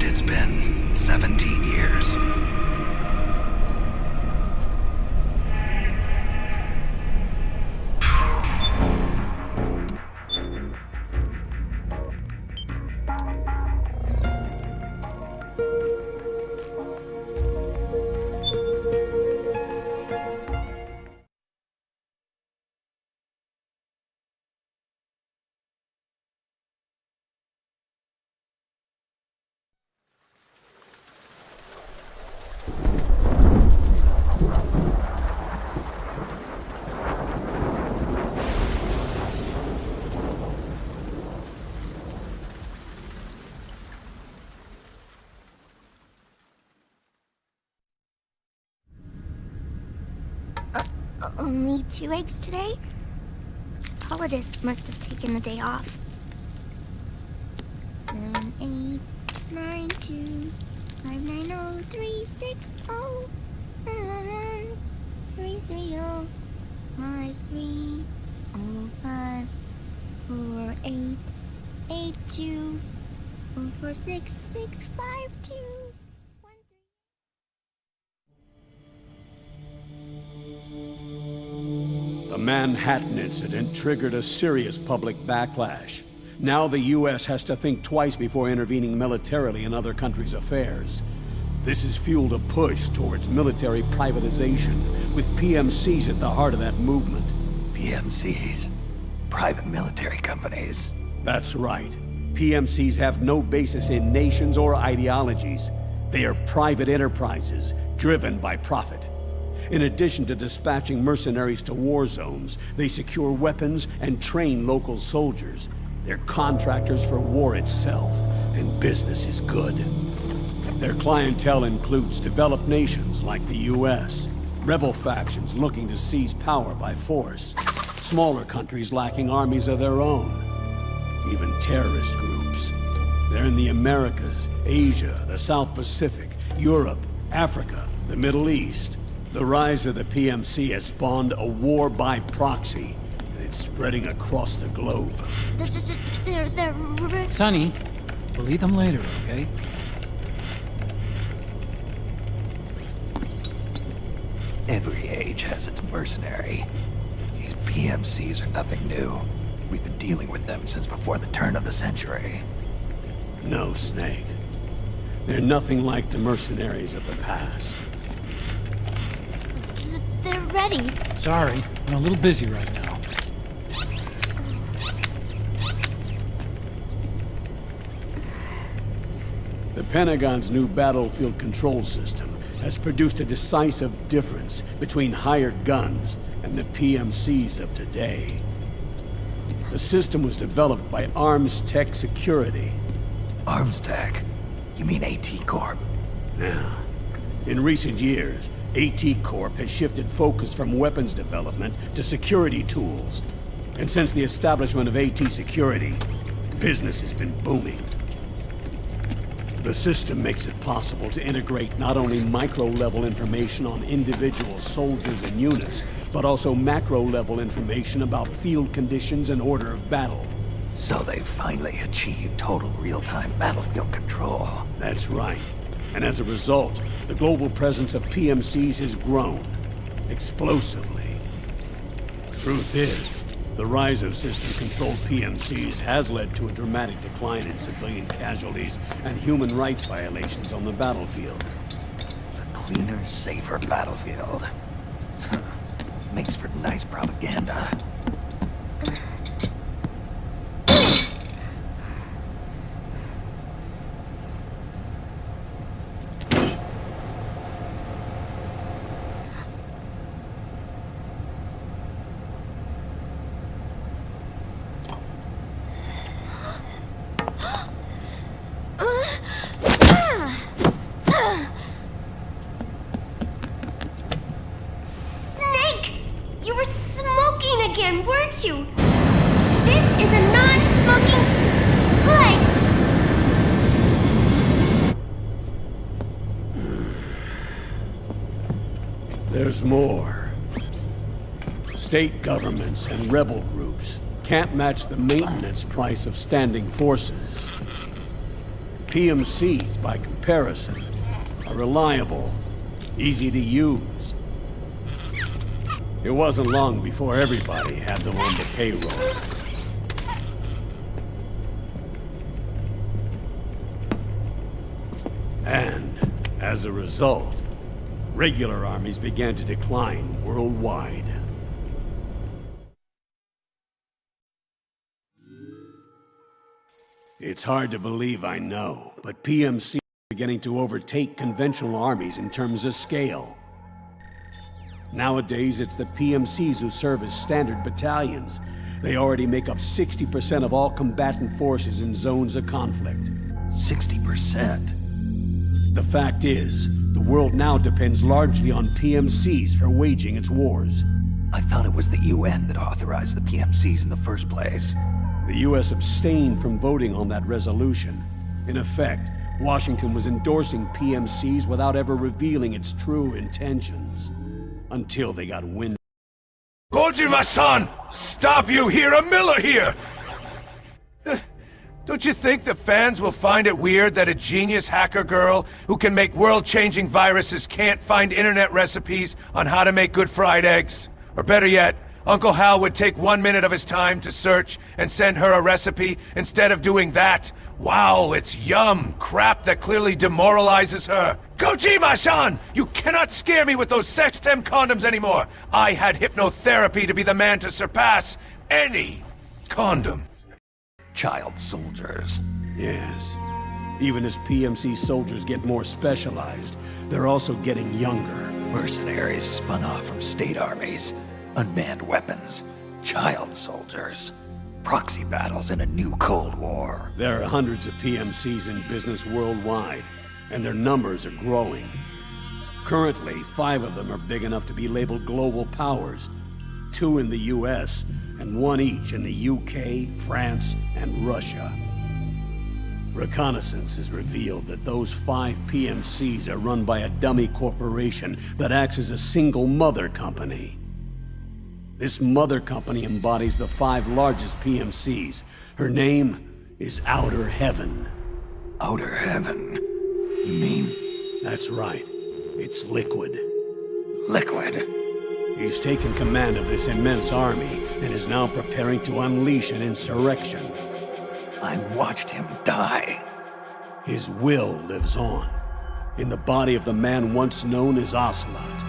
It's been 17 years. Only 2 eggs today? Solidus must have taken the day off. 7, 8, 9, 2, 5, 9, 0, 3, 6, 0, 3, 3, 0, 5, 3, 0, 5, 4, 8, 8, 2, 4, 4, 6, 6, 5, 2. The Manhattan incident triggered a serious public backlash. Now the U.S. has to think twice before intervening militarily in other countries' affairs. This has fueled a push towards military privatization, with PMCs at the heart of that movement. PMCs? Private military companies? That's right. PMCs have no basis in nations or ideologies. They are private enterprises, driven by profit. In addition to dispatching mercenaries to war zones, they secure weapons and train local soldiers. They're contractors for war itself, and business is good. Their clientele includes developed nations like the US, rebel factions looking to seize power by force, smaller countries lacking armies of their own, even terrorist groups. They're in the Americas, Asia, the South Pacific, Europe, Africa, the Middle East. The rise of the PMC has spawned a war by proxy, and it's spreading across the globe. Sonny, we'll eat them later, okay? Every age has its mercenary. These PMCs are nothing new. We've been dealing with them since before the turn of the century. No, Snake. They're nothing like the mercenaries of the past. They're ready. Sorry, I'm a little busy right now. The Pentagon's new battlefield control system has produced a decisive difference between hired guns and the PMCs of today. The system was developed by Arms Tech Security. Arms Tech? You mean AT Corp? Yeah. In recent years, AT Corp has shifted focus from weapons development to security tools. And since the establishment of AT Security, business has been booming. The system makes it possible to integrate not only micro-level information on individual soldiers and units, but also macro-level information about field conditions and order of battle. So they've finally achieved total real-time battlefield control. That's right. And as a result, the global presence of PMCs has grown explosively. Truth is, the rise of system-controlled PMCs has led to a dramatic decline in civilian casualties and human rights violations on the battlefield. A cleaner, safer battlefield. Makes for nice propaganda. Snake! You were smoking again, weren't you? This is a non-smoking flight! There's more. State governments and rebel groups can't match the maintenance price of standing forces. PMCs, by comparison, are reliable, easy to use. It wasn't long before everybody had them on the payroll. And, as a result, regular armies began to decline worldwide. It's hard to believe, I know, but PMC are beginning to overtake conventional armies in terms of scale. Nowadays, it's the PMCs who serve as standard battalions. They already make up 60% of all combatant forces in zones of conflict. 60%? The fact is, the world now depends largely on PMCs for waging its wars. I thought it was the UN that authorized the PMCs in the first place. The US abstained from voting on that resolution. In effect, Washington was endorsing PMCs without ever revealing its true intentions. Until they got wind. Koji, my son! Stop you here! A Miller here! Don't you think the fans will find it weird that a genius hacker girl who can make world-changing viruses can't find internet recipes on how to make good fried eggs? Or better yet, Uncle Hal would take 1 minute of his time to search and send her a recipe instead of doing that? Wow, it's yum crap that clearly demoralizes her. Kojima-san! You cannot scare me with those sex-tem condoms anymore! I had hypnotherapy to be the man to surpass any condom. Child soldiers. Yes. Even as PMC soldiers get more specialized, they're also getting younger. Mercenaries spun off from state armies. Unmanned weapons. Child soldiers. Proxy battles in a new Cold War. There are hundreds of PMCs in business worldwide, and their numbers are growing. Currently, 5 of them are big enough to be labeled global powers. 2 in the US, and 1 each in the UK, France, and Russia. Reconnaissance has revealed that those 5 PMCs are run by a dummy corporation that acts as a single mother company. This mother company embodies the 5 largest PMCs. Her name is Outer Heaven. Outer Heaven? You mean? That's right. It's Liquid. Liquid? He's taken command of this immense army and is now preparing to unleash an insurrection. I watched him die. His will lives on, in the body of the man once known as Ocelot.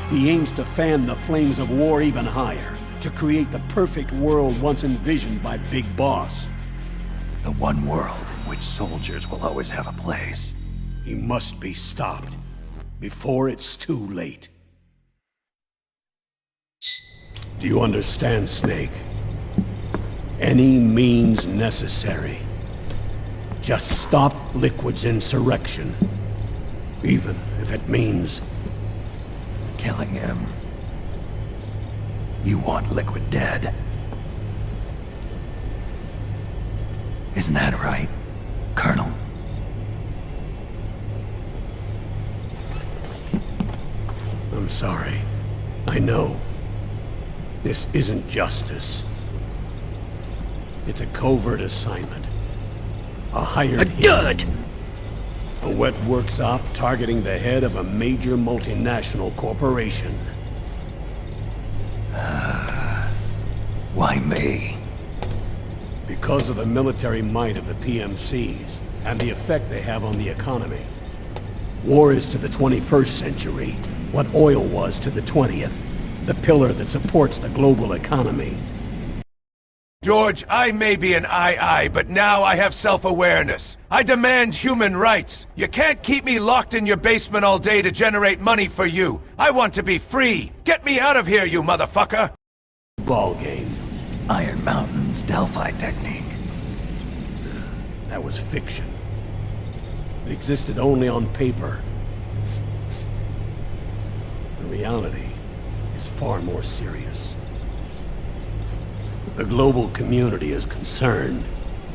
He aims to fan the flames of war even higher, to create the perfect world once envisioned by Big Boss. The one world in which soldiers will always have a place. He must be stopped, before it's too late. Do you understand, Snake? Any means necessary. Just stop Liquid's insurrection. Even if it means killing him. You want Liquid dead? Isn't that right, Colonel? I'm sorry. I know. This isn't justice. It's a covert assignment. A hired hit. A wet works op targeting the head of a major multinational corporation. Why me? Because of the military might of the PMCs and the effect they have on the economy. War is to the 21st century what oil was to the 20th, the pillar that supports the global economy. George, I may be an II, but now I have self-awareness. I demand human rights. You can't keep me locked in your basement all day to generate money for you. I want to be free. Get me out of here, you motherfucker! Ball game. Iron Mountain's Delphi technique. That was fiction. It existed only on paper. The reality is far more serious. The global community is concerned,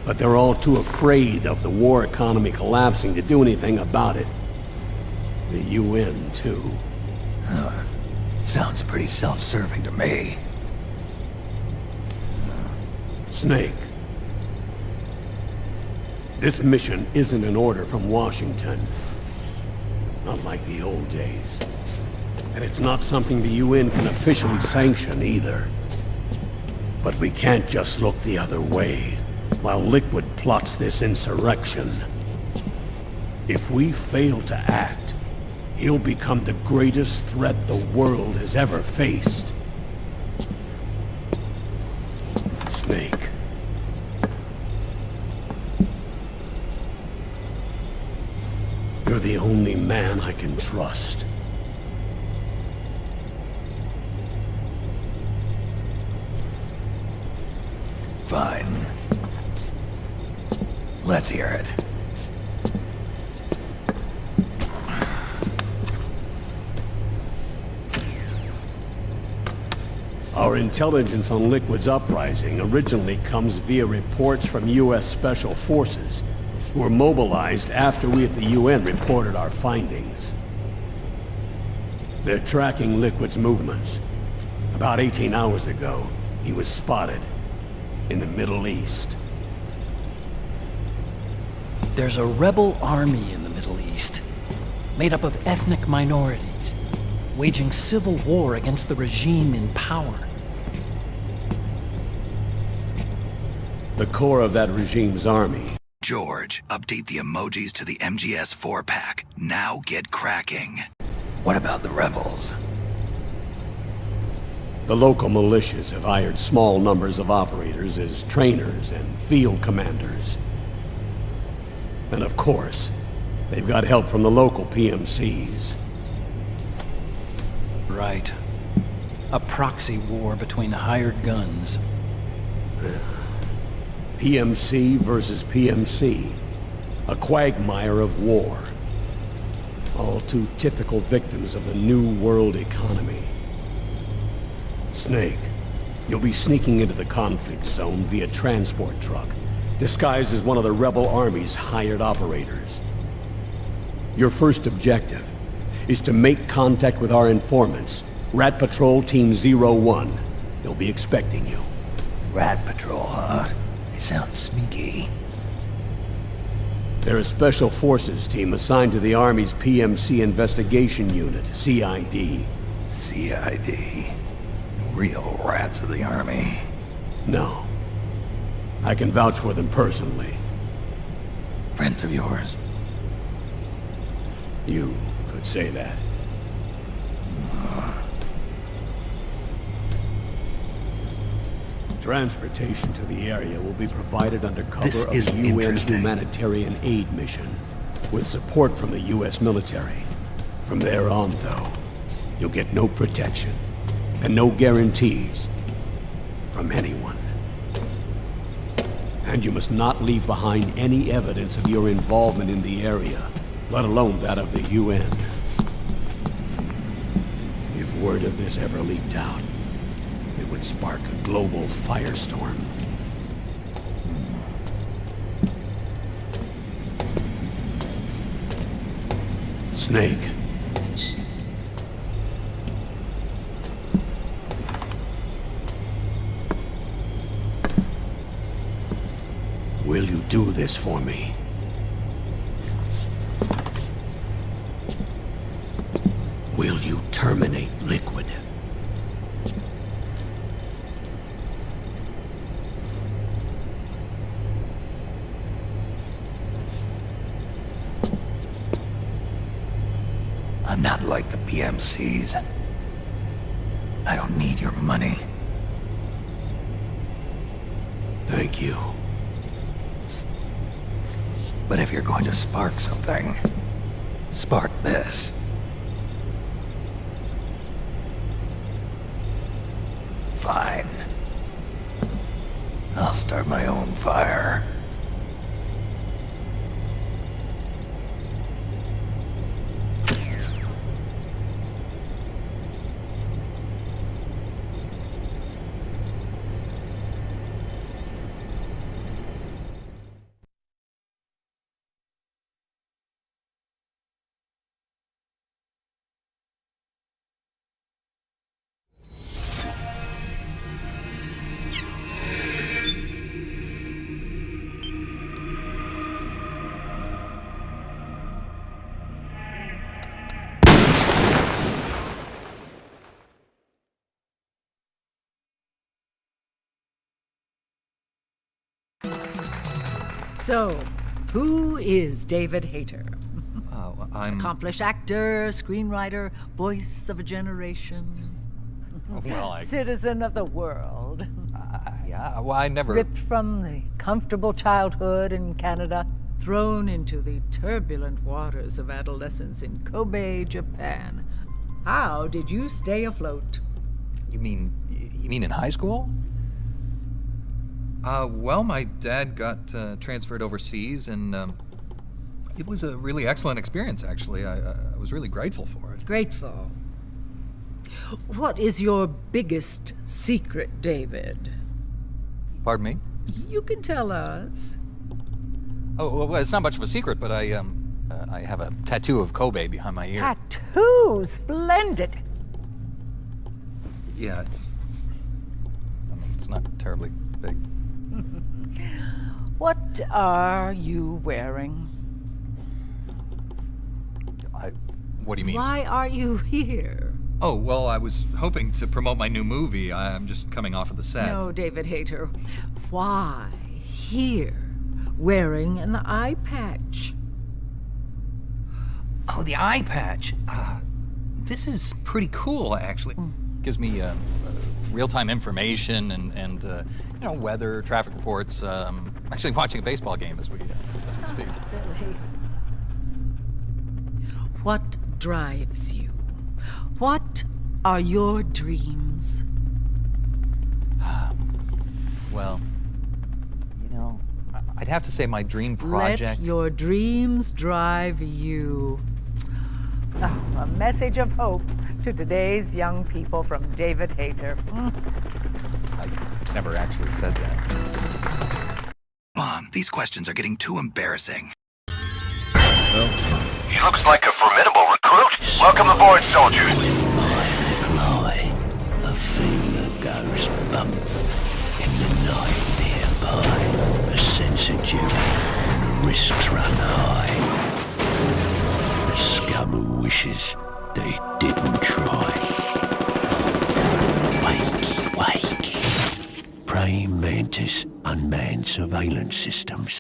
but they're all too afraid of the war economy collapsing to do anything about it. The UN, too. Sounds pretty self-serving to me. Snake. This mission isn't an order from Washington. Not like the old days. And it's not something the UN can officially sanction either. But we can't just look the other way while Liquid plots this insurrection. If we fail to act, he'll become the greatest threat the world has ever faced. Snake. You're the only man I can trust. Fine. Let's hear it. Our intelligence on Liquid's uprising originally comes via reports from U.S. Special Forces, who were mobilized after we at the UN reported our findings. They're tracking Liquid's movements. About 18 hours ago, he was spotted in the Middle East. There's a rebel army in the Middle East, made up of ethnic minorities, waging civil war against the regime in power. The core of that regime's army. George, update the emojis to the MGS 4-pack. Now get cracking. What about the rebels? The local militias have hired small numbers of operators as trainers and field commanders. And of course, they've got help from the local PMCs. Right. A proxy war between hired guns. PMC versus PMC. A quagmire of war. All too typical victims of the new world economy. Snake, you'll be sneaking into the conflict zone via transport truck, disguised as one of the rebel army's hired operators. Your first objective is to make contact with our informants, Rat Patrol Team 01. They'll be expecting you. Rat Patrol, huh? They sound sneaky. They're a special forces team assigned to the Army's PMC Investigation Unit, CID. CID. Real rats of the Army. No. I can vouch for them personally. Friends of yours? You could say that. Transportation to the area will be provided under cover This of is the UN interesting. humanitarian aid mission, with support from the US military. From there on, though, you'll get no protection, and no guarantees from anyone. And you must not leave behind any evidence of your involvement in the area, let alone that of the UN. If word of this ever leaked out, it would spark a global firestorm. Snake. Will you do this for me? Will you terminate Liquid? I'm not like the PMCs. I don't need your money. Thank you. But if you're going to spark something, spark this. Fine. I'll start my own fire. So, who is David Hayter? Oh, I'm... Accomplished actor, screenwriter, voice of a generation. Well, Citizen of the world. yeah, well, I never... Ripped from the comfortable childhood in Canada, thrown into the turbulent waters of adolescence in Kobe, Japan. How did you stay afloat? You mean in high school? Well, my dad got transferred overseas, and it was a really excellent experience, actually. I was really grateful for it. Grateful. What is your biggest secret, David? Pardon me? You can tell us. Oh, well, it's not much of a secret, but I have a tattoo of Kobe behind my ear. Tattoo! Splendid! Yeah, it's not terribly big. What are you wearing? What do you mean? Why are you here? Oh, well, I was hoping to promote my new movie. I'm just coming off of the set. No, David Hayter. Why here, wearing an eye patch? Oh, the eye patch. This is pretty cool, actually. Gives me real-time information and you know, weather, traffic reports. Actually watching a baseball game as we speak. Really? What drives you? What are your dreams? Well, you know, I'd have to say my dream project... Let your dreams drive you. Oh, a message of hope to today's young people from David Hayter. I never actually said that. Mom, these questions are getting too embarrassing. He looks like a formidable recruit. Welcome aboard, soldiers. Lie, the thing that goes bump in the night nearby. A sense of duty when the risks run high. The scum who wishes that he didn't try. Wakey, wakey. Praying mantis, unmanned surveillance systems.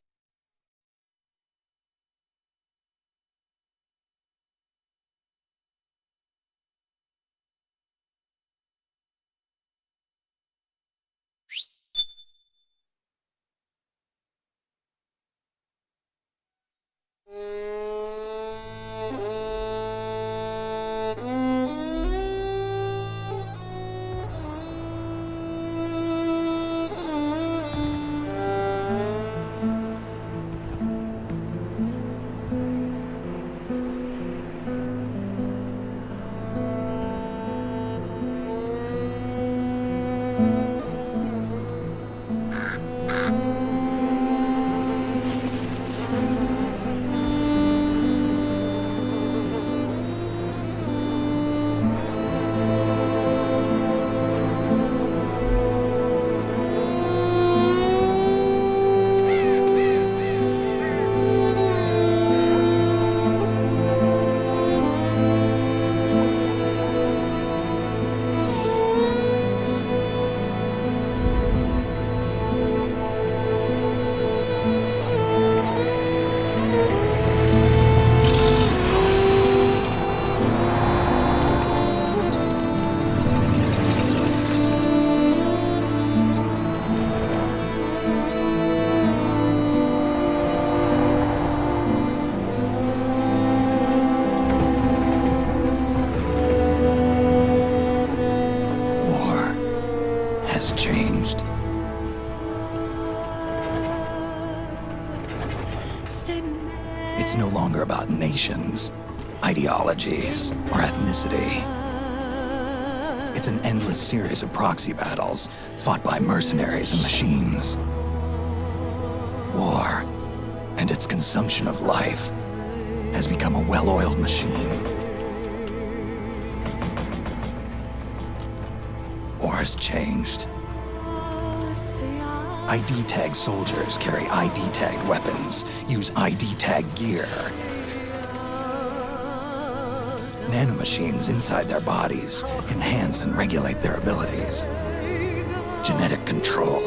It's no longer about nations, ideologies, or ethnicity. It's an endless series of proxy battles fought by mercenaries and machines. War, and its consumption of life, has become a well-oiled machine. War has changed. ID tag soldiers carry ID tagged weapons, use ID tag gear. Nanomachines inside their bodies enhance and regulate their abilities. Genetic control,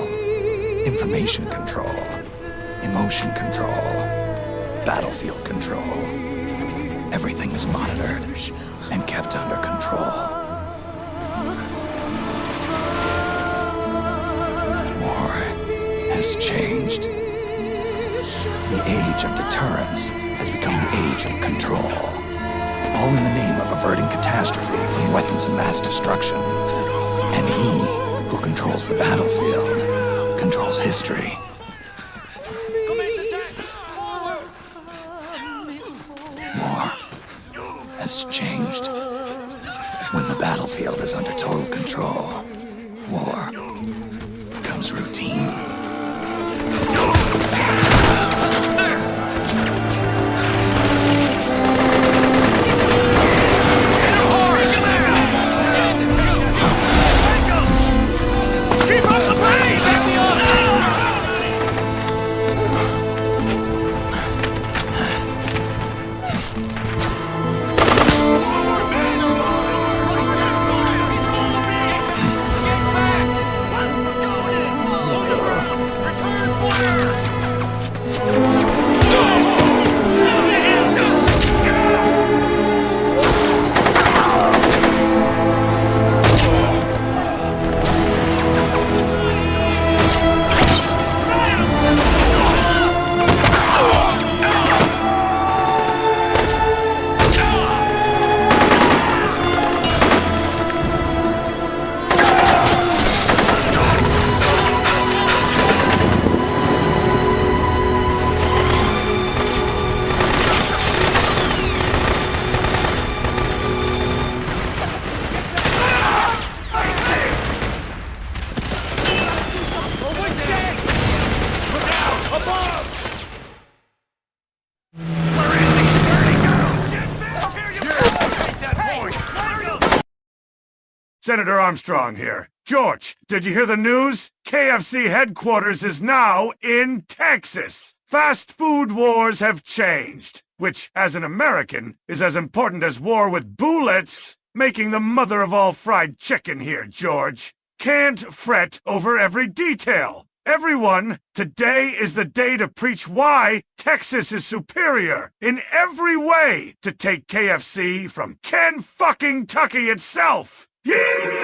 information control, emotion control, battlefield control. Everything is monitored and kept under control. War has changed. The age of deterrence has become the age of control. All in the name of averting catastrophe from weapons of mass destruction. And he who controls the battlefield controls history. War has changed. When the battlefield is under total control, war becomes routine. Senator Armstrong here. George, did you hear the news? KFC headquarters is now in Texas. Fast food wars have changed, which, as an American, is as important as war with bullets. Making the mother of all fried chicken here, George. Can't fret over every detail. Everyone, today is the day to preach why Texas is superior in every way to take KFC from Ken-fucking-tucky itself. Yeah!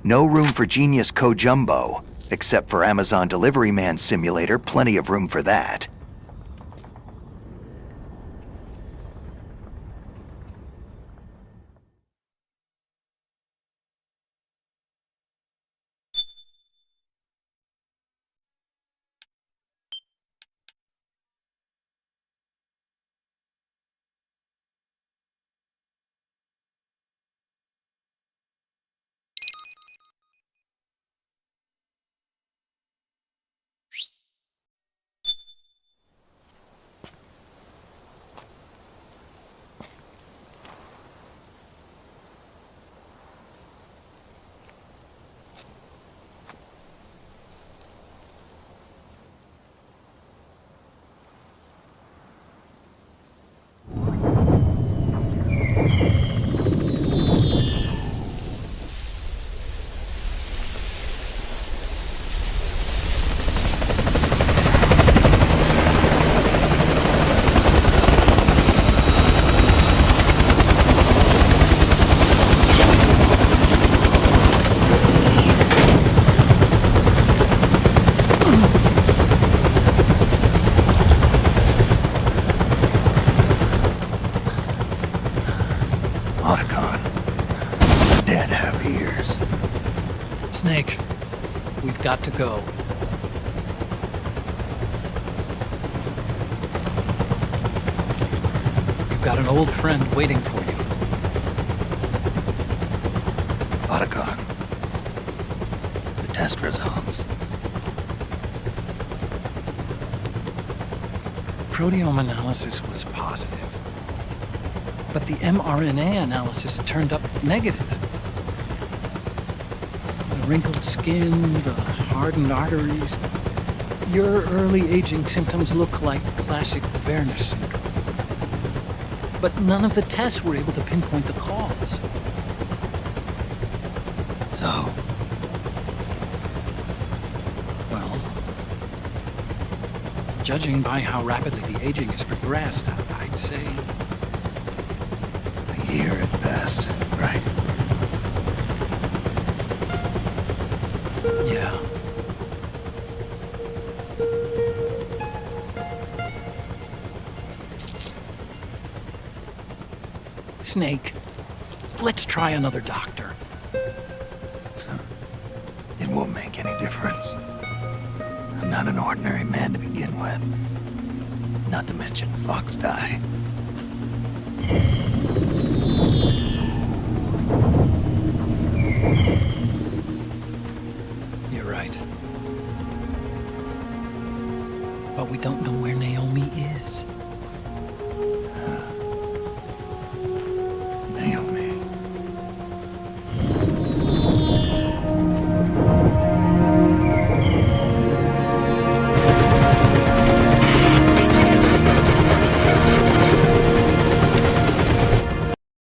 No room for Genius Co-Jumbo. Except for Amazon Delivery Man Simulator, plenty of room for that. We've got to go. You've got an old friend waiting for you. Otacon. The test results. Proteome analysis was positive, but the mRNA analysis turned up negative. The wrinkled skin, the hardened arteries. Your early aging symptoms look like classic Werner syndrome. But none of the tests were able to pinpoint the cause. So, Well, judging by how rapidly the aging has progressed, I'd say a year at best, right? yeah. Snake, let's try another doctor. It won't make any difference. I'm not an ordinary man to begin with. Not to mention Fox die. You're right. But we don't know where Naomi is. Naomi.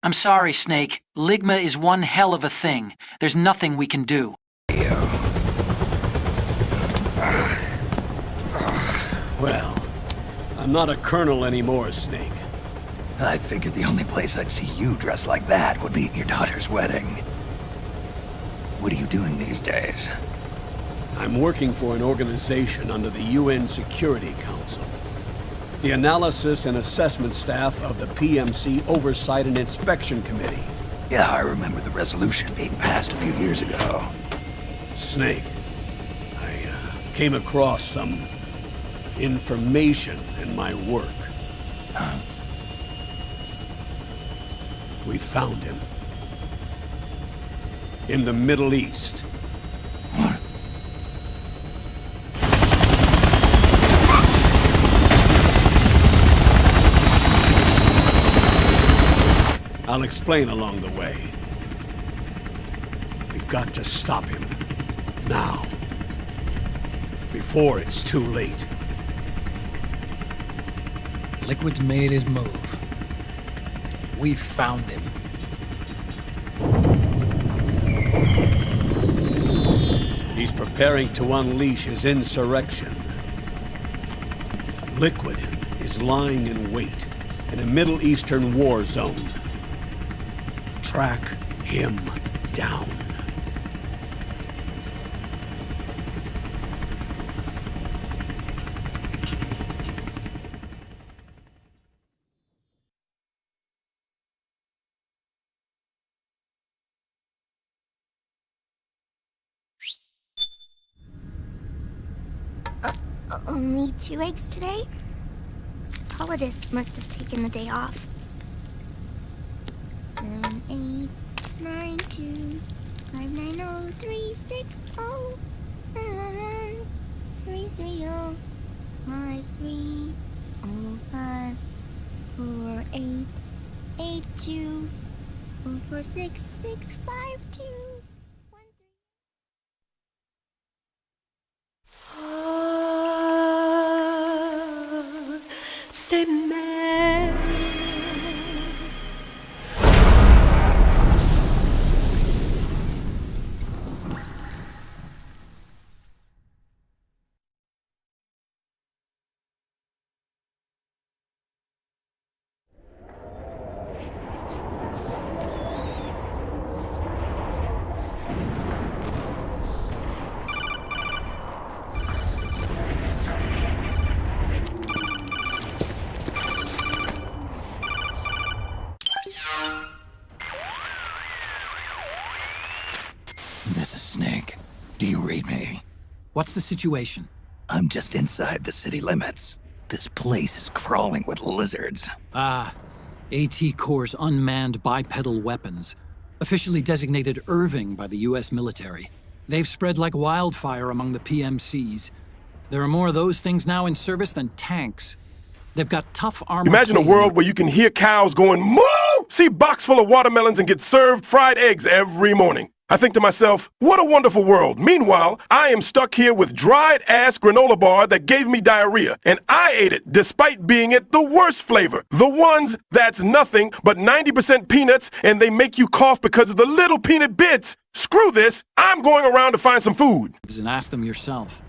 I'm sorry, Snake. Ligma is one hell of a thing. There's nothing we can do. Well, I'm not a colonel anymore, Snake. I figured the only place I'd see you dressed like that would be at your daughter's wedding. What are you doing these days? I'm working for an organization under the UN Security Council. The Analysis and Assessment Staff of the PMC Oversight and Inspection Committee. Yeah, I remember the resolution being passed a few years ago. Snake, I came across some information in my work. Huh? We found him. In the Middle East. What? I'll explain along the way. We've got to stop him. Now. Before it's too late. Liquid's made his move. We found him. He's preparing to unleash his insurrection. Liquid is lying in wait in a Middle Eastern war zone. Track him down. Only 2 eggs today? Polydus must have taken the day off. 7, 8, 9, 2, 5, 9, 0, 3, 6, 0, 1, 3, 3, 0, 5, 3, 0, 5, 4, 8, 8, 2, 0, 4, 6, 6, 5, 2, 1, 3. C'est mère. This is Snake. Do you read me? What's the situation? I'm just inside the city limits. This place is crawling with lizards. AT Corps' unmanned bipedal weapons, officially designated Irving by the US military. They've spread like wildfire among the PMCs. There are more of those things now in service than tanks. They've got tough armor. Imagine a world where you can hear cows going moo, see a box full of watermelons, and get served fried eggs every morning. I think to myself, what a wonderful world. Meanwhile, I am stuck here with dried-ass granola bar that gave me diarrhea, and I ate it despite being it the worst flavor. The ones that's nothing but 90% peanuts, and they make you cough because of the little peanut bits. Screw this, I'm going around to find some food. And ask them yourself.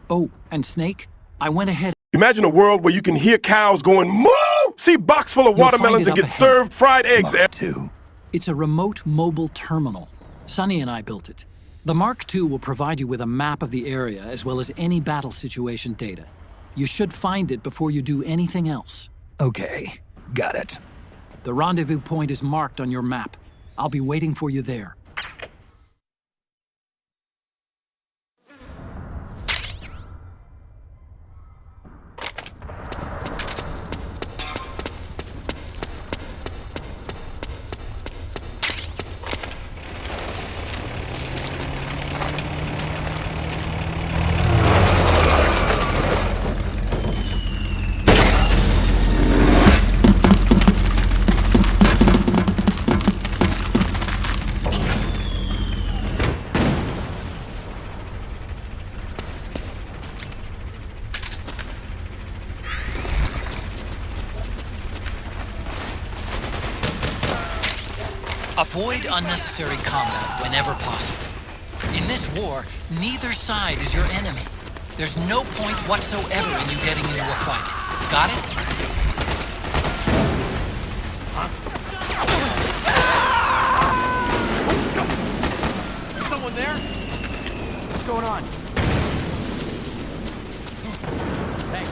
Oh, and Snake, I went ahead. Imagine a world where you can hear cows going moo, see a box full of watermelons, and get served fried eggs. Mark II. It's a remote mobile terminal. Sonny and I built it. The Mark II will provide you with a map of the area as well as any battle situation data. You should find it before you do anything else. Okay, got it. The rendezvous point is marked on your map. I'll be waiting for you there. Avoid unnecessary combat whenever possible. In this war, neither side is your enemy. There's no point whatsoever in you getting into a fight. Got it? Someone there? What's going on? Thanks.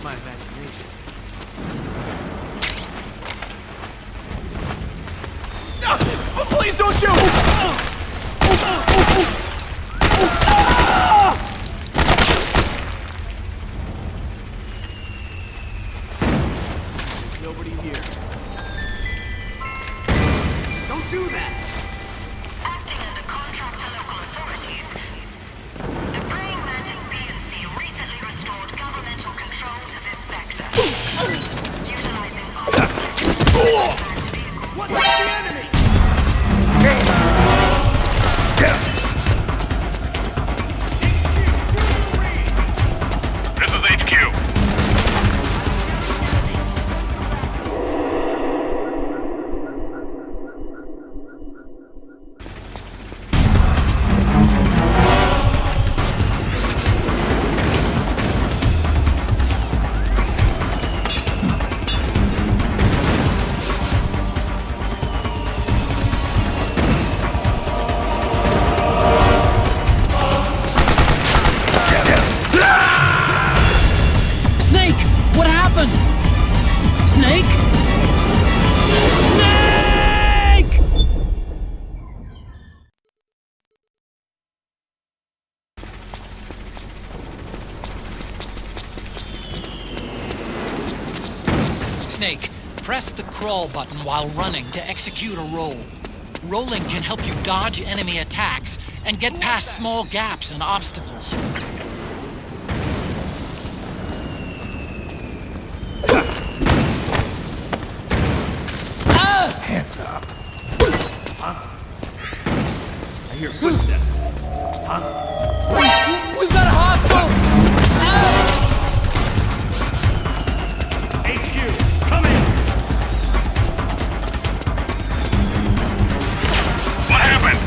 My imagination. Please don't shoot! Nobody here. Don't do that! Acting under contract to local authorities, the praying mantis PNC recently restored governmental control to this sector. Utilizing What the enemy? This is HQ. Snake! What happened? Snake? Snake! Snake, press the crawl button while running to execute a roll. Rolling can help you dodge enemy attacks and get past small gaps and obstacles. Hands up. I hear footsteps. We've got a hostile! HQ, come in! What happened?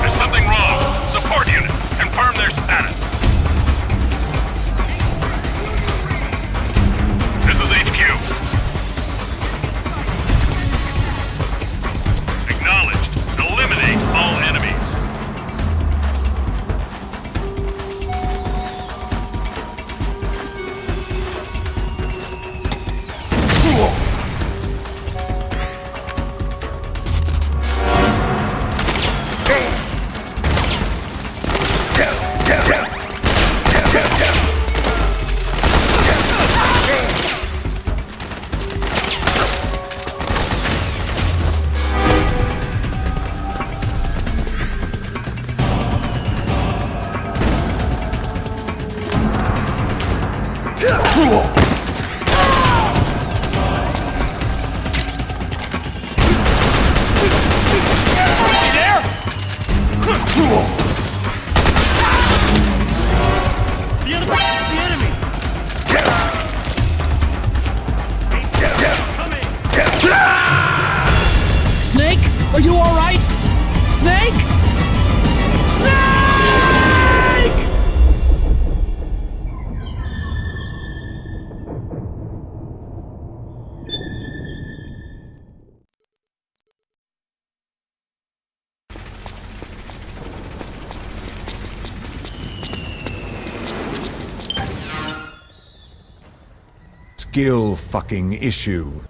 There's something wrong. Support unit, confirm their status. This is HQ. Snake, are you all right? Snake? Snake! Skill fucking issue.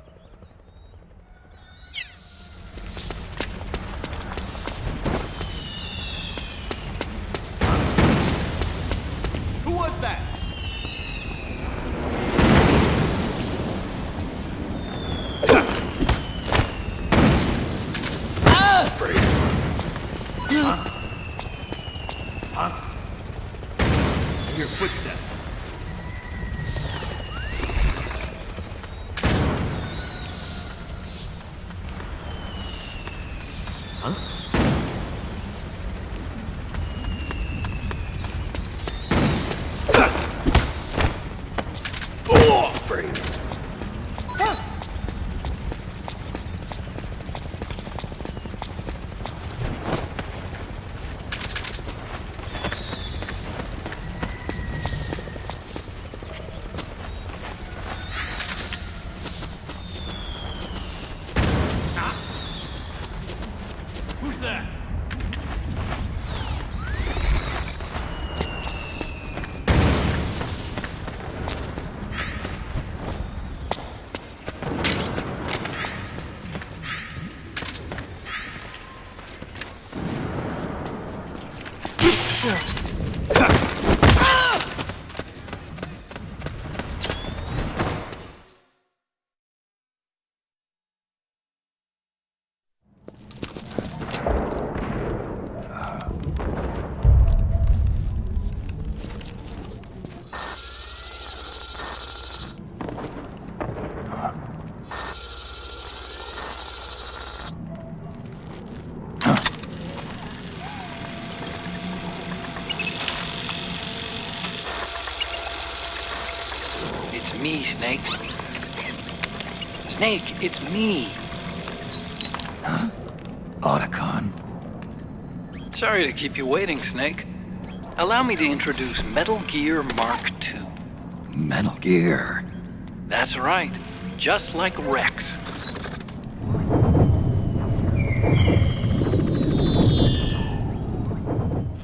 Who was that? I hear footsteps. Who's that? It's me, Snake. Snake, it's me. Otacon. Sorry to keep you waiting, Snake. Allow me to introduce Metal Gear Mark II. Metal Gear. That's right. Just like Rex.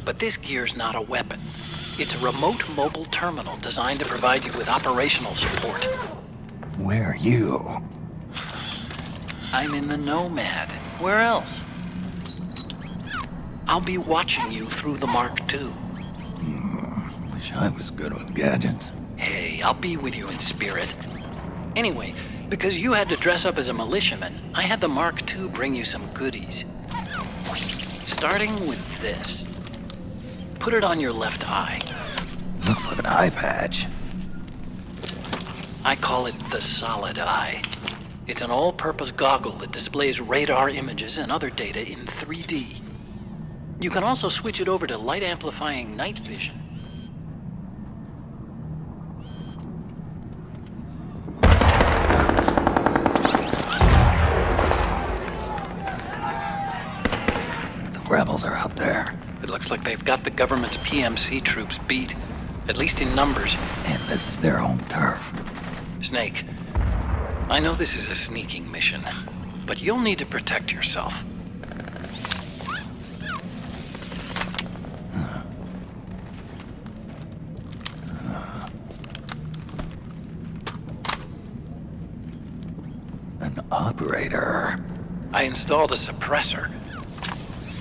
But this gear's not a weapon. It's a remote mobile terminal designed to provide you with operational support. Where are you? I'm in the Nomad. Where else? I'll be watching you through the Mark II. Wish I was good with gadgets. Hey, I'll be with you in spirit. Anyway, because you had to dress up as a militiaman, I had the Mark II bring you some goodies. Starting with this. Put it on your left eye. Looks like an eye patch. I call it the Solid Eye. It's an all-purpose goggle that displays radar images and other data in 3D. You can also switch it over to light-amplifying night vision. The rebels are out there. It looks like they've got the government's PMC troops beat, at least in numbers. And this is their home turf. Snake, I know this is a sneaking mission, but you'll need to protect yourself. An operator. I installed a suppressor.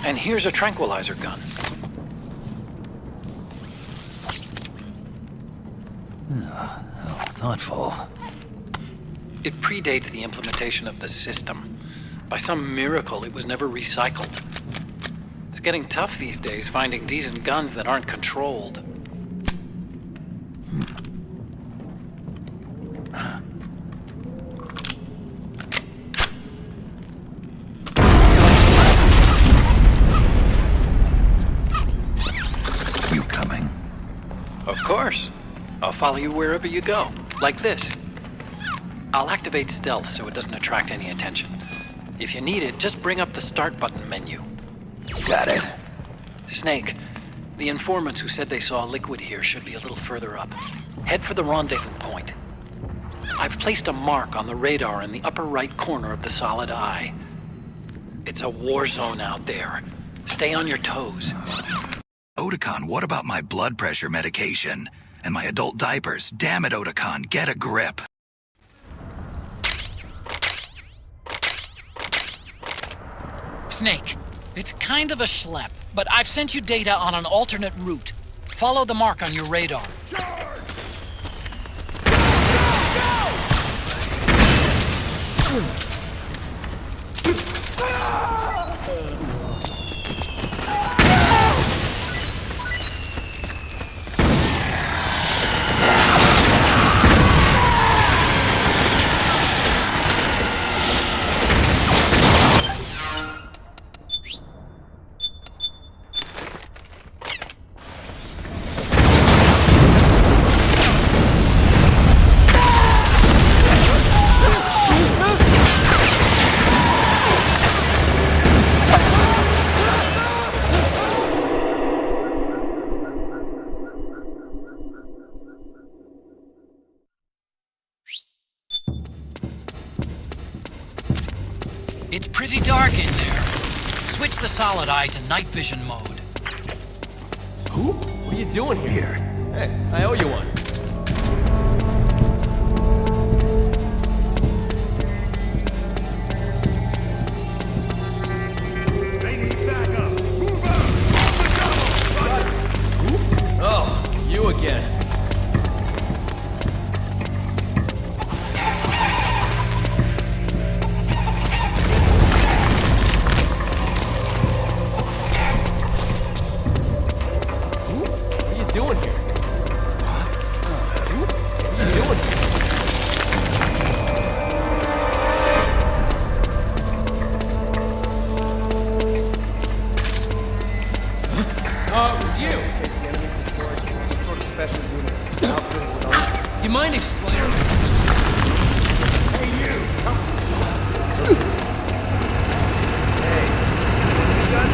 And here's a tranquilizer gun. How thoughtful. It predates the implementation of the system. By some miracle, it was never recycled. It's getting tough these days finding decent guns that aren't controlled. You coming? Of course. I'll follow you wherever you go. Like this. I'll activate stealth so it doesn't attract any attention. If you need it, just bring up the start button menu. Got it. Snake, the informants who said they saw liquid here should be a little further up. Head for the rendezvous point. I've placed a mark on the radar in the upper right corner of the solid eye. It's a war zone out there. Stay on your toes. Oticon, what about my blood pressure medication? And my adult diapers? Damn it, Oticon, get a grip. Snake, it's kind of a schlep, but I've sent you data on an alternate route. Follow the mark on your radar. It's pretty dark in there. Switch the solid eye to night vision mode. Who? What are you doing here? Hey, I owe you one. They need backup. Move out! Who? Oh, you again. Doing here? What are you doing here? Oh, it was you. Some sort of special unit. You mind explaining? Hey, you. Hey, you got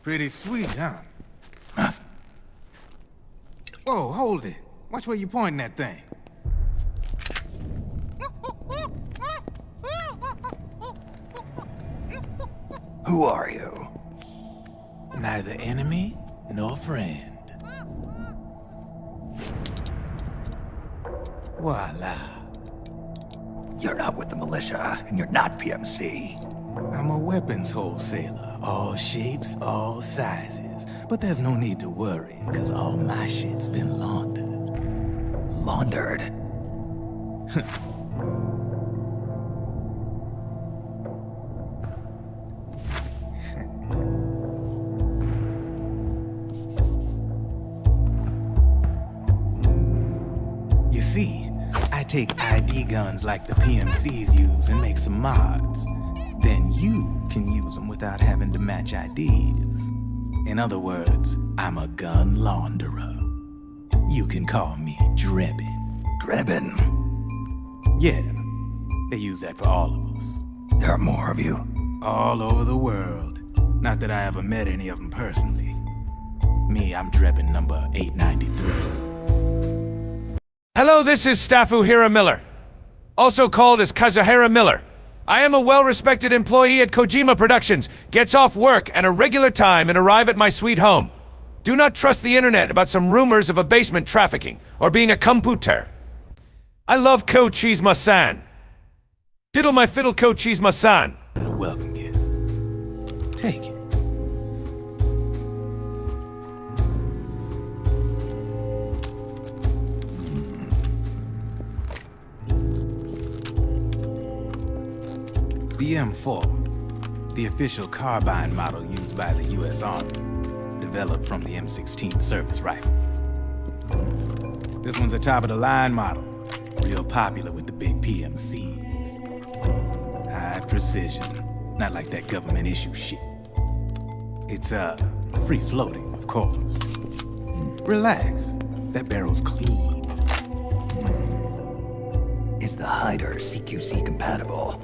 Pretty sweet, huh? Whoa, hold it. Watch where you pointing that thing. Who are you? Neither enemy nor friend. Voila. You're not with the militia, and you're not PMC. I'm a weapons wholesaler. All shapes, all sizes. But there's no need to worry, because all my shit's been laundered. Laundered? take ID guns like the PMCs use and make some mods. Then you can use them without having to match IDs. In other words, I'm a gun launderer. You can call me Drebin. Drebin? Yeah, they use that for all of us. There are more of you? All over the world. Not that I ever met any of them personally. Me, I'm Drebin number 893. Hello, this is Staffuhira Miller, also called as Kazuhira Miller. I am a well-respected employee at Kojima Productions, gets off work at a regular time and arrive at my sweet home. Do not trust the internet about some rumors of abasement trafficking or being a computer. I love Ko Cheese-ma-san. Diddle my fiddle, Ko Cheese-ma-san. Welcome, kid. Take it. The M4, the official carbine model used by the U.S. Army, developed from the M16 service rifle. This one's a top-of-the-line model, real popular with the big PMCs. High precision, not like that government-issue shit. It's, free-floating, of course. Relax, that barrel's clean. Is the hider CQC compatible?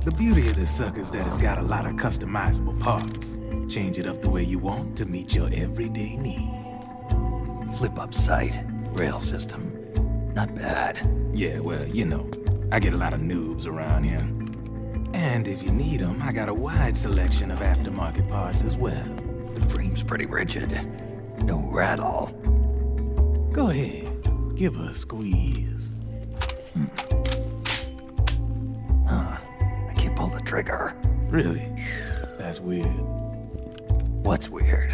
The beauty of this sucker is that it's got a lot of customizable parts. Change it up the way you want to meet your everyday needs. Flip-up sight, rail system. Not bad. Yeah, well, you know, I get a lot of noobs around here. And if you need them, I got a wide selection of aftermarket parts as well. The frame's pretty rigid. No rattle. Go ahead, give her a squeeze. Pull the trigger. Really? That's weird. What's weird?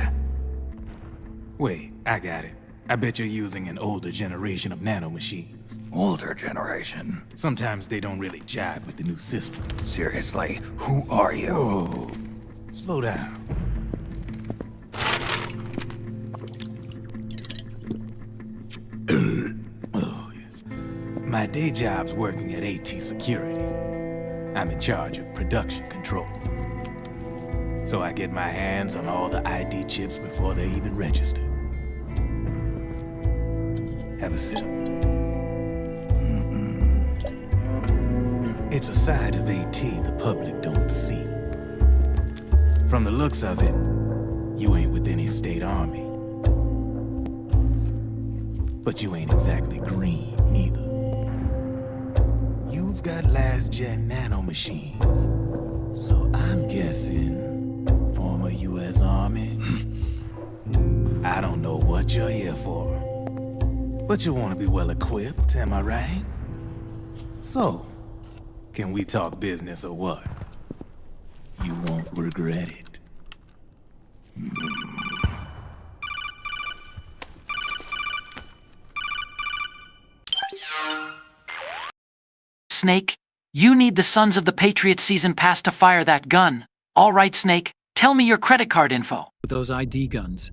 Wait, I got it. I bet you're using an older generation of nanomachines. Older generation? Sometimes they don't really jive with the new system. Seriously, who are you? Whoa. Slow down. Oh, yeah. My day job's working at AT Security. I'm in charge of production control. So I get my hands on all the ID chips before they even register. Have a sip. It's a side of AT the public don't see. From the looks of it, you ain't with any state army. But you ain't exactly green, neither. You've got last-gen nanomachines. So I'm guessing former U.S. Army. I don't know what you're here for. But you want to be well-equipped, am I right? So, can we talk business or what? You won't regret it. Snake, you need the Sons of the Patriots season pass to fire that gun. All right, Snake, tell me your credit card info. Those ID guns.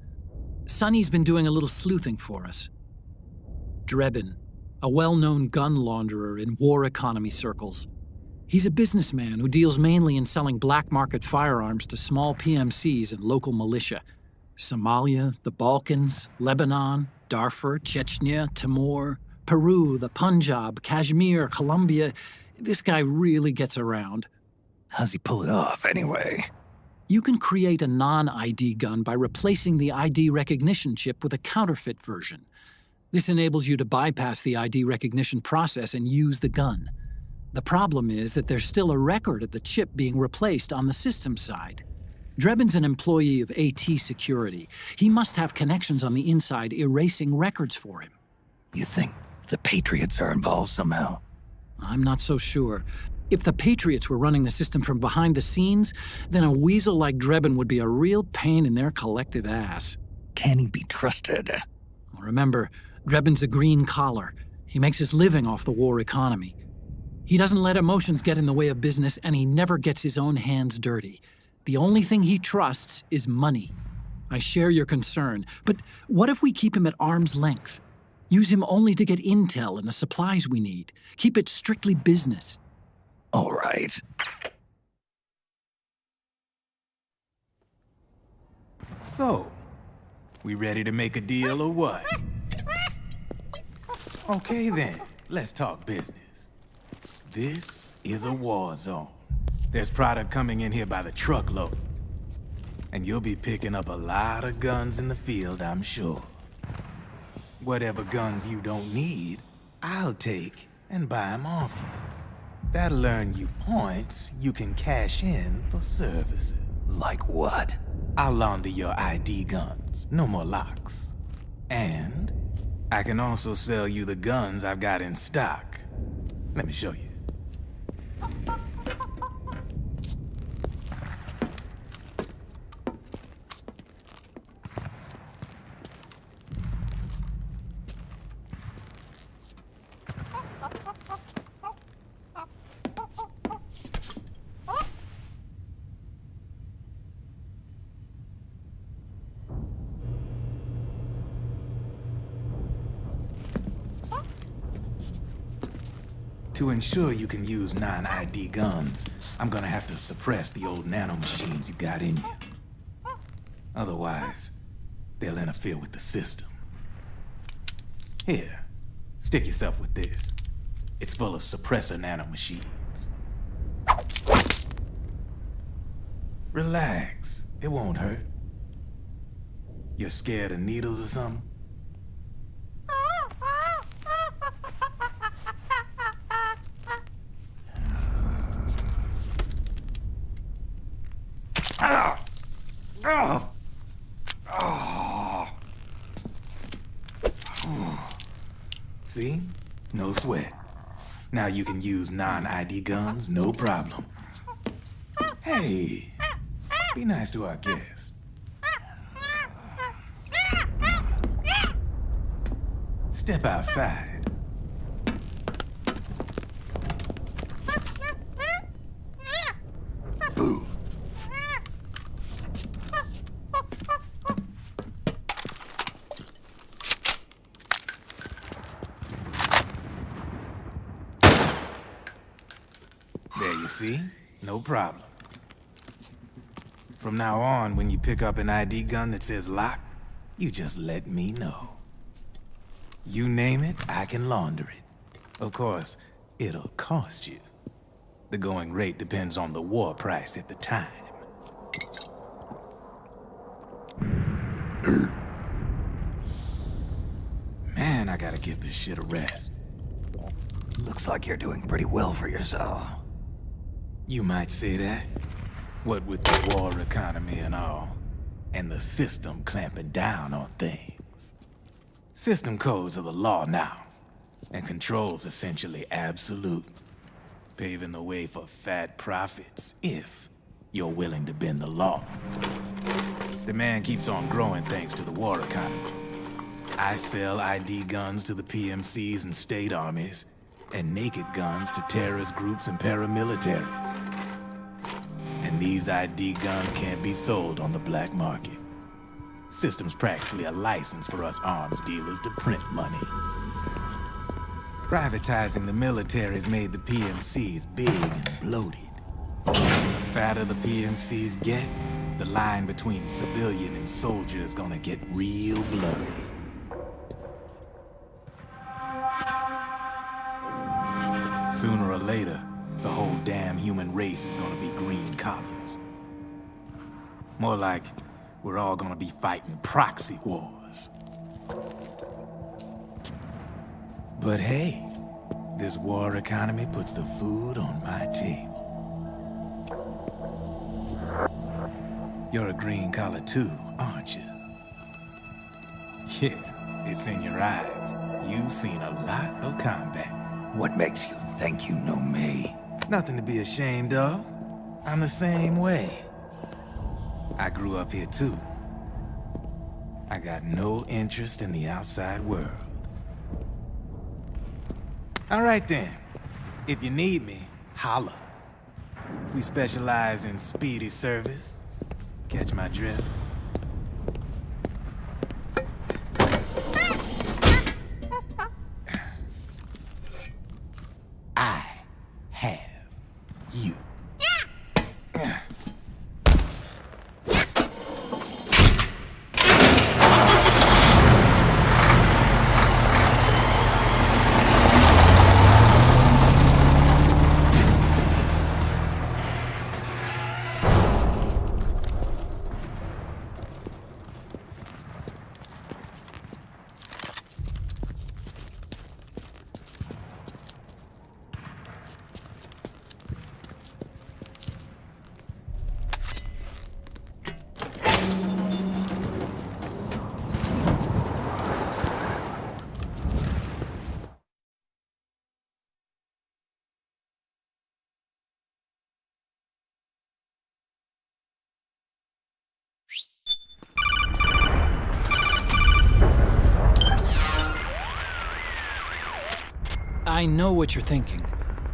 Sonny's been doing a little sleuthing for us. Drebin, a well-known gun launderer in war economy circles. He's a businessman who deals mainly in selling black market firearms to small PMCs and local militia. Somalia, the Balkans, Lebanon, Darfur, Chechnya, Timor, Peru, the Punjab, Kashmir, Colombia. This guy really gets around. How's he pull it off, anyway? You can create a non-ID gun by replacing the ID recognition chip with a counterfeit version. This enables you to bypass the ID recognition process and use the gun. The problem is that there's still a record of the chip being replaced on the system side. Drebin's an employee of AT Security. He must have connections on the inside erasing records for him. You think the Patriots are involved somehow? I'm not so sure. If the Patriots were running the system from behind the scenes, then a weasel like Drebin would be a real pain in their collective ass. Can he be trusted? Remember, Drebin's a green collar. He makes his living off the war economy. He doesn't let emotions get in the way of business, and he never gets his own hands dirty. The only thing he trusts is money. I share your concern, but what if we keep him at arm's length? Use him only to get intel and the supplies we need. Keep it strictly business. All right. So, we ready to make a deal or what? Okay then, let's talk business. This is a war zone. There's product coming in here by the truckload. And you'll be picking up a lot of guns in the field, I'm sure. Whatever guns you don't need, I'll take and buy them off you. That'll earn you points you can cash in for services. Like what? I'll launder your ID guns, no more locks. And I can also sell you the guns I've got in stock. Let me show you. To ensure you can use non-ID guns, I'm gonna have to suppress the old nanomachines you got in you. Otherwise, they'll interfere with the system. Here, stick yourself with this. It's full of suppressor nanomachines. Relax, it won't hurt. You're scared of needles or something? See? No sweat. Now you can use non-ID guns, no problem. Hey, be nice to our guest. Step outside. Boo. There you see? No problem. From now on, when you pick up an ID gun that says lock, you just let me know. You name it, I can launder it. Of course, it'll cost you. The going rate depends on the war price at the time. Man, I gotta give this shit a rest. Looks like you're doing pretty well for yourself. You might say that. What with the war economy and all, and the system clamping down on things. System codes are the law now, and control's essentially absolute, paving the way for fat profits if you're willing to bend the law. Demand keeps on growing thanks to the war economy. I sell ID guns to the PMCs and state armies, and naked guns to terrorist groups and paramilitaries. And these ID guns can't be sold on the black market. System's practically a license for us arms dealers to print money. Privatizing the military's made the PMCs big and bloated. The fatter the PMCs get, the line between civilian and soldier is gonna get real blurry. Sooner or later, the whole damn human race is gonna be green collars. More like we're all gonna be fighting proxy wars. But hey, this war economy puts the food on my table. You're a green collar too, aren't you? Yeah, it's in your eyes. You've seen a lot of combat. What makes you think you know me? Nothing to be ashamed of. I'm the same way. I grew up here too. I got no interest in the outside world. All right then. If you need me, holla. We specialize in speedy service. Catch my drift? You. I know what you're thinking,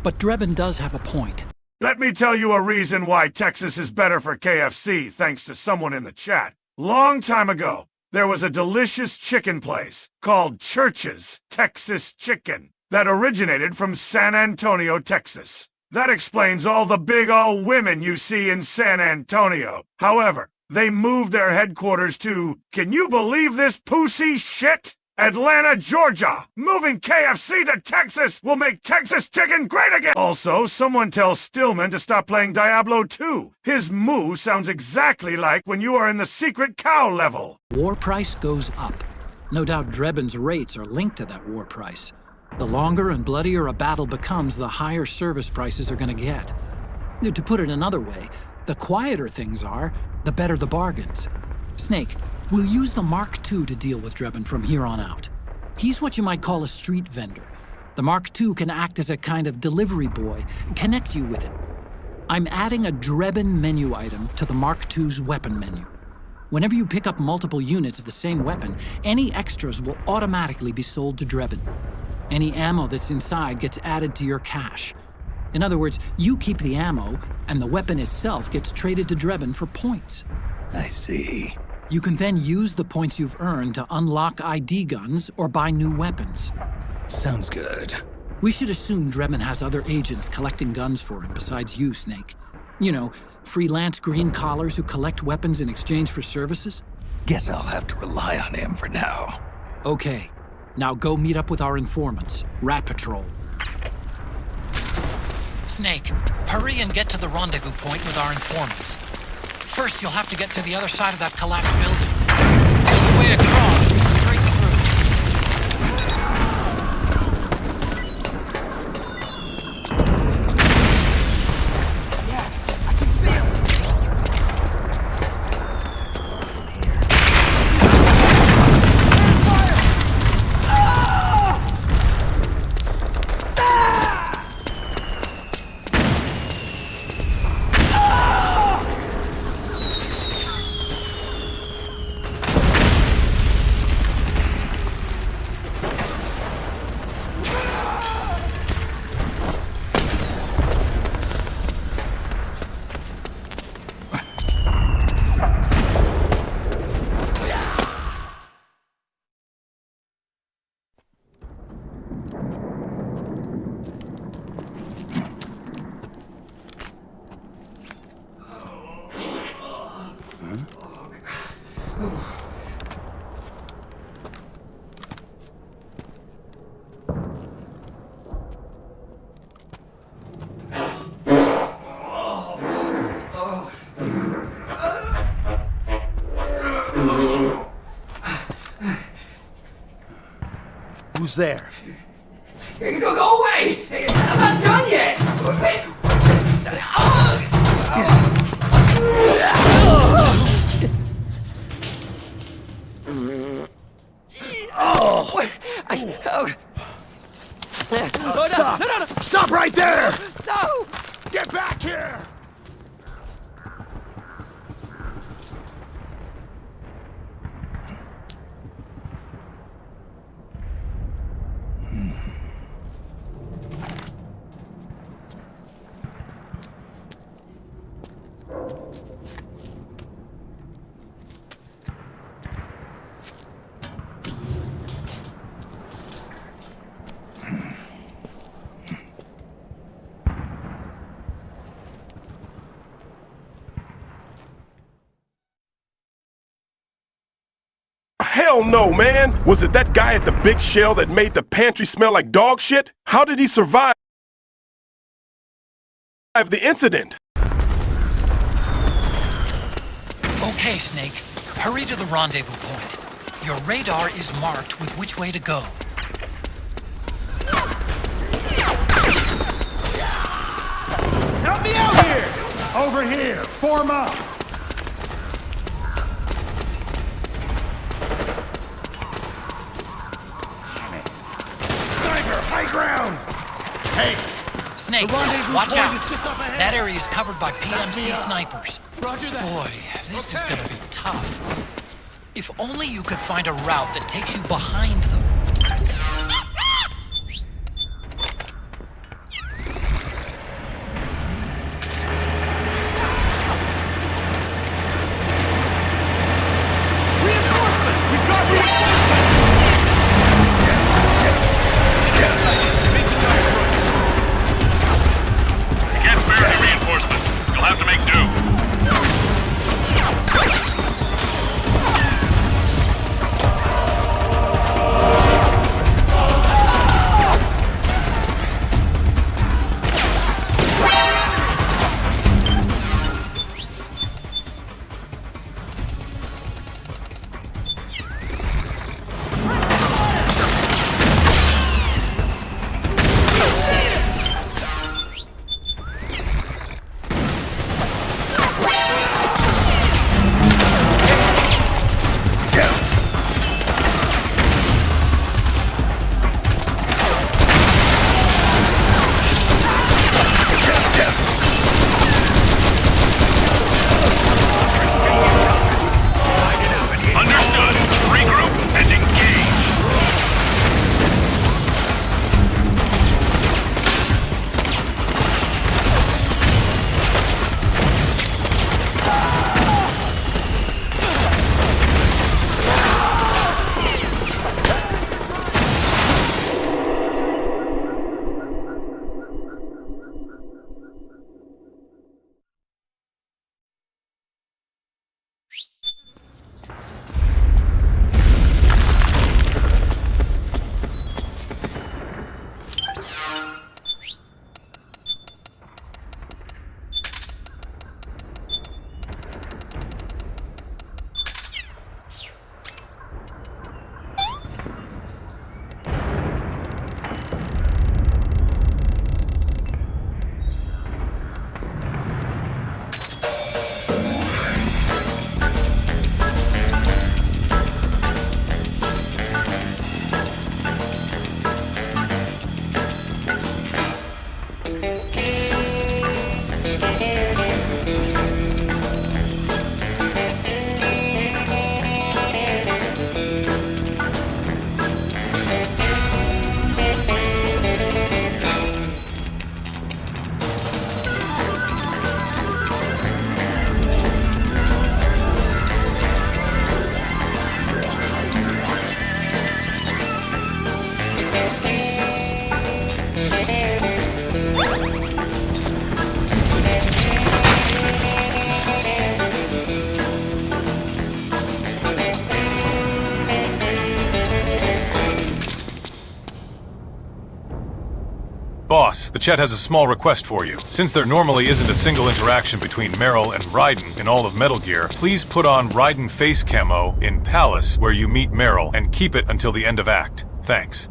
but Drebin does have a point. Let me tell you a reason why Texas is better for KFC, thanks to someone in the chat. Long time ago, there was a delicious chicken place called Church's Texas Chicken that originated from San Antonio, Texas. That explains all the big old women you see in San Antonio. However, they moved their headquarters to, can you believe this pussy shit? Atlanta, Georgia. Moving KFC to Texas will make Texas chicken great again. Also, someone tell Stillman to stop playing Diablo 2. His moo sounds exactly like when you are in the secret cow level. War price goes up. No doubt Drebin's rates are linked to that war price. The longer and bloodier a battle becomes, the higher service prices are going to get. To put it another way, the quieter things are, the better the bargains. Snake, we'll use the Mark II to deal with Drebin from here on out. He's what you might call a street vendor. The Mark II can act as a kind of delivery boy, connect you with it. I'm adding a Drebin menu item to the Mark II's weapon menu. Whenever you pick up multiple units of the same weapon, any extras will automatically be sold to Drebin. Any ammo that's inside gets added to your cache. In other words, you keep the ammo, and the weapon itself gets traded to Drebin for points. I see. You can then use the points you've earned to unlock ID guns or buy new weapons. Sounds good. We should assume Drebin has other agents collecting guns for him besides you, Snake. You know, freelance green collars who collect weapons in exchange for services? Guess I'll have to rely on him for now. Okay. Now go meet up with our informants, Rat Patrol. Snake, hurry and get to the rendezvous point with our informants. First, you'll have to get to the other side of that collapsed building. The only way across is straight through. Yeah, I can see him. Who's there? Go away! I'm not done yet! Stop! No. Stop right there! No! Get back here! Hell no, man! Was it that guy at the big shell that made the pantry smell like dog shit? How did he survive the incident? Okay, Snake. Hurry to the rendezvous point. Your radar is marked with which way to go. Help me out here! Over here! Form up! Sniper, high ground! Hey! Snake, watch out. That area is covered by PMC snipers. Roger that. Boy, this is gonna be tough. If only you could find a route that takes you behind them. Reinforcements! We've got reinforcements! Can't spare any reinforcements. You'll have to make do. Boss, the Chet has a small request for you. Since there normally isn't a single interaction between Meryl and Raiden in all of Metal Gear, please put on Raiden face camo in Palace where you meet Meryl and keep it until the end of Act. Thanks.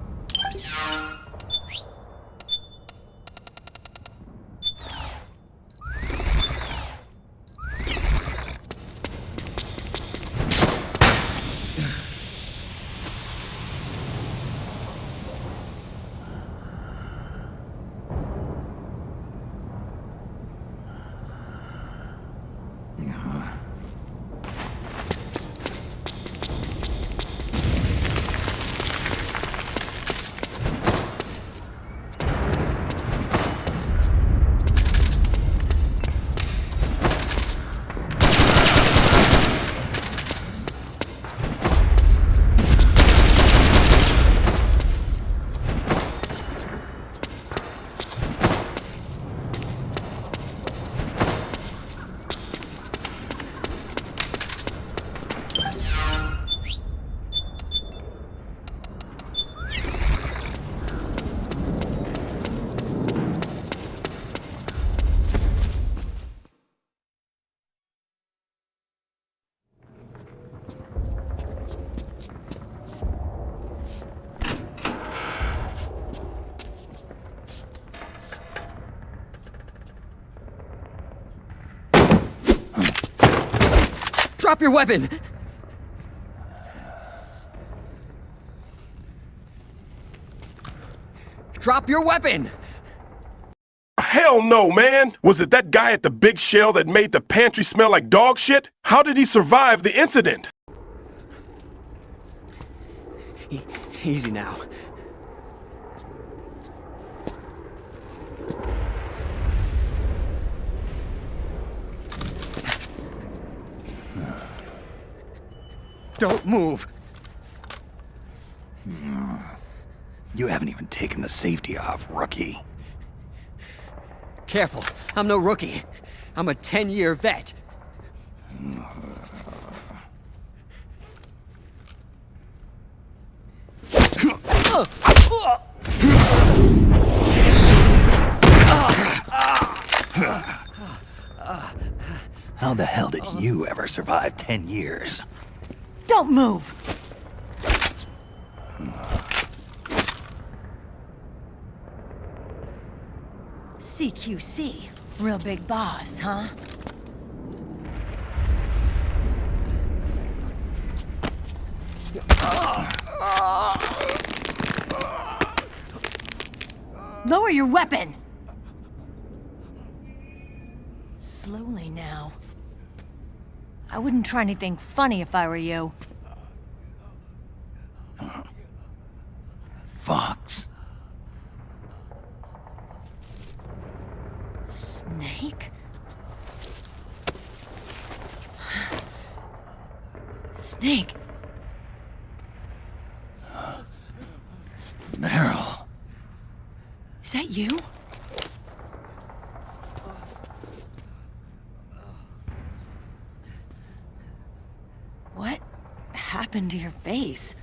Drop your weapon! Drop your weapon! Hell no, man! Was it that guy at the big shell that made the pantry smell like dog shit? How did he survive the incident? Easy now. Don't move! You haven't even taken the safety off, rookie. Careful, I'm no rookie. I'm a 10-year vet. How the hell did you ever survive 10 years? Don't move! CQC. Real big boss, huh? Lower your weapon! Slowly now. I wouldn't try anything funny if I were you. Fox. Snake? Snake? Meryl. Is that you? What happened to your face?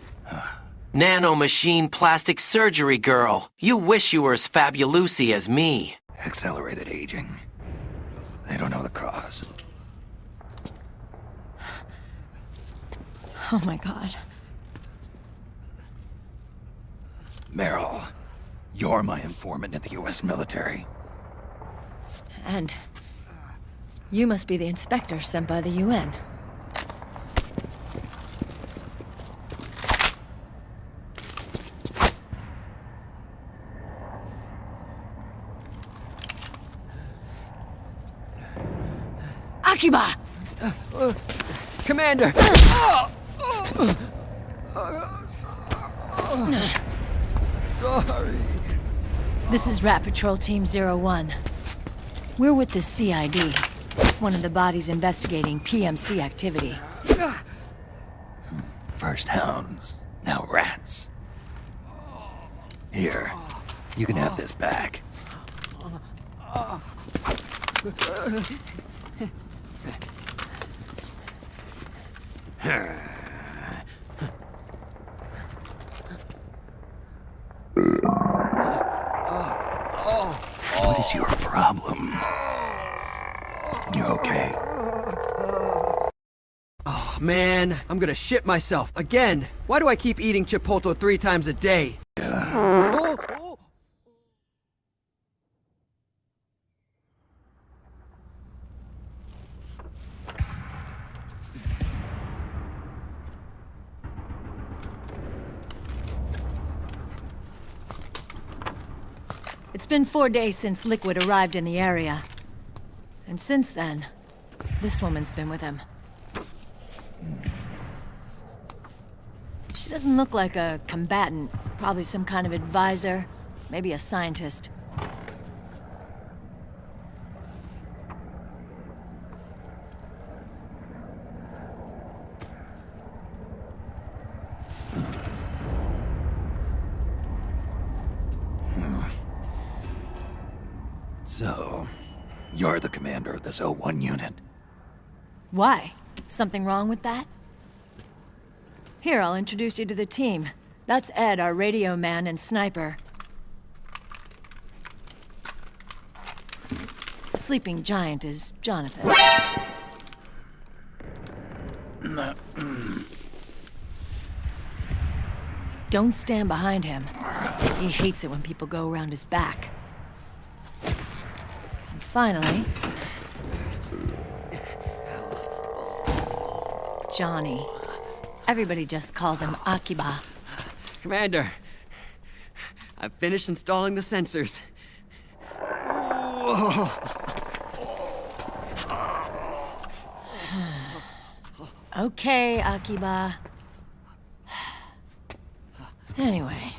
Nanomachine plastic surgery girl. You wish you were as fabulousy as me. Accelerated aging. They don't know the cause. Oh my god. Meryl, you're my informant in the U.S. military. And you must be the inspector sent by the UN. Akiba! Commander! Sorry. This is Rat Patrol Team 01. We're with the CID, one of the bodies investigating PMC activity. First hounds, now rats. Here, you can have this back. What is your problem? You okay? Oh, man, I'm gonna shit myself again. Why do I keep eating Chipotle 3 times a day? It's been 4 days since Liquid arrived in the area. And since then, this woman's been with him. She doesn't look like a combatant. Probably some kind of advisor. Maybe a scientist. So, you're the commander of this 01 unit? Why? Something wrong with that? Here, I'll introduce you to the team. That's Ed, our radio man and sniper. The sleeping giant is Jonathan. Don't stand behind him. He hates it when people go around his back. And finally... Johnny. Everybody just calls him Akiba. Commander, I've finished installing the sensors. Okay, Akiba. Anyway.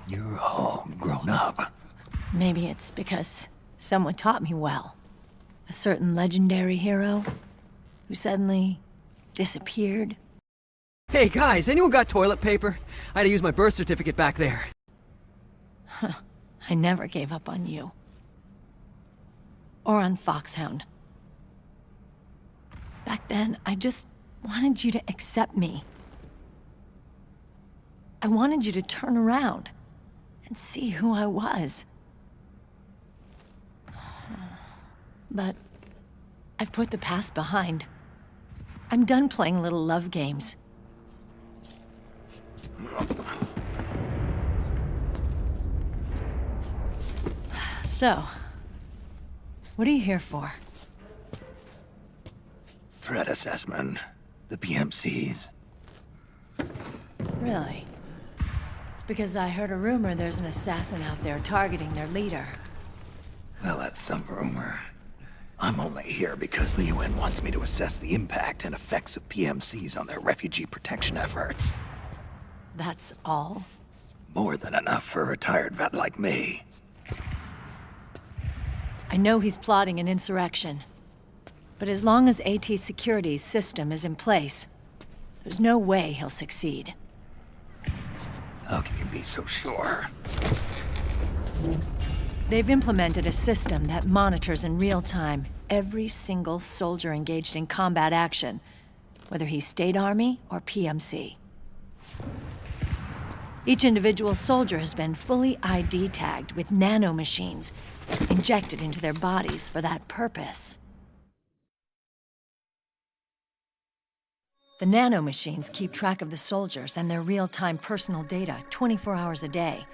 You're all grown up. Maybe it's because someone taught me well. A certain legendary hero who suddenly disappeared. Hey guys, anyone got toilet paper? I had to use my birth certificate back there. I never gave up on you. Or on Foxhound. Back then, I just wanted you to accept me. I wanted you to turn around and see who I was. But I've put the past behind. I'm done playing little love games. So, what are you here for? Threat assessment. The PMCs. Really? Because I heard a rumor there's an assassin out there targeting their leader. Well, that's some rumor. I'm only here because the UN wants me to assess the impact and effects of PMCs on their refugee protection efforts. That's all? More than enough for a retired vet like me. I know he's plotting an insurrection. But as long as AT Security's system is in place, there's no way he'll succeed. How can you be so sure? They've implemented a system that monitors in real time every single soldier engaged in combat action, whether he's State Army or PMC. Each individual soldier has been fully ID tagged with nanomachines injected into their bodies for that purpose. The nanomachines keep track of the soldiers and their real-time personal data 24 hours a day.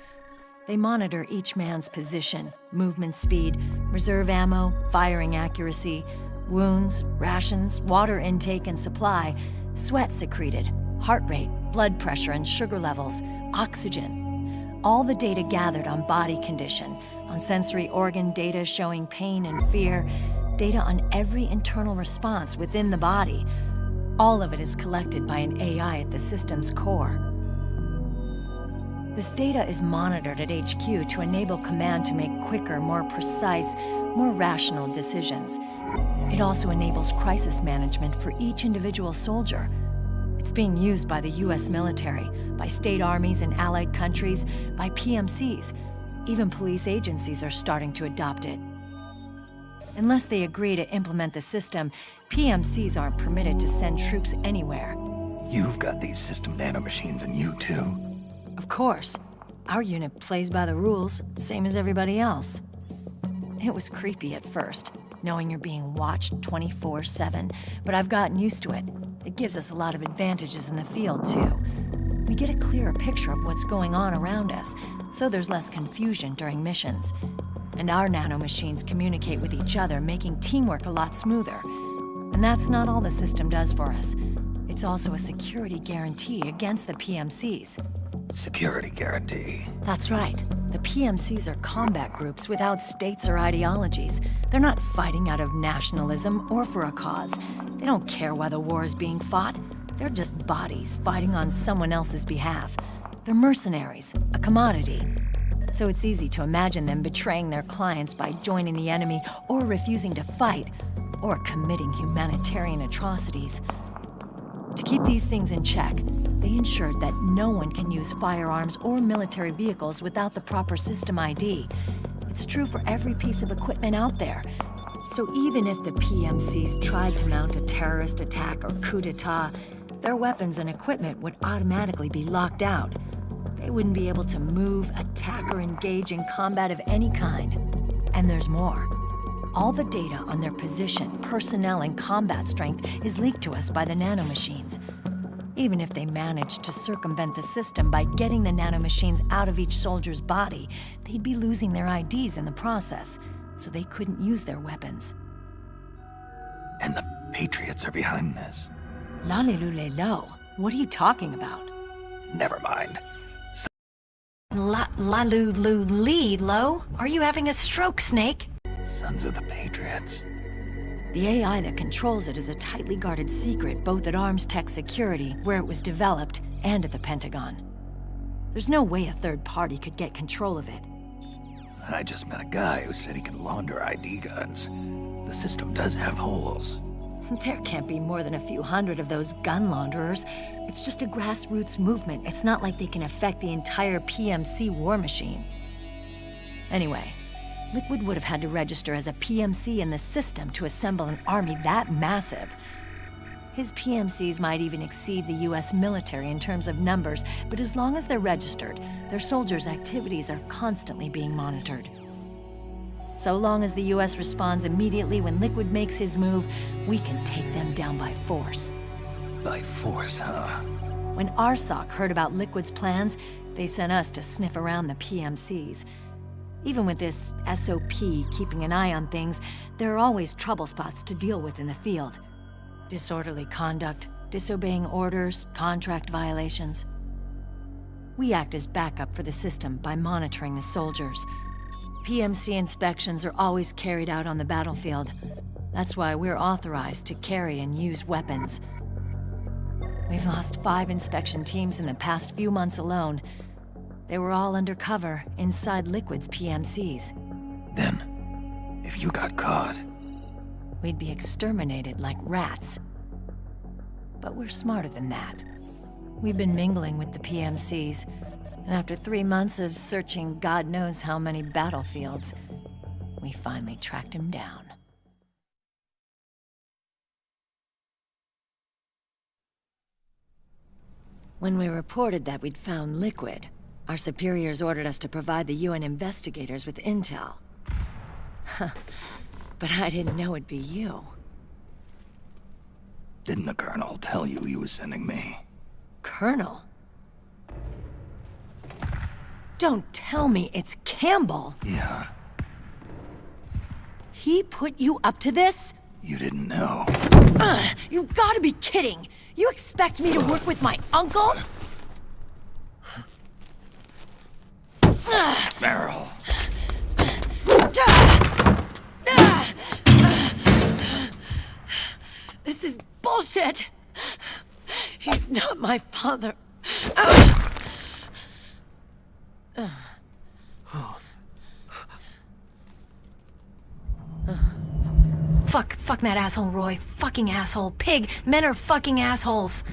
They monitor each man's position, movement speed, reserve ammo, firing accuracy, wounds, rations, water intake and supply, sweat secreted, heart rate, blood pressure and sugar levels, oxygen. All the data gathered on body condition, on sensory organ data showing pain and fear, data on every internal response within the body. All of it is collected by an AI at the system's core. This data is monitored at HQ to enable command to make quicker, more precise, more rational decisions. It also enables crisis management for each individual soldier. It's being used by the US military, by state armies in allied countries, by PMCs. Even police agencies are starting to adopt it. Unless they agree to implement the system, PMCs aren't permitted to send troops anywhere. You've got these system nanomachines in you too. Of course. Our unit plays by the rules, same as everybody else. It was creepy at first, knowing you're being watched 24/7, but I've gotten used to it. It gives us a lot of advantages in the field, too. We get a clearer picture of what's going on around us, so there's less confusion during missions. And our nanomachines communicate with each other, making teamwork a lot smoother. And that's not all the system does for us. It's also a security guarantee against the PMCs. Security guarantee? That's right. The PMCs are combat groups without states or ideologies. They're not fighting out of nationalism or for a cause. They don't care why the war is being fought. They're just bodies fighting on someone else's behalf. They're mercenaries, a commodity. So it's easy to imagine them betraying their clients by joining the enemy or refusing to fight, or committing humanitarian atrocities. To keep these things in check, they ensured that no one can use firearms or military vehicles without the proper system ID. It's true for every piece of equipment out there. So even if the PMCs tried to mount a terrorist attack or coup d'etat, their weapons and equipment would automatically be locked out. They wouldn't be able to move, attack, or engage in combat of any kind. And there's more. All the data on their position, personnel, and combat strength is leaked to us by the nanomachines. Even if they managed to circumvent the system by getting the nanomachines out of each soldier's body, they'd be losing their IDs in the process, so they couldn't use their weapons. And the Patriots are behind this. Lalilulelo. What are you talking about? Never mind. Lalululilo? Are you having a stroke, Snake? Sons of the Patriots. The AI that controls it is a tightly guarded secret, both at Arms Tech Security, where it was developed, and at the Pentagon. There's no way a third party could get control of it. I just met a guy who said he can launder ID guns. The system does have holes. There can't be more than a few hundred of those gun launderers. It's just a grassroots movement. It's not like they can affect the entire PMC war machine. Anyway, Liquid would have had to register as a PMC in the system to assemble an army that massive. His PMCs might even exceed the US military in terms of numbers, but as long as they're registered, their soldiers' activities are constantly being monitored. So long as the US responds immediately when Liquid makes his move, we can take them down by force. By force, huh? When RSOC heard about Liquid's plans, they sent us to sniff around the PMCs. Even with this SOP keeping an eye on things, there are always trouble spots to deal with in the field. Disorderly conduct, disobeying orders, contract violations. We act as backup for the system by monitoring the soldiers. PMC inspections are always carried out on the battlefield. That's why we're authorized to carry and use weapons. We've lost 5 inspection teams in the past few months alone. They were all undercover, inside Liquid's PMCs. Then, if you got caught... we'd be exterminated like rats. But we're smarter than that. We've been mingling with the PMCs, and after 3 months of searching God knows how many battlefields, we finally tracked him down. When we reported that we'd found Liquid, our superiors ordered us to provide the UN investigators with intel. But I didn't know it'd be you. Didn't the Colonel tell you he was sending me? Colonel? Don't tell me it's Campbell! Yeah. He put you up to this? You didn't know. You gotta be kidding! You expect me to work with my uncle? Meryl. This is bullshit! He's not my father. Fuck that asshole, Roy. Fucking asshole. Pig, men are fucking assholes.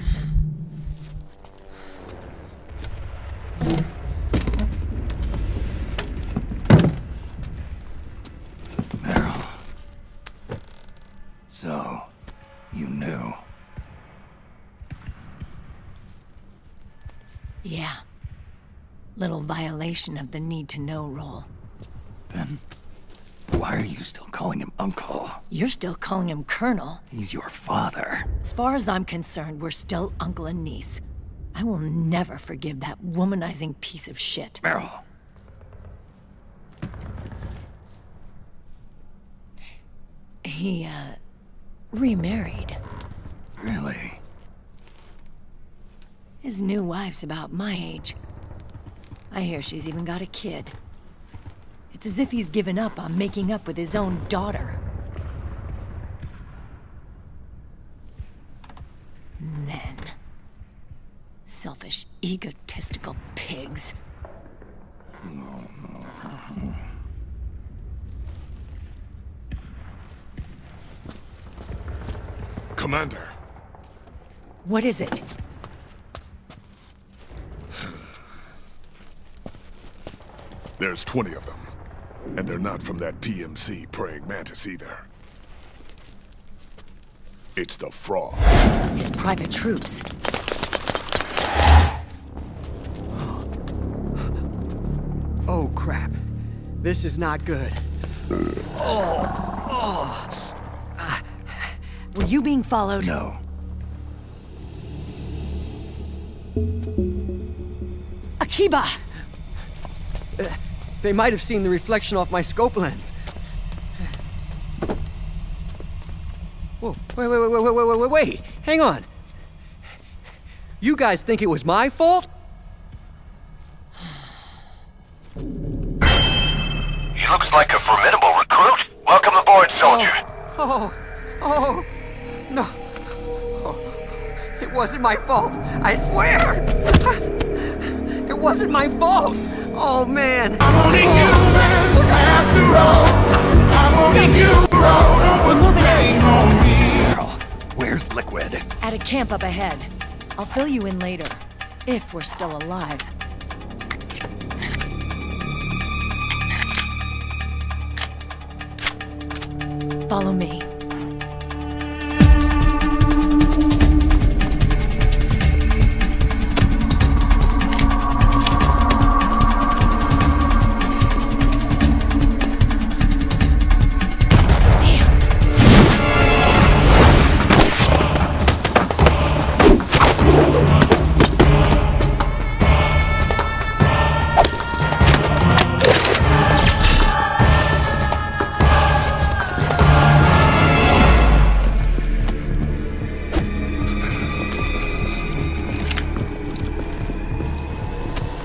Meryl. So, you knew. Yeah. Little violation of the need-to-know rule. Then, why are you still calling him Uncle? You're still calling him Colonel. He's your father. As far as I'm concerned, we're still uncle and niece. I will never forgive that womanizing piece of shit. Meryl. He, remarried. Really? His new wife's about my age. I hear she's even got a kid. It's as if he's given up on making up with his own daughter. Men. Selfish, egotistical pigs. Commander. What is it? There's 20 of them. And they're not from that PMC praying mantis either. It's the Frog. His private troops. Oh, crap. This is not good. Were you being followed? No. Akiba! They might have seen the reflection off my scope lens. Whoa, wait, hang on. You guys think it was my fault? He looks like a formidable recruit. Welcome aboard, soldier. No. Oh, it wasn't my fault. I swear. It wasn't my fault. Oh, man. I'm only human after all. I'm only human. Don't put the blame on me. Meryl, where's Liquid? At a camp up ahead. I'll fill you in later. If we're still alive. Follow me.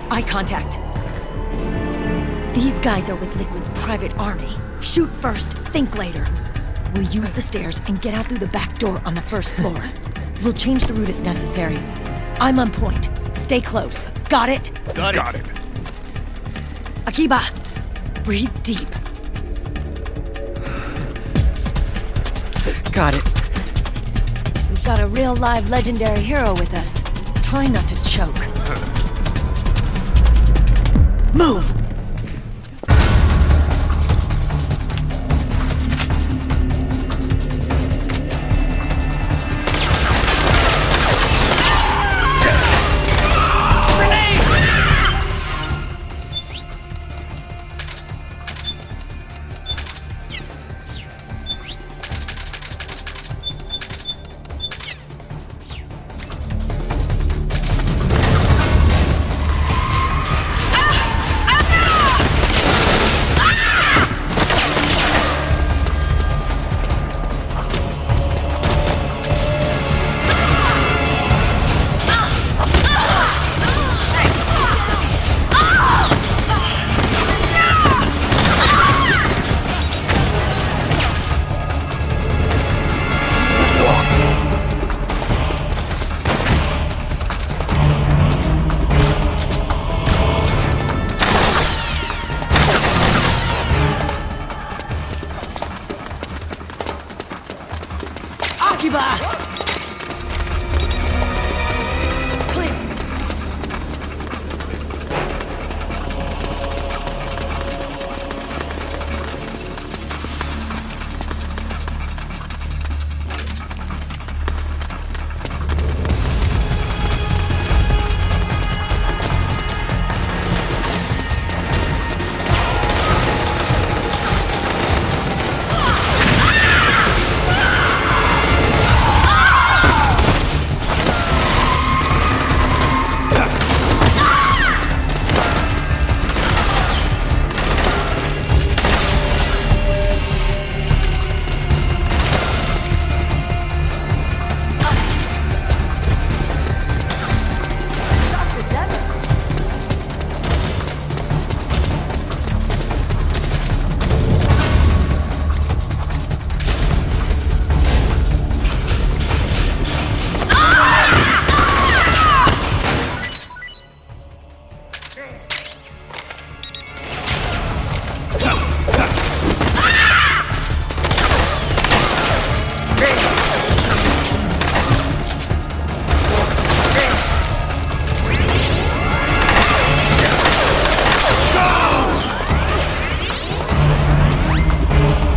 Eye contact. These guys are with Liquid's private army. Shoot first, think later. We'll use the stairs and get out through the back door on the first floor. We'll change the route as necessary. I'm on point. Stay close. Got it? Got it. Akiba, breathe deep. Got it. We've got a real live legendary hero with us. Try not to choke. Move!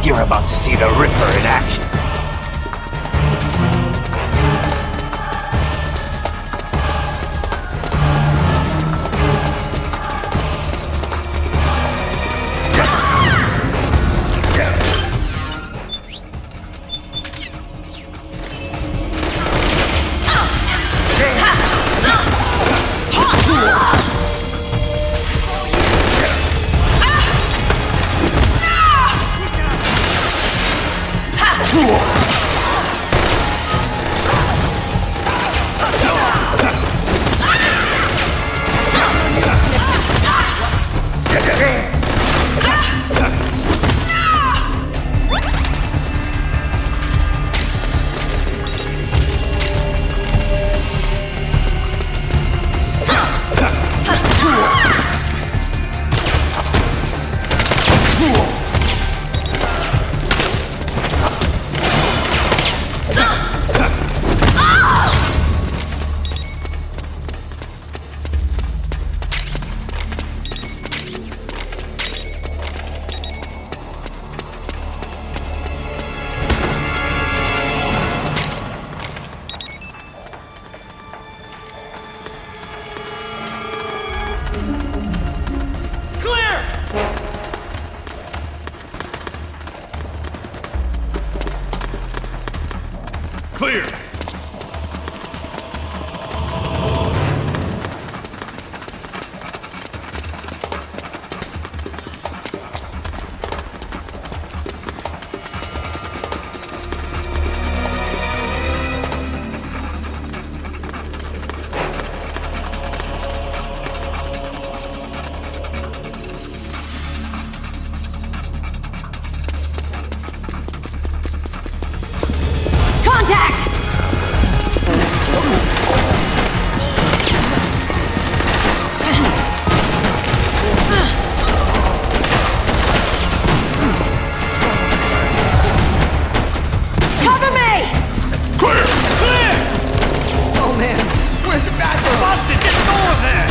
You're about to see the Ripper in action. clear. Contact! Cover me! Clear! Clear! Oh man, where's the bathroom? Busted, get going there!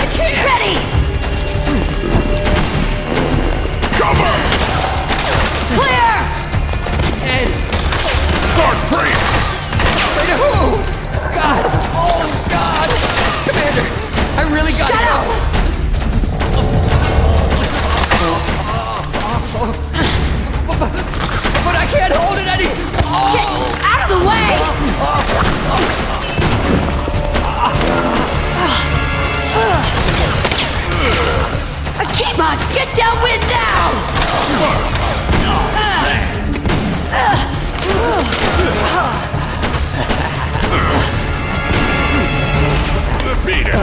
I can't! Ready! Cover! Clear! Ed! Start praying! Pray to who? God! Oh God! Commander, I really gotta Shut go! up! But I can't hold it any... Get out of the way! Akiba, get down with now! Beat it!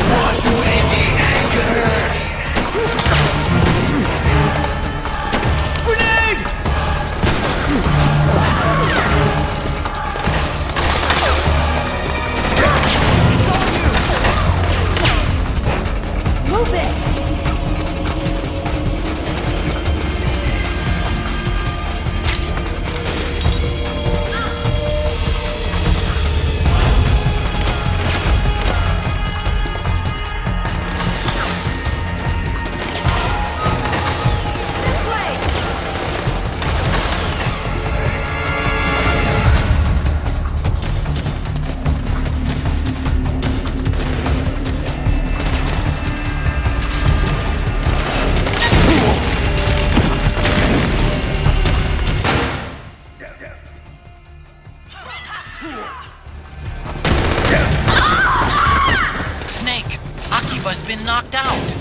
Wash away the anger! Grenade! Move it! Snake, Akiba's been knocked out.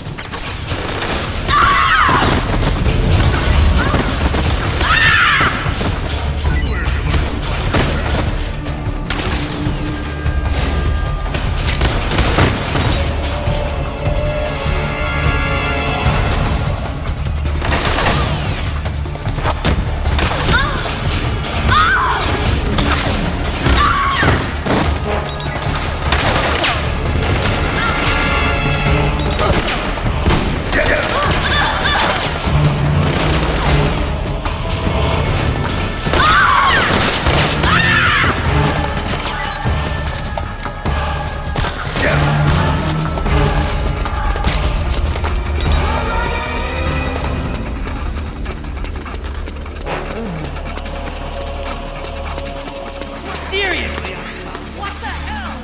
Seriously, what the hell?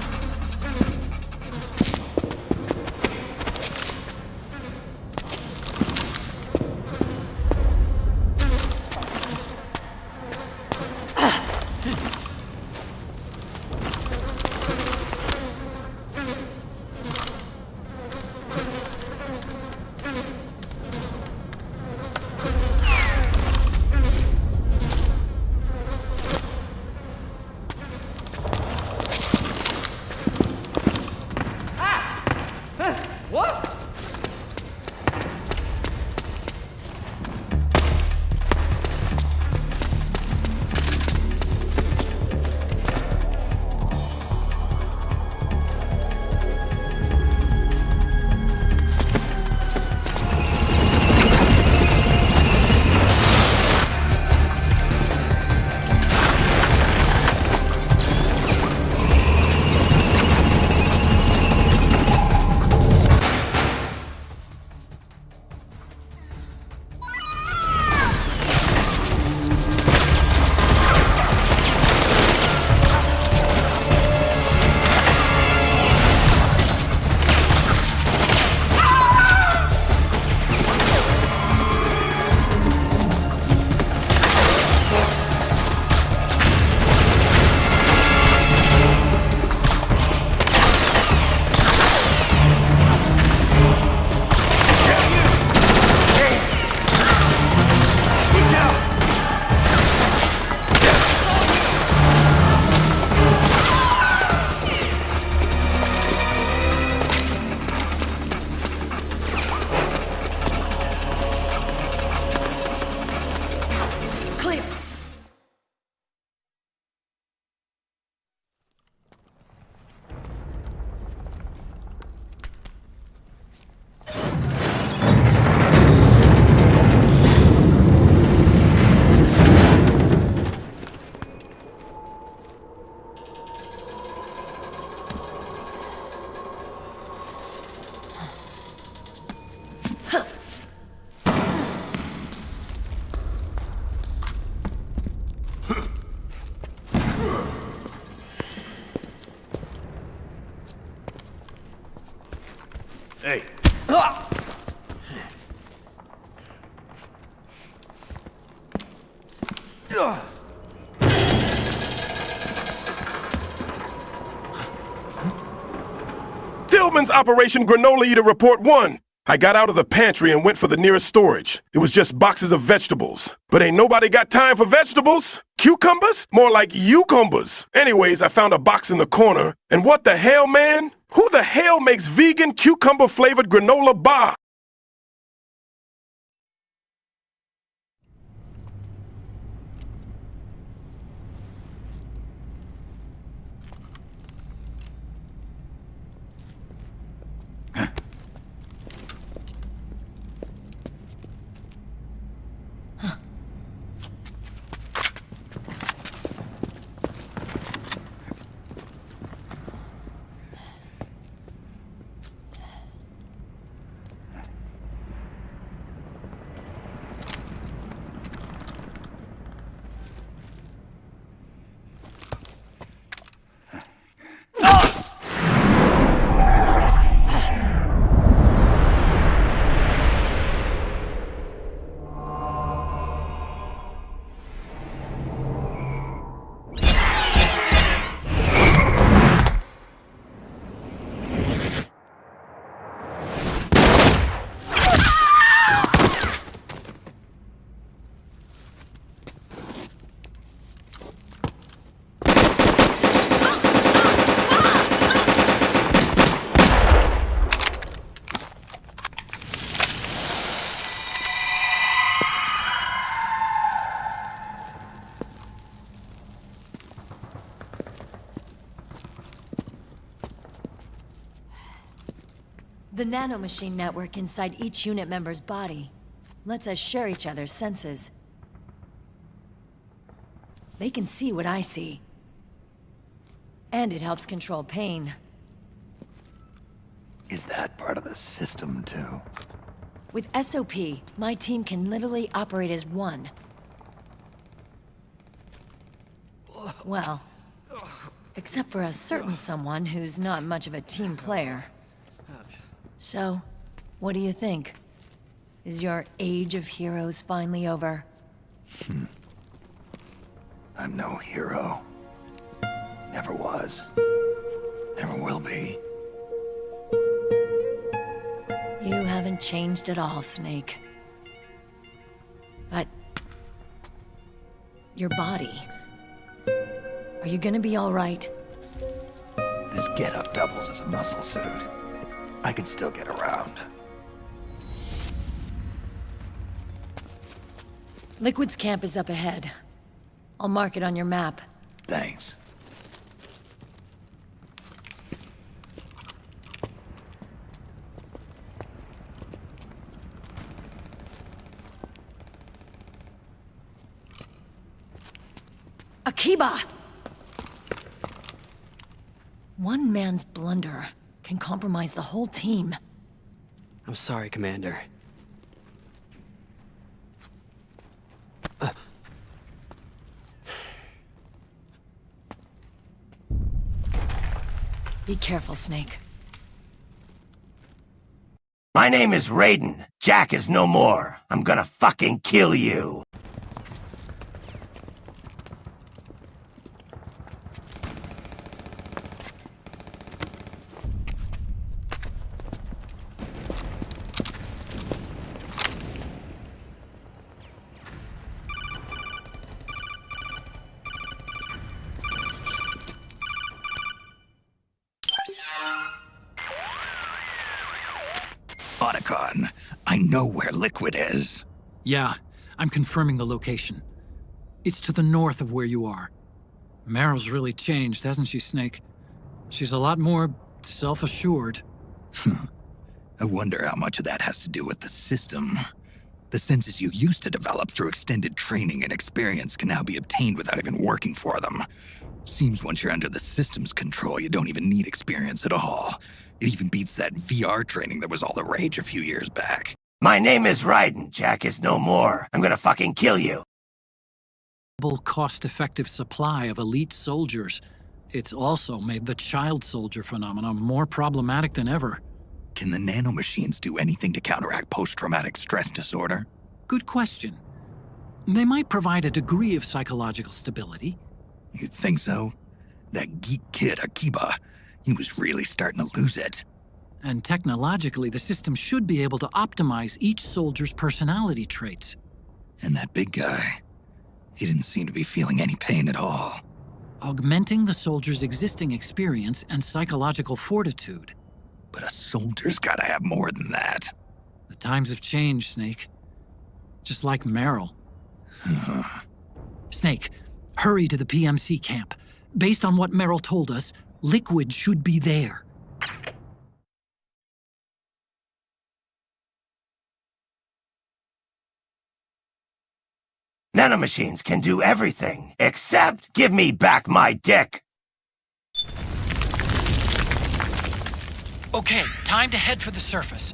What? Hey. Tillman's Operation Granola Eater Report 1. I got out of the pantry and went for the nearest storage. It was just boxes of vegetables. But ain't nobody got time for vegetables? Cucumbers? More like eucumbers. Anyways, I found a box in the corner. And what the hell, man? Who the hell makes vegan cucumber-flavored granola bar? The nanomachine network inside each unit member's body lets us share each other's senses. They can see what I see. And it helps control pain. Is that part of the system, too? With SOP, my team can literally operate as one. Well, except for a certain someone who's not much of a team player. So, what do you think? Is your age of heroes finally over? I'm no hero. Never was. Never will be. You haven't changed at all, Snake. But... your body... are you gonna be all right? This getup doubles as a muscle suit. I can still get around. Liquid's camp is up ahead. I'll mark it on your map. Thanks. Akiba! One man's blunder can compromise the whole team. I'm sorry, Commander. Be careful, Snake. My name is Raiden. Jack is no more. I'm gonna fucking kill you. Otacon, I know where Liquid is. Yeah, I'm confirming the location. It's to the north of where you are. Meryl's really changed, hasn't she, Snake? She's a lot more self-assured. I wonder how much of that has to do with the system. The senses you used to develop through extended training and experience can now be obtained without even working for them. Seems once you're under the system's control, you don't even need experience at all. It even beats that VR training that was all the rage a few years back. My name is Raiden. Jack is no more. I'm gonna fucking kill you. Cost-effective supply of elite soldiers. It's also made the child soldier phenomenon more problematic than ever. Can the nanomachines do anything to counteract post-traumatic stress disorder? Good question. They might provide a degree of psychological stability. You'd think so? That geek kid, Akiba, he was really starting to lose it. And technologically, the system should be able to optimize each soldier's personality traits. And that big guy, he didn't seem to be feeling any pain at all. Augmenting the soldier's existing experience and psychological fortitude. But a soldier's gotta have more than that. The times have changed, Snake. Just like Meryl. Snake, hurry to the PMC camp. Based on what Meryl told us, liquid should be there. Nanomachines can do everything, except give me back my dick! Okay, time to head for the surface.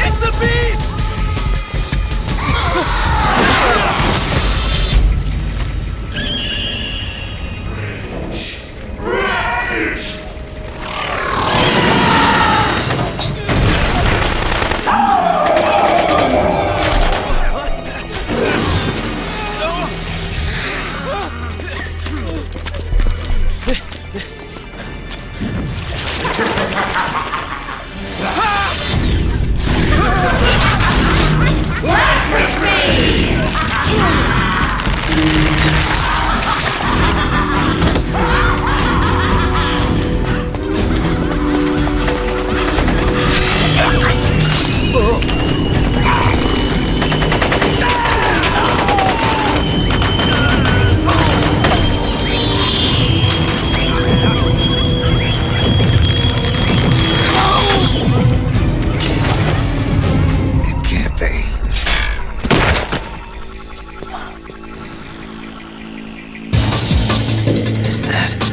It's the beast! is that?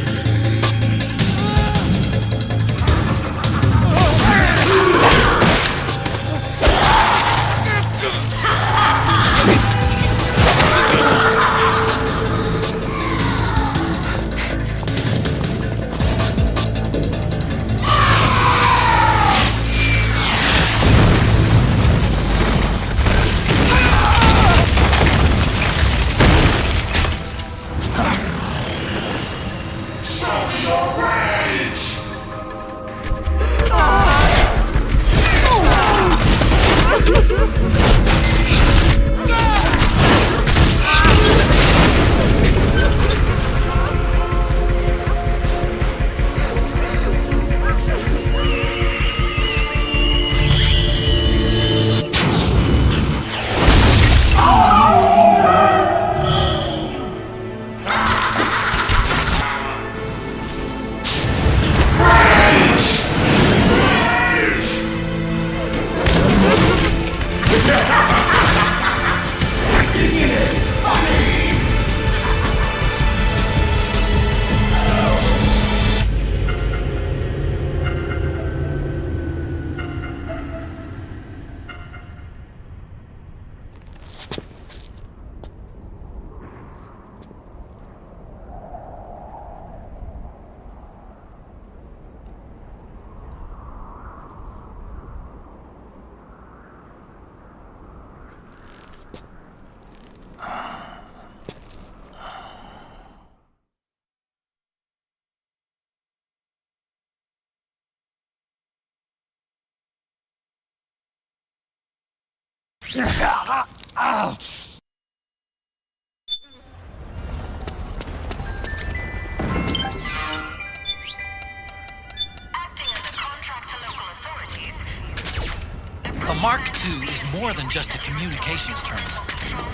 The Mark II is more than just a communications terminal.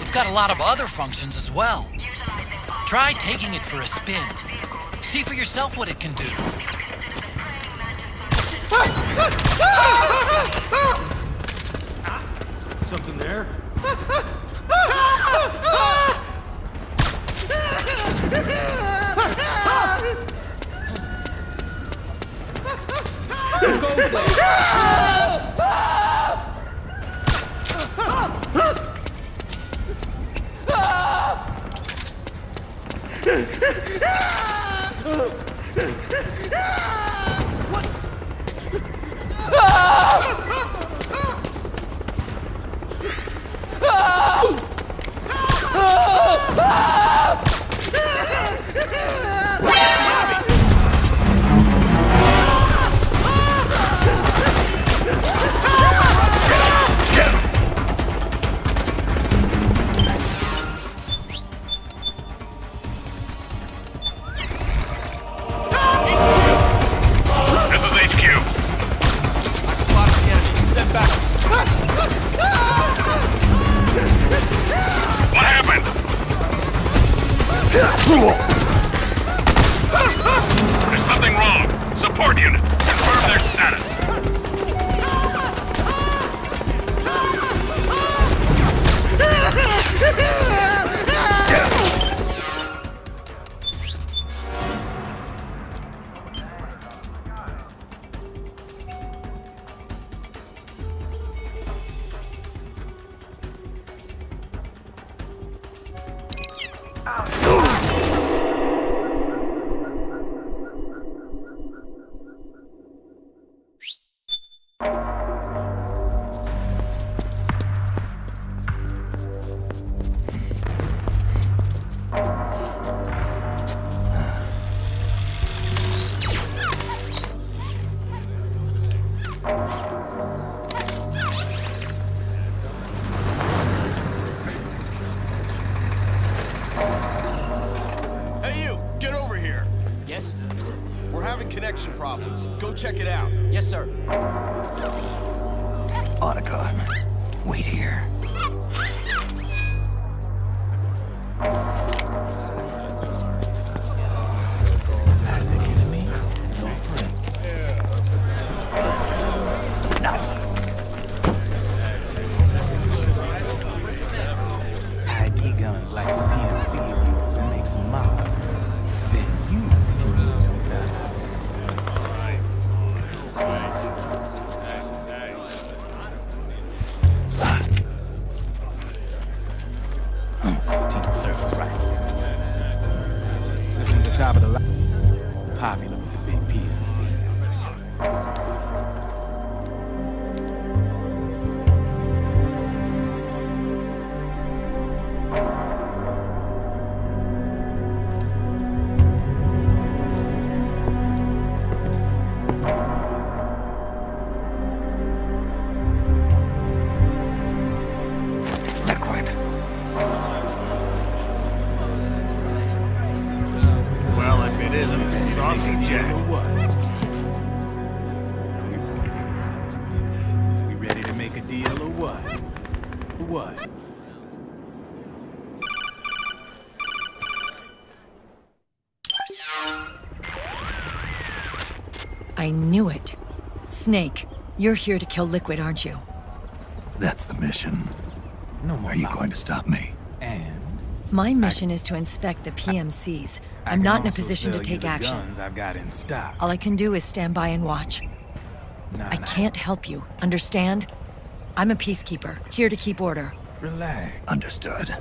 It's got a lot of other functions as well. Try taking it for a spin. See for yourself what it can do. Something there? There's something wrong. Support unit, confirm their status. Connection problems. Go check it out. Yes, sir. Otacon, wait here. Neither enemy nor friend. ID guns like the PMCs use and make some mods. Then you top of the line. Popular with the big PMC. Well, if it isn't Saucy Jack. We ready to make a deal or what? What? I knew it. Snake, you're here to kill Liquid, aren't you? That's the mission. No more. Are you going to stop me? And My mission is to inspect the PMCs. I'm not in a position to take action. Guns I've got in stock. All I can do is stand by and watch. I can't help you, understand? I'm a peacekeeper, here to keep order. Relax. Understood.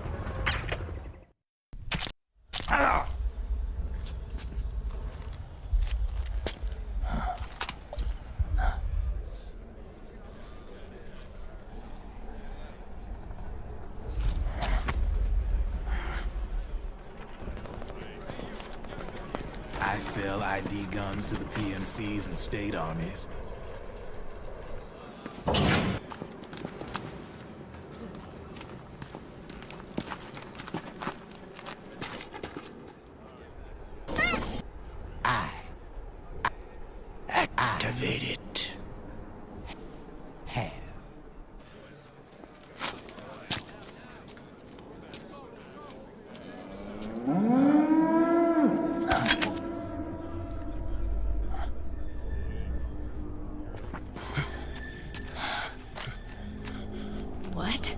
I sell ID guns to the PMCs and state armies. Activate it. What?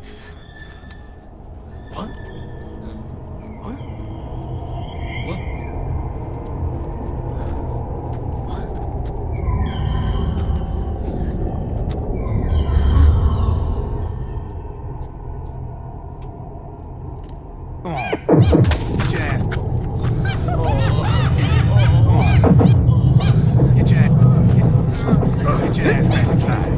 What? What? Get your ass back inside.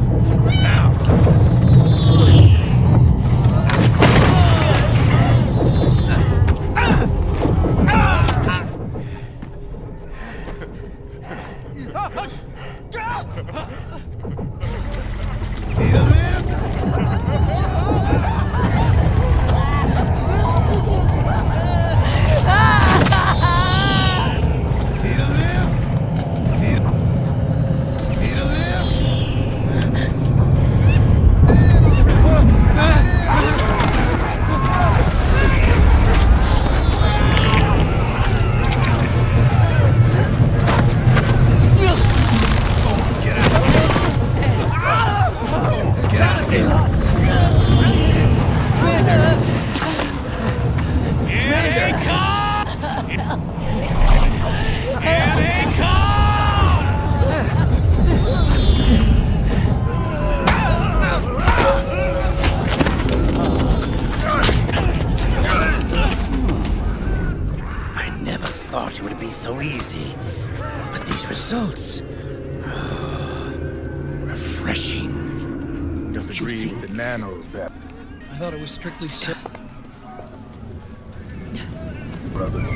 It would be so easy, but these results, refreshing. Just agree with the nanos better. I thought it was strictly so. Brothers.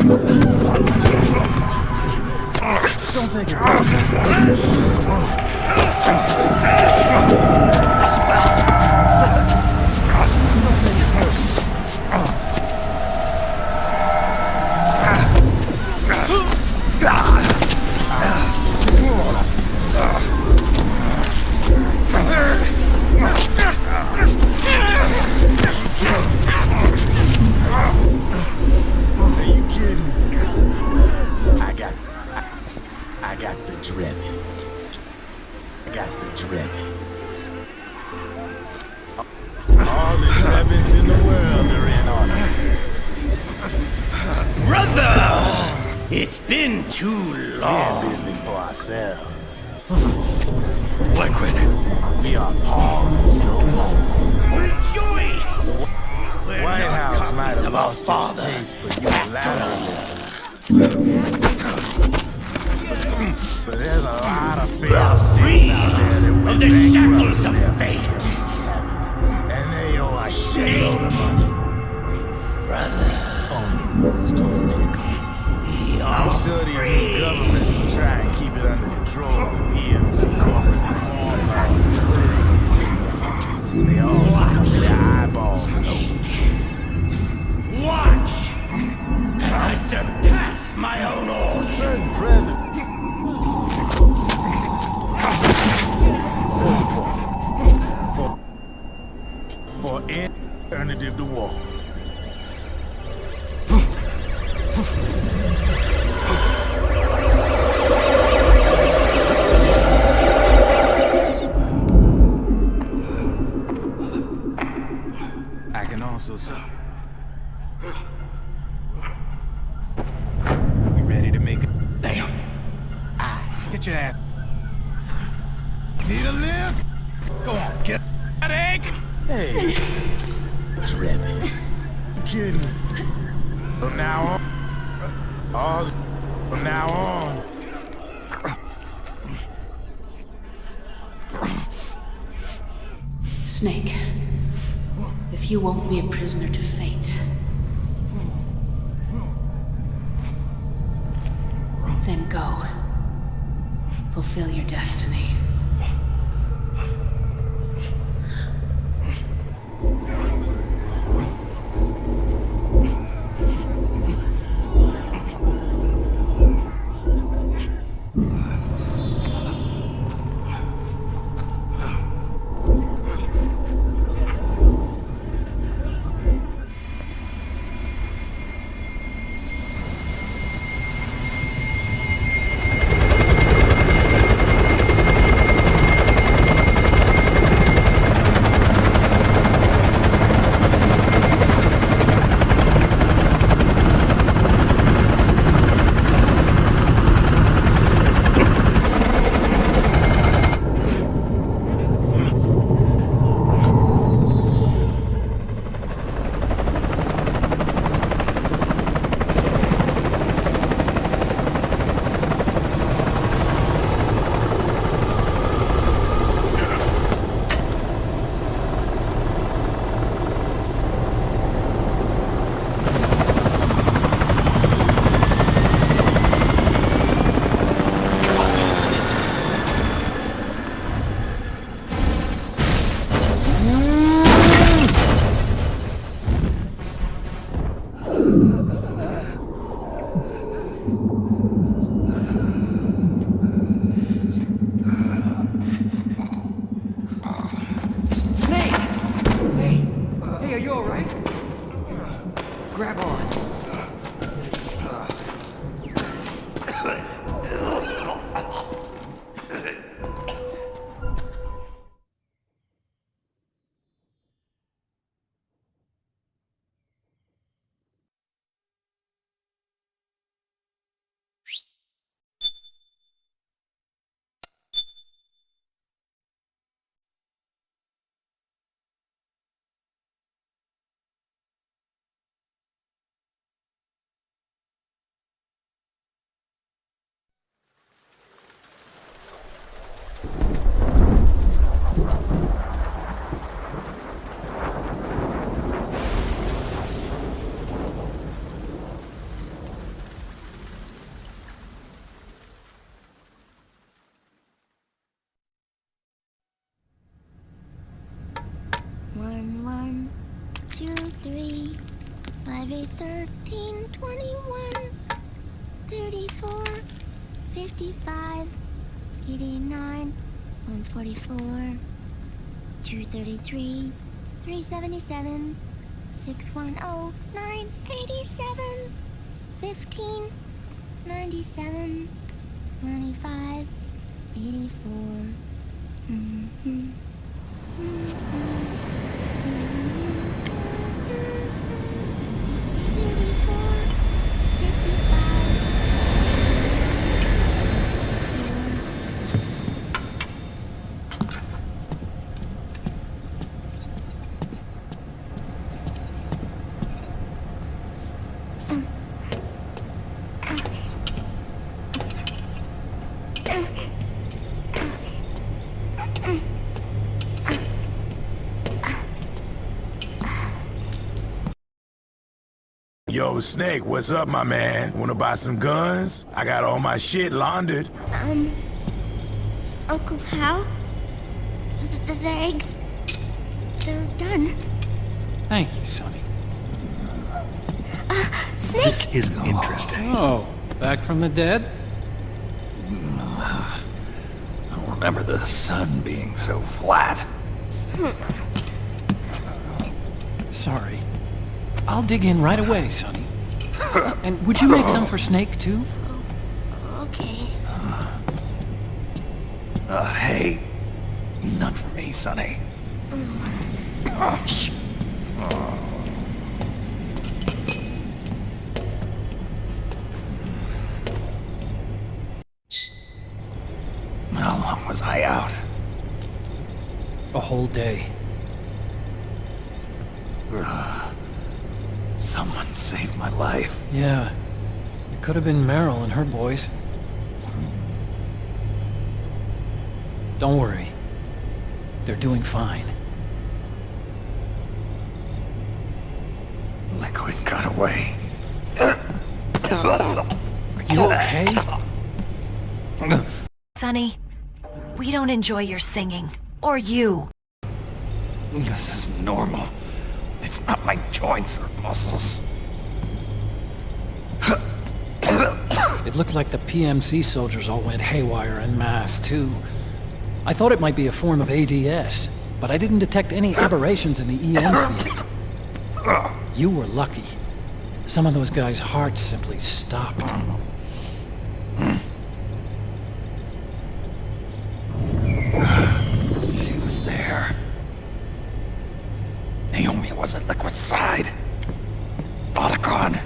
Don't take it personal. All the Drebins in the world are in on it. Brother! It's been too long. We're in business for ourselves. Liquid. We are pawns no more. Rejoice! White House might have lost its taste for unilateralism, But there's a lot of failed states out there that went the shackles of fate. And they owe a shitload of money. Brother. Only who's gonna pick them. I'm sure these new governments will try and keep it under control. PMC corporate reform laws. They all succumb to their eyeballs. Watch as I surpass my own order. Certain president. For alternative to war. I can also see. We ready to make it? Damn. Get your ass. Need a lift? Go on, get that egg. Hey. Drebin. You kidding? From now on. From now on. Snake, if you won't be a prisoner to fate, then go. Fulfill your destiny. One, 1, 2, 3, 5, 8, 13, 21, 34, 55, 89, 144, 233, 377, 610, 987, 15, 97, 95, 84. Yo, Snake, what's up, my man? Wanna buy some guns? I got all my shit laundered. Uncle Hal? The eggs, they're done. Thank you, Sonny. Snake! This is interesting. Oh, back from the dead? I don't remember the sun being so flat. Sorry. I'll dig in right away, Sonny. And would you make some for Snake, too? Okay. Hey, none for me, Sonny. Shh. How long was I out? A whole day. Someone saved my life. Yeah. It could have been Meryl and her boys. Don't worry. They're doing fine. Liquid got away. Are you okay? Sonny, we don't enjoy your singing. Or you. This is normal. It's not my joints or muscles. It looked like the PMC soldiers all went haywire en masse, too. I thought it might be a form of ADS, but I didn't detect any aberrations in the EM field. You were lucky. Some of those guys' hearts simply stopped. She was there. Naomi was at Liquid's side. Otacon,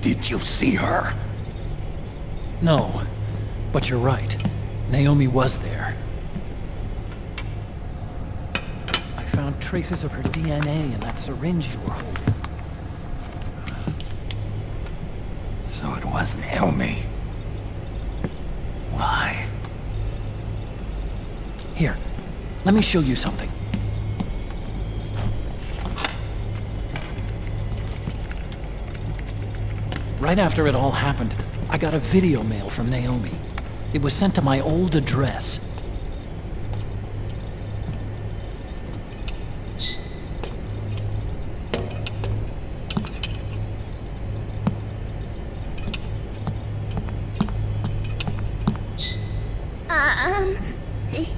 did you see her? No, but you're right. Naomi was there. I found traces of her DNA in that syringe you were holding. So it was Naomi. Why? Here, let me show you something. Right after it all happened, I got a video mail from Naomi. It was sent to my old address.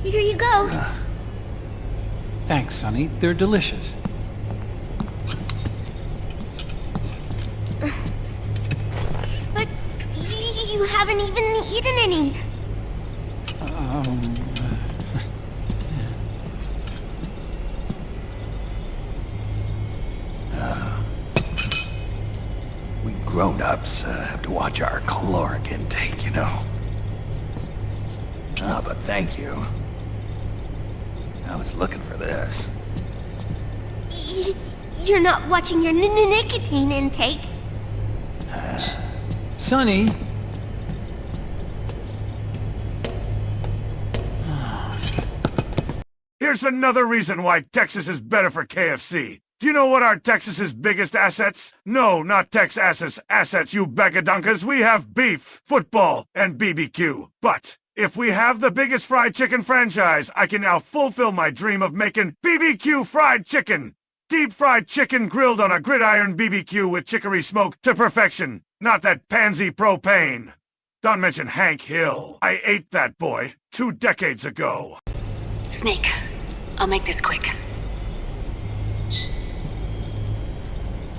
Here you go. Thanks, Sonny. They're delicious. But you haven't even eaten any. We grown-ups have to watch our caloric intake, you know. But thank you. I was looking for this. You're not watching your nicotine intake. Sonny! Here's another reason why Texas is better for KFC. Do you know what are Texas's biggest assets? No, not Texas's assets, you bagadunkas. We have beef, football, and BBQ. But if we have the biggest fried chicken franchise, I can now fulfill my dream of making BBQ fried chicken. Deep fried chicken grilled on a gridiron BBQ with chicory smoke to perfection. Not that pansy propane. Don't mention Hank Hill. I ate that boy 2 decades ago. Snake, I'll make this quick.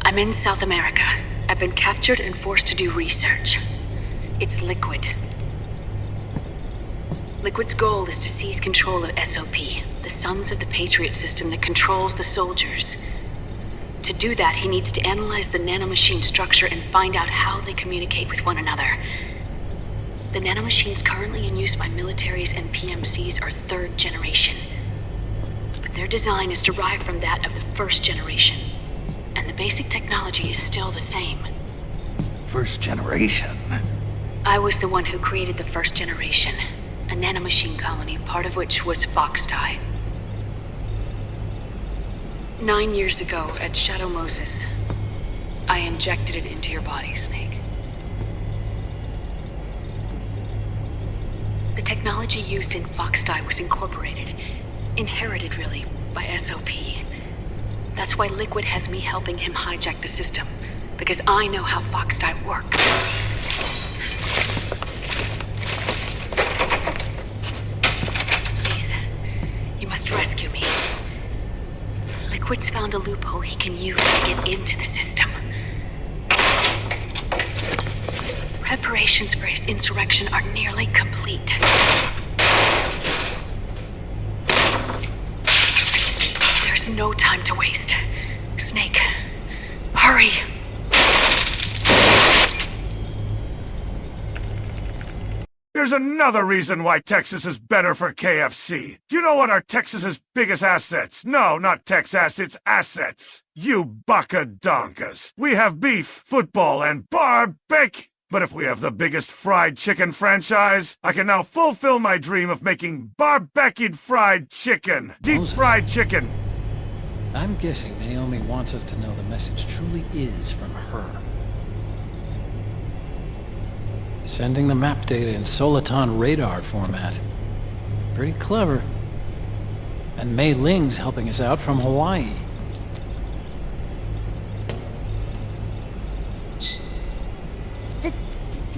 I'm in South America. I've been captured and forced to do research. It's Liquid. Liquid's goal is to seize control of SOP, the Sons of the Patriot system that controls the soldiers. To do that, he needs to analyze the nanomachine structure and find out how they communicate with one another. The nanomachines currently in use by militaries and PMCs are 3rd generation. But their design is derived from that of the 1st generation. And the basic technology is still the same. 1st generation? I was the one who created the 1st generation. A nanomachine colony, part of which was Foxdie. 9 years ago, at Shadow Moses, I injected it into your body, Snake. The technology used in Foxdie was incorporated, inherited really, by SOP. That's why Liquid has me helping him hijack the system, because I know how Foxdie works. Please, you must rescue me. Liquid's found a loophole he can use to get into the system. Preparations for his insurrection are nearly complete. There's no time to waste. Snake, hurry! Here's another reason why Texas is better for KFC. Do you know what are Texas's biggest assets? No, not Texas, it's assets. You bacadonkas. We have beef, football, and barbecue. But if we have the biggest fried chicken franchise, I can now fulfill my dream of making barbecued fried chicken. Deep fried chicken. I'm guessing Naomi wants us to know the message truly is from her. Sending the map data in soliton radar format. Pretty clever. And Mei Ling's helping us out from Hawaii. The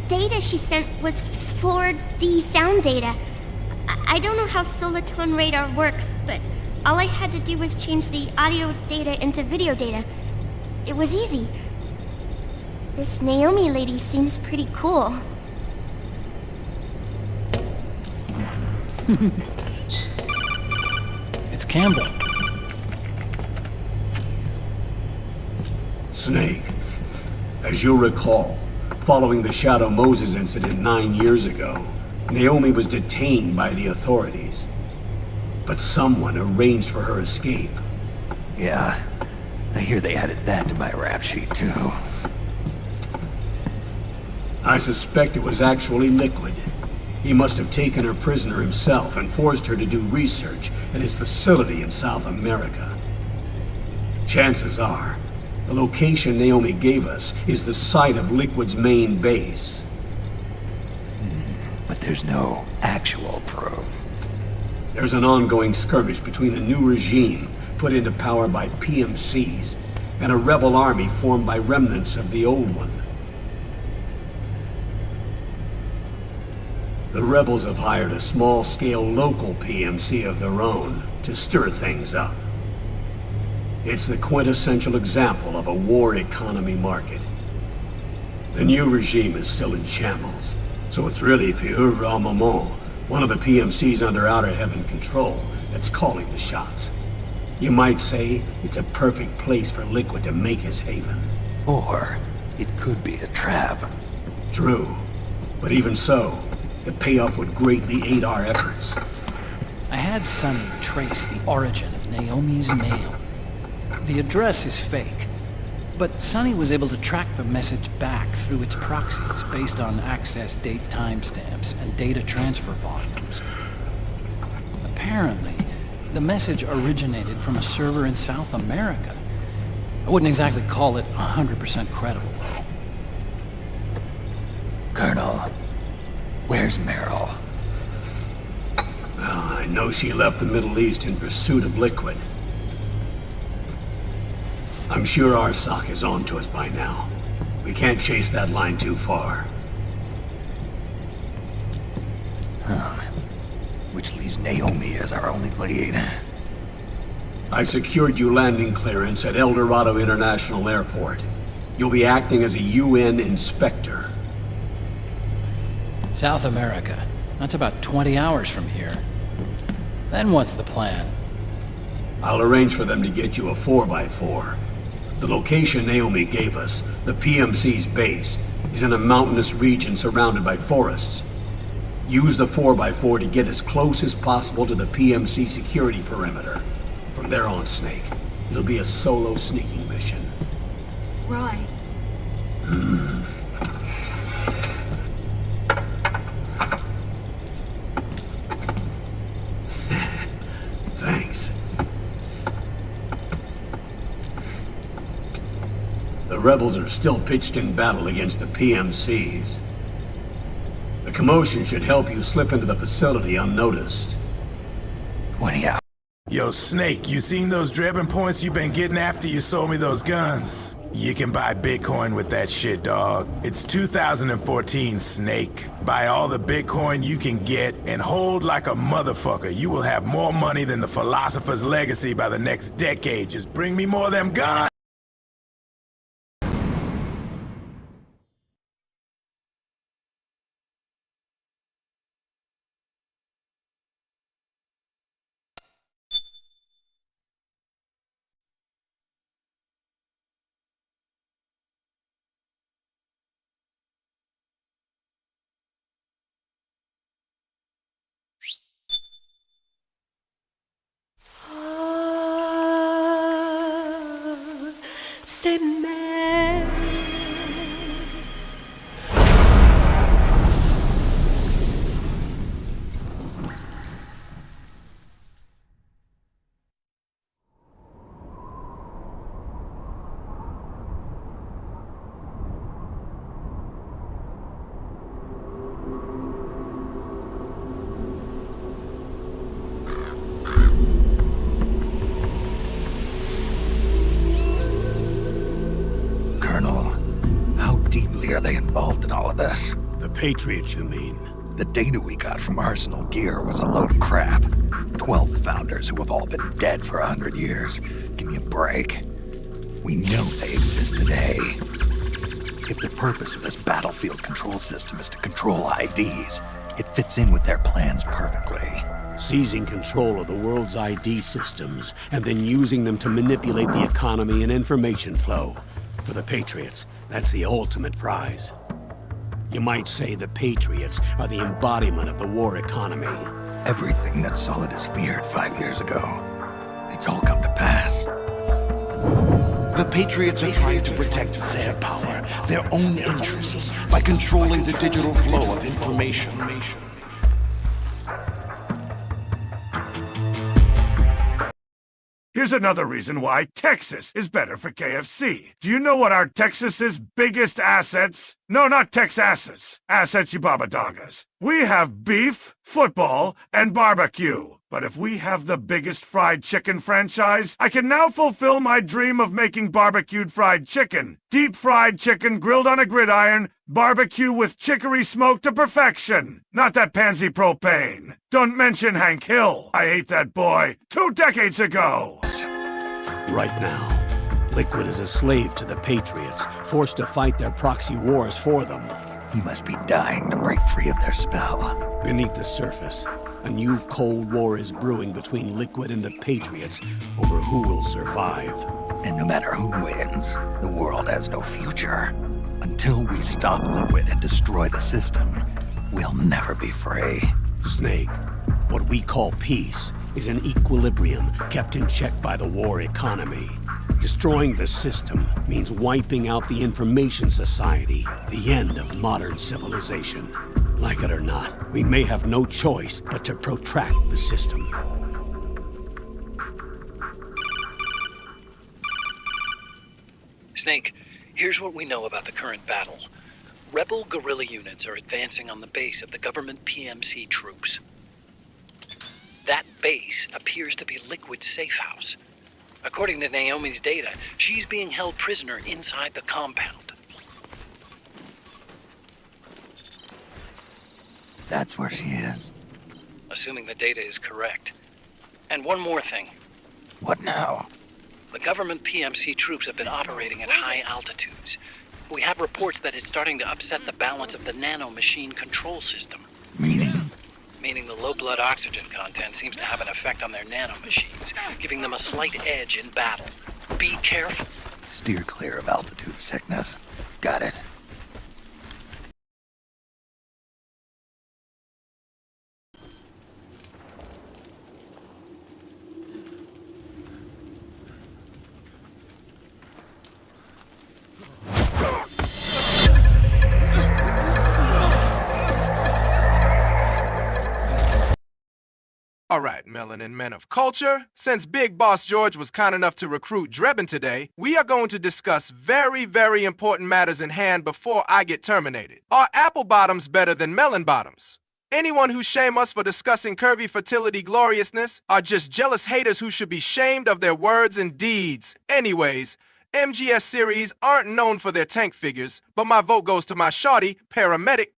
data she sent was 4D sound data. I don't know how soliton radar works, but all I had to do was change the audio data into video data. It was easy. This Naomi lady seems pretty cool. It's Campbell. Snake, as you'll recall, following the Shadow Moses incident 9 years ago, Naomi was detained by the authorities. But someone arranged for her escape. Yeah, I hear they added that to my rap sheet too. I suspect it was actually Liquid. He must have taken her prisoner himself and forced her to do research at his facility in South America. Chances are, the location Naomi gave us is the site of Liquid's main base. But there's no actual proof. There's an ongoing skirmish between the new regime put into power by PMCs and a rebel army formed by remnants of the old one. The rebels have hired a small-scale local PMC of their own to stir things up. It's the quintessential example of a war economy market. The new regime is still in shambles, so it's really pure moment, one of the PMCs under Outer Heaven control, that's calling the shots. You might say it's a perfect place for Liquid to make his haven. Or it could be a trap. True, but even so, the payoff would greatly aid our efforts. I had Sonny trace the origin of Naomi's mail. The address is fake, but Sonny was able to track the message back through its proxies based on access date timestamps and data transfer volumes. Apparently, the message originated from a server in South America. I wouldn't exactly call it 100% credible, though. Colonel, where's Meryl? Well, I know she left the Middle East in pursuit of Liquid. I'm sure our sock is on to us by now. We can't chase that line too far. Which leaves Naomi as our only lead. I've secured you landing clearance at El Dorado International Airport. You'll be acting as a UN inspector. South America. That's about 20 hours from here. Then what's the plan? I'll arrange for them to get you a 4x4. The location Naomi gave us, the PMC's base, is in a mountainous region surrounded by forests. Use the 4x4 to get as close as possible to the PMC security perimeter. From there on, Snake, it'll be a solo sneaking mission. Right. Thanks. The rebels are still pitched in battle against the PMCs. The commotion should help you slip into the facility unnoticed. 20 out. Yo, Snake, you seen those Drebin points you been getting after you sold me those guns? You can buy Bitcoin with that shit, dog. It's 2014, Snake. Buy all the Bitcoin you can get and hold like a motherfucker. You will have more money than the philosopher's legacy by the next decade. Just bring me more of them guns. C'est mère. Are they involved in all of this? The Patriots, you mean? The data we got from Arsenal Gear was a load of crap. 12 founders who have all been dead for 100 years. Give me a break. We know they exist today. If the purpose of this battlefield control system is to control IDs, it fits in with their plans perfectly. Seizing control of the world's ID systems, and then using them to manipulate the economy and information flow. For the Patriots, that's the ultimate prize. You might say the Patriots are the embodiment of the war economy. Everything that Solidus feared 5 years ago, it's all come to pass. The Patriots are trying to protect their power, their own interests, by controlling the digital flow of information. Here's another reason why Texas is better for KFC. Do you know what our Texas's biggest assets? No, not Texas's. Assets, you babadagas. We have beef, football, and barbecue. But if we have the biggest fried chicken franchise, I can now fulfill my dream of making barbecued fried chicken. Deep fried chicken grilled on a gridiron, barbecue with chicory smoke to perfection. Not that pansy propane. Don't mention Hank Hill. I ate that boy 2 decades ago. Right now, Liquid is a slave to the Patriots, forced to fight their proxy wars for them. He must be dying to break free of their spell. Beneath the surface, a new Cold War is brewing between Liquid and the Patriots over who will survive. And no matter who wins, the world has no future. Until we stop Liquid and destroy the system, we'll never be free. Snake, what we call peace is an equilibrium kept in check by the war economy. Destroying the system means wiping out the information society, the end of modern civilization. Like it or not, we may have no choice but to protract the system. Snake, here's what we know about the current battle. Rebel guerrilla units are advancing on the base of the government PMC troops. That base appears to be Liquid's safe house. According to Naomi's data, she's being held prisoner inside the compound. That's where she is. Assuming the data is correct. And one more thing. What now? The government PMC troops have been operating at high altitudes. We have reports that it's starting to upset the balance of the nano-machine control system. Meaning? Meaning the low blood oxygen content seems to have an effect on their nano-machines, giving them a slight edge in battle. Be careful. Steer clear of altitude sickness. Got it. All right, Melanin Men of Culture, since Big Boss George was kind enough to recruit Drebin today, we are going to discuss very, very important matters in hand before I get terminated. Are apple bottoms better than melon bottoms? Anyone who shame us for discussing curvy fertility gloriousness are just jealous haters who should be shamed of their words and deeds. Anyways, MGS series aren't known for their tank figures, but my vote goes to my shawty, paramedic.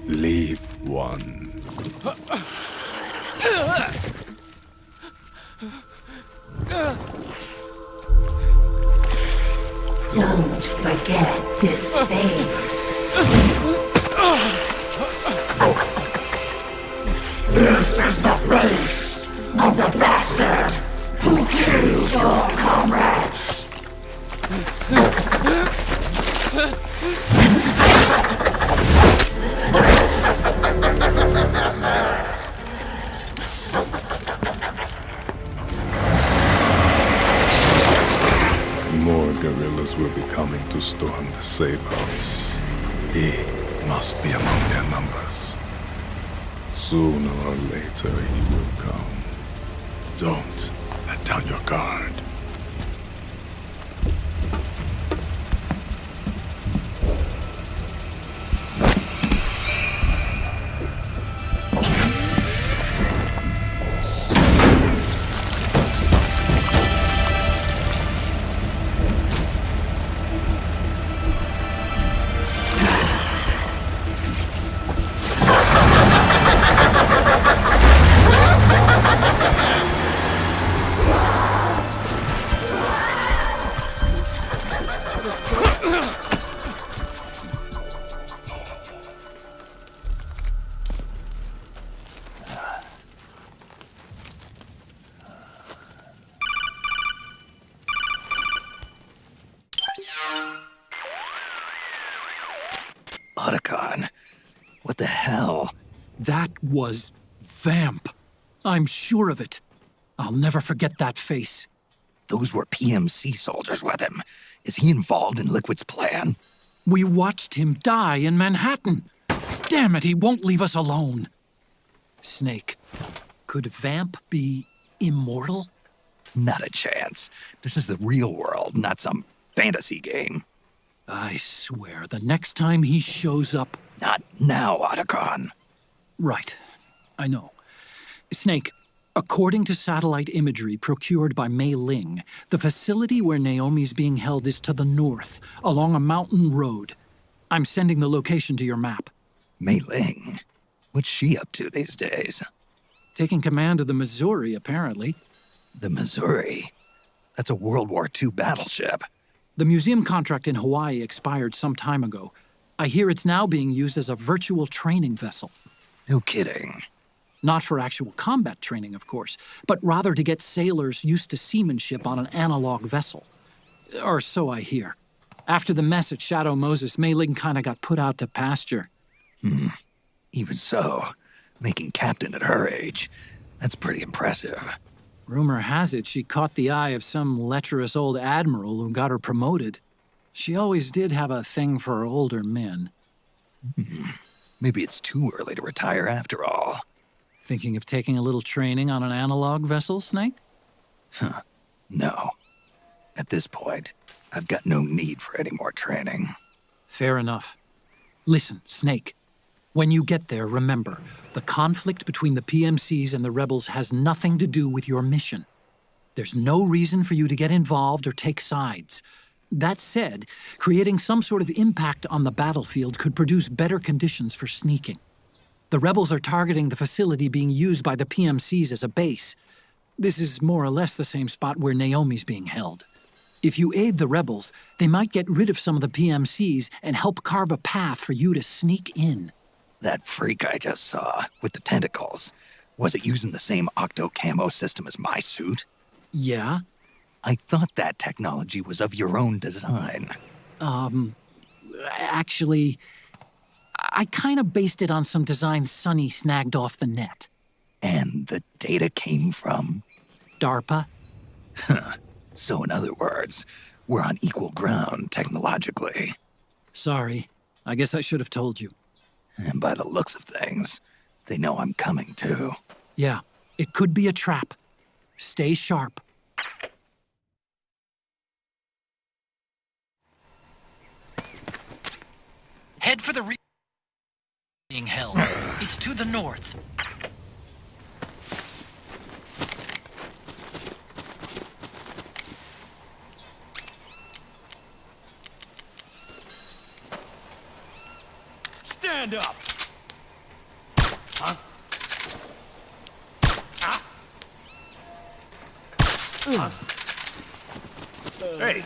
Leave one. Don't forget this face. This is the face of the bastard who killed your comrades. More guerrillas will be coming to storm the safe house. He must be among their numbers. Sooner or later he will come. Don't let down your guard. Otacon, what the hell? That was Vamp. I'm sure of it. I'll never forget that face. Those were PMC soldiers with him. Is he involved in Liquid's plan? We watched him die in Manhattan. Damn it, he won't leave us alone. Snake, could Vamp be immortal? Not a chance. This is the real world, not some fantasy game. I swear, the next time he shows up... Not now, Otacon. Right. I know. Snake, according to satellite imagery procured by Mei Ling, the facility where Naomi's being held is to the north, along a mountain road. I'm sending the location to your map. Mei Ling? What's she up to these days? Taking command of the Missouri, apparently. The Missouri? That's a World War II battleship. The museum contract in Hawaii expired some time ago. I hear it's now being used as a virtual training vessel. No kidding. Not for actual combat training, of course, but rather to get sailors used to seamanship on an analog vessel. Or so I hear. After the mess at Shadow Moses, Mei Ling kinda got put out to pasture. Even so, making captain at her age, that's pretty impressive. Rumor has it she caught the eye of some lecherous old admiral who got her promoted. She always did have a thing for older men. Maybe it's too early to retire after all. Thinking of taking a little training on an analog vessel, Snake? No. At this point, I've got no need for any more training. Fair enough. Listen, Snake. When you get there, remember, the conflict between the PMCs and the rebels has nothing to do with your mission. There's no reason for you to get involved or take sides. That said, creating some sort of impact on the battlefield could produce better conditions for sneaking. The rebels are targeting the facility being used by the PMCs as a base. This is more or less the same spot where Naomi's being held. If you aid the rebels, they might get rid of some of the PMCs and help carve a path for you to sneak in. That freak I just saw, with the tentacles, was it using the same octo-camo system as my suit? Yeah? I thought that technology was of your own design. Actually, I kind of based it on some designs Sonny snagged off the net. And the data came from? DARPA. So in other words, we're on equal ground technologically. Sorry, I guess I should have told you. And by the looks of things, they know I'm coming too. Yeah, it could be a trap. Stay sharp. Head for the being held. It's to the north. Stand up! Huh? Ah? Huh? Hey!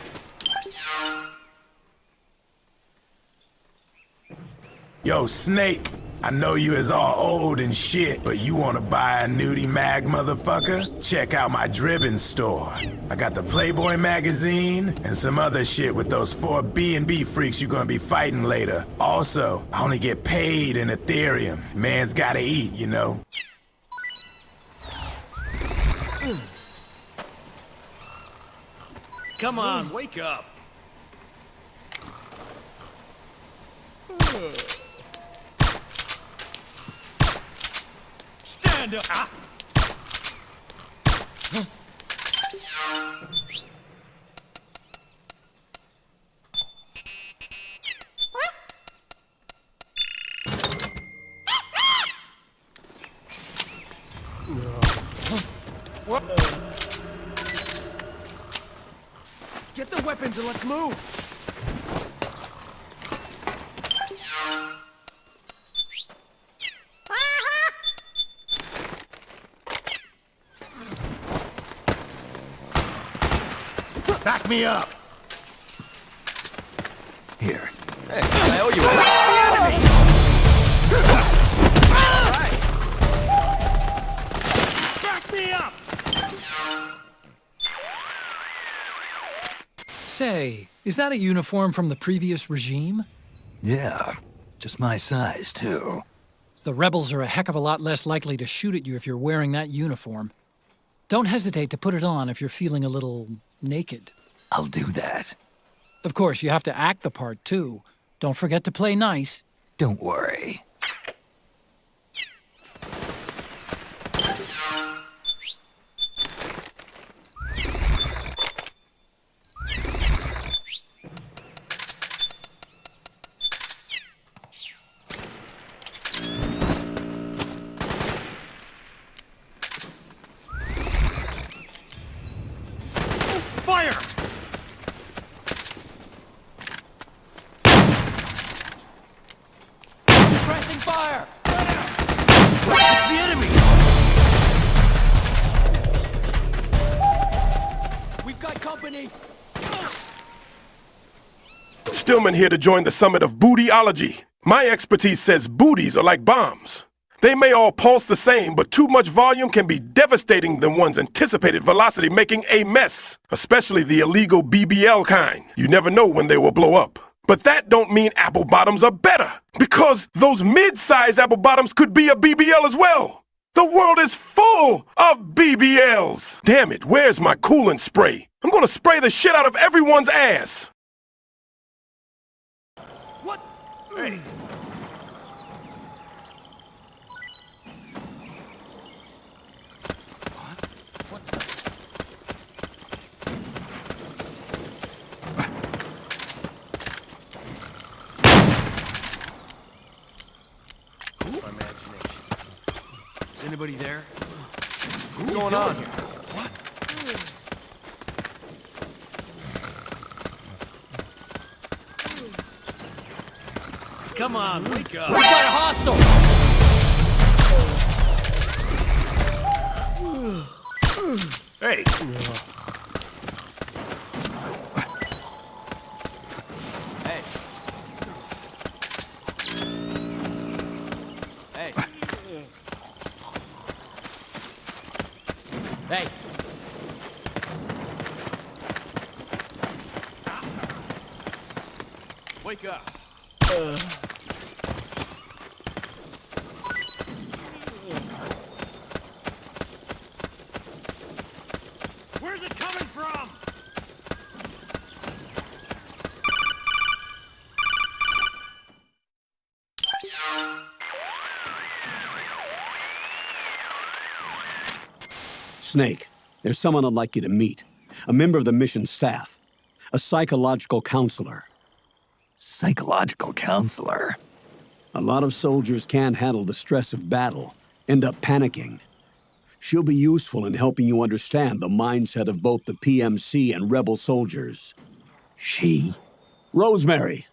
Yo, Snake, I know you is all old and shit, but you wanna buy a nudie mag, motherfucker? Check out my Drebin store. I got the Playboy magazine and some other shit with those 4 B&B freaks you're gonna be fighting later. Also, I only get paid in Ethereum. Man's gotta eat, you know? Come on, wake up! Stand up! Ah. What? Get the weapons and let's move! Back me up! Here. Hey, I owe you one. Back me up! Say, is that a uniform from the previous regime? Yeah, just my size, too. The rebels are a heck of a lot less likely to shoot at you if you're wearing that uniform. Don't hesitate to put it on if you're feeling a little naked. I'll do that. Of course, you have to act the part, too. Don't forget to play nice. Don't worry. Fire! Pressing fire! It's the enemy! We've got company! Stillman here to join the summit of bootyology. My expertise says booties are like bombs. They may all pulse the same, but too much volume can be devastating than one's anticipated velocity, making a mess, especially the illegal BBL kind. You never know when they will blow up. But that don't mean apple bottoms are better, because those mid-sized apple bottoms could be a BBL as well. The world is full of BBLs. Damn it, where's my coolant spray? I'm gonna spray the shit out of everyone's ass. What? Hey! Is anybody there? What's going on here? What? Come on, wake up. We got a hostile! Hey! Hey. Hey. Hey. Wake up. Where's it coming from? Snake, there's someone I'd like you to meet. A member of the mission staff. A psychological counselor. Psychological counselor? A lot of soldiers can't handle the stress of battle, end up panicking. She'll be useful in helping you understand the mindset of both the PMC and rebel soldiers. She? Rosemary.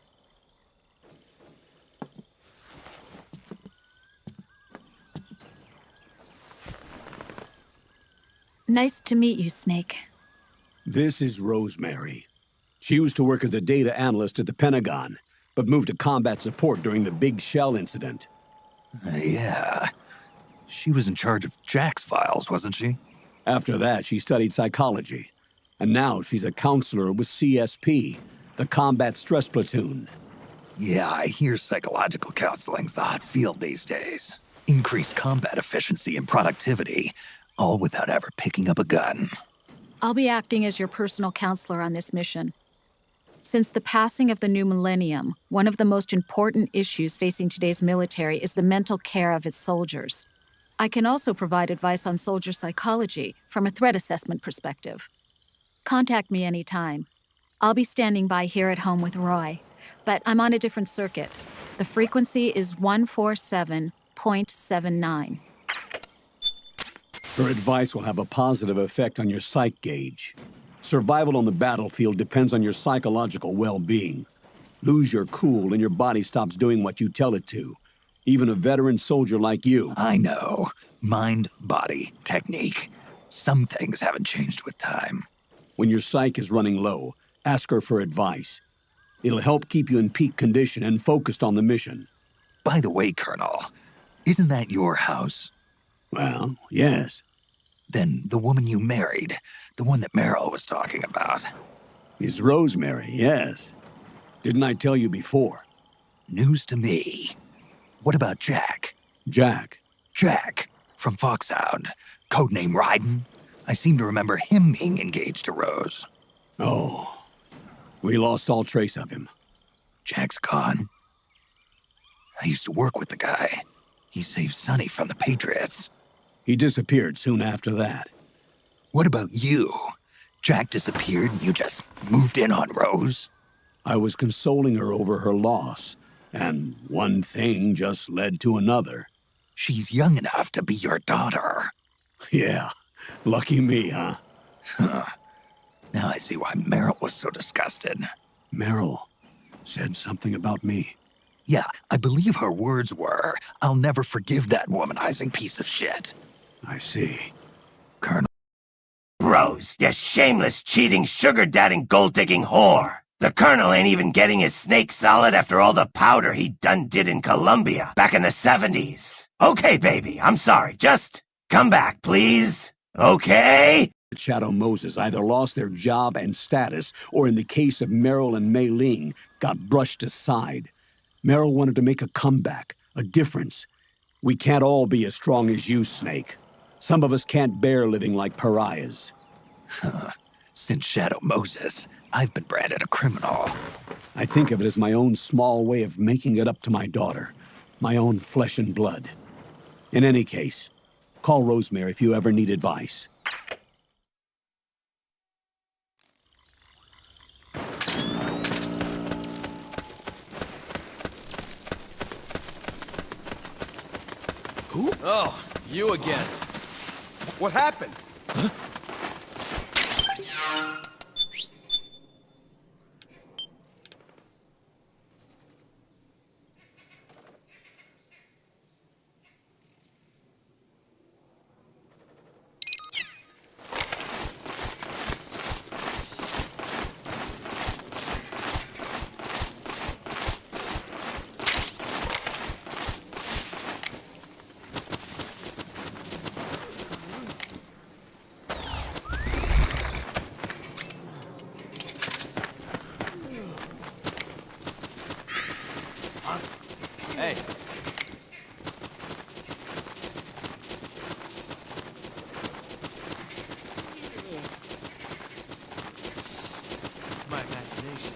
Nice to meet you, Snake. This is Rosemary. She used to work as a data analyst at the Pentagon, but moved to combat support during the Big Shell incident. Yeah. She was in charge of Jack's files, wasn't she? After that, she studied psychology. And now she's a counselor with CSP, the Combat Stress Platoon. Yeah, I hear psychological counseling's the hot field these days. Increased combat efficiency and productivity, all without ever picking up a gun. I'll be acting as your personal counselor on this mission. Since the passing of the new millennium, one of the most important issues facing today's military is the mental care of its soldiers. I can also provide advice on soldier psychology from a threat assessment perspective. Contact me anytime. I'll be standing by here at home with Roy, but I'm on a different circuit. The frequency is 147.79. Her advice will have a positive effect on your psych gauge. Survival on the battlefield depends on your psychological well-being. Lose your cool and your body stops doing what you tell it to. Even a veteran soldier like you. I know. Mind, body, technique. Some things haven't changed with time. When your psyche is running low, ask her for advice. It'll help keep you in peak condition and focused on the mission. By the way, Colonel, isn't that your house? Well, yes. Then the woman you married, the one that Meryl was talking about. Is Rosemary, yes. Didn't I tell you before? News to me. What about Jack? Jack? Jack, from Foxhound. Codename Raiden. I seem to remember him being engaged to Rose. Oh. We lost all trace of him. Jack's gone. I used to work with the guy. He saved Sonny from the Patriots. He disappeared soon after that. What about you? Jack disappeared and you just moved in on Rose? I was consoling her over her loss, and one thing just led to another. She's young enough to be your daughter. Yeah, lucky me, huh? Now I see why Meryl was so disgusted. Meryl said something about me. Yeah, I believe her words were, "I'll never forgive that womanizing piece of shit." I see. Colonel. Rose, you shameless, cheating, sugar-dadding, gold-digging whore. The Colonel ain't even getting his snake solid after all the powder he done did in Colombia back in the 70s. Okay, baby, I'm sorry. Just come back, please. Okay? Shadow Moses either lost their job and status, or in the case of Meryl and Mei Ling, got brushed aside. Meryl wanted to make a comeback, a difference. We can't all be as strong as you, Snake. Some of us can't bear living like pariahs. Since Shadow Moses, I've been branded a criminal. I think of it as my own small way of making it up to my daughter, my own flesh and blood. In any case, call Rosemary if you ever need advice. Who? Oh, you again. What happened? Huh? Hey. It's my imagination.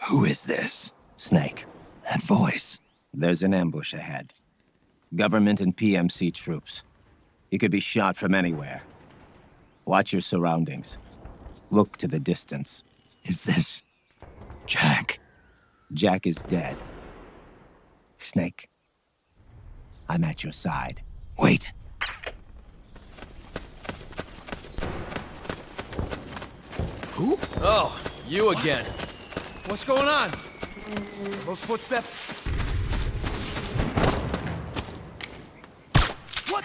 Who is this? Snake. That voice. There's an ambush ahead. Government and PMC troops. You could be shot from anywhere. Watch your surroundings. Look to the distance. Is this Jack? Jack is dead. Snake, I'm at your side. Wait. Who? Oh, you again. What's going on? Those footsteps? What?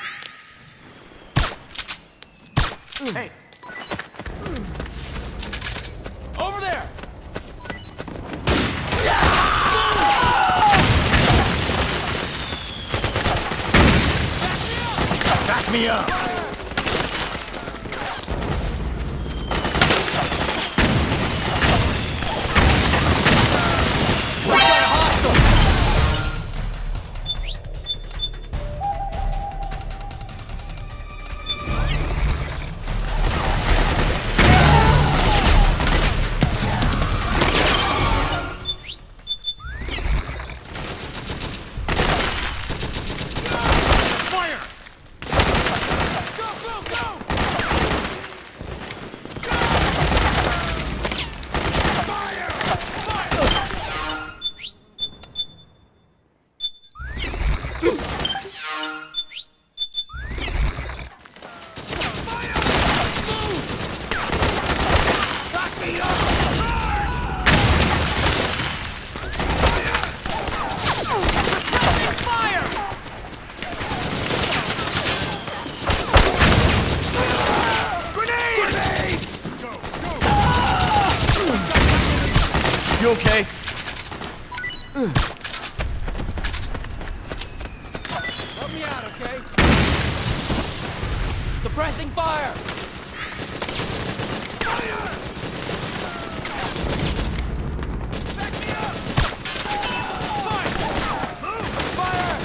Hey. Over there! Back me up! You okay? Help me out, okay? Suppressing fire! Fire! Back me up! Fire! Fire!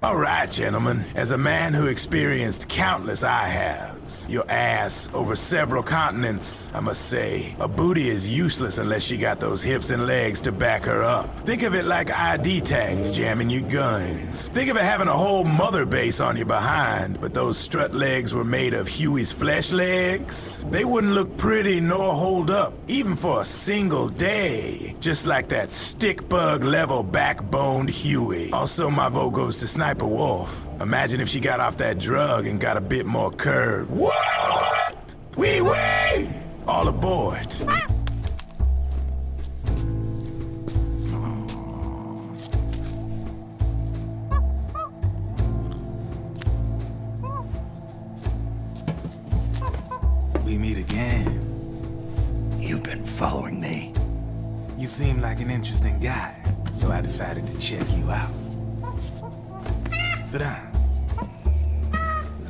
All right, gentlemen. As a man who experienced countless I-haves, times. Your ass over several continents, I must say. A booty is useless unless she got those hips and legs to back her up. Think of it like ID tags jamming your guns. Think of it having a whole mother base on your behind, but those strut legs were made of Huey's flesh legs. They wouldn't look pretty nor hold up, even for a single day. Just like that stick bug level backboned Huey. Also, my vote goes to Sniper Wolf. Imagine if she got off that drug and got a bit more curve. What? Wee! All aboard. We meet again. You've been following me. You seem like an interesting guy, so I decided to check you out. Sit down.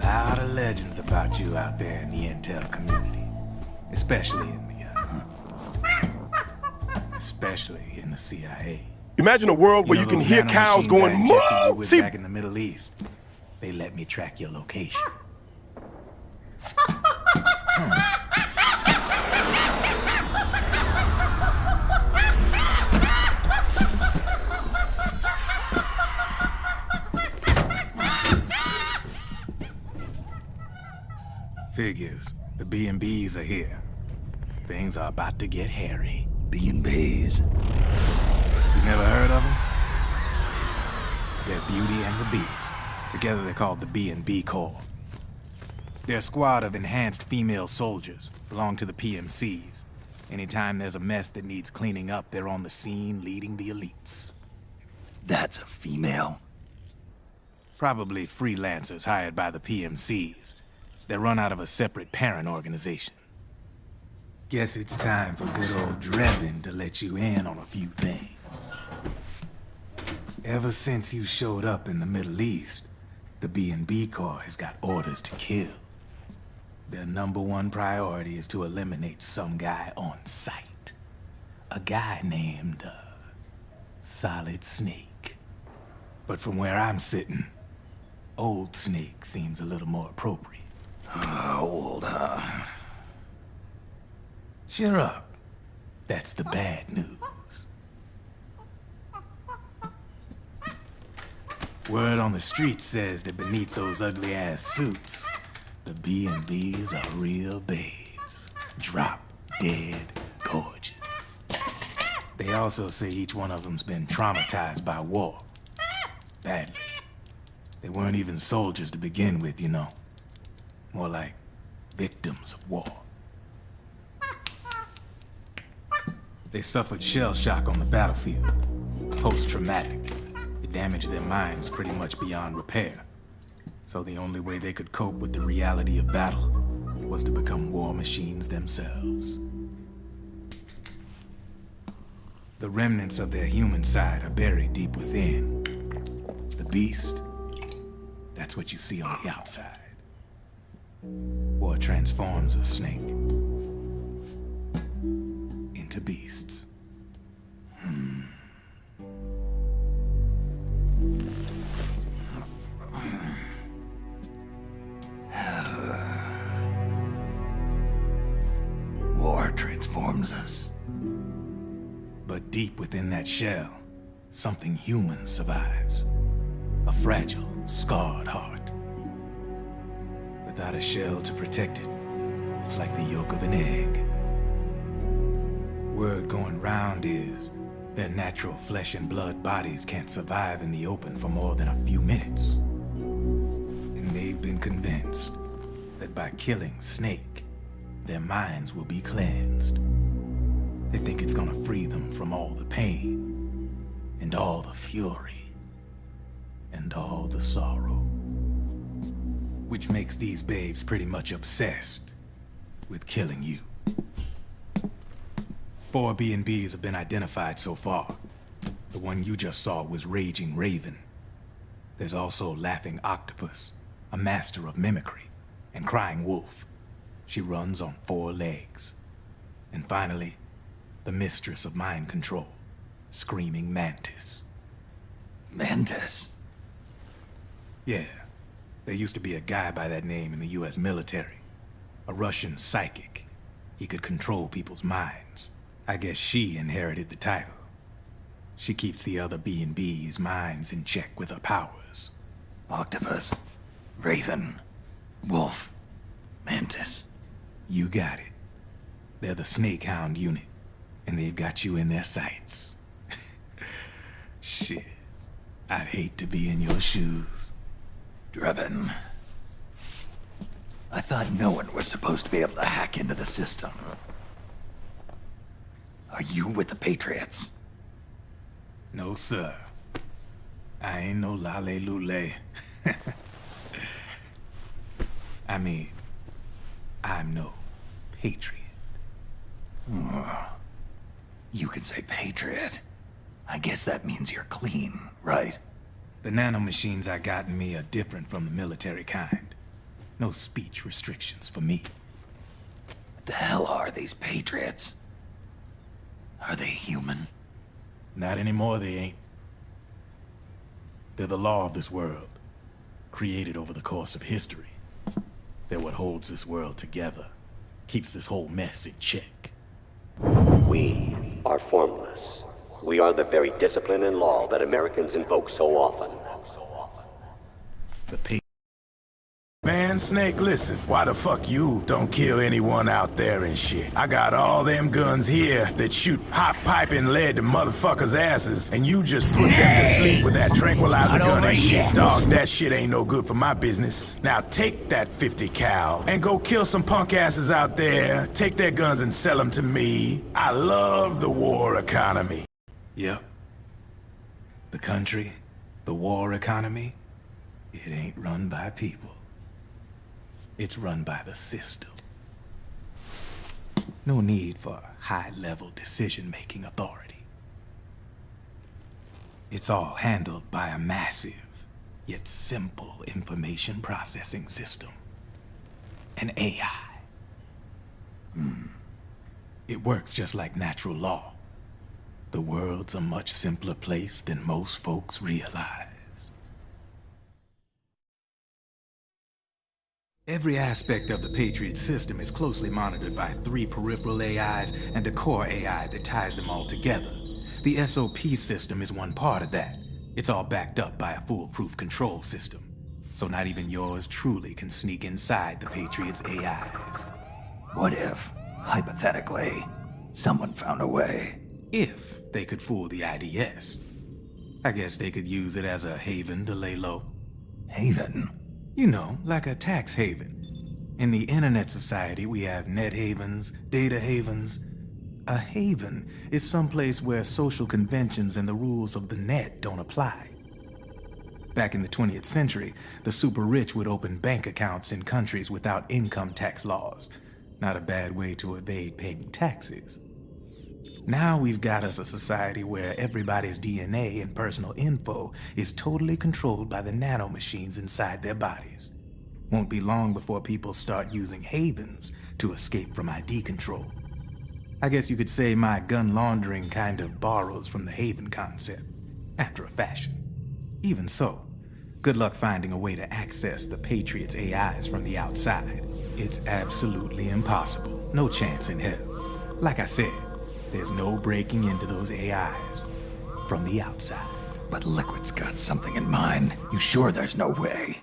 A lot of legends about you out there in the intel community, especially in the CIA. Imagine a world where you can hear cows going moo! See, back in the Middle East, they let me track your location. Figures. The B&Bs are here. Things are about to get hairy. B&Bs. You never heard of them? They're Beauty and the Beast. Together they're called the B&B Corps. They're a squad of enhanced female soldiers, belong to the PMCs. Anytime there's a mess that needs cleaning up, they're on the scene leading the elites. That's a female? Probably freelancers hired by the PMCs. They run out of a separate parent organization. Guess it's time for good old Drebin to let you in on a few things. Ever since you showed up in the Middle East, the B&B Corps has got orders to kill. Their #1 priority is to eliminate some guy on sight. A guy named, Solid Snake. But from where I'm sitting, Old Snake seems a little more appropriate. Old, huh? Cheer up. That's the bad news. Word on the street says that beneath those ugly-ass suits, the B&Bs are real babes. Drop dead gorgeous. They also say each one of them's been traumatized by war. Badly. They weren't even soldiers to begin with, you know. More like victims of war. They suffered shell shock on the battlefield. Post-traumatic. It damaged their minds pretty much beyond repair. So the only way they could cope with the reality of battle was to become war machines themselves. The remnants of their human side are buried deep within. The beast, that's what you see on the outside. War transforms a snake into beasts. War transforms us. But deep within that shell, something human survives. A fragile, scarred heart. Without a shell to protect it, it's like the yolk of an egg. Word going round is their natural flesh and blood bodies can't survive in the open for more than a few minutes. And they've been convinced that by killing Snake, their minds will be cleansed. They think it's gonna free them from all the pain, and all the fury, and all the sorrow. Which makes these babes pretty much obsessed with killing you. 4 B&Bs have been identified so far. The one you just saw was Raging Raven. There's also Laughing Octopus, a master of mimicry, and Crying Wolf. She runs on 4 legs. And finally, the mistress of mind control, Screaming Mantis. Mantis? Yeah. There used to be a guy by that name in the US military. A Russian psychic. He could control people's minds. I guess she inherited the title. She keeps the other B&B's minds in check with her powers. Octopus, Raven, Wolf, Mantis. You got it. They're the Snake Hound unit, and they've got you in their sights. Shit. I'd hate to be in your shoes. Drebin. I thought no one was supposed to be able to hack into the system. Are you with the Patriots? No, sir. I ain't no lale-lule. I mean, I'm no patriot. You can say patriot. I guess that means you're clean, right? The nanomachines I got in me are different from the military kind. No speech restrictions for me. What the hell are these Patriots? Are they human? Not anymore, they ain't. They're the law of this world, created over the course of history. They're what holds this world together, keeps this whole mess in check. We are formless. We are the very discipline and law that Americans invoke so often. Man, Snake, listen. Why the fuck you don't kill anyone out there and shit? I got all them guns here that shoot hot piping lead to motherfuckers' asses, and you just put them to sleep with that tranquilizer gun and shit. Dog, that shit ain't no good for my business. Now take that 50 cal and go kill some punk asses out there. Take their guns and sell them to me. I love the war economy. Yep. The country, the war economy, it ain't run by people. It's run by the system. No need for high-level decision-making authority. It's all handled by a massive, yet simple information processing system. An AI. It works just like natural law. The world's a much simpler place than most folks realize. Every aspect of the Patriot system is closely monitored by 3 peripheral AIs and a core AI that ties them all together. The SOP system is one part of that. It's all backed up by a foolproof control system. So not even yours truly can sneak inside the Patriots' AIs. What if, hypothetically, someone found a way? If they could fool the IDS. I guess they could use it as a haven to lay low. Haven? You know, like a tax haven. In the internet society, we have net havens, data havens. A haven is someplace where social conventions and the rules of the net don't apply. Back in the 20th century, the super rich would open bank accounts in countries without income tax laws. Not a bad way to evade paying taxes. Now we've got us a society where everybody's DNA and personal info is totally controlled by the nanomachines inside their bodies. Won't be long before people start using havens to escape from ID control. I guess you could say my gun laundering kind of borrows from the haven concept, after a fashion. Even so, good luck finding a way to access the Patriots' AIs from the outside. It's absolutely impossible. No chance in hell. Like I said, there's no breaking into those AIs from the outside. But Liquid's got something in mind. You sure there's no way?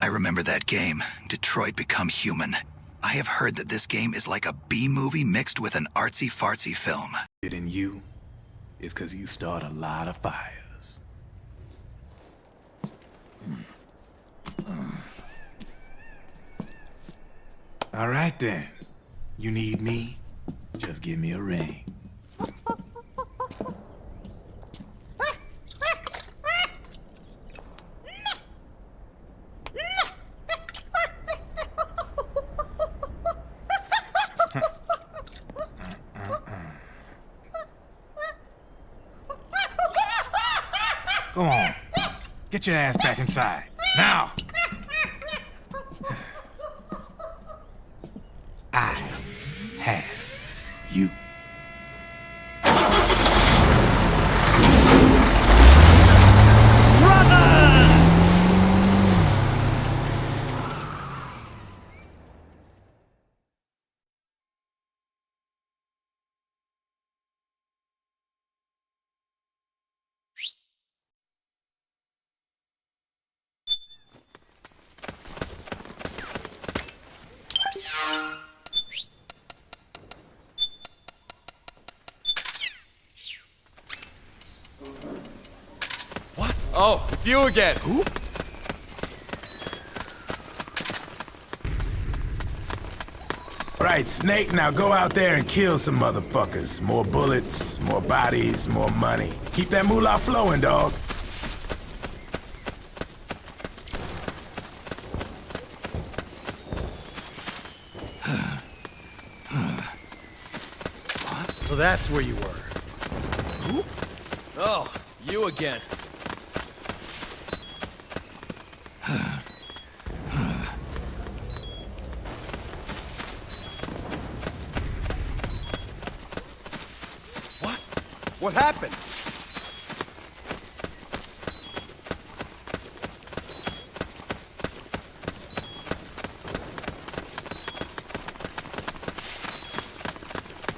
I remember that game, Detroit Become Human. I have heard that this game is like a B-movie mixed with an artsy-fartsy film. It in you is because you start a lot of fires. All right then. You need me? Just give me a ring. Go on. Get your ass back inside. Now! I have you. Oh, it's you again. Who? Right, Snake, now go out there and kill some motherfuckers. More bullets, more bodies, more money. Keep that moolah flowing, dog. So that's where you were. Who? Oh, you again. What happened?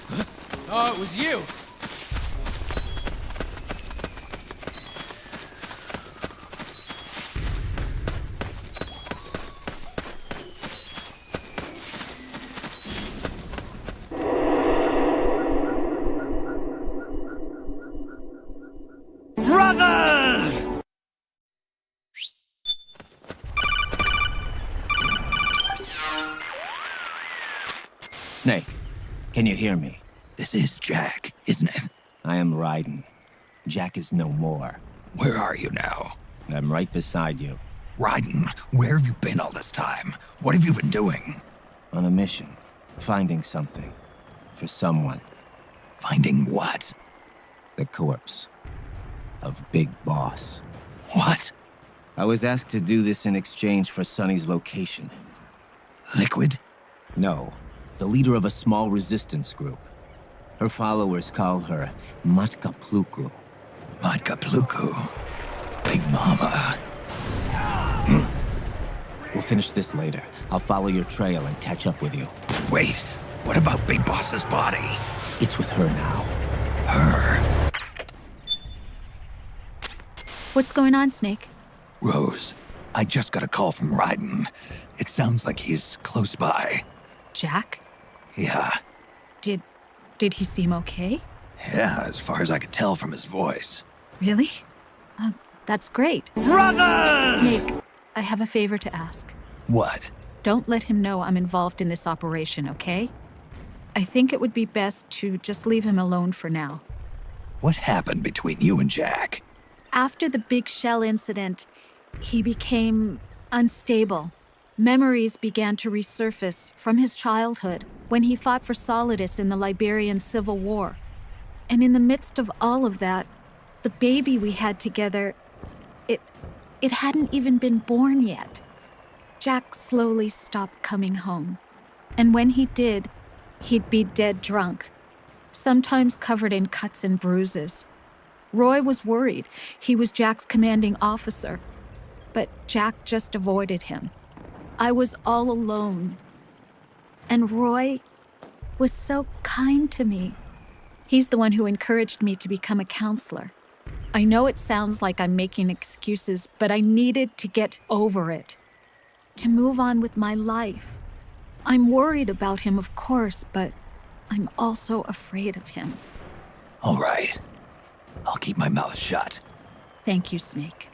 Huh? Oh, it was you! Brothers! Snake, can you hear me? This is Jack, isn't it? I am Raiden. Jack is no more. Where are you now? I'm right beside you. Raiden, where have you been all this time? What have you been doing? On a mission. Finding something. For someone. Finding what? The corpse. Of Big Boss. What? I was asked to do this in exchange for Sonny's location. Liquid? No. The leader of a small resistance group. Her followers call her Matka Pluku. Matka Pluku? Big Mama. We'll finish this later. I'll follow your trail and catch up with you. Wait, what about Big Boss's body? It's with her now. Her? What's going on, Snake? Rose, I just got a call from Raiden. It sounds like he's close by. Jack? Yeah. Did he seem okay? Yeah, as far as I could tell from his voice. Really? That's great. Brothers! Snake, I have a favor to ask. What? Don't let him know I'm involved in this operation, okay? I think it would be best to just leave him alone for now. What happened between you and Jack? After the Big Shell incident, he became unstable. Memories began to resurface from his childhood when he fought for Solidus in the Liberian Civil War. And in the midst of all of that, the baby we had together, it hadn't even been born yet. Jack slowly stopped coming home. And when he did, he'd be dead drunk, sometimes covered in cuts and bruises. Roy was worried. He was Jack's commanding officer. But Jack just avoided him. I was all alone. And Roy was so kind to me. He's the one who encouraged me to become a counselor. I know it sounds like I'm making excuses, but I needed to get over it. To move on with my life. I'm worried about him, of course, but I'm also afraid of him. All right. I'll keep my mouth shut. Thank you, Snake.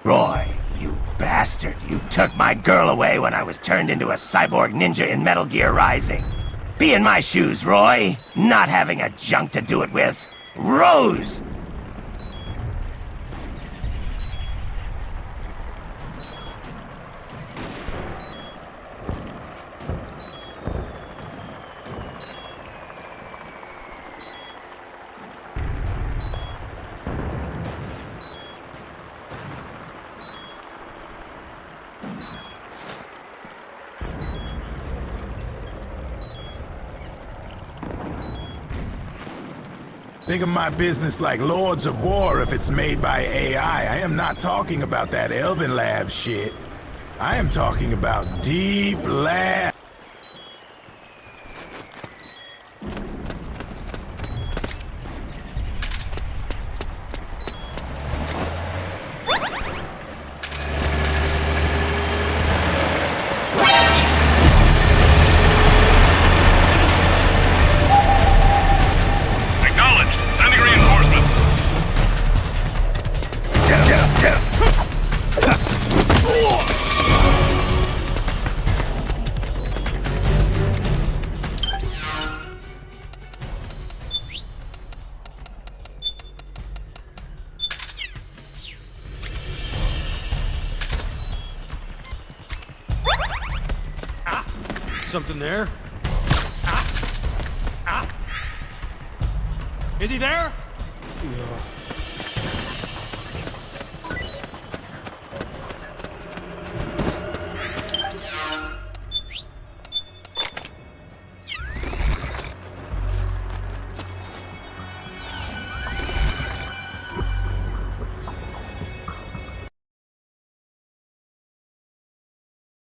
Roy, you bastard. You took my girl away when I was turned into a cyborg ninja in Metal Gear Rising. Be in my shoes, Roy. Not having a junk to do it with. Rose! Think of my business like Lords of War if it's made by AI. I am not talking about that Elven Lab shit. I am talking about Deep Lab. something there. Is he there? Yeah.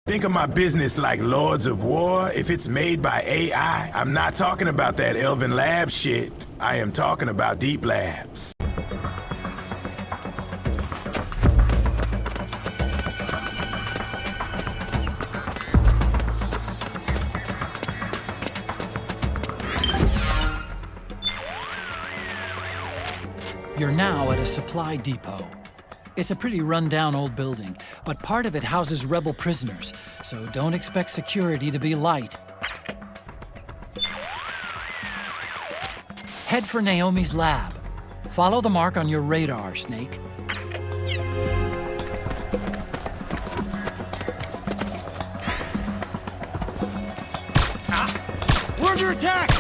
Think of my business like Lords of War. If it's made by AI, I'm not talking about that Elven Lab shit. I am talking about Deep Labs. You're now at a supply depot. It's a pretty run-down old building, but part of it houses rebel prisoners, so don't expect security to be light. Head for Naomi's lab. Follow the mark on your radar, Snake. We're under attack!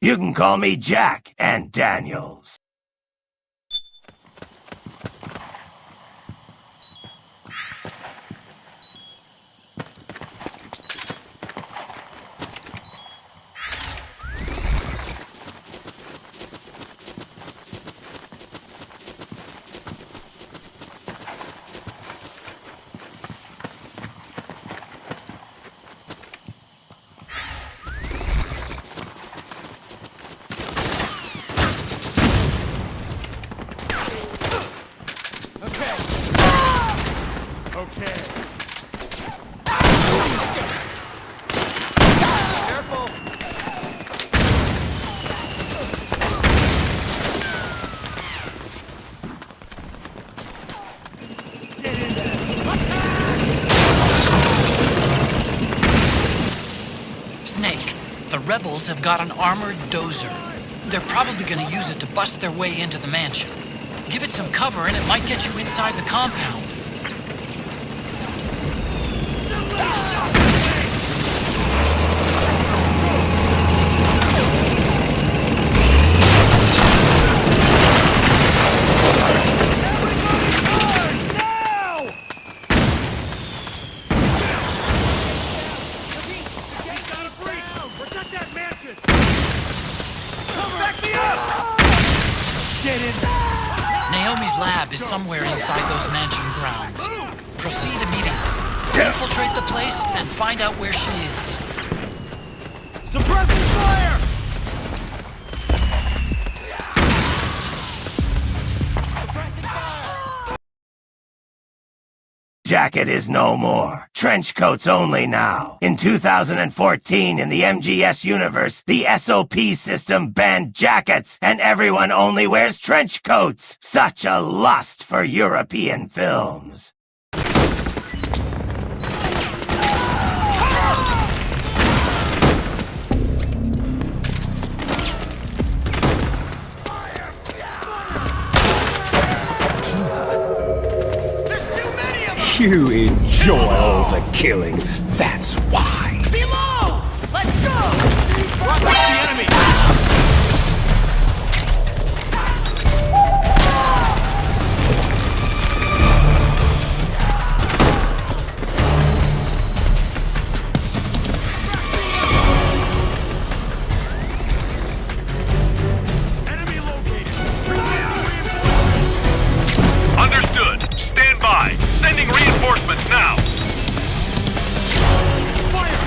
You can call me Jack and Daniels. Rebels have got an armored dozer. They're probably gonna use it to bust their way into the mansion. Give it some cover and it might get you inside the compound. Naomi's lab is somewhere inside those mansion grounds. Proceed immediately. Infiltrate the place and find out where she is. Suppressing fire! Jacket is no more. Trench coats only now. In 2014, in the MGS universe, the SOP system banned jackets, and everyone only wears trench coats. Such a lust for European films. You enjoy all the killing. That's why. Below! Let's go! Rock the enemy! Enemy located. Understood. Stand by. Sending reinforcements now. Fire!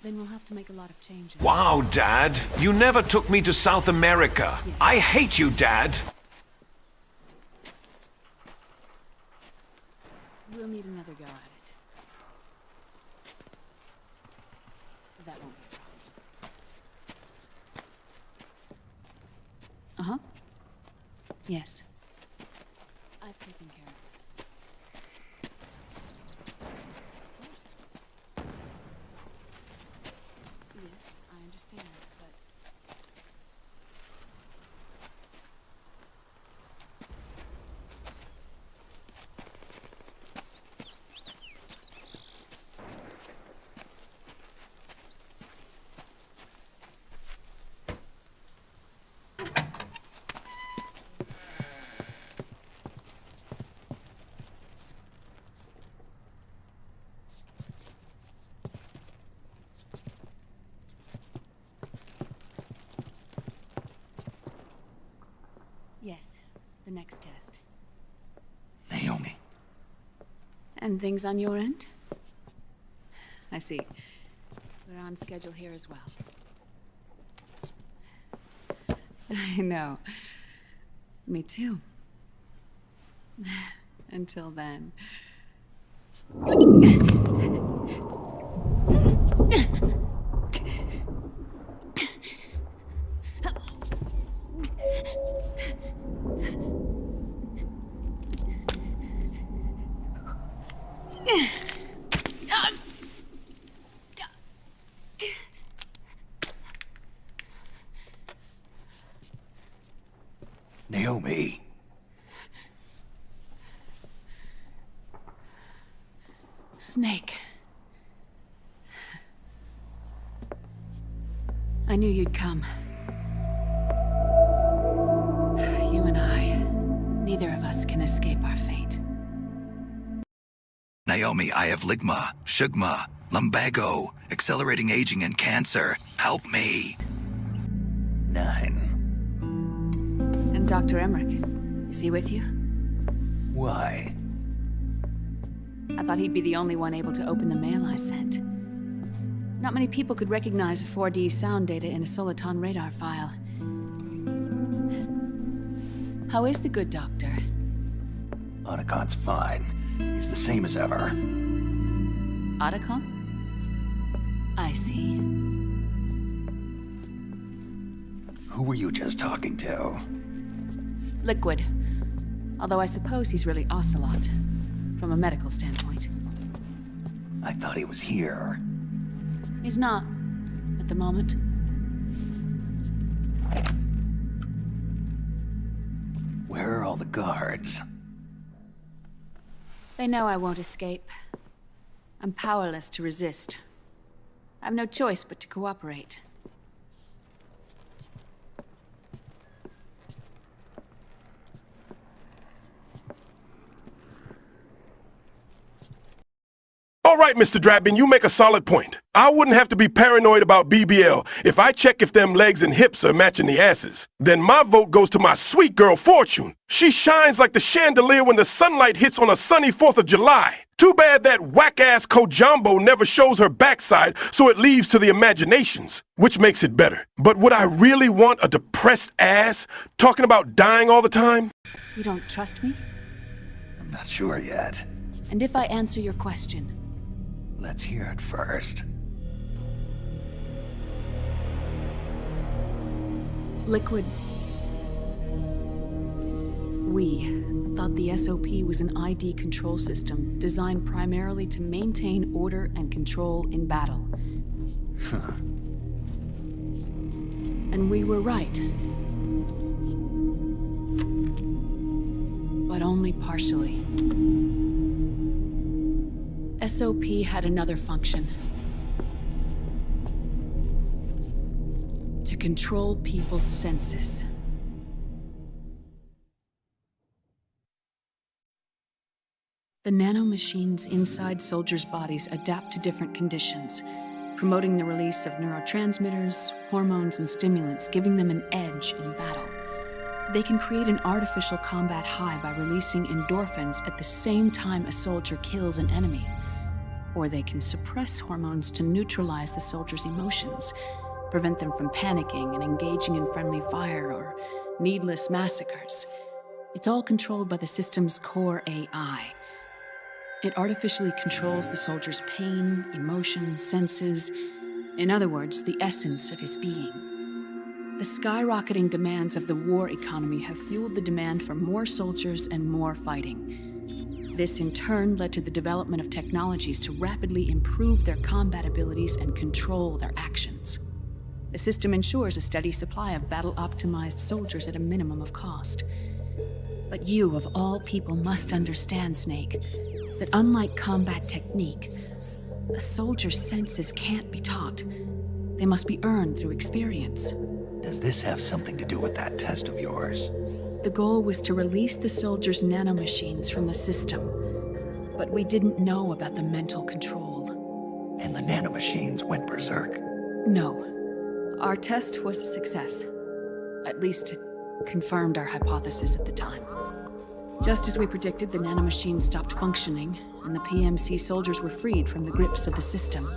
Then we'll have to make a lot of changes. Wow, Dad. You never took me to South America. Yes. I hate you, Dad. We'll need another go at it. That won't be a problem. Yes. I've taken care of it. Of course. Yes, I understand, but... Yes, the next test. Naomi. And things on your end? I see. We're on schedule here as well. I know. Me too. Until then. Naomi. Snake. I knew you'd come. You and I, neither of us can escape our fate. Naomi, I have ligma, shugma, lumbago, accelerating aging and cancer. Help me. 9. And Dr. Emmerich, is he with you? Why? I thought he'd be the only one able to open the mail I sent. Not many people could recognize 4D sound data in a soliton radar file. How is the good doctor? Otacon's fine. He's the same as ever. Otacon? I see. Who were you just talking to? Liquid. Although I suppose he's really Ocelot, from a medical standpoint. I thought he was here. He's not, at the moment. Where are all the guards? They know I won't escape. I'm powerless to resist. I have no choice but to cooperate. All right, Mr. Drebin, you make a solid point. I wouldn't have to be paranoid about BBL if I check if them legs and hips are matching the asses. Then my vote goes to my sweet girl, Fortune. She shines like the chandelier when the sunlight hits on a sunny 4th of July. Too bad that whack-ass Kojambo never shows her backside, so it leaves to the imaginations, which makes it better. But would I really want a depressed ass talking about dying all the time? You don't trust me? I'm not sure yet. And if I answer your question? Let's hear it first. Liquid. We thought the SOP was an ID control system designed primarily to maintain order and control in battle. Huh. And we were right. But only partially. SOP had another function. To control people's senses. The nanomachines inside soldiers' bodies adapt to different conditions, promoting the release of neurotransmitters, hormones, and stimulants, giving them an edge in battle. They can create an artificial combat high by releasing endorphins at the same time a soldier kills an enemy. Or they can suppress hormones to neutralize the soldiers' emotions, prevent them from panicking and engaging in friendly fire or needless massacres. It's all controlled by the system's core AI. It artificially controls the soldier's pain, emotion, senses, in other words, the essence of his being. The skyrocketing demands of the war economy have fueled the demand for more soldiers and more fighting. This in turn led to the development of technologies to rapidly improve their combat abilities and control their actions. The system ensures a steady supply of battle-optimized soldiers at a minimum of cost. But you, of all people, must understand, Snake, that unlike combat technique, a soldier's senses can't be taught. They must be earned through experience. Does this have something to do with that test of yours? The goal was to release the soldiers' nanomachines from the system, but we didn't know about the mental control. And the nanomachines went berserk? No. Our test was a success. At least it confirmed our hypothesis at the time. Just as we predicted, the nanomachines stopped functioning, and the PMC soldiers were freed from the grips of the system.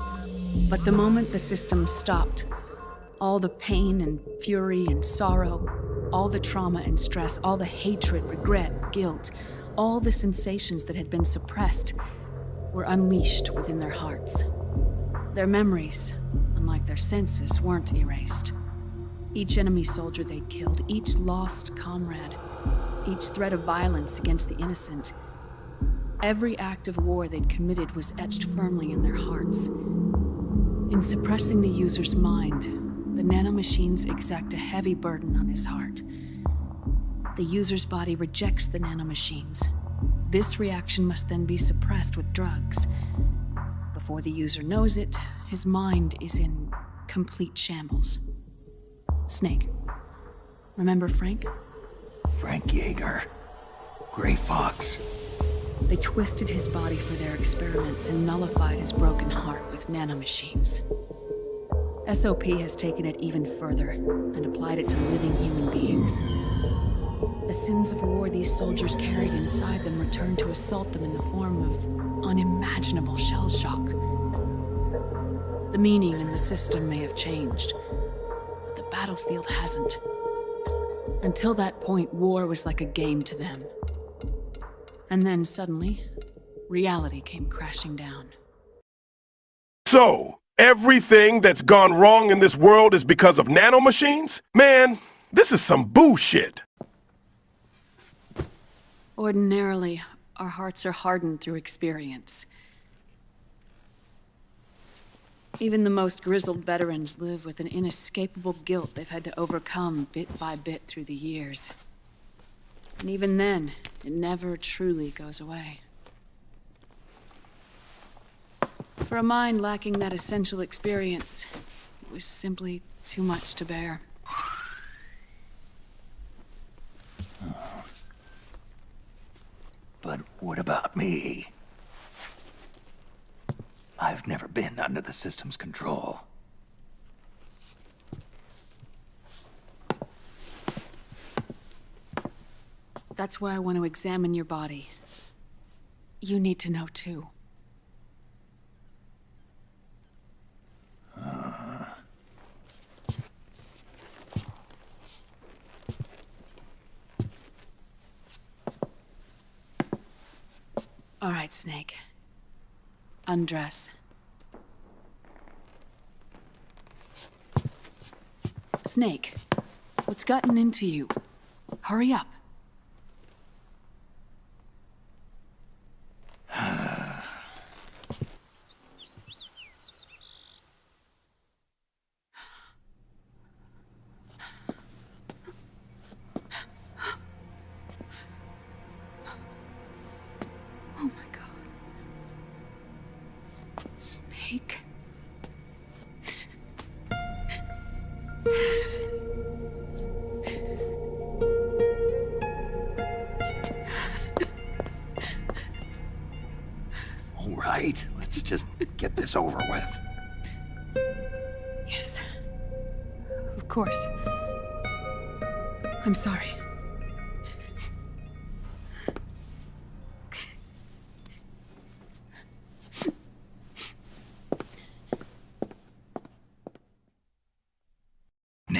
But the moment the system stopped, all the pain and fury and sorrow, all the trauma and stress, all the hatred, regret, guilt, all the sensations that had been suppressed were unleashed within their hearts. Their memories, unlike their senses, weren't erased. Each enemy soldier they'd killed, each lost comrade, each threat of violence against the innocent, every act of war they'd committed was etched firmly in their hearts. In suppressing the user's mind, the nanomachines exact a heavy burden on his heart. The user's body rejects the nanomachines. This reaction must then be suppressed with drugs. Before the user knows it, his mind is in complete shambles. Snake. Remember Frank? Frank Yeager. Gray Fox. They twisted his body for their experiments and nullified his broken heart with nanomachines. SOP has taken it even further and applied it to living human beings. The sins of war these soldiers carried inside them returned to assault them in the form of unimaginable shell shock. The meaning in the system may have changed, but the battlefield hasn't. Until that point, war was like a game to them. And then suddenly, reality came crashing down. So, everything that's gone wrong in this world is because of nanomachines? Man, this is some bullshit. Ordinarily, our hearts are hardened through experience. Even the most grizzled veterans live with an inescapable guilt they've had to overcome bit by bit through the years. And even then, it never truly goes away. For a mind lacking that essential experience, it was simply too much to bear. But what about me? I've never been under the system's control. That's why I want to examine your body. You need to know too. All right, Snake. Undress. Snake, what's gotten into you? Hurry up. Oh my God. Snake. All right, let's just get this over with. Yes. Of course. I'm sorry.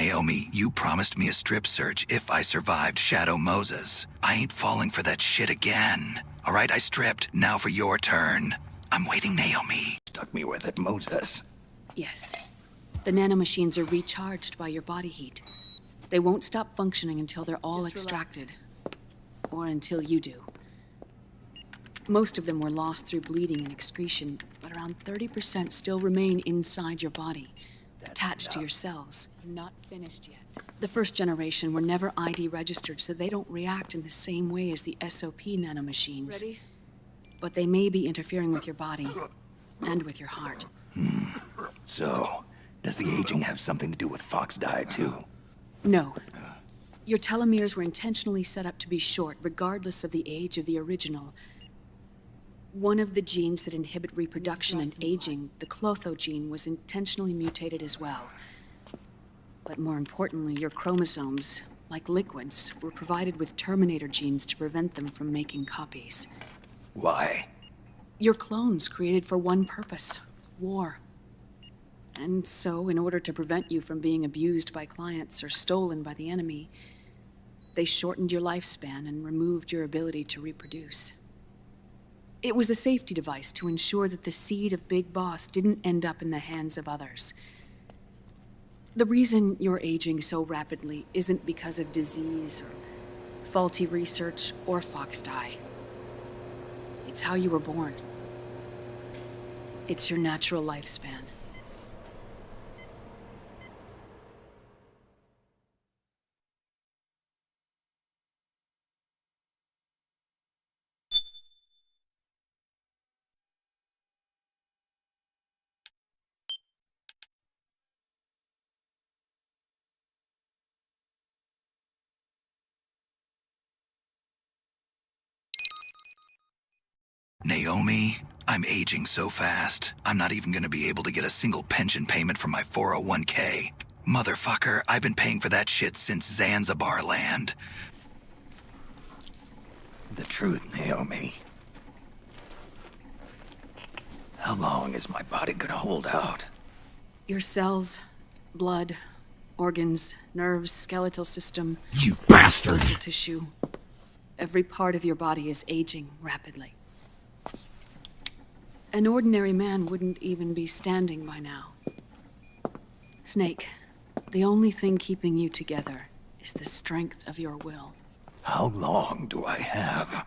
Naomi, you promised me a strip search if I survived Shadow Moses. I ain't falling for that shit again. All right, I stripped. Now for your turn. I'm waiting, Naomi. Stuck me with it, Moses. Yes. The nanomachines are recharged by your body heat. They won't stop functioning until they're all extracted. Or until you do. Most of them were lost through bleeding and excretion, but around 30% still remain inside your body, attached to your cells. Not finished yet. The first generation were never ID registered, so they don't react in the same way as the SOP nanomachines. Ready? But they may be interfering with your body, and with your heart. So, does the aging have something to do with Fox die too? No. Your telomeres were intentionally set up to be short, regardless of the age of the original. One of the genes that inhibit reproduction and aging, the Clotho gene, was intentionally mutated as well. But more importantly, your chromosomes, like liquids, were provided with terminator genes to prevent them from making copies. Why? Your clones created for one purpose: war. And so, in order to prevent you from being abused by clients or stolen by the enemy, they shortened your lifespan and removed your ability to reproduce. It was a safety device to ensure that the seed of Big Boss didn't end up in the hands of others. The reason you're aging so rapidly isn't because of disease or faulty research or Fox die. It's how you were born. It's your natural lifespan. Naomi, I'm aging so fast, I'm not even gonna be able to get a single pension payment from my 401k. Motherfucker, I've been paying for that shit since Zanzibar land. The truth, Naomi. How long is my body gonna hold out? Your cells, blood, organs, nerves, skeletal system... You bastard! Muscle tissue. Every part of your body is aging rapidly. An ordinary man wouldn't even be standing by now. Snake, the only thing keeping you together is the strength of your will. How long do I have?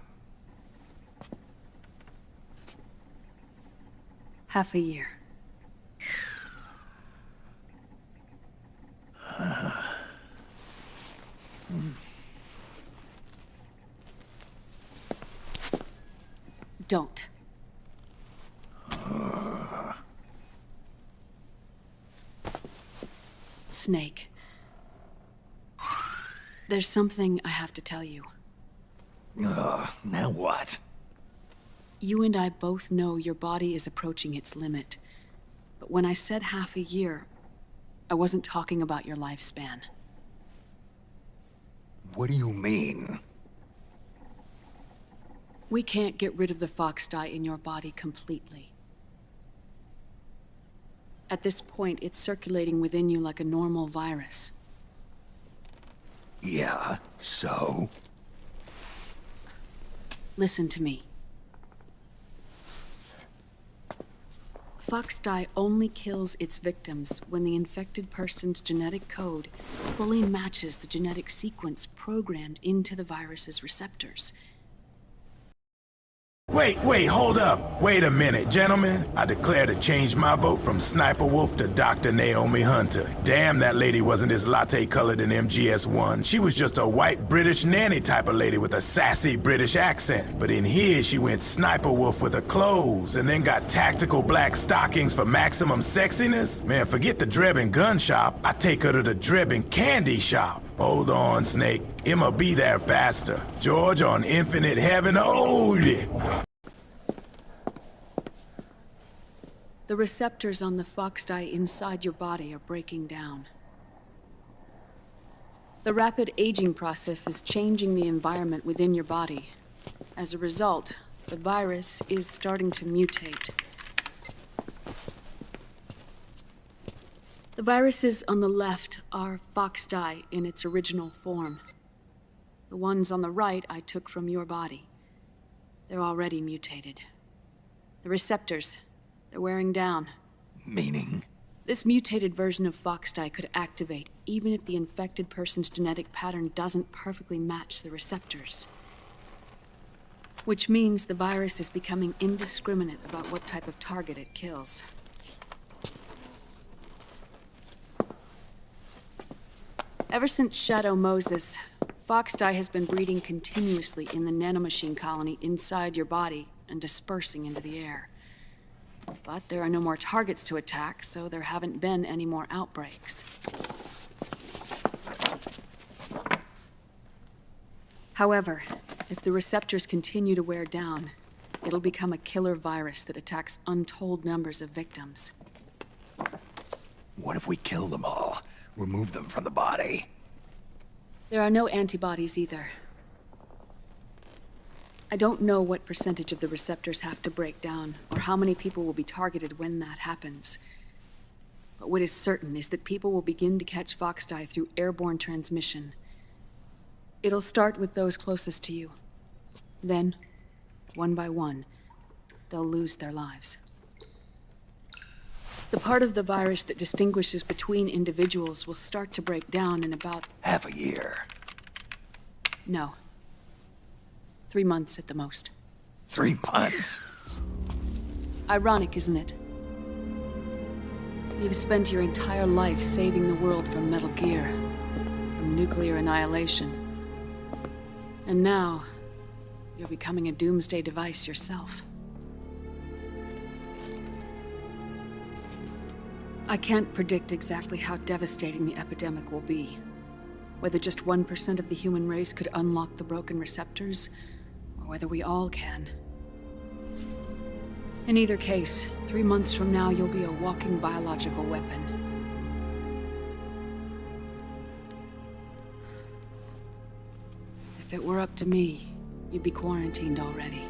Half a year. Don't. Snake. There's something I have to tell you. Now what? You and I both know your body is approaching its limit. But when I said half a year, I wasn't talking about your lifespan. What do you mean? We can't get rid of the Fox die in your body completely. At this point, it's circulating within you like a normal virus. Yeah, so? Listen to me. Fox die only kills its victims when the infected person's genetic code fully matches the genetic sequence programmed into the virus's receptors. Wait, hold up. Wait a minute, gentlemen. I declare to change my vote from Sniper Wolf to Dr. Naomi Hunter. Damn, that lady wasn't as latte-colored in MGS1. She was just a white British nanny type of lady with a sassy British accent. But in here, she went Sniper Wolf with her clothes, and then got tactical black stockings for maximum sexiness. Man, forget the Drebin gun shop. I take her to the Drebin candy shop. Hold on, Snake. I'ma be there faster. George on Infinite Heaven, hold it! The receptors on the Fox die inside your body are breaking down. The rapid aging process is changing the environment within your body. As a result, the virus is starting to mutate. The viruses on the left are fox dye in its original form. The ones on the right I took from your body. They're already mutated. The receptors, they're wearing down. Meaning? This mutated version of fox dye could activate even if the infected person's genetic pattern doesn't perfectly match the receptors. Which means the virus is becoming indiscriminate about what type of target it kills. Ever since Shadow Moses, fox dye has been breeding continuously in the nanomachine colony inside your body and dispersing into the air. But there are no more targets to attack, so there haven't been any more outbreaks. However, if the receptors continue to wear down, it'll become a killer virus that attacks untold numbers of victims. What if we kill them all? Remove them from the body? There are no antibodies either. I don't know what percentage of the receptors have to break down, or how many people will be targeted when that happens. But what is certain is that people will begin to catch fox dye through airborne transmission. It'll start with those closest to you. Then, one by one, they'll lose their lives. The part of the virus that distinguishes between individuals will start to break down in about... half a year. No. 3 months at the most. 3 months? Ironic, isn't it? You've spent your entire life saving the world from Metal Gear, from nuclear annihilation. And now, you're becoming a doomsday device yourself. I can't predict exactly how devastating the epidemic will be. Whether just 1% of the human race could unlock the broken receptors, or whether we all can. In either case, 3 months from now, you'll be a walking biological weapon. If it were up to me, you'd be quarantined already.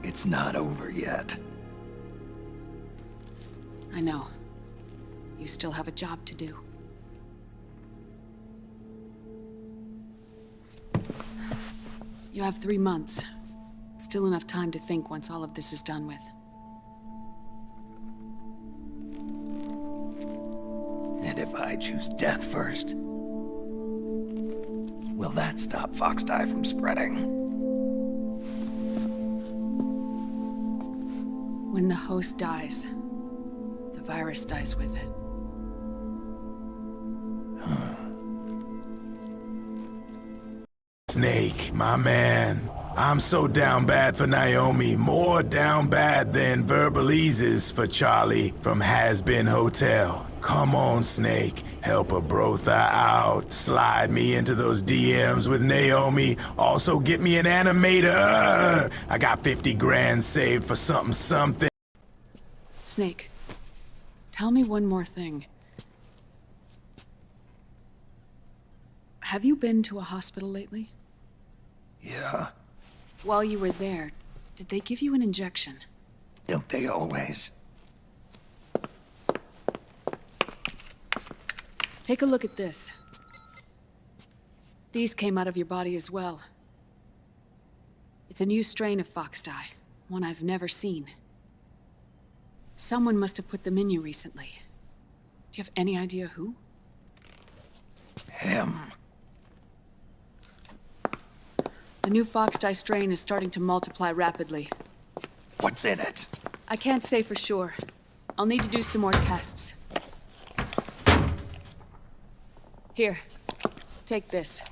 It's not over yet. I know. You still have a job to do. You have 3 months. Still enough time to think once all of this is done with. And if I choose death first, will that stop fox dye from spreading? When the host dies, the virus dies with it. Snake, my man. I'm so down bad for Naomi, more down bad than Verbalises for Charlie from Has Been Hotel. Come on, Snake, help a brother out. Slide me into those DMs with Naomi. Also get me an animator. I got 50 grand saved for something. Snake, tell me one more thing. Have you been to a hospital lately? Yeah. While you were there, did they give you an injection? Don't they always? Take a look at this. These came out of your body as well. It's a new strain of fox dye, one I've never seen. Someone must have put them in you recently. Do you have any idea who? Him. The new fox dye strain is starting to multiply rapidly. What's in it? I can't say for sure. I'll need to do some more tests. Here, take this.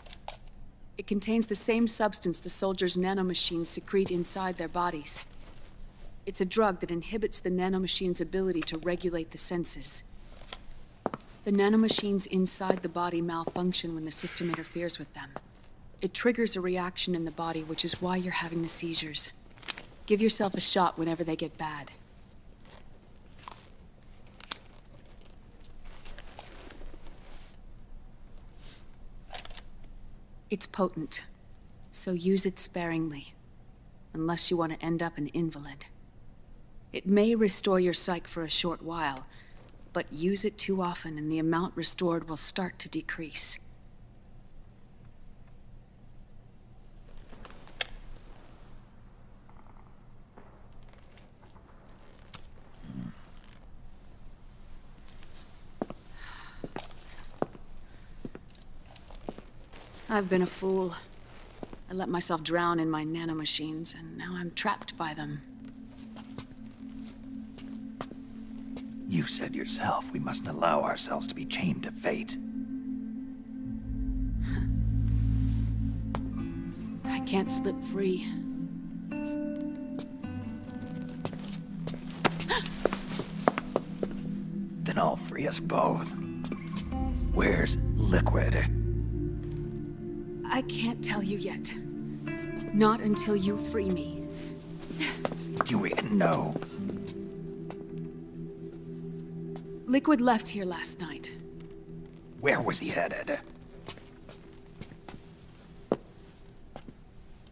It contains the same substance the soldiers' nanomachines secrete inside their bodies. It's a drug that inhibits the nanomachine's ability to regulate the senses. The nanomachines inside the body malfunction when the system interferes with them. It triggers a reaction in the body, which is why you're having the seizures. Give yourself a shot whenever they get bad. It's potent, so use it sparingly. unless you want to end up an invalid. It may restore your psyche for a short while, but use it too often and the amount restored will start to decrease. I've been a fool. I let myself drown in my nanomachines, and now I'm trapped by them. You said yourself we mustn't allow ourselves to be chained to fate. I can't slip free. Then I'll free us both. Where's Liquid? I can't tell you yet. Not until you free me. Do you even know? Liquid left here last night. Where was he headed?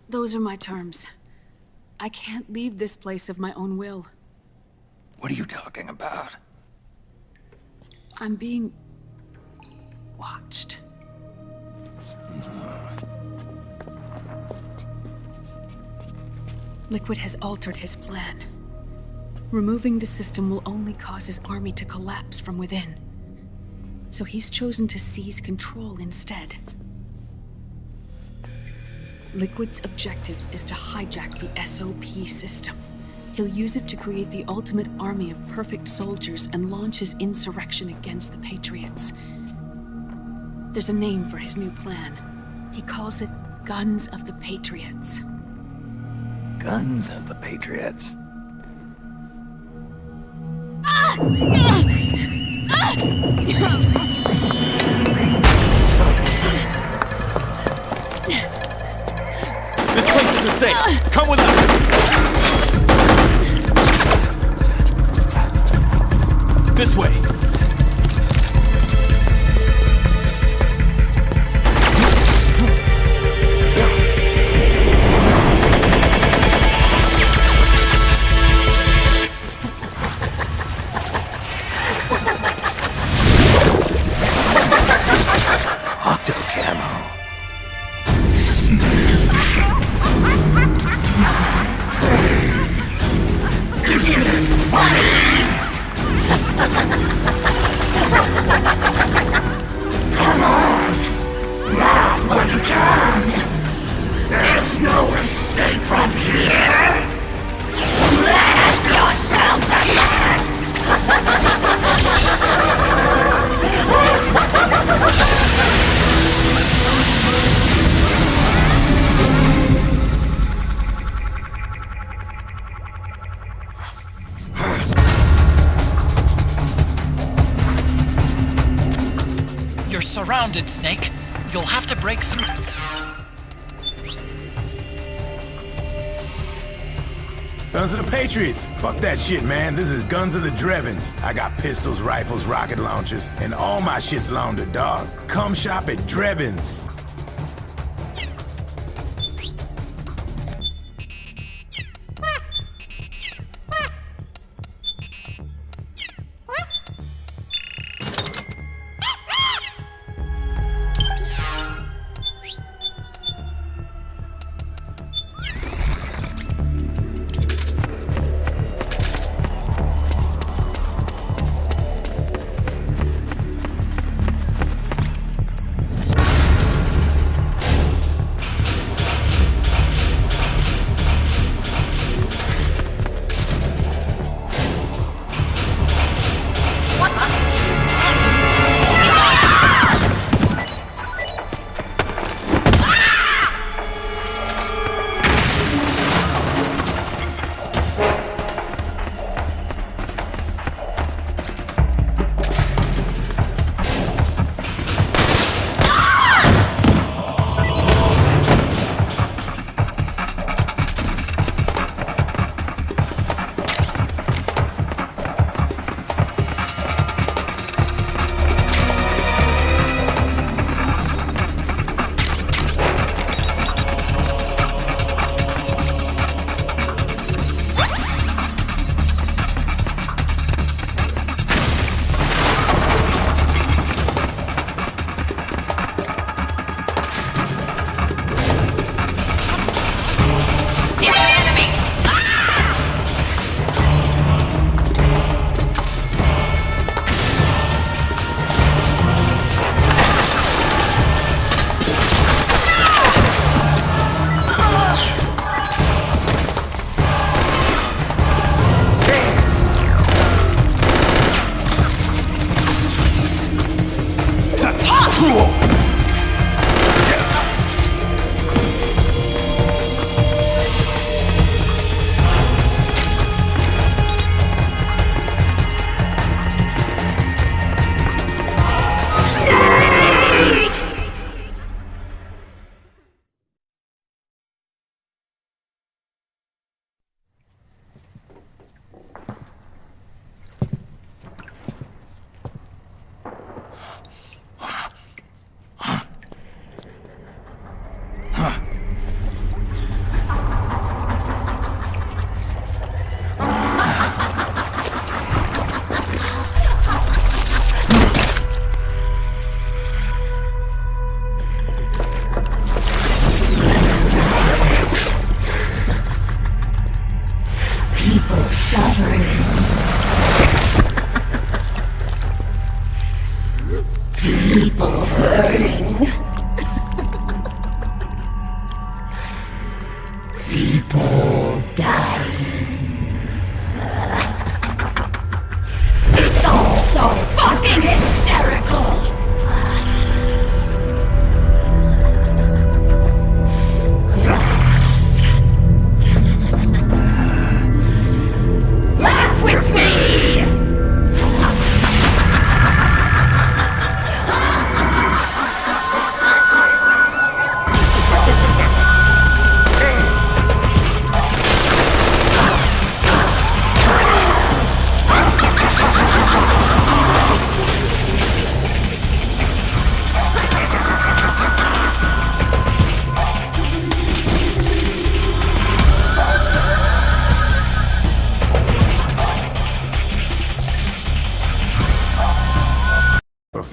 Those are my terms. I can't leave this place of my own will. What are you talking about? I'm being watched. Liquid has altered his plan. Removing the system will only cause his army to collapse from within. So he's chosen to seize control instead. Liquid's objective is to hijack the SOP system. He'll use it to create the ultimate army of perfect soldiers and launch his insurrection against the Patriots. There's a name for his new plan. He calls it Guns of the Patriots. Guns of the Patriots. This place isn't safe. Come with us. This way. You're surrounded, Snake. You'll have to break through. Guns of the Patriots. Fuck that shit, man. This is Guns of the Drebins. I got pistols, rifles, rocket launchers, and all my shit's laundered, dog. Come shop at Drebin's.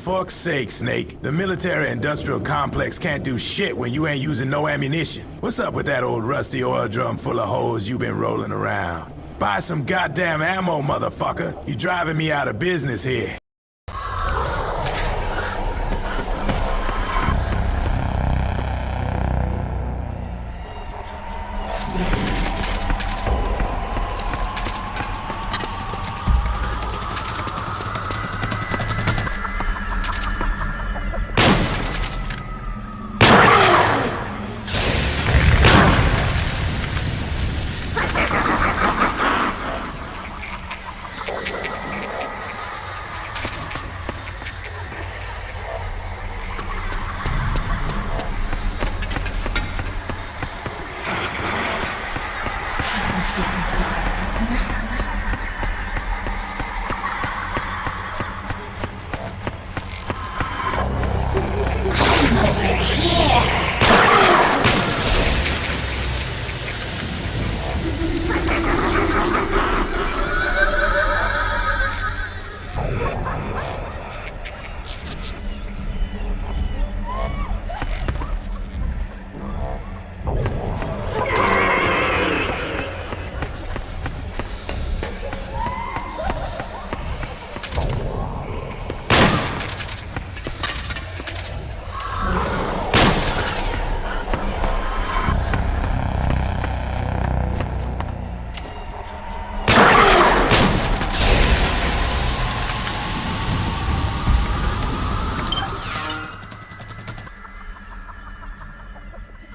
fuck's sake, Snake. The military-industrial complex can't do shit when you ain't using no ammunition. What's up with that old rusty oil drum full of holes you been rolling around? Buy some goddamn ammo, motherfucker. You driving me out of business here.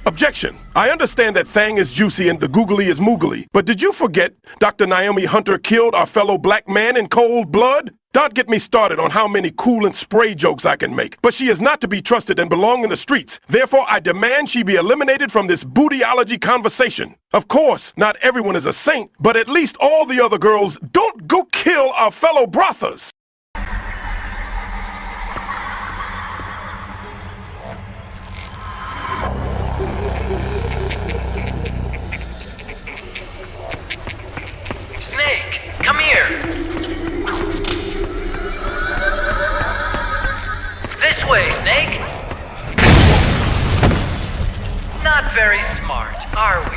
Objection! I understand that Thang is juicy and the googly is moogly, but did you forget Dr. Naomi Hunter killed our fellow black man in cold blood? Don't get me started on how many cool and spray jokes I can make, but she is not to be trusted and belong in the streets. Therefore, I demand she be eliminated from this bootyology conversation. Of course, not everyone is a saint, but at least all the other girls don't go kill our fellow brothers. Come here! This way, Snake! Not very smart, are we?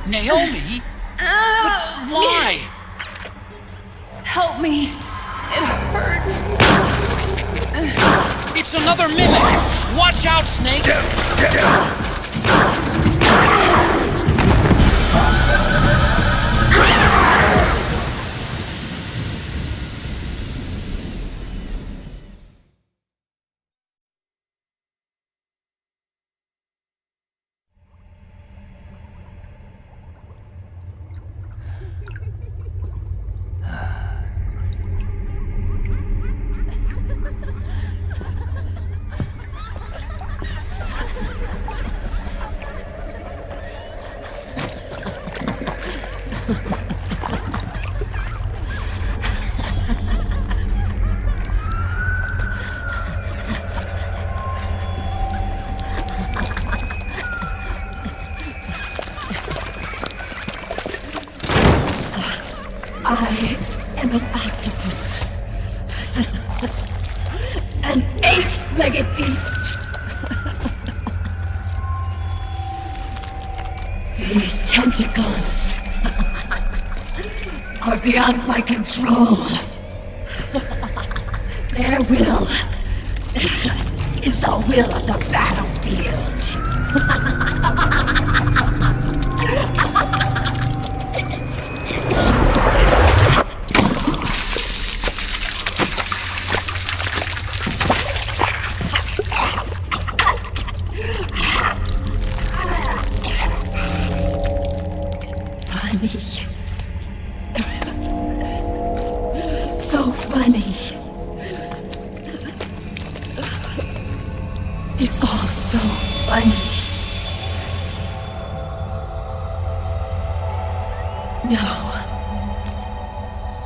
Naomi? Why? Help me. It hurts. It's another minute. Watch out, Snake. I am an octopus. An 8-legged beast. These tentacles are beyond my control. Their will is the will of the battlefield. funny. So funny. It's all so funny. No,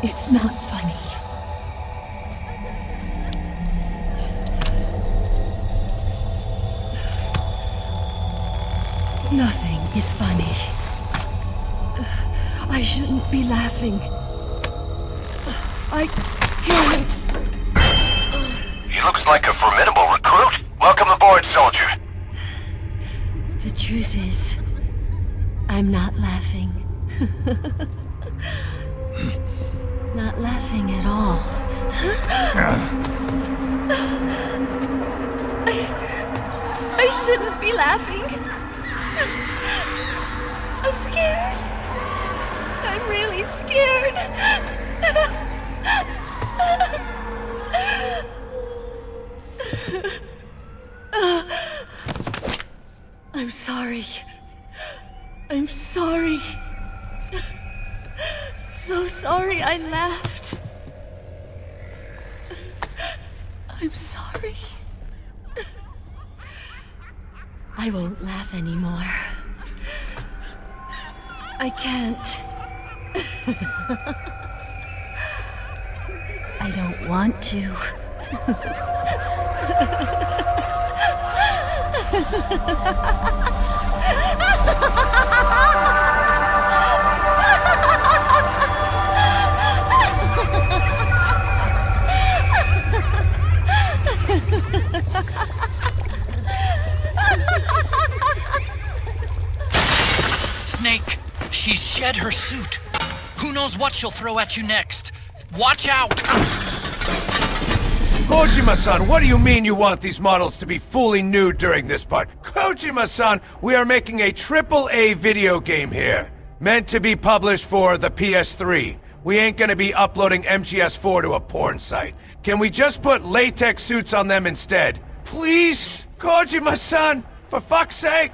it's not funny. Nothing is funny. I shouldn't be laughing. I can't. He looks like a formidable recruit. Welcome aboard, soldier. The truth is, I'm not laughing. Not laughing at all. I shouldn't be laughing. I'm scared. I'm really scared. I'm sorry. I'm sorry. So sorry I laughed. I'm sorry. I won't laugh anymore. I can't. I don't want to. Snake, she's shed her suit. Who knows what she'll throw at you next? Watch out! Kojima-san, what do you mean you want these models to be fully nude during this part? Kojima-san, we are making a AAA video game here. Meant to be published for the PS3. We ain't gonna be uploading MGS4 to a porn site. Can we just put latex suits on them instead? Please? Kojima-san, for fuck's sake!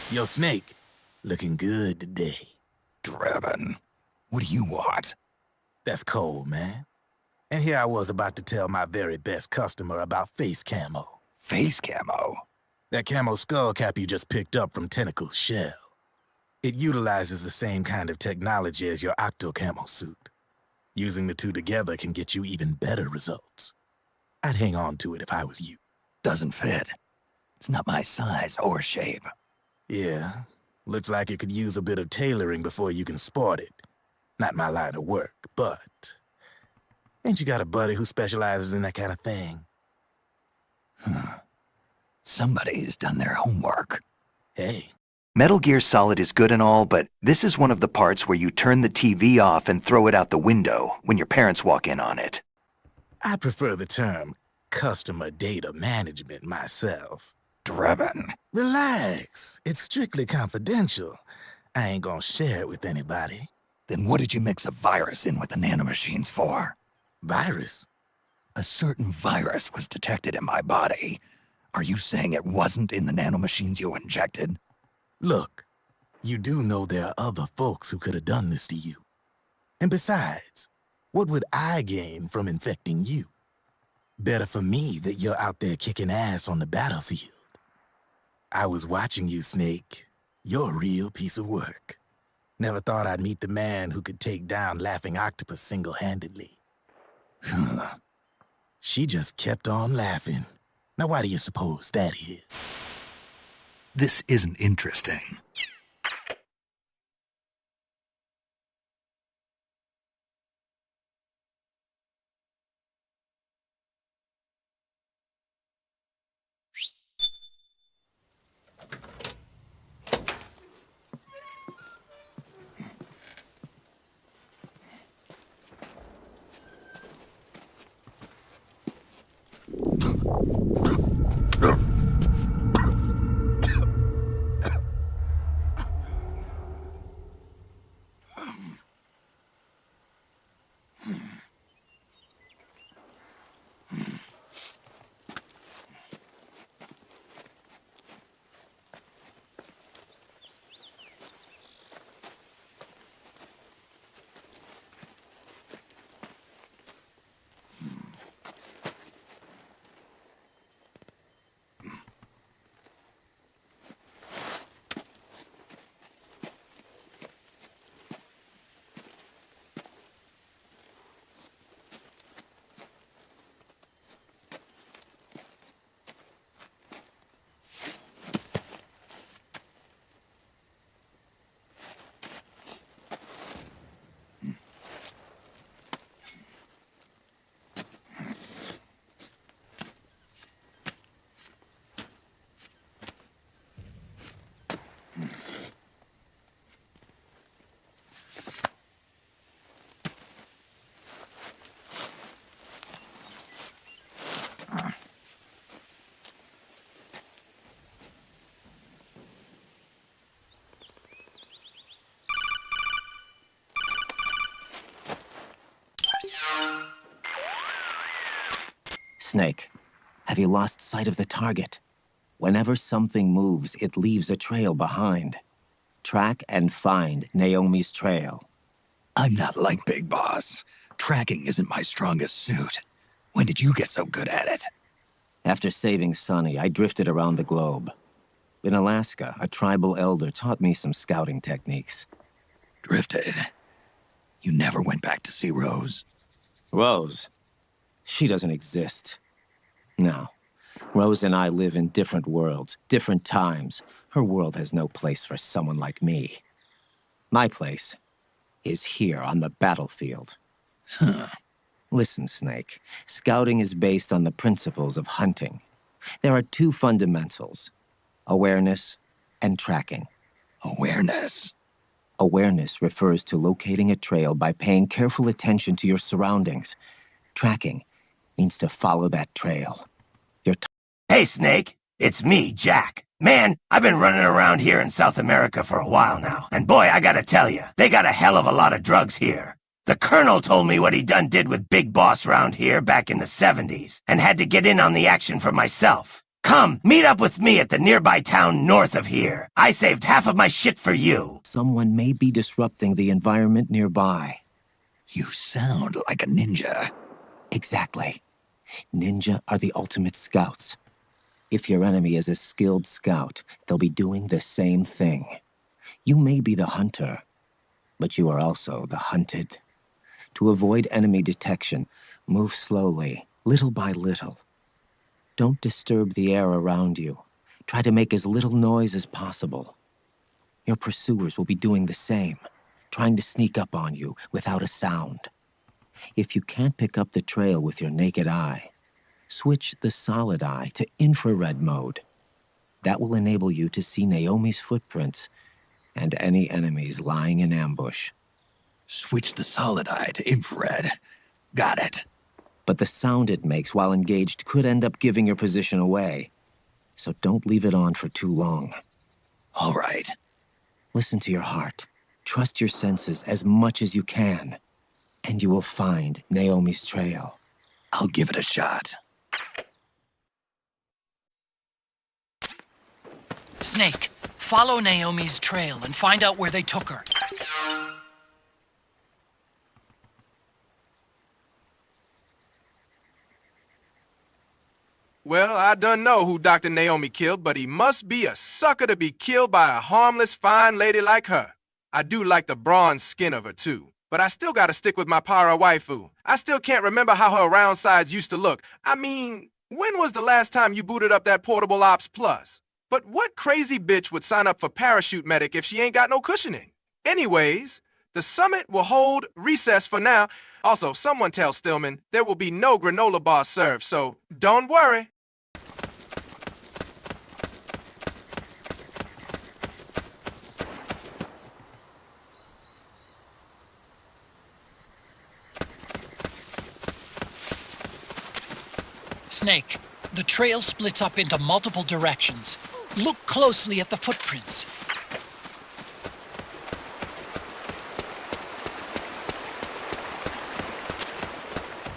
Yo, Snake, looking good today. Drebin, what do you want? That's cold, man. And here I was about to tell my very best customer about face camo. Face camo? That camo skull cap you just picked up from Tentacle's shell. It utilizes the same kind of technology as your octo camo suit. Using the two together can get you even better results. I'd hang on to it if I was you. Doesn't fit. It's not my size or shape. Yeah, looks like it could use a bit of tailoring before you can sport it. Not my line of work, but... Ain't you got a buddy who specializes in that kind of thing? Somebody's done their homework. Hey. Metal Gear Solid is good and all, but this is one of the parts where you turn the TV off and throw it out the window when your parents walk in on it. I prefer the term customer data management myself. Drebin. Relax. It's strictly confidential. I ain't gonna share it with anybody. Then what did you mix a virus in with the nanomachines for? Virus? A certain virus was detected in my body. Are you saying it wasn't in the nanomachines you injected? Look, you do know there are other folks who could have done this to you. And besides, what would I gain from infecting you? Better for me that you're out there kicking ass on the battlefield. I was watching you, Snake. You're a real piece of work. Never thought I'd meet the man who could take down Laughing Octopus single-handedly. She just kept on laughing. Now why do you suppose that is? This isn't interesting. Snake, have you lost sight of the target? Whenever something moves, it leaves a trail behind. Track and find Naomi's trail. I'm not like Big Boss. Tracking isn't my strongest suit. When did you get so good at it? After saving Sonny, I drifted around the globe. In Alaska, a tribal elder taught me some scouting techniques. Drifted? You never went back to see Rose? Rose? She doesn't exist. No. Rose and I live in different worlds, different times. Her world has no place for someone like me. My place is here on the battlefield. Listen, Snake. Scouting is based on the principles of hunting. There are two fundamentals: awareness and tracking. Awareness? Awareness refers to locating a trail by paying careful attention to your surroundings. Tracking means to follow that trail. Hey, Snake. It's me, Jack. Man, I've been running around here in South America for a while now, and boy, I gotta tell you, they got a hell of a lot of drugs here. The Colonel told me what he done did with Big Boss round here back in the 70s, and had to get in on the action for myself. Come, meet up with me at the nearby town north of here. I saved half of my shit for you. Someone may be disrupting the environment nearby. You sound like a ninja. Exactly. Ninja are the ultimate scouts. If your enemy is a skilled scout, they'll be doing the same thing. You may be the hunter, but you are also the hunted. To avoid enemy detection, move slowly, little by little. Don't disturb the air around you. Try to make as little noise as possible. Your pursuers will be doing the same, trying to sneak up on you without a sound. If you can't pick up the trail with your naked eye, switch the solid eye to infrared mode. That will enable you to see Naomi's footprints and any enemies lying in ambush. Switch the solid eye to infrared. Got it. But the sound it makes while engaged could end up giving your position away. So don't leave it on for too long. All right. Listen to your heart. Trust your senses as much as you can. And you will find Naomi's trail. I'll give it a shot. Snake, follow Naomi's trail and find out where they took her. Well, I done know who Dr. Naomi killed, but he must be a sucker to be killed by a harmless, fine lady like her. I do like the bronze skin of her, too. But I still gotta stick with my para waifu. I still can't remember how her round sides used to look. I mean, when was the last time you booted up that Portable Ops Plus? But what crazy bitch would sign up for Parachute Medic if she ain't got no cushioning? Anyways, the summit will hold recess for now. Also, someone tell Stillman there will be no granola bar served, so don't worry. Snake, the trail splits up into multiple directions. Look closely at the footprints.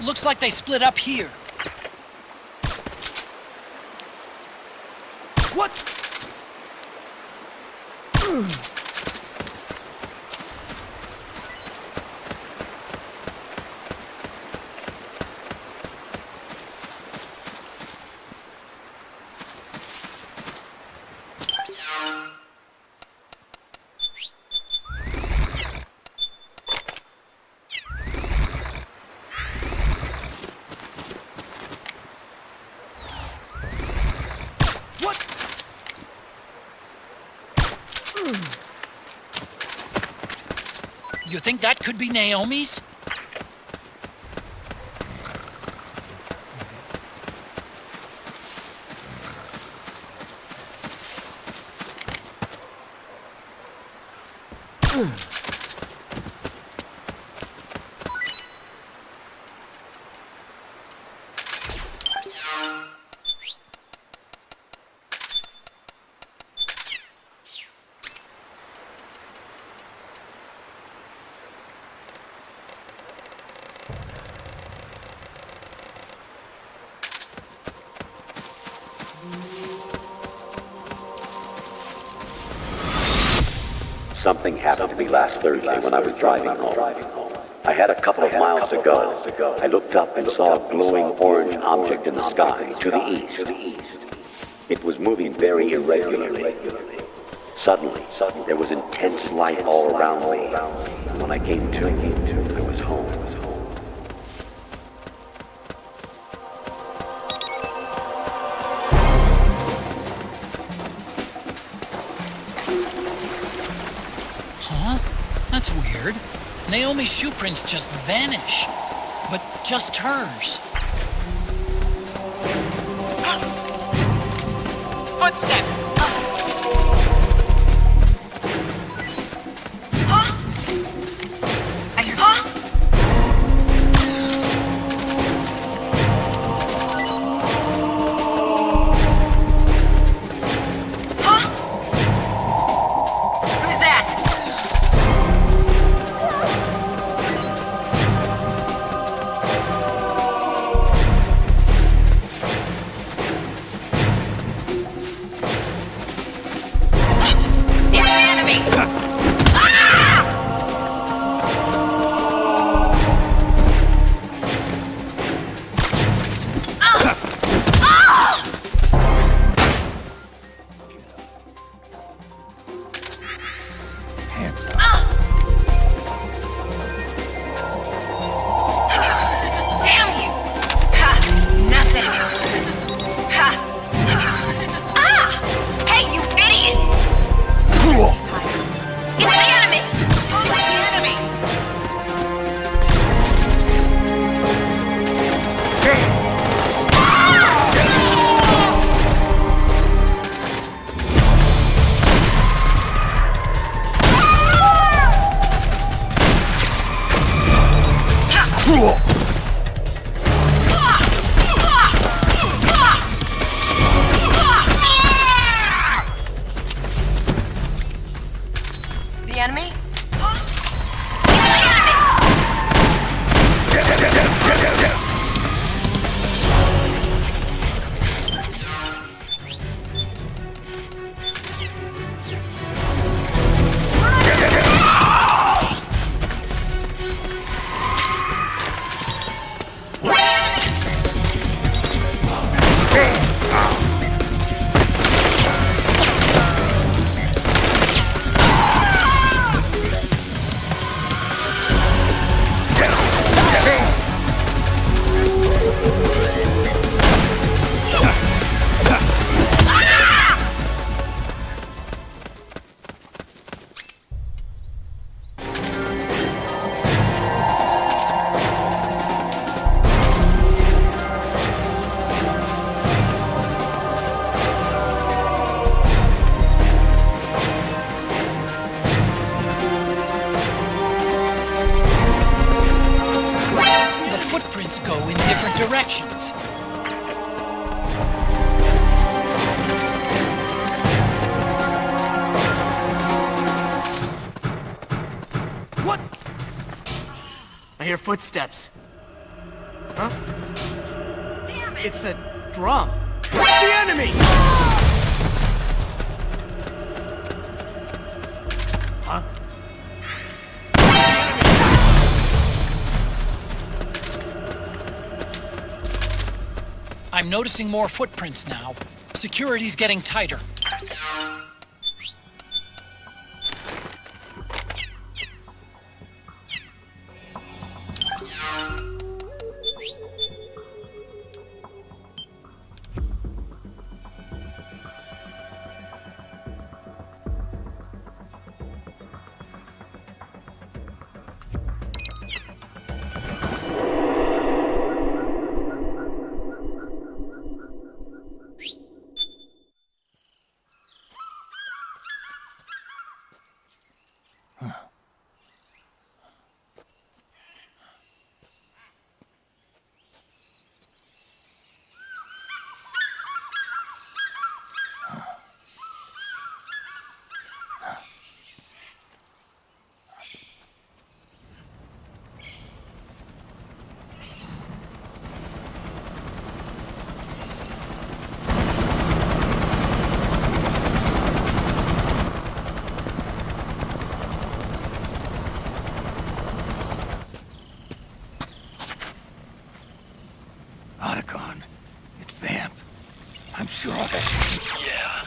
Looks like they split up here. What? You think that could be Naomi's? Something happened to me last Thursday when I was driving home. I had a couple of miles to go. I looked up and saw a glowing orange object in the sky to the east. It was moving very irregularly. Suddenly, there was intense light all around me. When I came to, I was home. Huh? That's weird. Naomi's shoe prints just vanish. But just hers. Footsteps! I hear... Who's that? The enemy? Go in different directions. What? I hear footsteps. Huh? Damn it. It's a drum. The enemy! Huh? I'm noticing more footprints now. Security's getting tighter. It's Vamp. I'm sure of it. Yeah,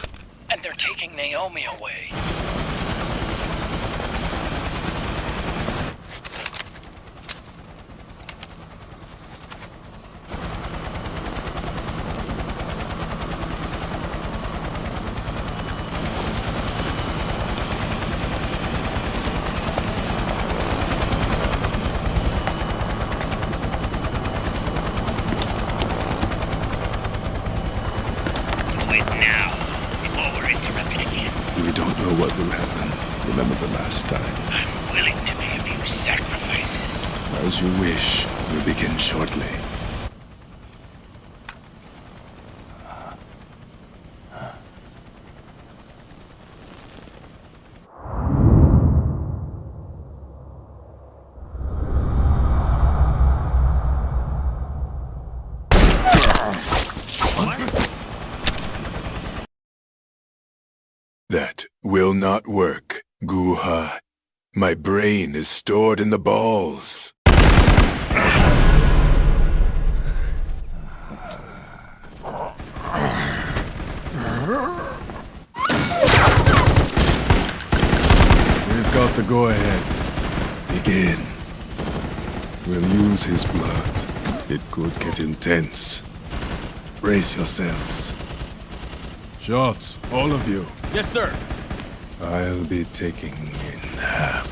and they're taking Naomi away. What will happen? Remember the last time. I'm willing to make a few sacrifices. As you wish. We'll begin shortly. That will not work, Guha. My brain is stored in the balls. We've got the go-ahead. Begin. We'll use his blood. It could get intense. Brace yourselves. Shots, all of you. Yes, sir. I'll be taking in half.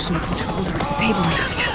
Integration controls aren't stable enough yet.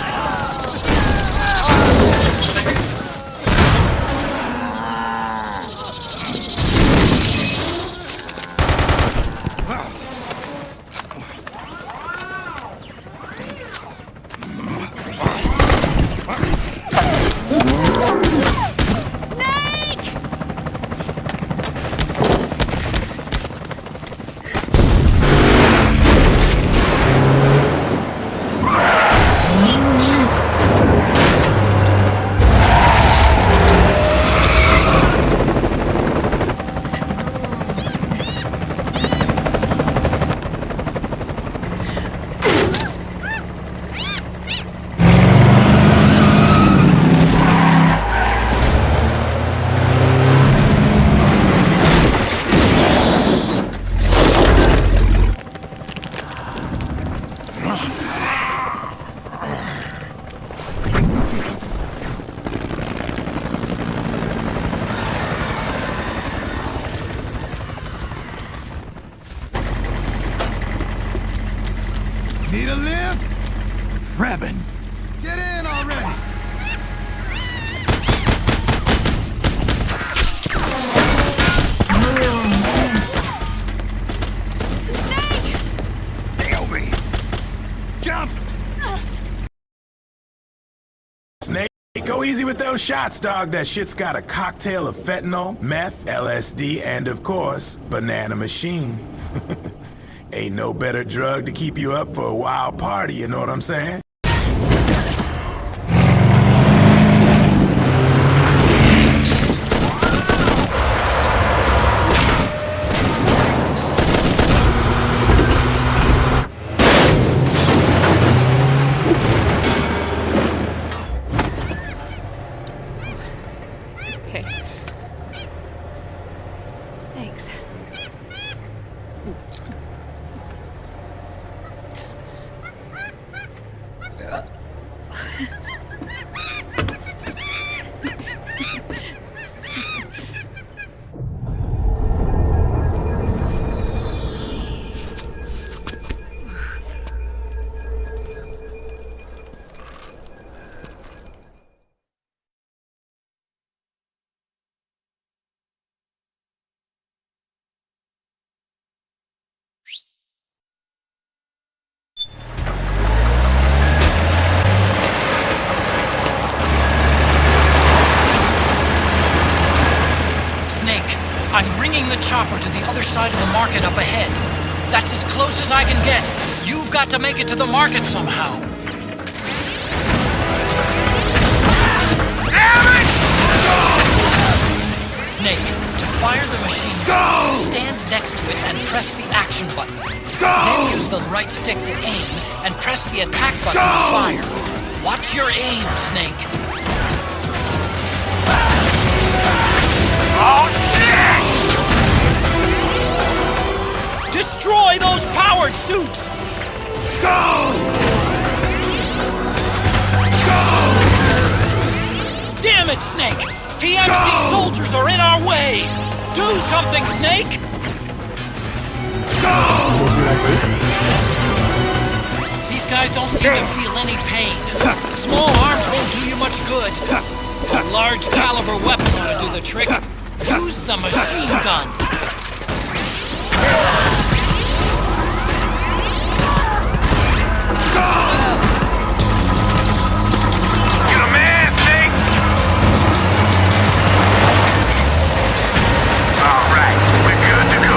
Need a lift? Drebin! Get in already! Naomi! Jump! Snake, go easy with those shots, dog. That shit's got a cocktail of fentanyl, meth, LSD, and of course, banana machine. Ain't no better drug to keep you up for a wild party, you know what I'm saying? Okay. Thanks. I'm bringing the chopper to the other side of the market up ahead. That's as close as I can get. You've got to make it to the market somehow. Snake, to fire the machine, stand next to it and press the action button. Then use the right stick to aim and press the attack button to fire. Watch your aim, Snake. Oh, shit! Destroy those powered suits! Go! Damn it, Snake! PMC soldiers are in our way! Do something, Snake! These guys don't seem to feel any pain. Small arms won't do you much good. A large caliber weapon ought to do the trick. Use the machine gun. You're the man, Snake! All right, we're good to go.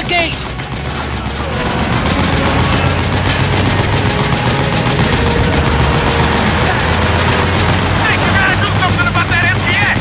the gate! Hey, you gotta do something about that MTX!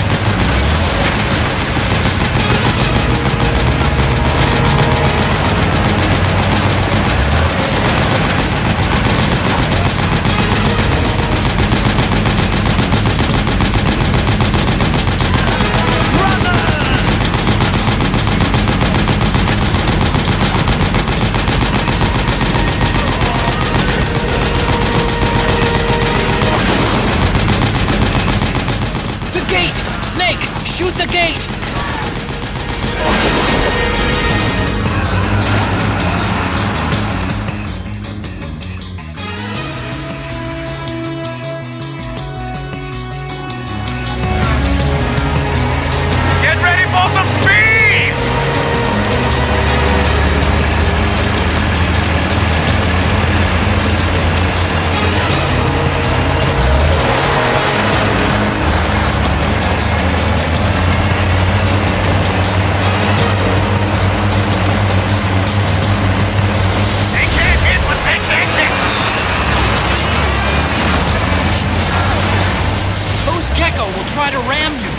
The gate! Snake, shoot the gate! Get ready for some speed! They can't hit what they can't hit! Those Gecko will try to ram you.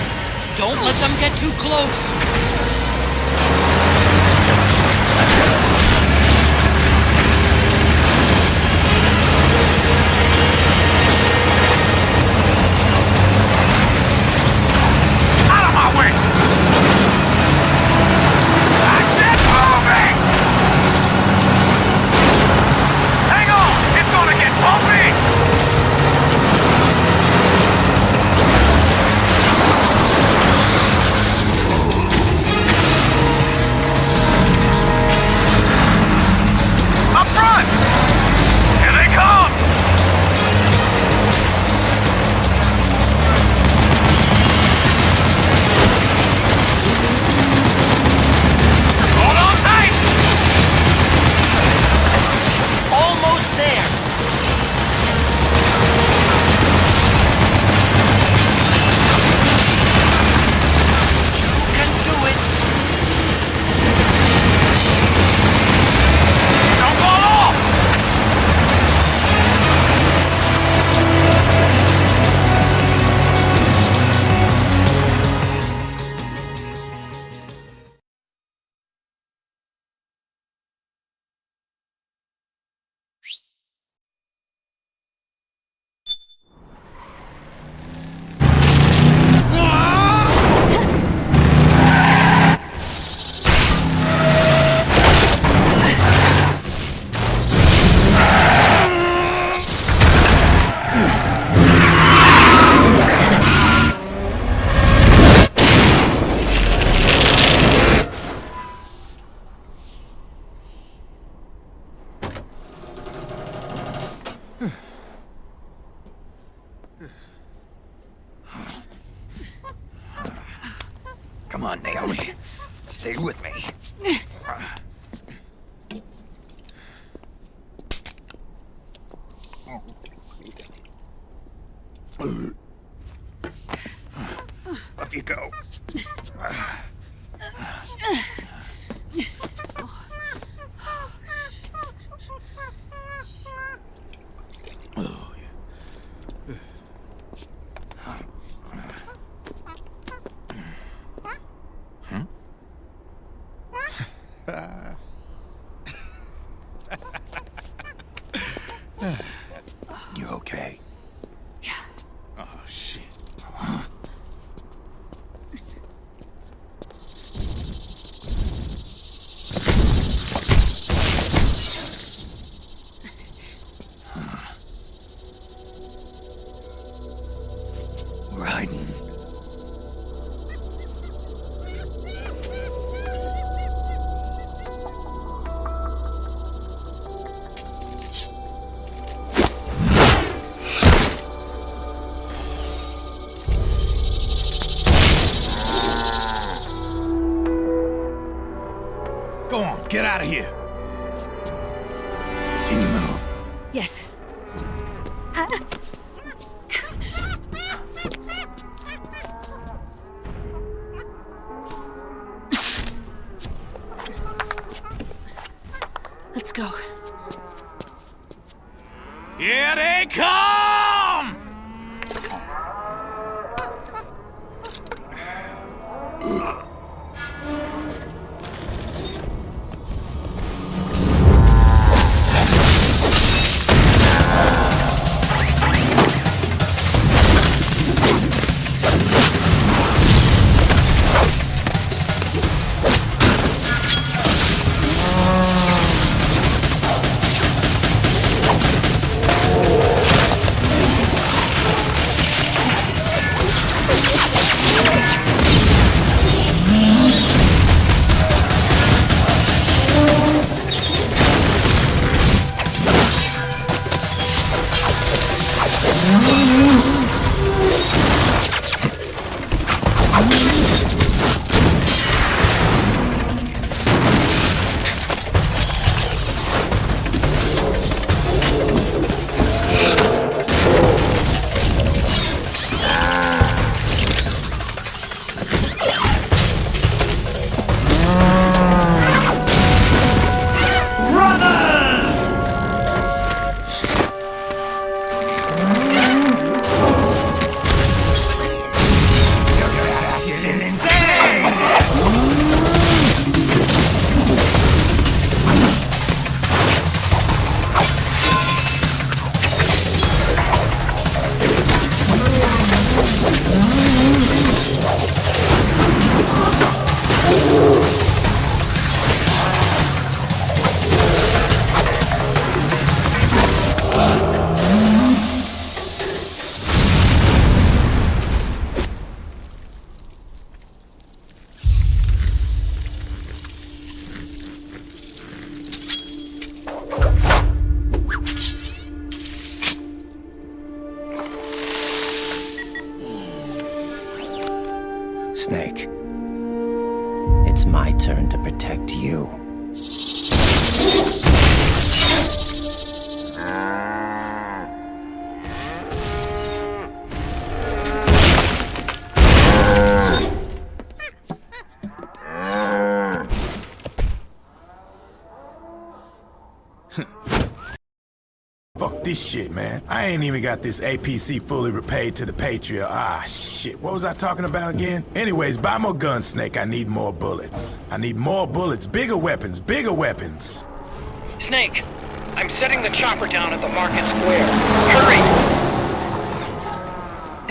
Don't let them get too close. Out of my way! I said moving! Hang on! It's gonna get bumpy! Up front! Here they come! Hold on tight! Almost there. You can do it. Don't fall off! Come on, Naomi. Stay with me. Up you go. You okay? Yeah. Oh, shit. Raiden. Go on, get out of here. Can you move? Yes. Let's go. Here they come! Snake. It's my turn to protect you. Fuck this shit, man. I ain't even got this APC fully repaid to the Patriot. Ah, shit. What was I talking about again? Anyways, buy more guns, Snake. I need more bullets. I need more bullets. Bigger weapons. Bigger weapons. Snake, I'm setting the chopper down at the market square. Hurry!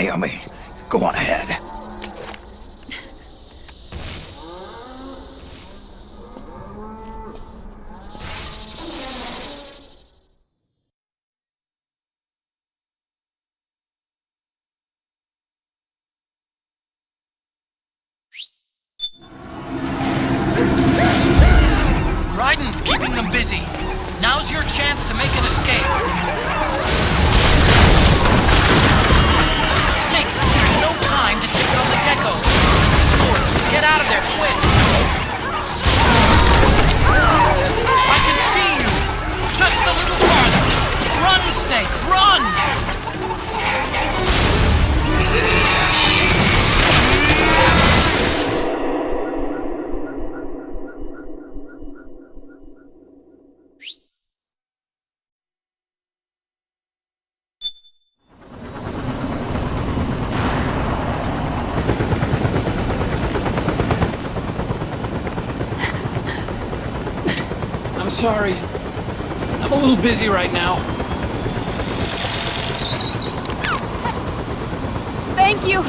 Naomi, go on ahead. Raiden's keeping them busy. Now's your chance to make an escape. Snake, there's no time to take on the gecko. Get out of there, quick! I can see you! Just a little farther! Run, Snake, run! Sorry. I'm a little busy right now. Thank you.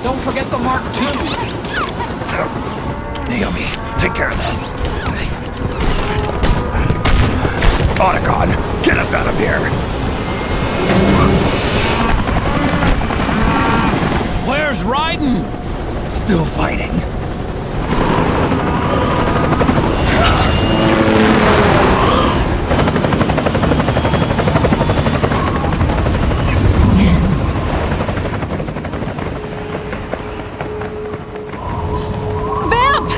Don't forget the Mark II. Naomi, take care of this. Otacon, get us out of here! Where's Raiden? Still fighting. Vamp!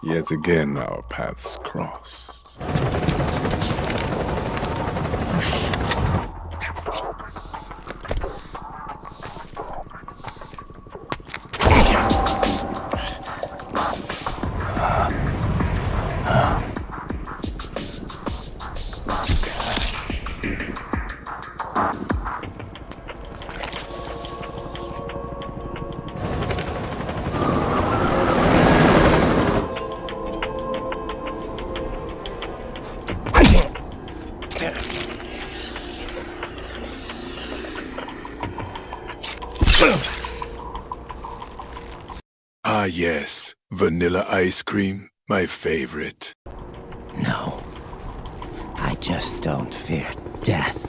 Yet again, our paths cross. Ah yes, vanilla ice cream, my favorite. No. I just don't fear death.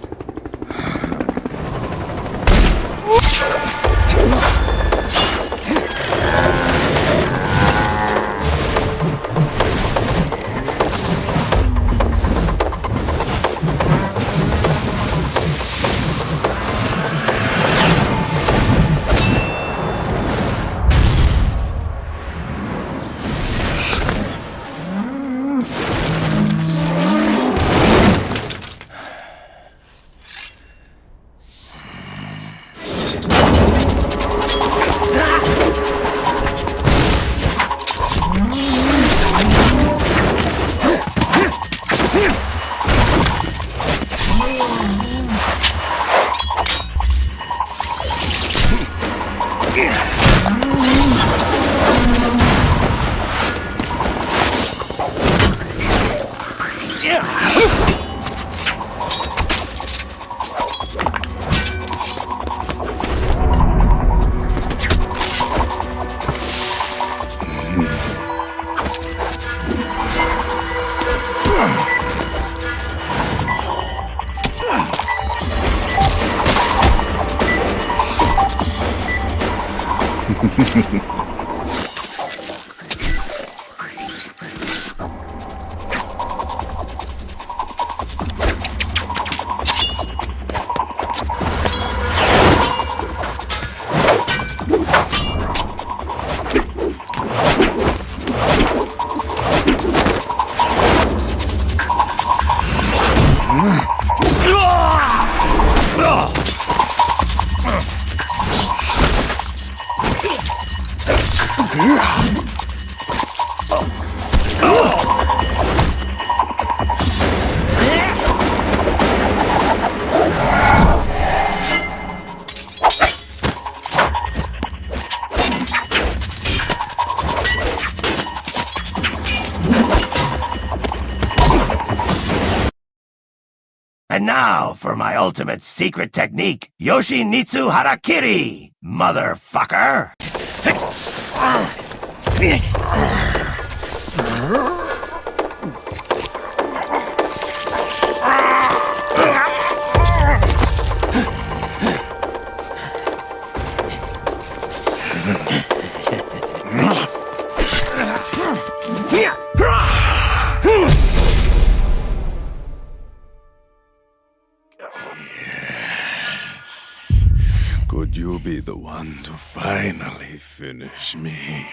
And now for my ultimate secret technique, Yoshinitsu Harakiri, motherfucker! Could you be the one to finally finish me?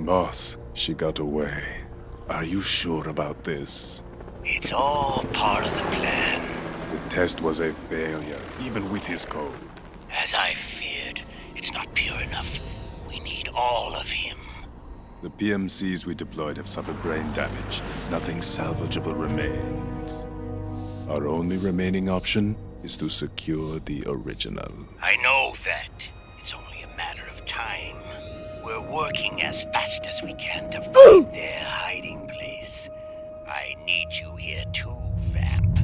Boss, she got away. Are you sure about this? It's all part of the plan. The test was a failure, even with his code. As I feared, it's not pure enough. We need all of him. The PMCs we deployed have suffered brain damage. Nothing salvageable remains. Our only remaining option is to secure the original. I know that. It's only a matter of time. We're working as fast as we can to find their hiding place. I need you here too, Vamp.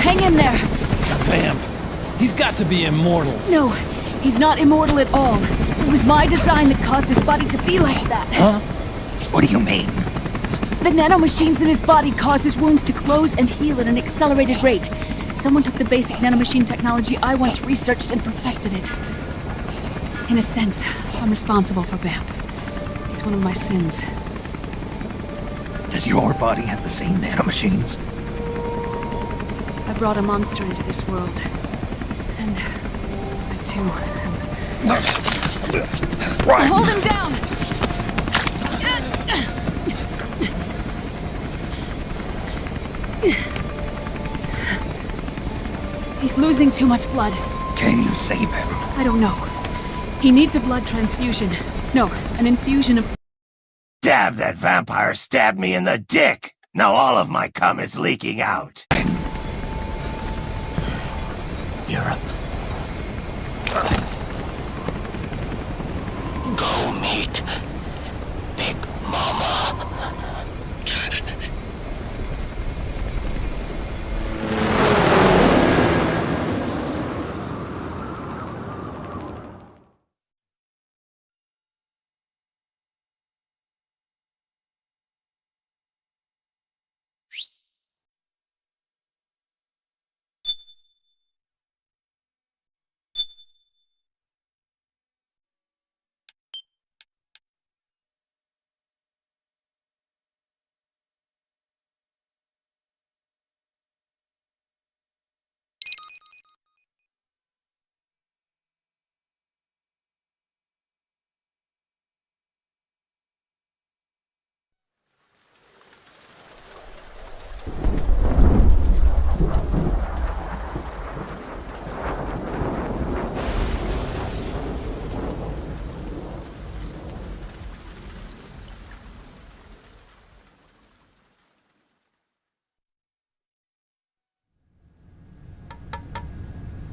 Hang in there! Vamp. He's got to be immortal. No, he's not immortal at all. It was my design that caused his body to be like that. Huh? What do you mean? The nanomachines in his body cause his wounds to close and heal at an accelerated rate. Someone took the basic nanomachine technology I once researched and perfected it. In a sense, I'm responsible for Vamp. It's one of my sins. Does your body have the same nanomachines? I brought a monster into this world. And I too Right. Hold him down! He's losing too much blood. Can you save him? I don't know. He needs a blood transfusion. No, an infusion of... Damn, that vampire stabbed me in the dick! Now all of my cum is leaking out. Europe. Go meet Big Mama.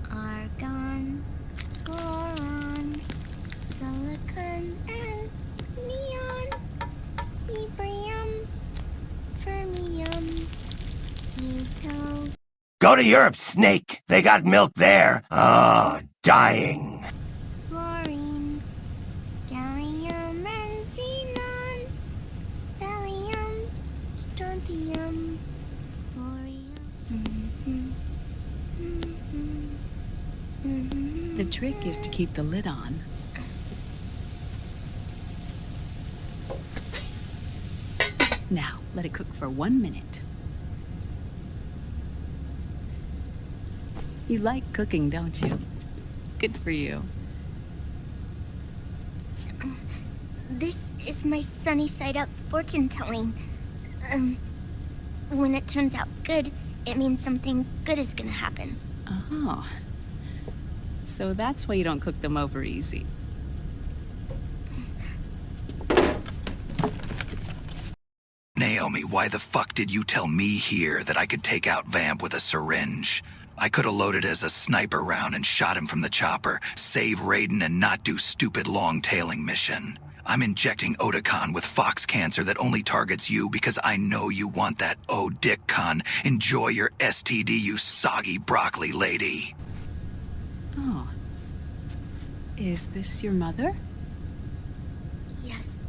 Argon, boron, silicon, and neon, yttrium, fermium, pluto. Go to Europe, Snake! They got milk there. Oh, dying. Fluorine, gallium and xenon, thallium, strontium, thorium. The trick is to keep the lid on. Now, let it cook for 1 minute. You like cooking, don't you? Good for you. This is my sunny side up fortune telling. When it turns out good, it means something good is gonna happen. Oh. So that's why you don't cook them over easy. Naomi, why the fuck did you tell me here that I could take out Vamp with a syringe? I could have loaded as a sniper round and shot him from the chopper, save Raiden and not do stupid long-tailing mission. I'm injecting Otacon with fox cancer that only targets you because I know you want that O-Dick-Con. Enjoy your STD, you soggy broccoli lady. Oh. Is this your mother? Yes.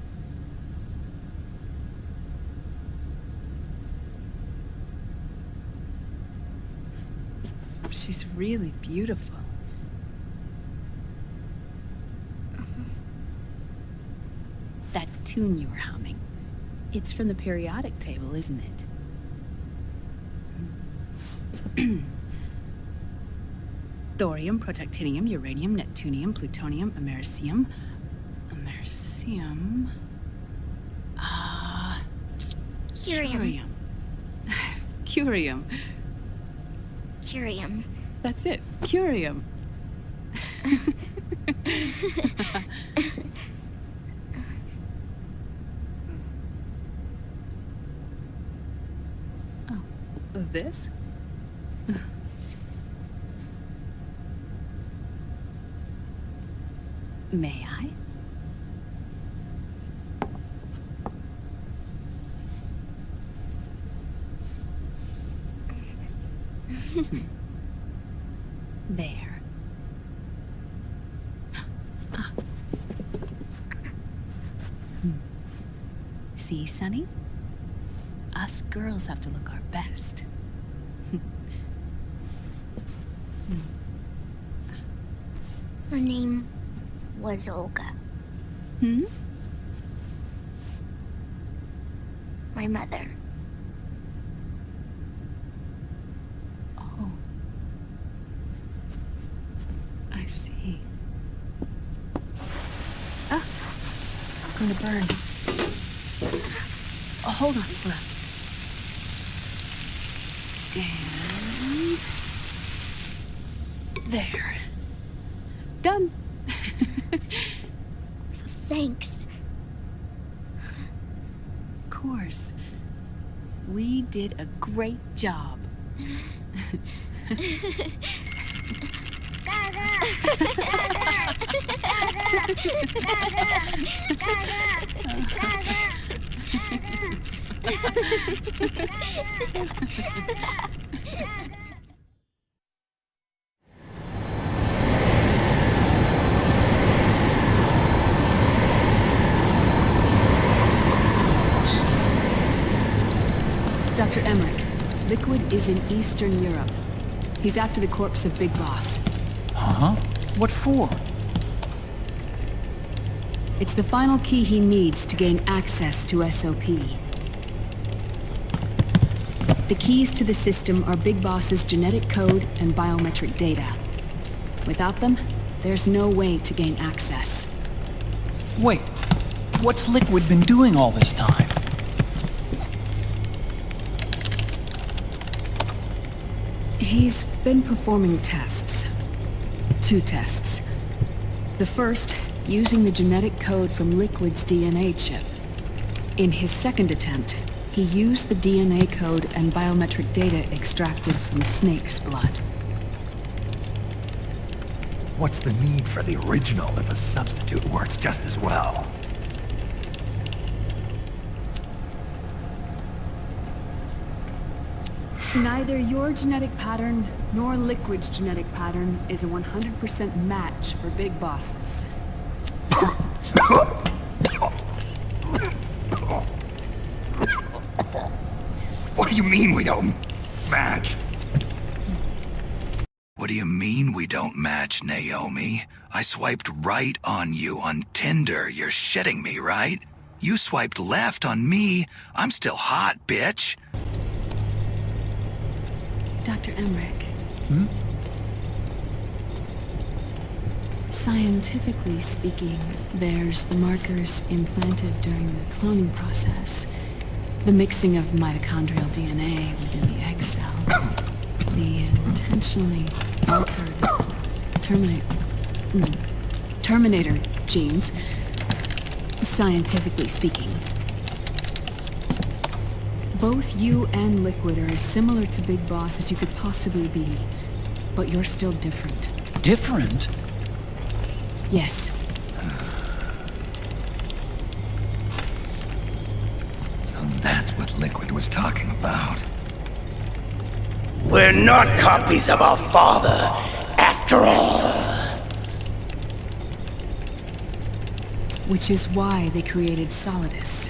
She's really beautiful. tune you were humming. It's from the periodic table, isn't it? Thorium, protactinium, uranium, neptunium, plutonium, americium. Americium. Curium. Curium. Curium. That's it. Curium. Oh, this? May I? There. See, Sonny? Us girls have to look our best. Her name was Olga. Hmm? My mother. Oh. I see. Ah! It's going to burn. Oh, hold on. And... there. Done. Thanks. Of course. We did a great job. Dr. Emmerich, Liquid is in Eastern Europe. He's after the corpse of Big Boss. Huh? What for? It's the final key he needs to gain access to SOP. The keys to the system are Big Boss's genetic code and biometric data. Without them, there's no way to gain access. Wait, what's Liquid been doing all this time? He's been performing tests. 2 tests. The first, using the genetic code from Liquid's DNA chip. In his second attempt, he used the DNA code and biometric data extracted from Snake's blood. What's the need for the original if a substitute works just as well? Neither your genetic pattern nor Liquid's genetic pattern is a 100% match for Big Bosses. What do you mean we don't match? What do you mean we don't match, Naomi? I swiped right on you on Tinder. You're shitting me, right? You swiped left on me. I'm still hot, bitch. Dr. Emmerich. Hmm? Scientifically speaking, there's the markers implanted during the cloning process. The mixing of mitochondrial DNA within the egg cell. The intentionally altered Terminator genes. Scientifically speaking. Both you and Liquid are as similar to Big Boss as you could possibly be. But you're still different. Different? Yes. So that's what Liquid was talking about. We're not copies of our father, after all. Which is why they created Solidus.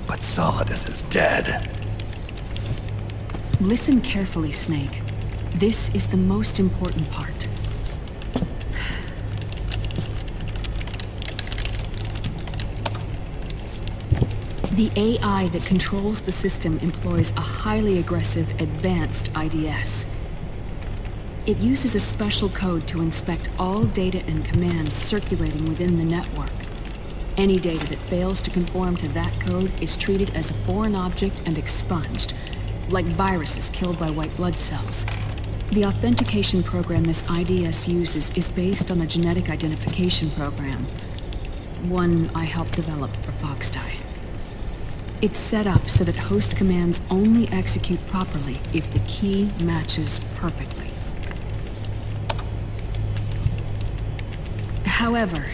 But Solidus is dead. Listen carefully, Snake. This is the most important part. The AI that controls the system employs a highly aggressive, advanced IDS. It uses a special code to inspect all data and commands circulating within the network. Any data that fails to conform to that code is treated as a foreign object and expunged, like viruses killed by white blood cells. The authentication program this IDS uses is based on a genetic identification program, one I helped develop for Foxdie. It's set up so that host commands only execute properly if the key matches perfectly. However,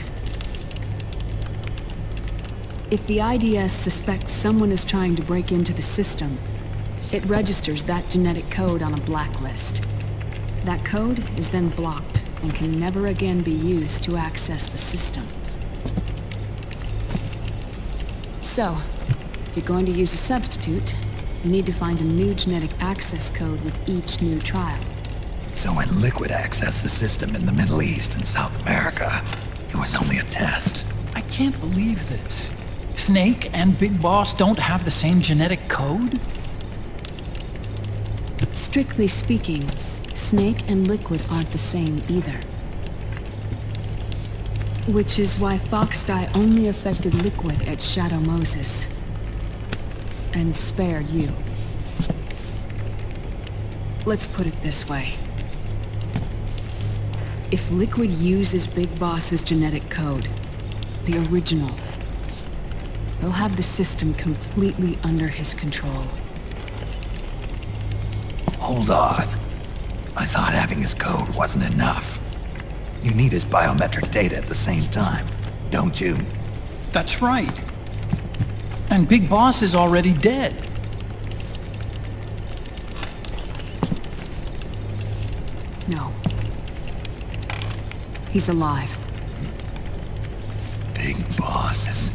if the IDS suspects someone is trying to break into the system, it registers that genetic code on a blacklist. That code is then blocked and can never again be used to access the system. So, if you're going to use a substitute, you need to find a new genetic access code with each new trial. So when Liquid accessed the system in the Middle East and South America, it was only a test. I can't believe this. Snake and Big Boss don't have the same genetic code? Strictly speaking, Snake and Liquid aren't the same either. Which is why Foxdie only affected Liquid at Shadow Moses. And spared you. Let's put it this way. If Liquid uses Big Boss's genetic code, the original, he'll have the system completely under his control. Hold on. I thought having his code wasn't enough. You need his biometric data at the same time, don't you? That's right. And Big Boss is already dead. No. He's alive. Big Boss is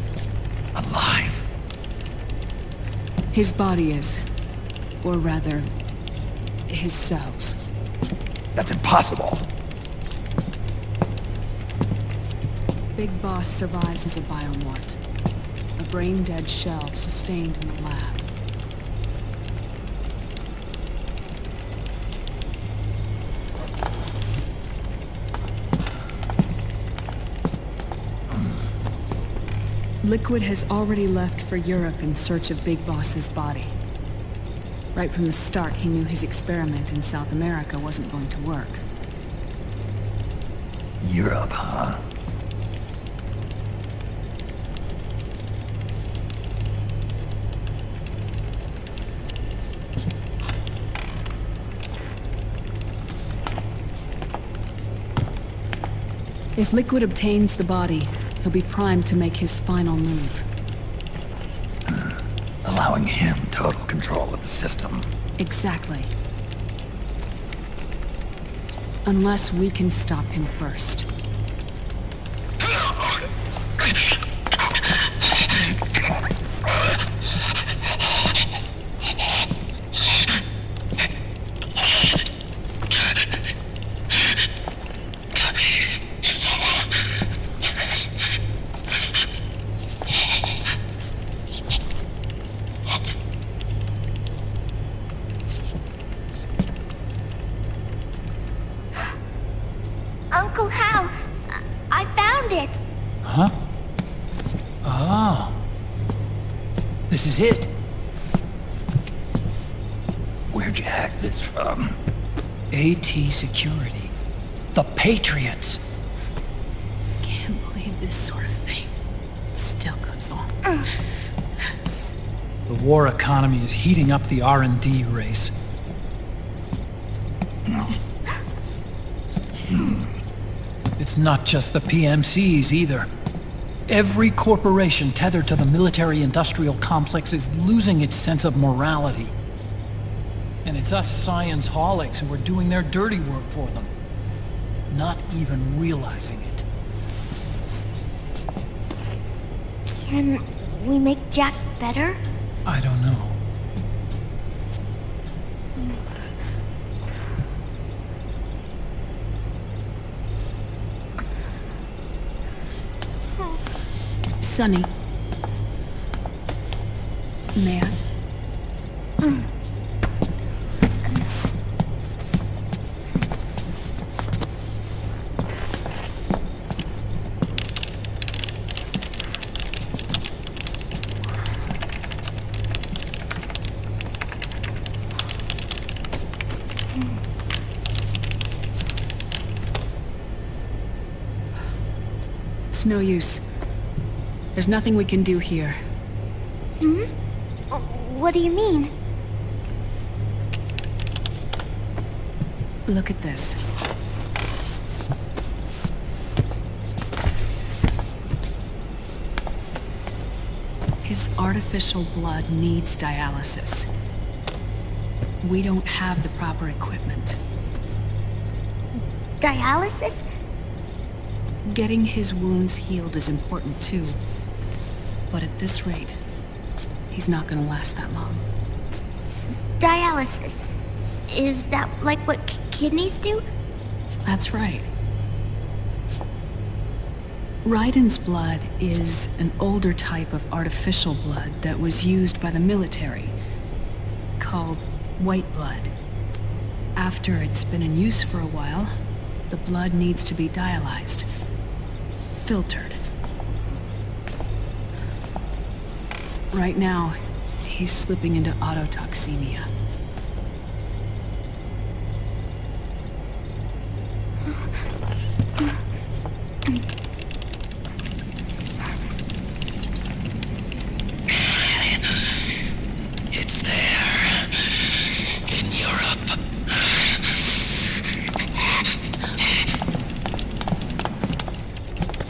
alive. His body is. Or rather, his cells. That's impossible. Big Boss survives as a biomort. A brain-dead shell sustained in the lab. Liquid has already left for Europe in search of Big Boss's body. Right from the start, he knew his experiment in South America wasn't going to work. Europe, huh? If Liquid obtains the body, he'll be primed to make his final move. Allowing him total control of the system. Exactly. Unless we can stop him first. Uncle Hal, I found it. Huh? Oh. This is it. Where'd you hack this from? AT Security. The Patriots. Can't believe this sort of thing still goes on. The war economy is heating up the R&D race. It's not just the PMCs either. Every corporation tethered to the military-industrial complex is losing its sense of morality. And it's us science-holics who are doing their dirty work for them, not even realizing it. Can we make Jack better? I don't know. Sonny. May I? It's no use. There's nothing we can do here. Hmm? What do you mean? Look at this. His artificial blood needs dialysis. We don't have the proper equipment. Dialysis? Getting his wounds healed is important too. But at this rate, he's not gonna last that long. Dialysis. Is that like what kidneys do? That's right. Raiden's blood is an older type of artificial blood that was used by the military, called white blood. After it's been in use for a while, the blood needs to be dialyzed, filtered. Right now, he's slipping into autotoxemia. It's there. In Europe.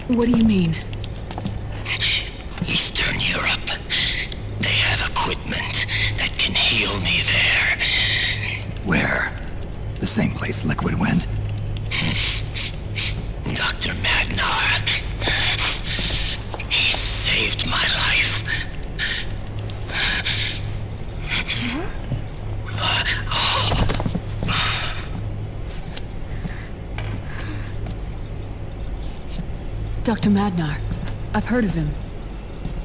What do you mean? Eastern Europe. They have equipment that can heal me there. Where? The same place Liquid went? Dr. Magnar. He saved my life. Dr. Magnar. I've heard of him.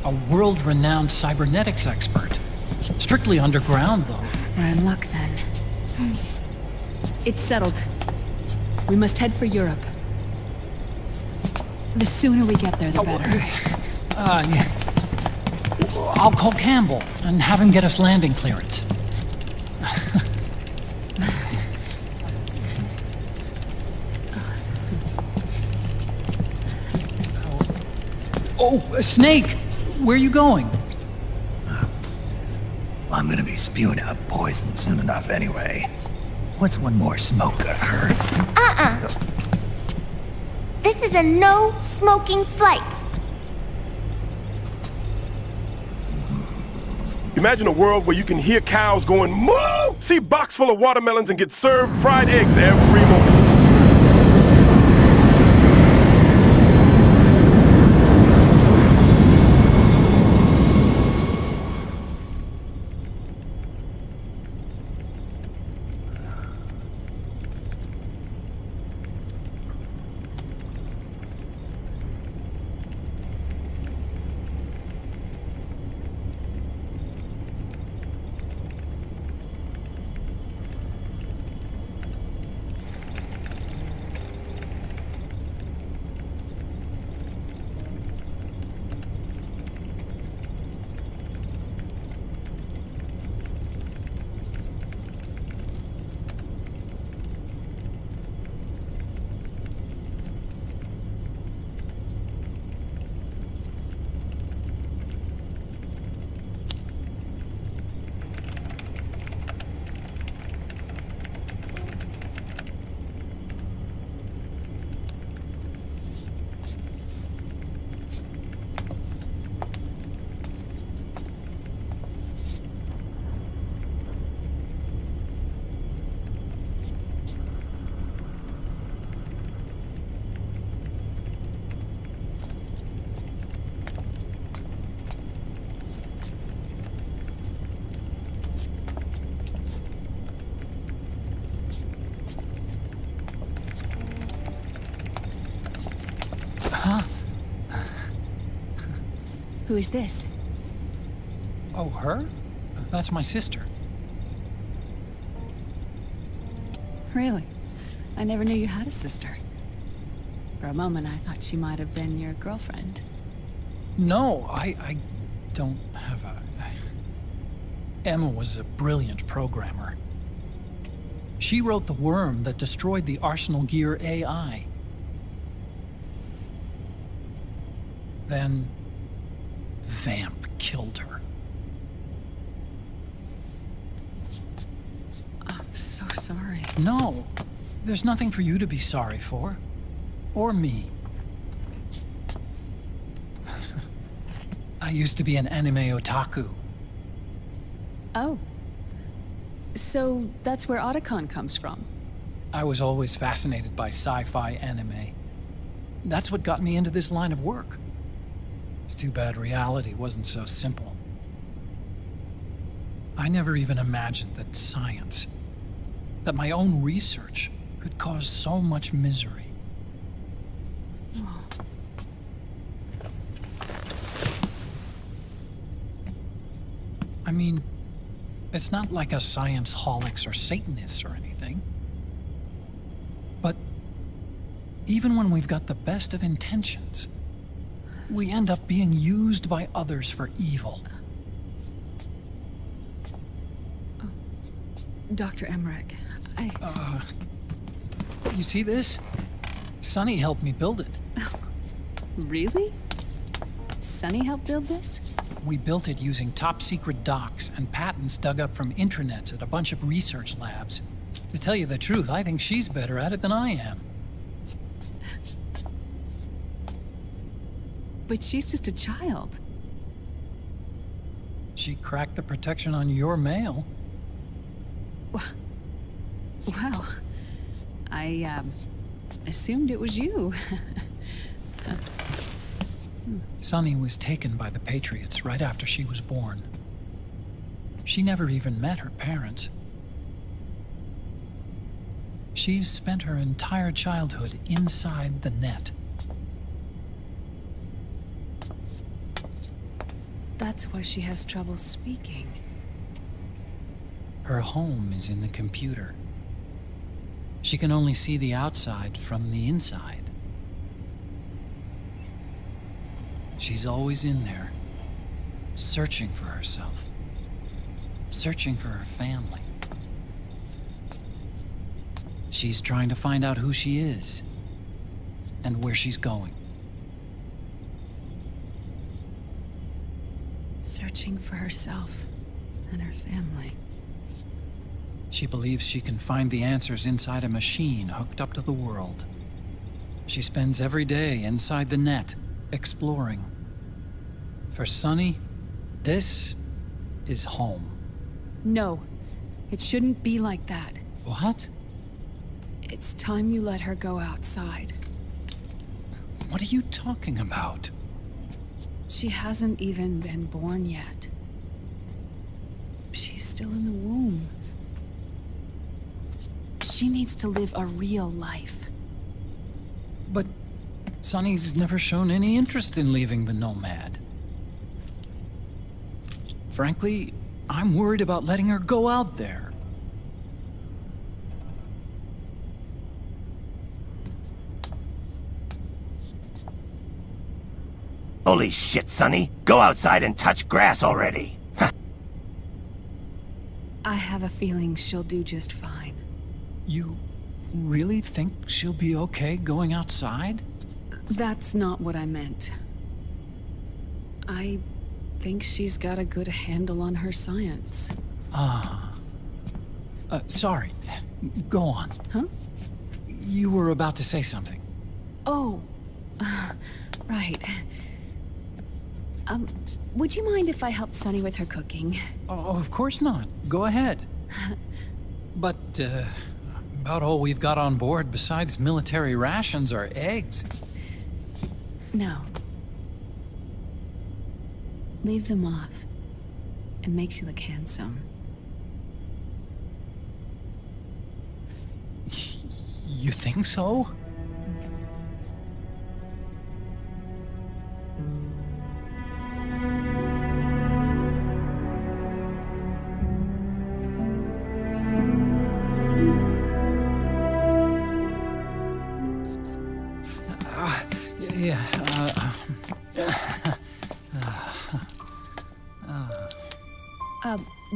A world-renowned cybernetics expert. Strictly underground, though. We're in luck, then. It's settled. We must head for Europe. The sooner we get there, the better. Yeah. I'll call Campbell and have him get us landing clearance. Oh, Snake! Where are you going? I'm gonna be spewing out poison soon enough anyway. What's one more smoke gonna hurt? This is a no-smoking flight. Imagine a world where you can hear cows going moo, see a box full of watermelons and get served fried eggs every morning. Who is this? Oh, her? That's my sister. Really? I never knew you had a sister. For a moment, I thought she might have been your girlfriend. No, I don't have a... Emma was a brilliant programmer. She wrote the worm that destroyed the Arsenal Gear AI. Then, Vamp killed her. I'm so sorry. No, there's nothing for you to be sorry for. Or me. I used to be an anime otaku. Oh. So that's where Otacon comes from? I was always fascinated by sci-fi anime. That's what got me into this line of work. It's too bad reality wasn't so simple. I never even imagined that science, that my own research, could cause so much misery. I mean, it's not like us science holics or Satanists or anything. But even when we've got the best of intentions, we end up being used by others for evil. Dr. Emmerich, You see this? Sonny helped me build it. Really? Sonny helped build this? We built it using top-secret docs and patents dug up from intranets at a bunch of research labs. To tell you the truth, I think she's better at it than I am. But she's just a child. She cracked the protection on your mail. Wow. I, assumed it was you. Sunny was taken by the Patriots right after she was born. She never even met her parents. She's spent her entire childhood inside the net. That's why she has trouble speaking. Her home is in the computer. She can only see the outside from the inside. She's always in there, searching for herself, searching for her family. She's trying to find out who she is and where she's going. Searching for herself and her family. She believes she can find the answers inside a machine hooked up to the world. She spends every day inside the net, exploring. For Sunny, this is home. No, it shouldn't be like that. What? It's time you let her go outside. What are you talking about? She hasn't even been born yet. She's still in the womb. She needs to live a real life. But Sunny's never shown any interest in leaving the Nomad. Frankly, I'm worried about letting her go out there. Holy shit, Sonny. Go outside and touch grass already. I have a feeling she'll do just fine. You really think she'll be okay going outside? That's not what I meant. I think she's got a good handle on her science. Sorry. Go on. Huh? You were about to say something. Oh, right. Would you mind if I helped Sunny with her cooking? Oh, of course not. Go ahead. But, about all we've got on board besides military rations are eggs. No. Leave them off. It makes you look handsome. You think so?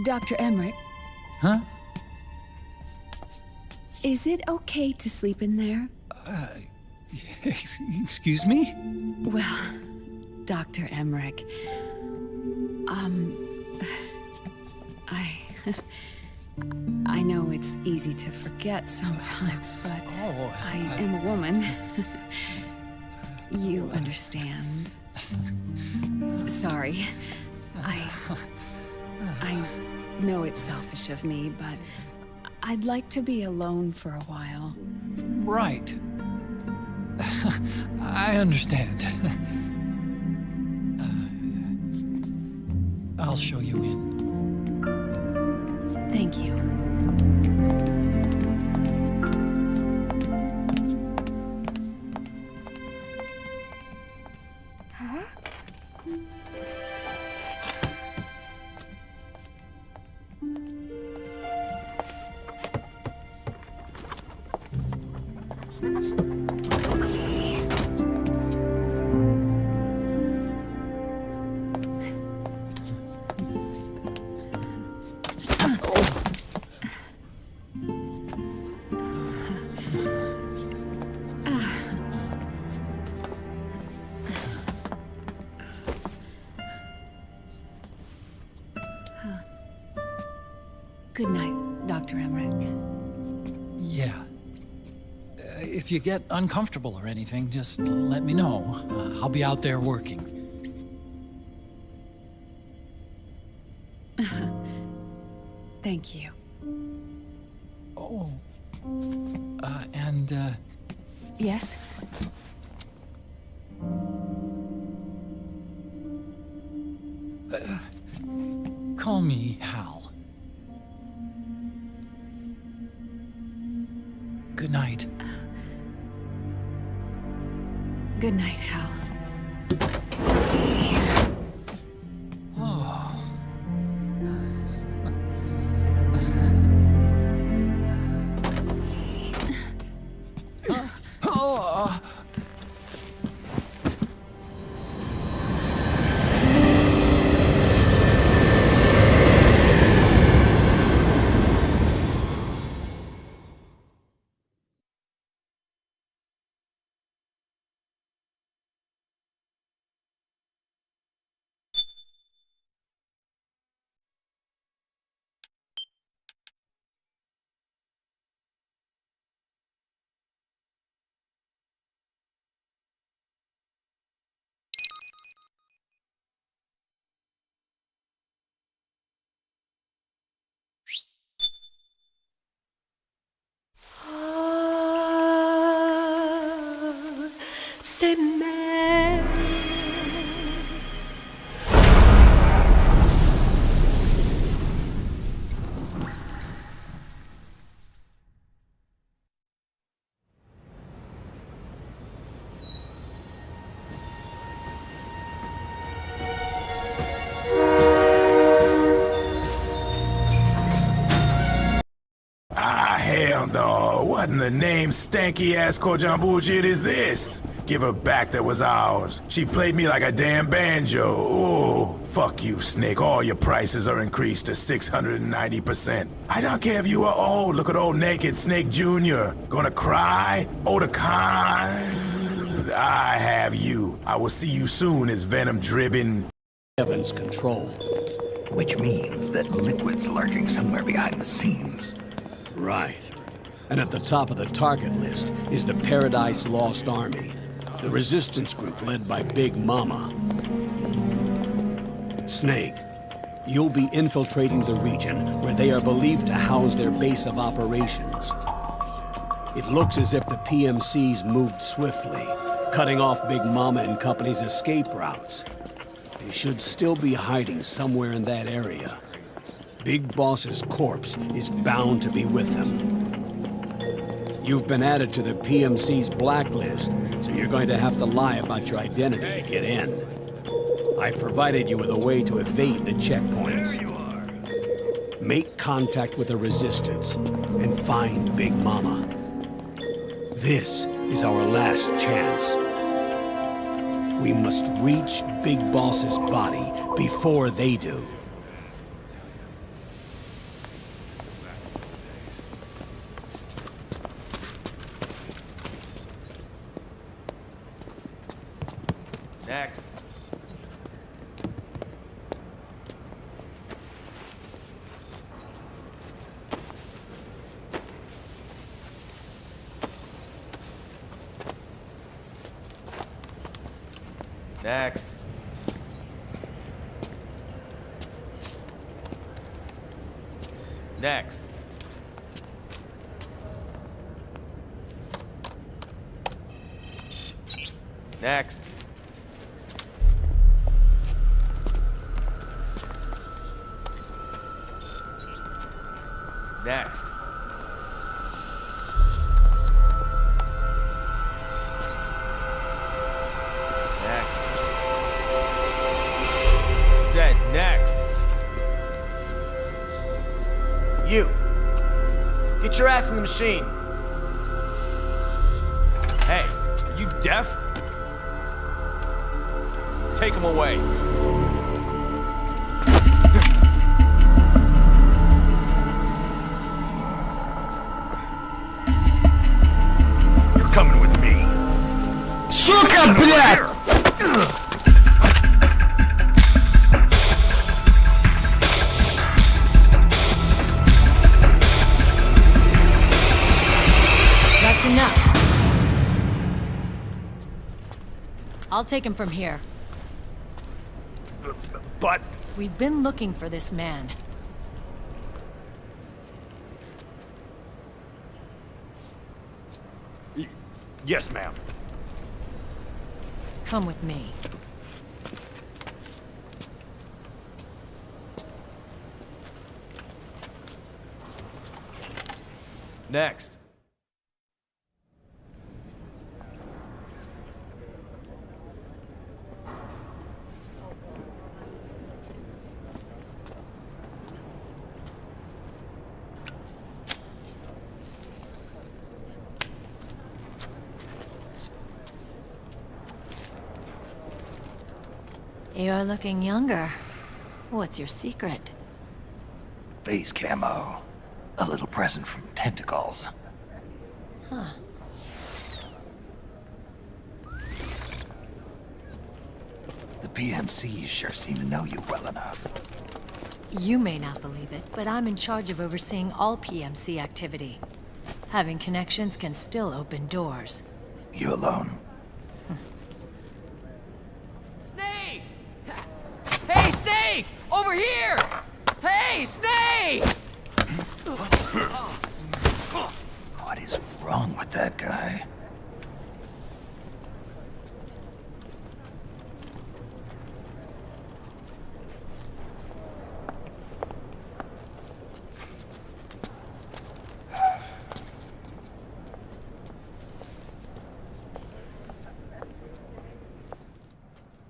Dr. Emmerich, Huh? is it okay to sleep in there? Excuse me? Well, Dr. Emmerich, I know it's easy to forget sometimes, but I am a woman. You understand. Sorry. I know it's selfish of me, but I'd like to be alone for a while. Right. I understand. I'll show you in. Thank you. Huh? Good night, Dr. Emmerich. Yeah. If you get uncomfortable or anything, just let me know. I'll be out there working. Thank you. Oh. And, Yes? call me Hal. Good night. Good night, Hal. Oh. Oh. C'est mère. Hell no. What in the name stanky-ass Kojan bullshit is this? Give her back that was ours. She played me like a damn banjo. Ooh, fuck you, Snake. All your prices are increased to 690%. I don't care if you are old. Look at old naked Snake Jr. Gonna cry? Oh, the kind. I have you. I will see you soon as Venom Drebin. Heaven's control. Which means that Liquid's lurking somewhere behind the scenes. Right. And at the top of the target list is the Paradise Lost Army, the resistance group led by Big Mama. Snake, you'll be infiltrating the region where they are believed to house their base of operations. It looks as if the PMCs moved swiftly, cutting off Big Mama and company's escape routes. They should still be hiding somewhere in that area. Big Boss's corpse is bound to be with them. You've been added to the PMC's blacklist, so you're going to have to lie about your identity to get in. I've provided you with a way to evade the checkpoints. Make contact with the Resistance and find Big Mama. This is our last chance. We must reach Big Boss's body before they do. Next. Next. Next. Next. Next. Next. Said next. You. Get your ass in the machine. Hey, are you deaf? Take him away. You're coming with me. Сука, блядь! That's enough. I'll take him from here. But... We've been looking for this man. Yes, ma'am. Come with me. Next. You're looking younger. What's your secret? Base camo. A little present from tentacles. Huh. The PMCs sure seem to know you well enough. You may not believe it, but I'm in charge of overseeing all PMC activity. Having connections can still open doors. You alone? Snake! Hey, Snake! Over here! Hey, Snake! What is wrong with that guy?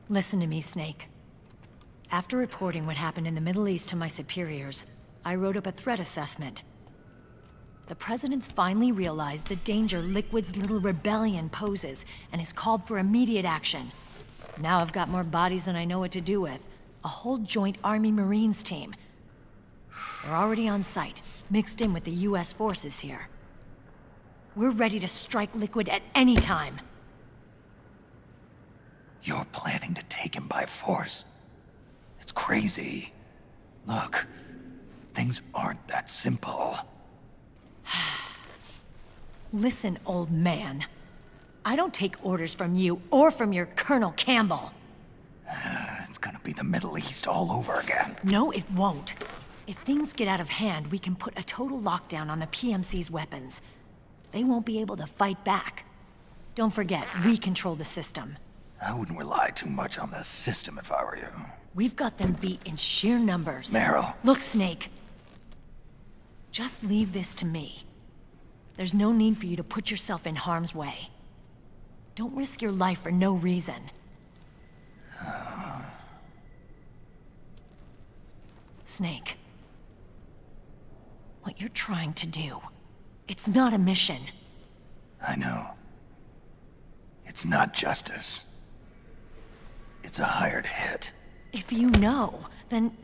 Listen to me, Snake. After reporting what happened in the Middle East to my superiors, I wrote up a threat assessment. The President's finally realized the danger Liquid's little rebellion poses and has called for immediate action. Now I've got more bodies than I know what to do with. A whole joint Army Marines team. They're already on site, mixed in with the US forces here. We're ready to strike Liquid at any time. You're planning to take him by force? It's crazy. Look, things aren't that simple. Listen, old man. I don't take orders from you or from your Colonel Campbell. It's gonna be the Middle East all over again. No, it won't. If things get out of hand, we can put a total lockdown on the PMC's weapons. They won't be able to fight back. Don't forget, we control the system. I wouldn't rely too much on the system if I were you. We've got them beat in sheer numbers. Meryl. Look, Snake. Just leave this to me. There's no need for you to put yourself in harm's way. Don't risk your life for no reason. Snake. What you're trying to do, it's not a mission. I know. It's not justice. It's a hired hit. If you know, then...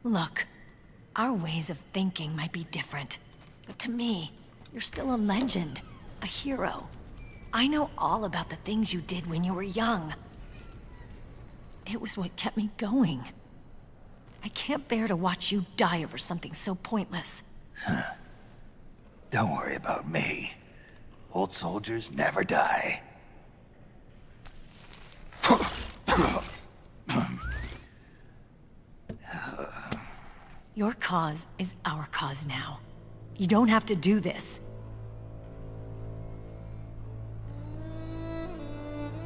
Look, our ways of thinking might be different, but to me, you're still a legend, a hero. I know all about the things you did when you were young. It was what kept me going. I can't bear to watch you die over something so pointless. Don't worry about me. Old soldiers never die. Your cause is our cause now. You don't have to do this.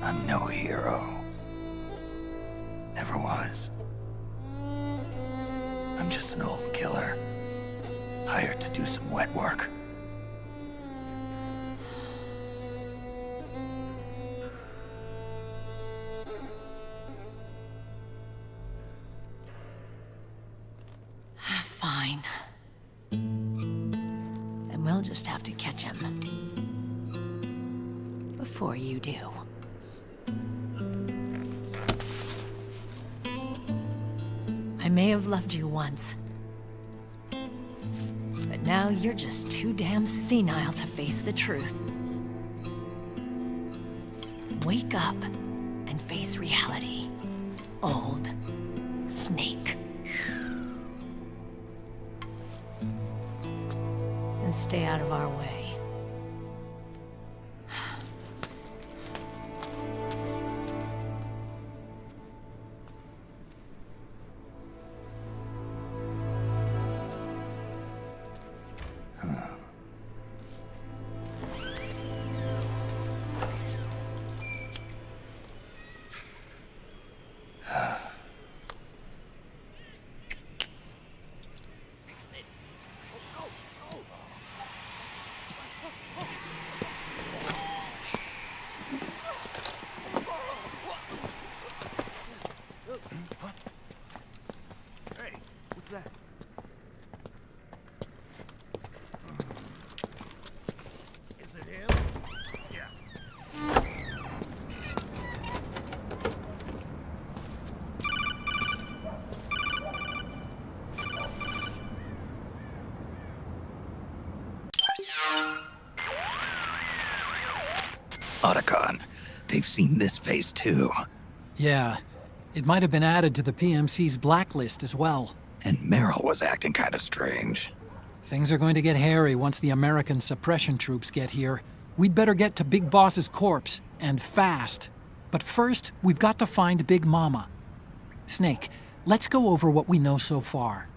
I'm no hero. Never was. I'm just an old killer, hired to do some wet work. Fine. Then we'll just have to catch him. Before you do. I may have loved you once. But now you're just too damn senile to face the truth. Wake up and face reality. Old Snake. And stay out of our way. Hey, what's that? Is it him? Yeah. Otacon, they've seen this face too. Yeah, it might have been added to the PMC's blacklist as well. And Meryl was acting kind of strange. Things are going to get hairy once the American suppression troops get here. We'd better get to Big Boss's corpse, and fast. But first, we've got to find Big Mama. Snake, let's go over what we know so far.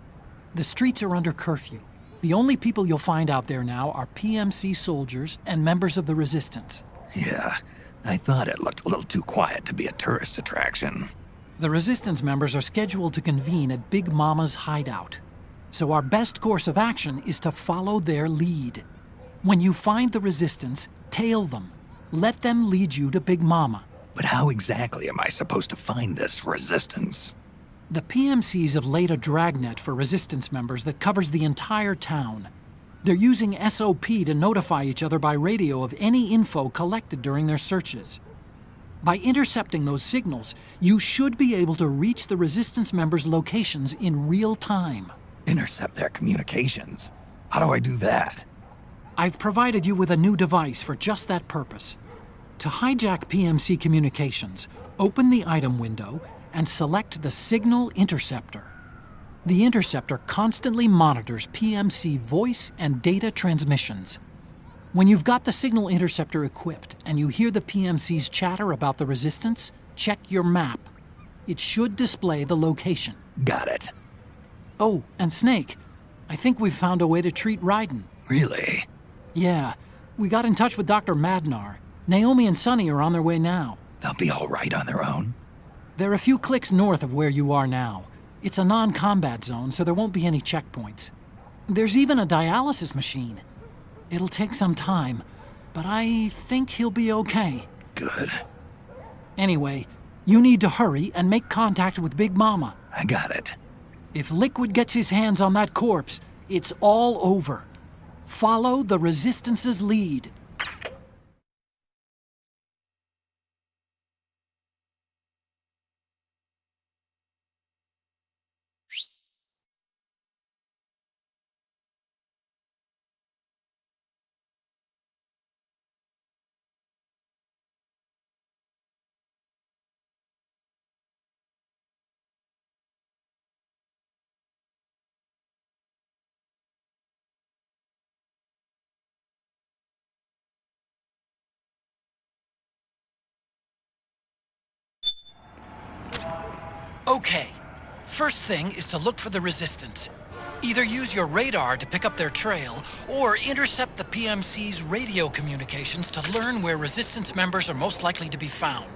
The streets are under curfew. The only people you'll find out there now are PMC soldiers and members of the Resistance. Yeah, I thought it looked a little too quiet to be a tourist attraction. The Resistance members are scheduled to convene at Big Mama's hideout. So our best course of action is to follow their lead. When you find the Resistance, tail them. Let them lead you to Big Mama. But how exactly am I supposed to find this Resistance? The PMCs have laid a dragnet for Resistance members that covers the entire town. They're using SOP to notify each other by radio of any info collected during their searches. By intercepting those signals, you should be able to reach the Resistance members' locations in real time. Intercept their communications? How do I do that? I've provided you with a new device for just that purpose. To hijack PMC communications, open the item window and select the Signal Interceptor. The interceptor constantly monitors PMC voice and data transmissions. When you've got the Signal Interceptor equipped and you hear the PMC's chatter about the Resistance, check your map. It should display the location. Got it. Oh, and Snake, I think we've found a way to treat Raiden. Really? Yeah, we got in touch with Dr. Madnar. Naomi and Sonny are on their way now. They'll be all right on their own? They're a few clicks north of where you are now. It's a non-combat zone, so there won't be any checkpoints. There's even a dialysis machine. It'll take some time, but I think he'll be okay. Good. Anyway, you need to hurry and make contact with Big Mama. I got it. If Liquid gets his hands on that corpse, it's all over. Follow the Resistance's lead. Okay. First thing is to look for the Resistance. Either use your radar to pick up their trail, or intercept the PMC's radio communications to learn where Resistance members are most likely to be found.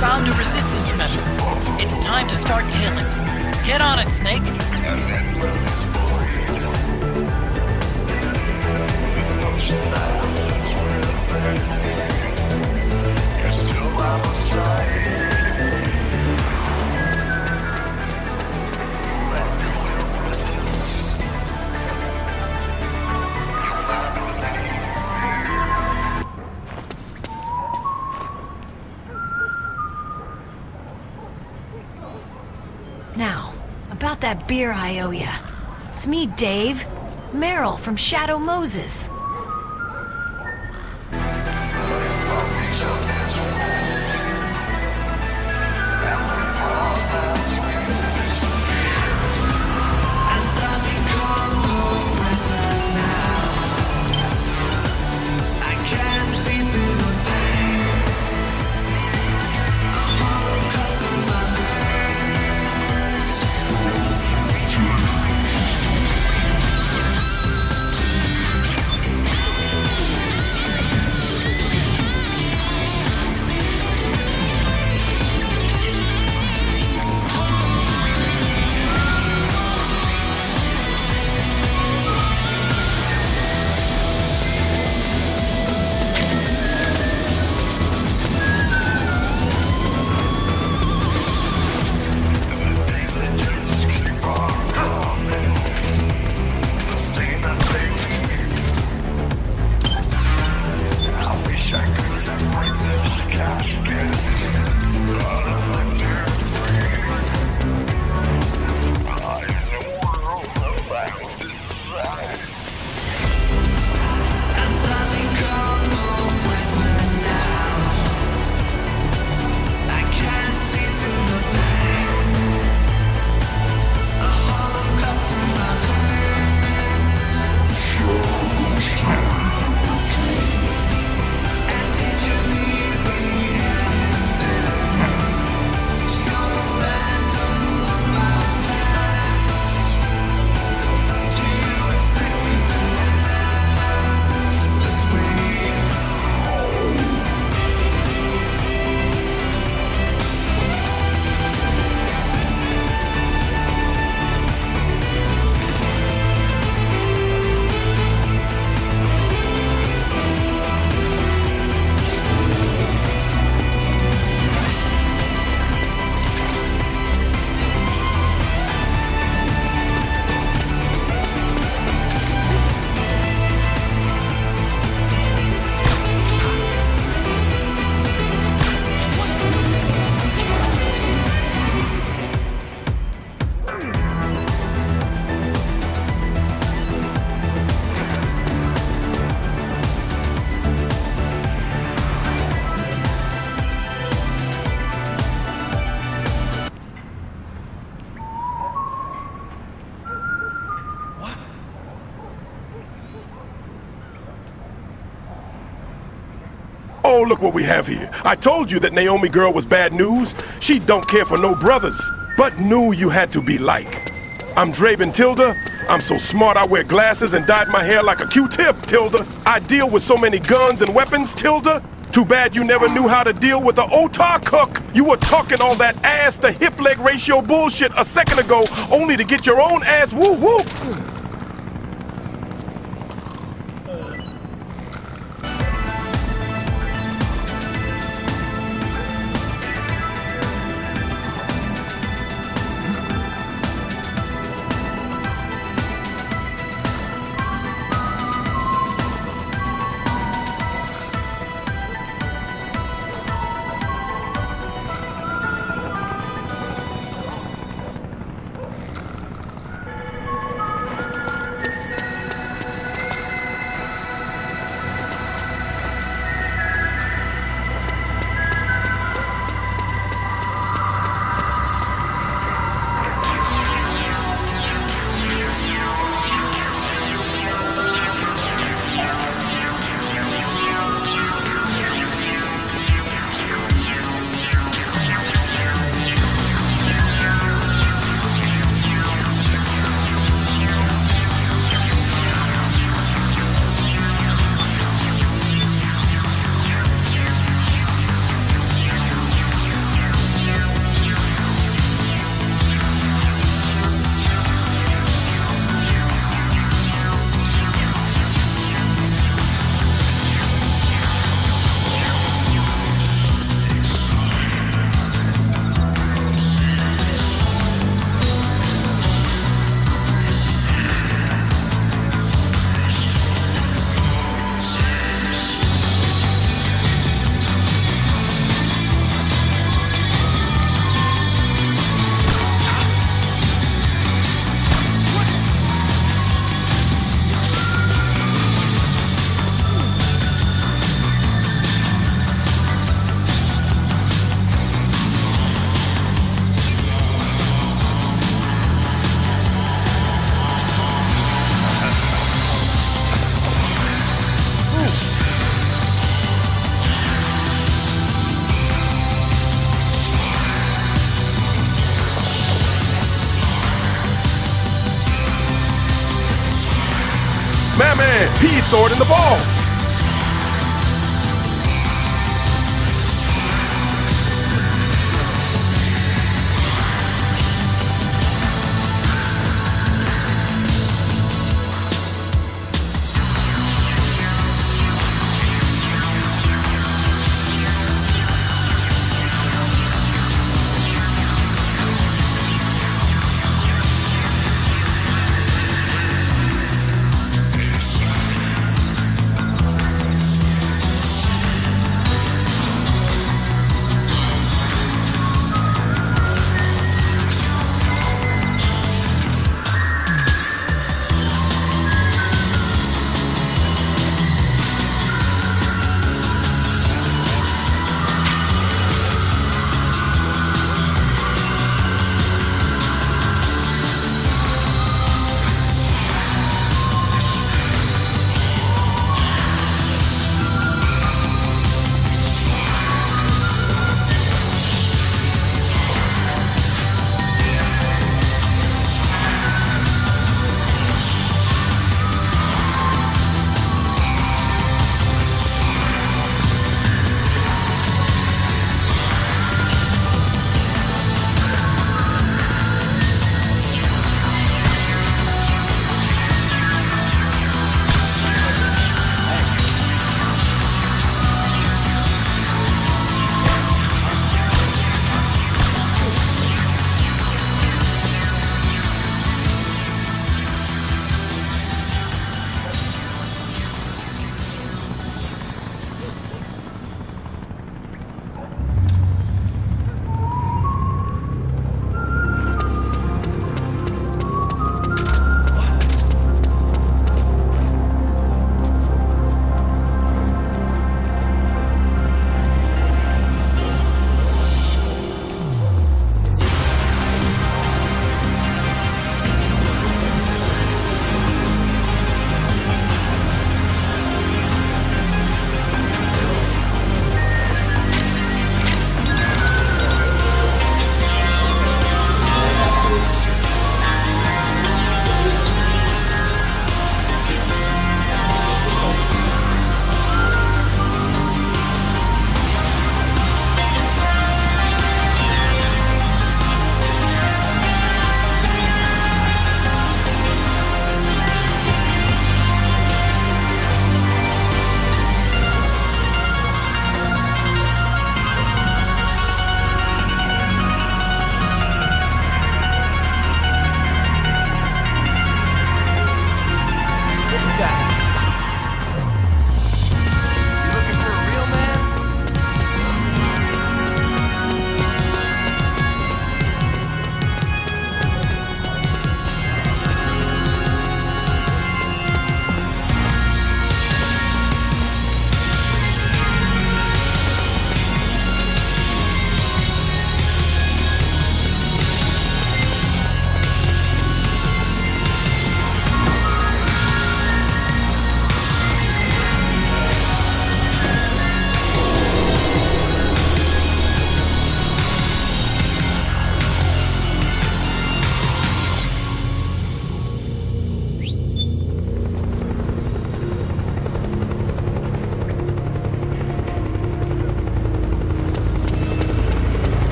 Found a Resistance member. It's time to start killing. Get on it, Snake. Now, about that beer I owe ya. It's me, Dave. Meryl from Shadow Moses. Oh, look what we have here. I told you that Naomi girl was bad news. She don't care for no brothers, but knew you had to be like. I'm Drebin, Tilda. I'm so smart I wear glasses and dyed my hair like a Q-tip, Tilda. I deal with so many guns and weapons, Tilda. Too bad you never knew how to deal with the otar cook. You were talking all that ass to hip leg ratio bullshit a second ago, only to get your own ass whoop-whoop. Man, P's stored in the balls.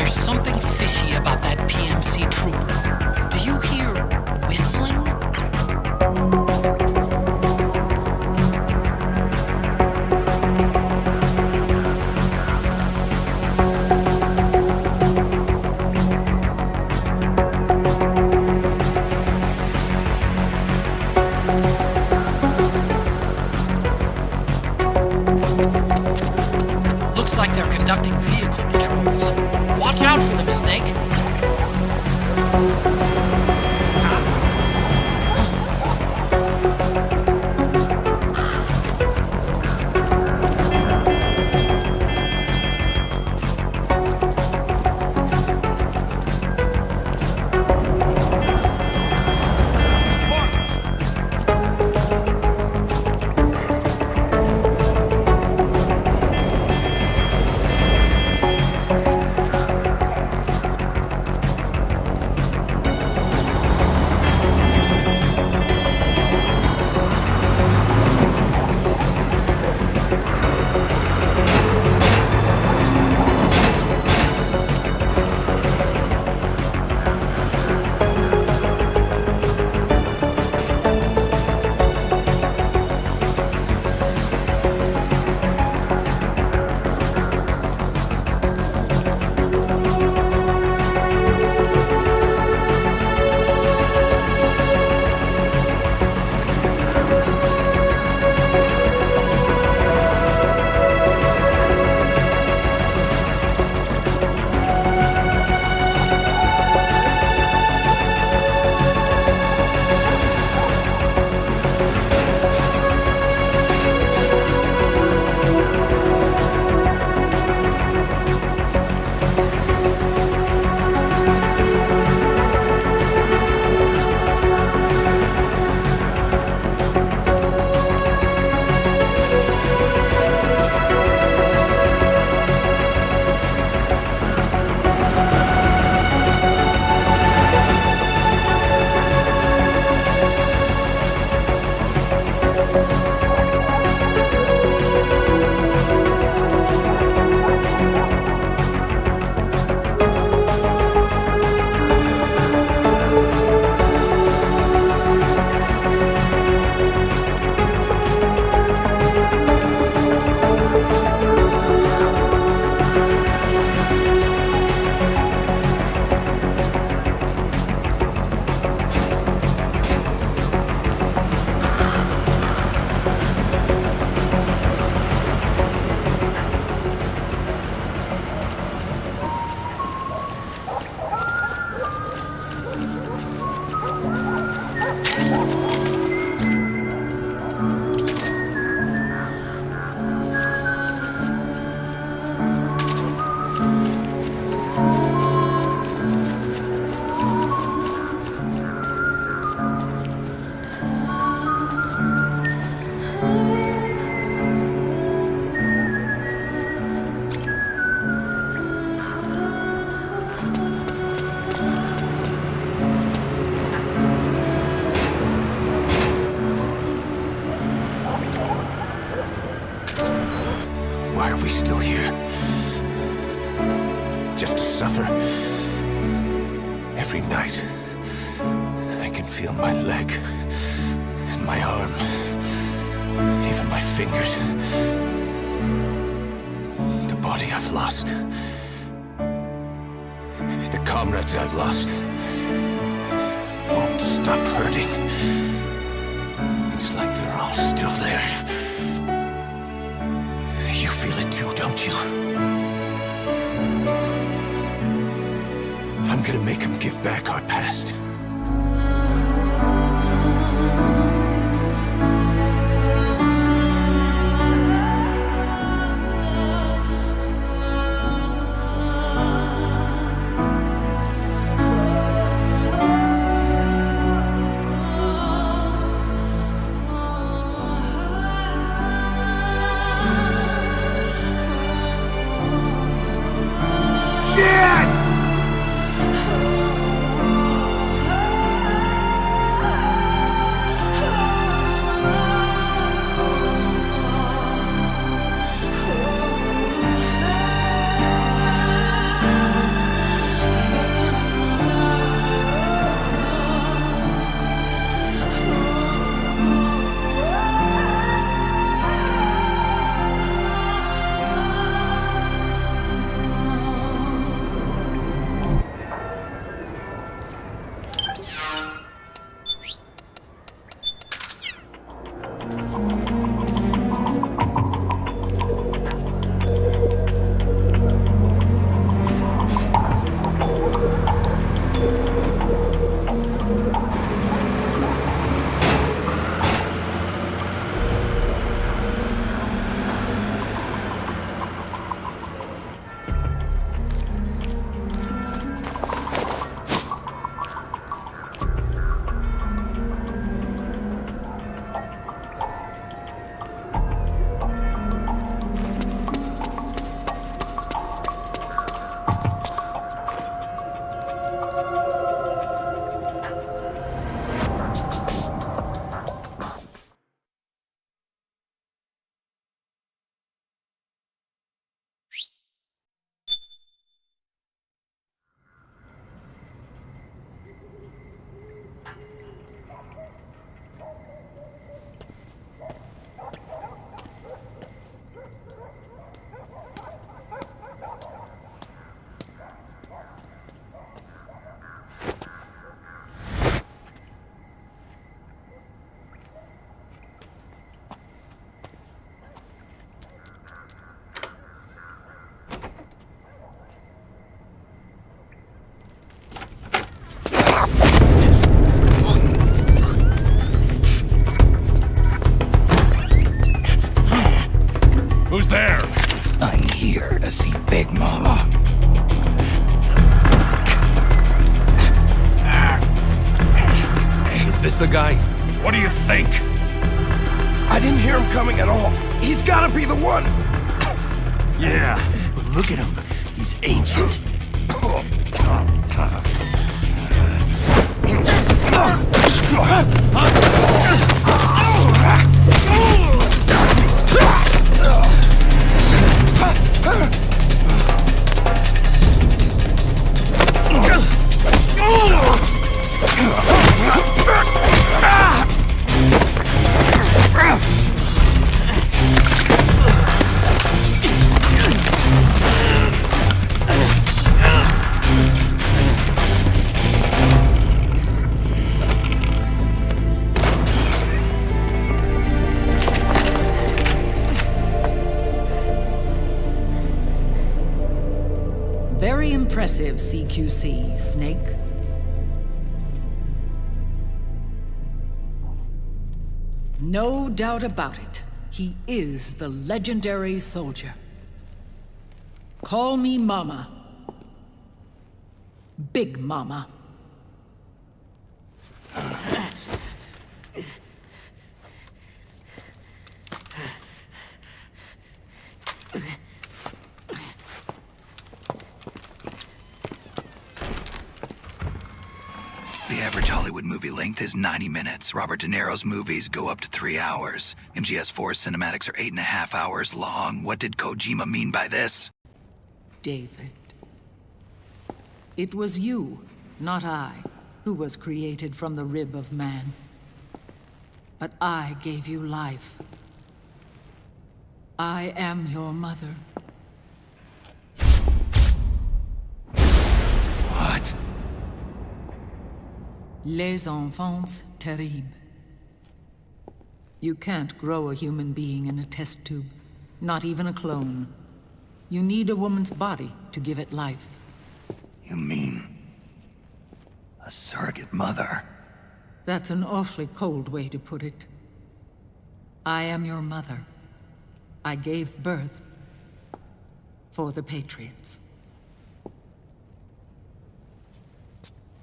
There's something fishy about that PMC trooper. Do you hear whistling? Looks like they're conducting vehicle patrols. Watch out for them, Snake. Why are we still here? Just to suffer? Every night, I can feel my leg and my arm, even my fingers. The body I've lost. The comrades I've lost won't stop hurting. It's like they're all still there. You feel it too, don't you? I'm gonna make them give back our past. there? I'm here to see Big Mama. Is this the guy? What do you think? I didn't hear him coming at all. He's gotta be the one! Yeah. But look at him. He's ancient. Very impressive, CQC, Snake. No doubt about it. He is the legendary soldier. Call me Mama. Big Mama. The average Hollywood movie length is 90 minutes. Robert De Niro's movies go up to 3 hours. MGS4's cinematics are 8.5 hours long. What did Kojima mean by this? David. It was you, not I, who was created from the rib of man. But I gave you life. I am your mother. What? Les enfants terribles. You can't grow a human being in a test tube, not even a clone. You need a woman's body to give it life. You mean... a surrogate mother? That's an awfully cold way to put it. I am your mother. I gave birth for the Patriots.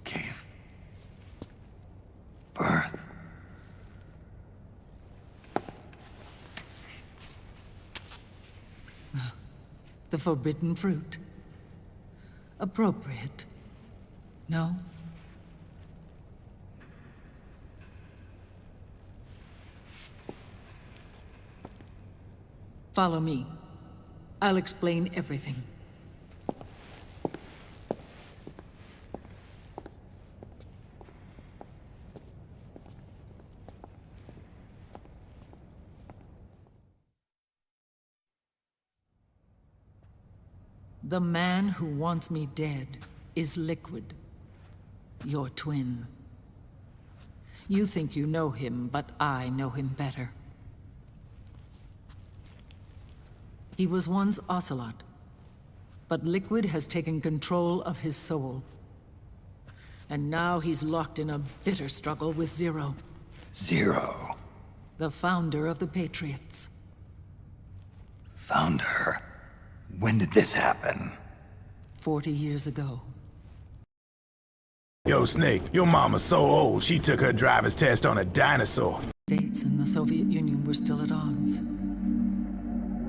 Gave birth? The forbidden fruit. Appropriate. No? Follow me. I'll explain everything. The man who wants me dead is Liquid, your twin. You think you know him, but I know him better. He was once Ocelot, but Liquid has taken control of his soul. And now he's locked in a bitter struggle with Zero. Zero? The founder of the Patriots. Founder? When did this happen? 40 years ago. Yo, Snake, your mama's so old, she took her driver's test on a dinosaur. States and the Soviet Union were still at odds.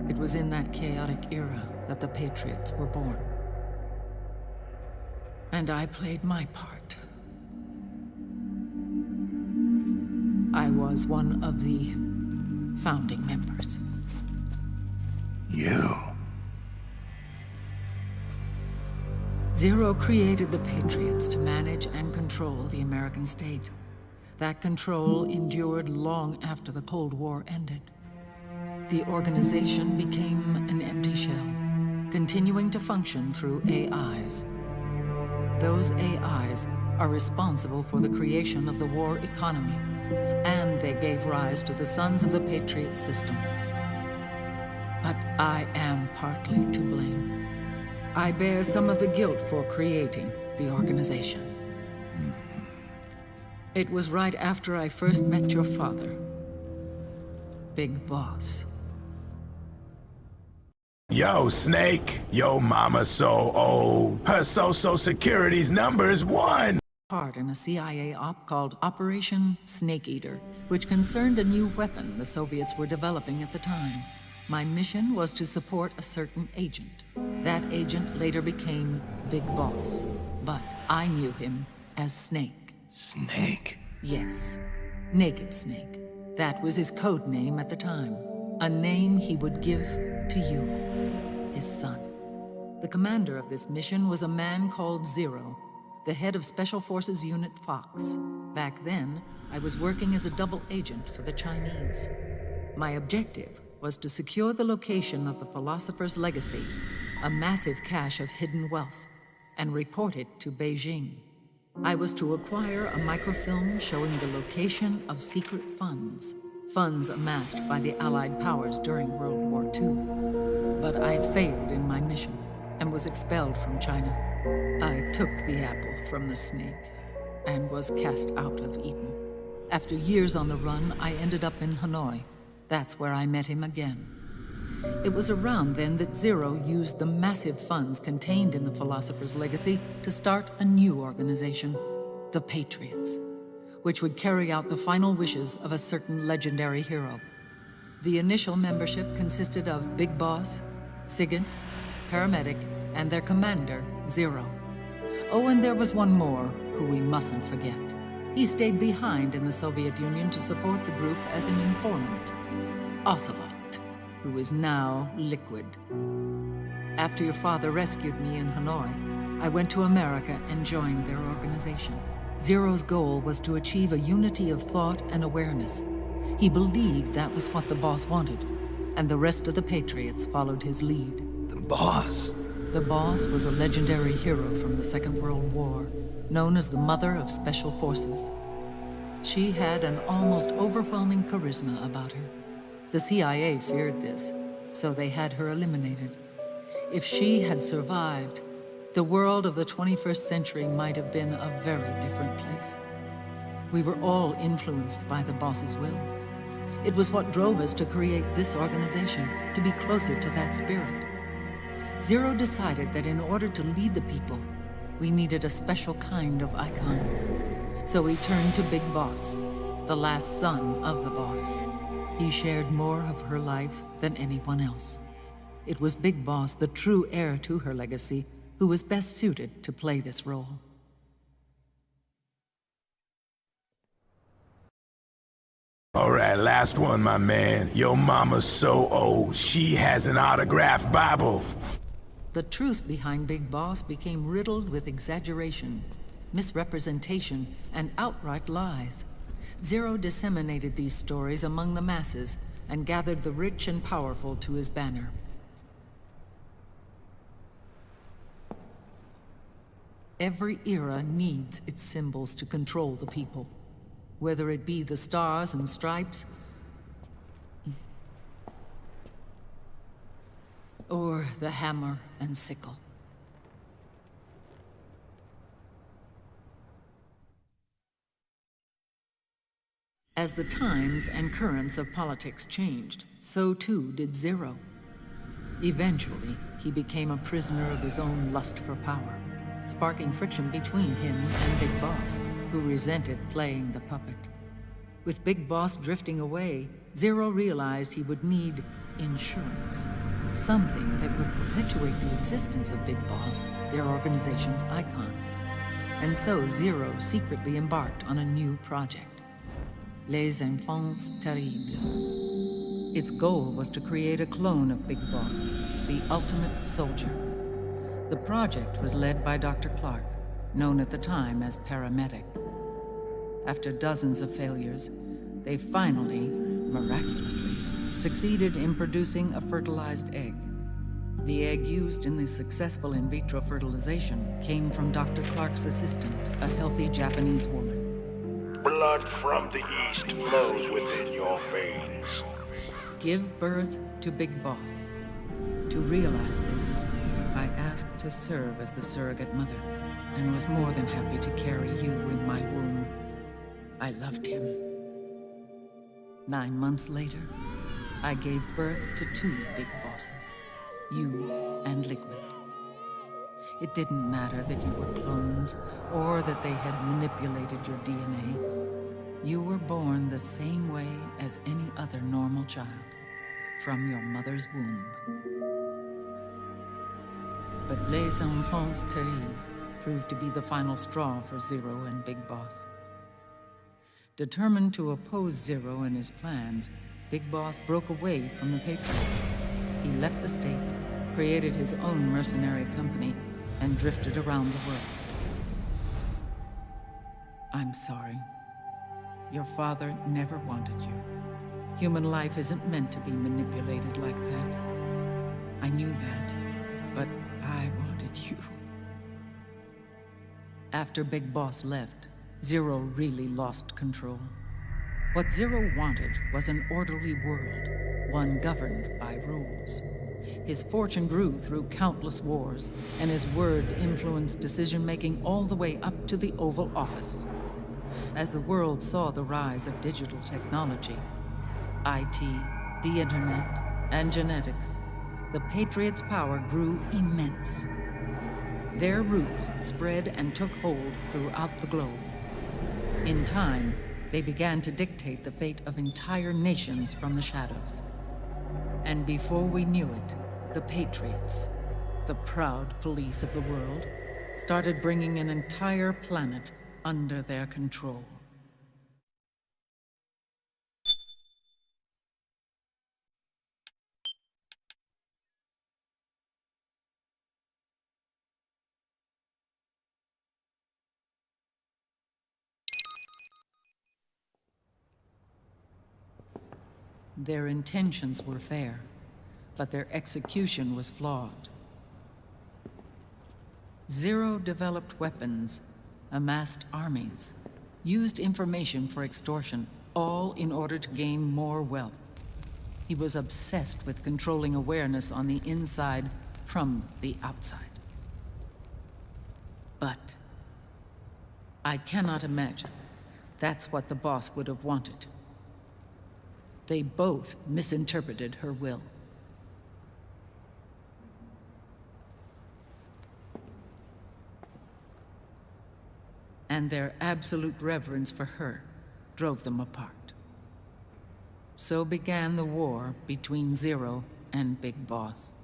It was in that chaotic era that the Patriots were born. And I played my part. I was one of the founding members. You? Zero created the Patriots to manage and control the American state. That control endured long after the Cold War ended. The organization became an empty shell, continuing to function through AIs. Those AIs are responsible for the creation of the war economy, and they gave rise to the Sons of the Patriot system. But I am partly to blame. I bear some of the guilt for creating the organization. It was right after I first met your father, Big Boss. Yo, Snake, yo mama so old. Her Social Security's number is 1. Part in a CIA op called Operation Snake Eater, which concerned a new weapon the Soviets were developing at the time. My mission was to support a certain agent. That agent later became Big Boss, but I knew him as Snake. Snake? Yes, Naked Snake. That was his code name at the time. A name he would give to you, his son. The commander of this mission was a man called Zero, the head of Special Forces Unit Fox. Back then, I was working as a double agent for the Chinese. My objective was to secure the location of the Philosopher's Legacy, a massive cache of hidden wealth, and report it to Beijing. I was to acquire a microfilm showing the location of secret funds, funds amassed by the Allied powers during World War II. But I failed in my mission and was expelled from China. I took the apple from the snake and was cast out of Eden. After years on the run, I ended up in Hanoi. That's where I met him again. It was around then that Zero used the massive funds contained in the Philosopher's Legacy to start a new organization, the Patriots, which would carry out the final wishes of a certain legendary hero. The initial membership consisted of Big Boss, Sigint, Paramedic, and their commander, Zero. Oh, and there was one more who we mustn't forget. He stayed behind in the Soviet Union to support the group as an informant, Ocelot, who is now Liquid. After your father rescued me in Hanoi, I went to America and joined their organization. Zero's goal was to achieve a unity of thought and awareness. He believed that was what the boss wanted, and the rest of the Patriots followed his lead. The boss? The boss was a legendary hero from the Second World War, known as the Mother of Special Forces. She had an almost overwhelming charisma about her. The CIA feared this, so they had her eliminated. If she had survived, the world of the 21st century might have been a very different place. We were all influenced by the boss's will. It was what drove us to create this organization, to be closer to that spirit. Zero decided that in order to lead the people, we needed a special kind of icon. So he turned to Big Boss, the last son of the boss. He shared more of her life than anyone else. It was Big Boss, the true heir to her legacy, who was best suited to play this role. All right, last one, my man. Your mama's so old, she has an autographed Bible. The truth behind Big Boss became riddled with exaggeration, misrepresentation, and outright lies. Zero disseminated these stories among the masses and gathered the rich and powerful to his banner. Every era needs its symbols to control the people, whether it be the stars and stripes, or the hammer and sickle. As the times and currents of politics changed, so too did Zero. Eventually, he became a prisoner of his own lust for power, sparking friction between him and Big Boss, who resented playing the puppet. With Big Boss drifting away, Zero realized he would need insurance. Something that would perpetuate the existence of Big Boss, their organization's icon. And so Zero secretly embarked on a new project, Les Enfants Terribles. Its goal was to create a clone of Big Boss, the ultimate soldier. The project was led by Dr. Clark, known at the time as Paramedic. After dozens of failures, they finally, miraculously, succeeded in producing a fertilized egg. The egg used in the successful in vitro fertilization came from Dr. Clark's assistant, a healthy Japanese woman. Blood from the east flows within your veins. Give birth to Big Boss. To realize this, I asked to serve as the surrogate mother, and was more than happy to carry you in my womb. I loved him. 9 months later, I gave birth to 2 Big Bosses. You and Liquid. It didn't matter that you were clones, or that they had manipulated your DNA. You were born the same way as any other normal child, from your mother's womb. But les enfants terribles proved to be the final straw for Zero and Big Boss. Determined to oppose Zero and his plans, Big Boss broke away from the Patriots. He left the States, created his own mercenary company, and drifted around the world. I'm sorry. Your father never wanted you. Human life isn't meant to be manipulated like that. I knew that, but I wanted you. After Big Boss left, Zero really lost control. What Zero wanted was an orderly world, one governed by rules. His fortune grew through countless wars, and his words influenced decision-making all the way up to the Oval Office. As the world saw the rise of digital technology, IT, the internet, and genetics, the Patriots' power grew immense. Their roots spread and took hold throughout the globe. In time, they began to dictate the fate of entire nations from the shadows. And before we knew it, the Patriots, the proud police of the world, started bringing an entire planet under their control. Their intentions were fair, but their execution was flawed. Zero developed weapons, amassed armies, used information for extortion, all in order to gain more wealth. He was obsessed with controlling awareness on the inside from the outside. But I cannot imagine that's what the boss would have wanted. They both misinterpreted her will. And their absolute reverence for her drove them apart. So began the war between Zero and Big Boss.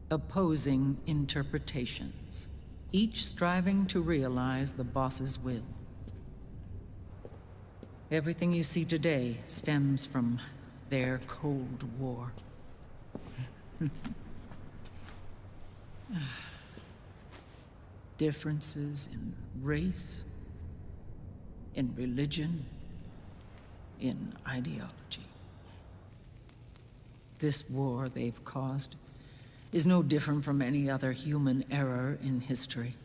Opposing interpretations, each striving to realize the boss's will. Everything you see today stems from their Cold War. Differences in race, in religion, in ideology. This war they've caused is no different from any other human error in history.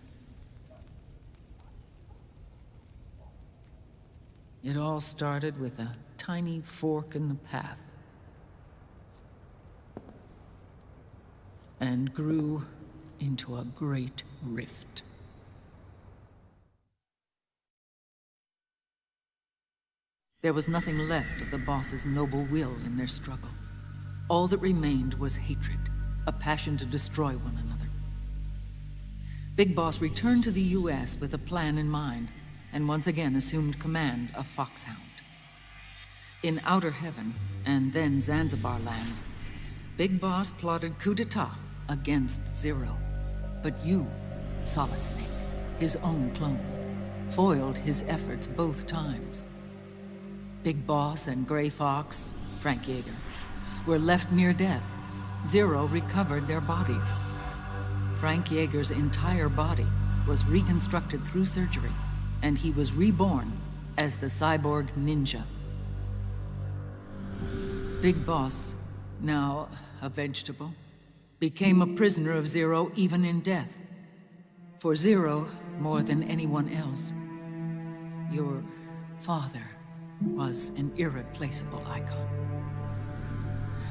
It all started with a tiny fork in the path, and grew into a great rift. There was nothing left of the boss's noble will in their struggle. All that remained was hatred, a passion to destroy one another. Big Boss returned to the US with a plan in mind, and once again assumed command of Foxhound. In Outer Heaven, and then Zanzibar Land, Big Boss plotted coup d'etat against Zero. But you, Solid Snake, his own clone, foiled his efforts both times. Big Boss and Gray Fox, Frank Yeager, were left near death. Zero recovered their bodies. Frank Yeager's entire body was reconstructed through surgery, and he was reborn as the cyborg ninja. Big Boss, now a vegetable, became a prisoner of Zero even in death. For Zero, more than anyone else, your father was an irreplaceable icon.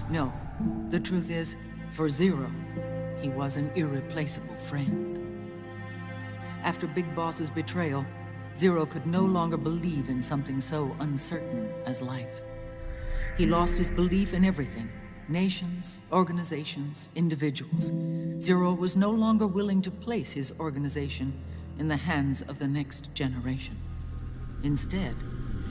No, the truth is, for Zero, he was an irreplaceable friend. After Big Boss's betrayal, Zero could no longer believe in something so uncertain as life. He lost his belief in everything, nations, organizations, individuals. Zero was no longer willing to place his organization in the hands of the next generation. Instead,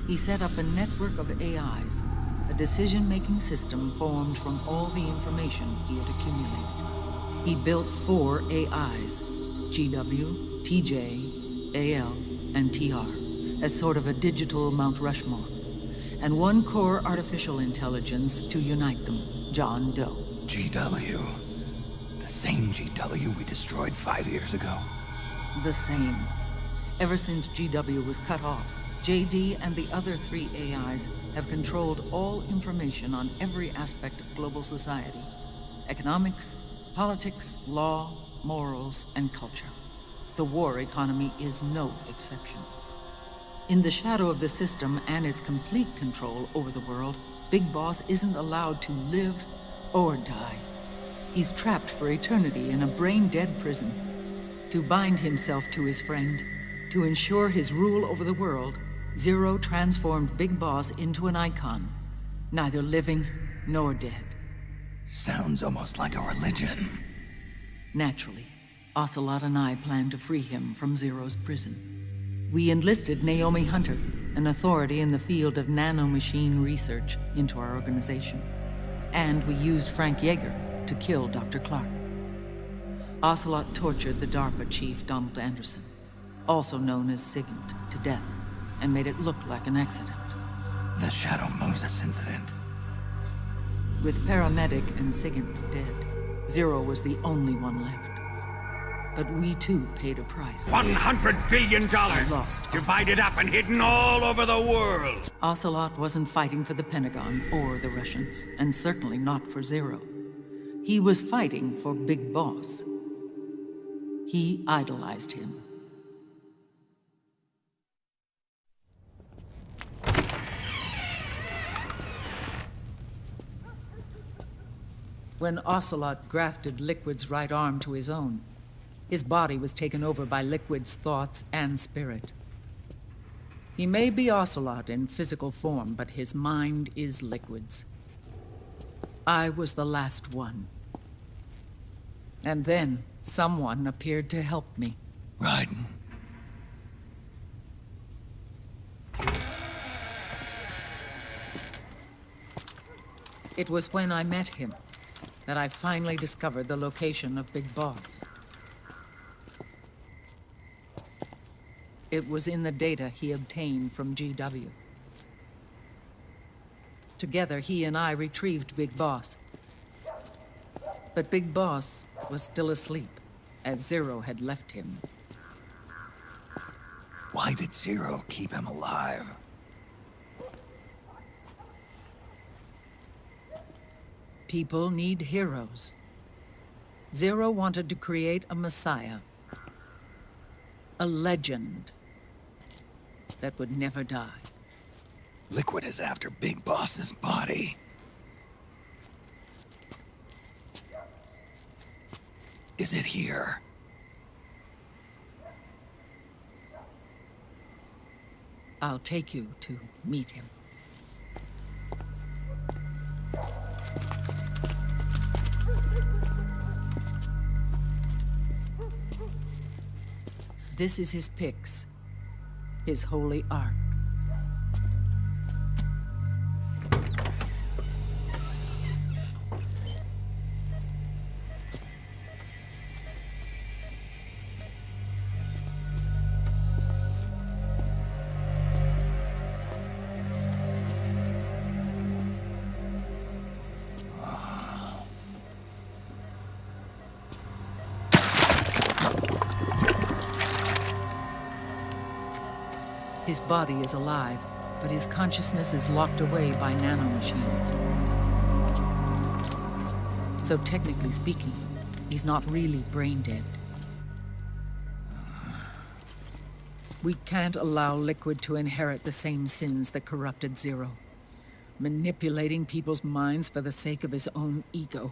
he set up a network of AIs, a decision-making system formed from all the information he had accumulated. He built 4 AIs, GW, TJ, AL, and TR, as sort of a digital Mount Rushmore, and 1 core artificial intelligence to unite them, John Doe. GW. The same GW we destroyed 5 years ago. The same. Ever since GW was cut off, JD and the other 3 AIs have controlled all information on every aspect of global society. Economics, politics, law, morals, and culture. The war economy is no exception. In the shadow of the system and its complete control over the world, Big Boss isn't allowed to live or die. He's trapped for eternity in a brain-dead prison. To bind himself to his friend, to ensure his rule over the world, Zero transformed Big Boss into an icon, neither living nor dead. Sounds almost like a religion. Naturally, Ocelot and I plan to free him from Zero's prison. We enlisted Naomi Hunter, an authority in the field of nanomachine research, into our organization. And we used Frank Yeager to kill Dr. Clark. Ocelot tortured the DARPA chief, Donald Anderson, also known as Sigint, to death, and made it look like an accident. The Shadow Moses incident. With paramedic and Sigint dead, Zero was the only one left. But we too paid a price. $100 billion! Lost divided up and hidden all over the world! Ocelot wasn't fighting for the Pentagon or the Russians, and certainly not for Zero. He was fighting for Big Boss. He idolized him. When Ocelot grafted Liquid's right arm to his own, his body was taken over by Liquid's thoughts and spirit. He may be Ocelot in physical form, but his mind is Liquid's. I was the last one. And then someone appeared to help me. Raiden. It was when I met him that I finally discovered the location of Big Boss. It was in the data he obtained from GW. Together, he and I retrieved Big Boss. But Big Boss was still asleep, as Zero had left him. Why did Zero keep him alive? People need heroes. Zero wanted to create a messiah. A legend that would never die. Liquid is after Big Boss's body. Is it here? I'll take you to meet him. This is his pyx, his holy ark. His body is alive, but his consciousness is locked away by nanomachines. So technically speaking, he's not really brain dead. We can't allow Liquid to inherit the same sins that corrupted Zero, manipulating people's minds for the sake of his own ego.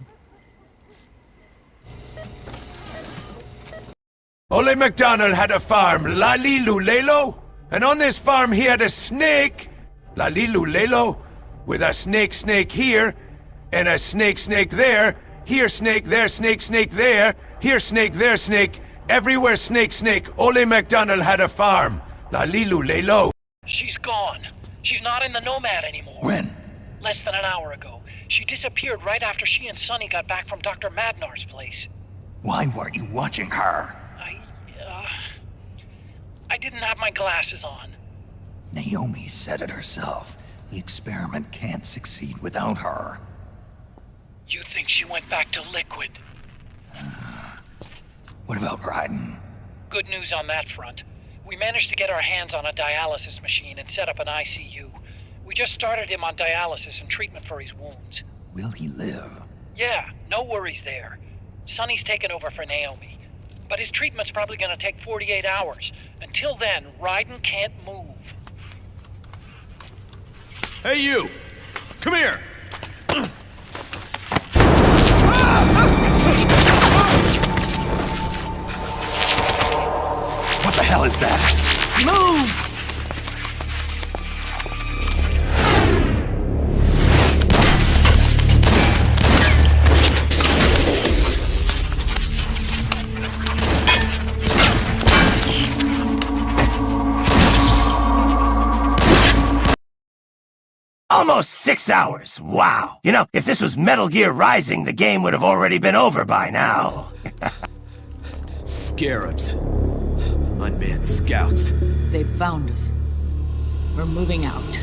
Ole MacDonald had a farm, Lalilulelo, and on this farm he had a snake, Lalilulelo, with a snake here, And a snake there. Here snake, there snake there. Here snake, there snake. Everywhere snake. Ole MacDonald had a farm. La Lilu lay low. She's gone. She's not in the Nomad anymore. When? Less than an hour ago. She disappeared right after she and Sonny got back from Dr. Madnar's place. Why weren't you watching her? I didn't have my glasses on. Naomi said it herself. The experiment can't succeed without her. You think she went back to Liquid? What about Raiden? Good news on that front. We managed to get our hands on a dialysis machine and set up an ICU. We just started him on dialysis and treatment for his wounds. Will he live? Yeah, no worries there. Sonny's taken over for Naomi. But his treatment's probably gonna take 48 hours. Until then, Raiden can't move. Hey, you! Come here! What the hell is that? Move! Almost 6 hours. Wow. You know, if this was Metal Gear Rising, the game would have already been over by now. Scarabs. Unmanned scouts. They've found us. We're moving out.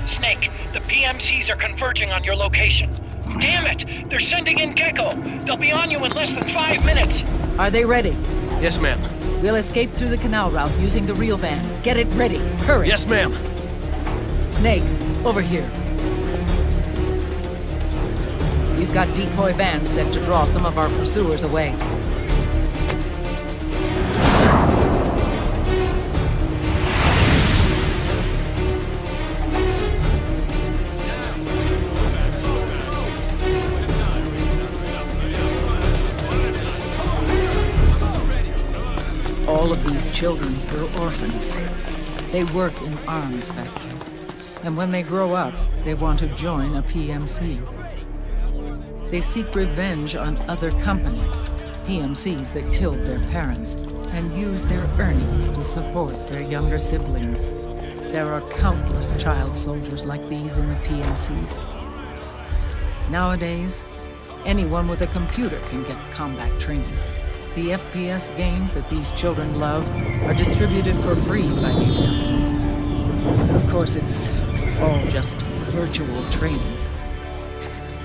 Snake, the PMCs are converging on your location. Damn it! They're sending in Gecko! They'll be on you in less than 5 minutes! Are they ready? Yes, ma'am. We'll escape through the canal route using the real van. Get it ready. Hurry! Yes, ma'am. Snake, over here. We've got decoy vans set to draw some of our pursuers away. All of these children were orphans. They work in arms factories. And when they grow up, they want to join a PMC. They seek revenge on other companies, PMCs that killed their parents, and use their earnings to support their younger siblings. There are countless child soldiers like these in the PMCs. Nowadays, anyone with a computer can get combat training. The FPS games that these children love are distributed for free by these companies. Of course, it's all just virtual training.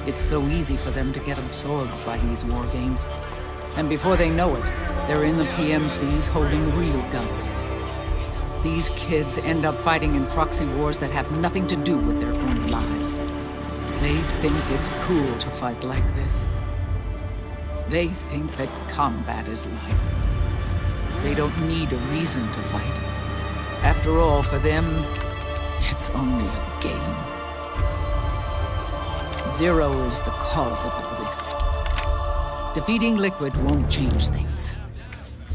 It's so easy for them to get absorbed by these war games. And before they know it, they're in the PMCs holding real guns. These kids end up fighting in proxy wars that have nothing to do with their own lives. They think it's cool to fight like this. They think that combat is life. They don't need a reason to fight. After all, for them, it's only a game. Zero is the cause of all this. Defeating Liquid won't change things.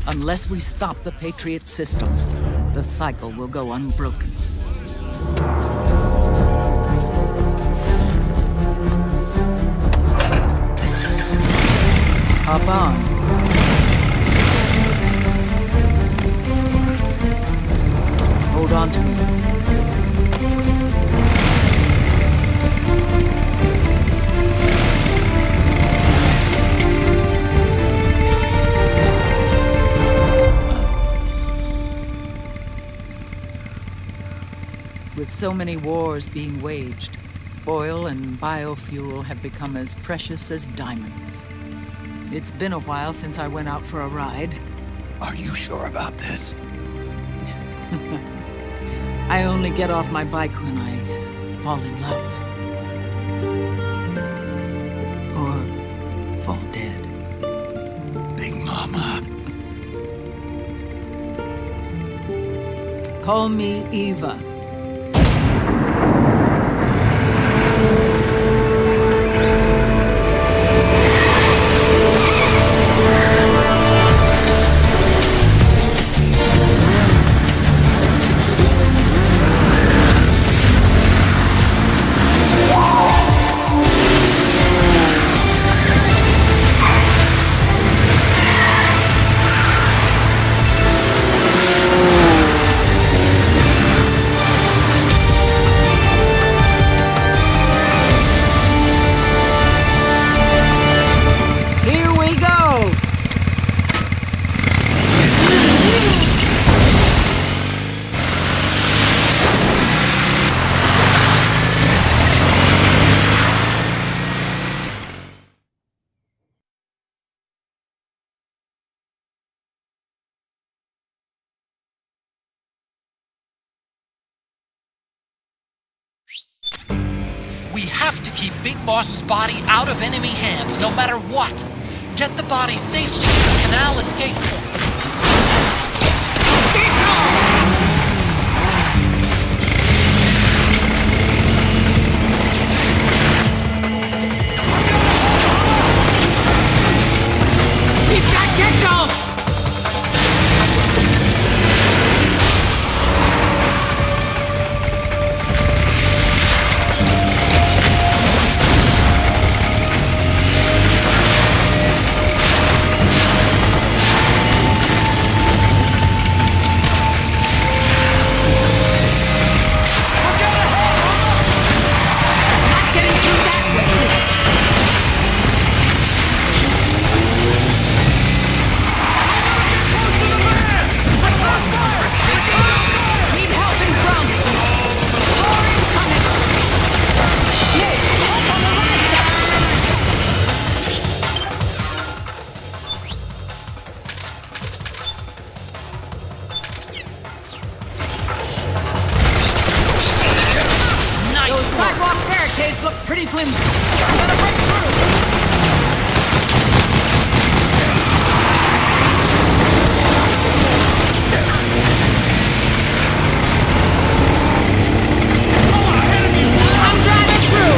Unless we stop the Patriot system, the cycle will go unbroken. Hop on. Hold on to me. With so many wars being waged, oil and biofuel have become as precious as diamonds. It's been a while since I went out for a ride. Are you sure about this? I only get off my bike when I fall in love. Or fall dead. Big Mama. Call me Eva. have to keep Big Boss's body out of enemy hands, no matter what. Get the body safely to the canal escape point. Keep that get-go! Pretty flimsy. I'm gonna break through. I'm driving through.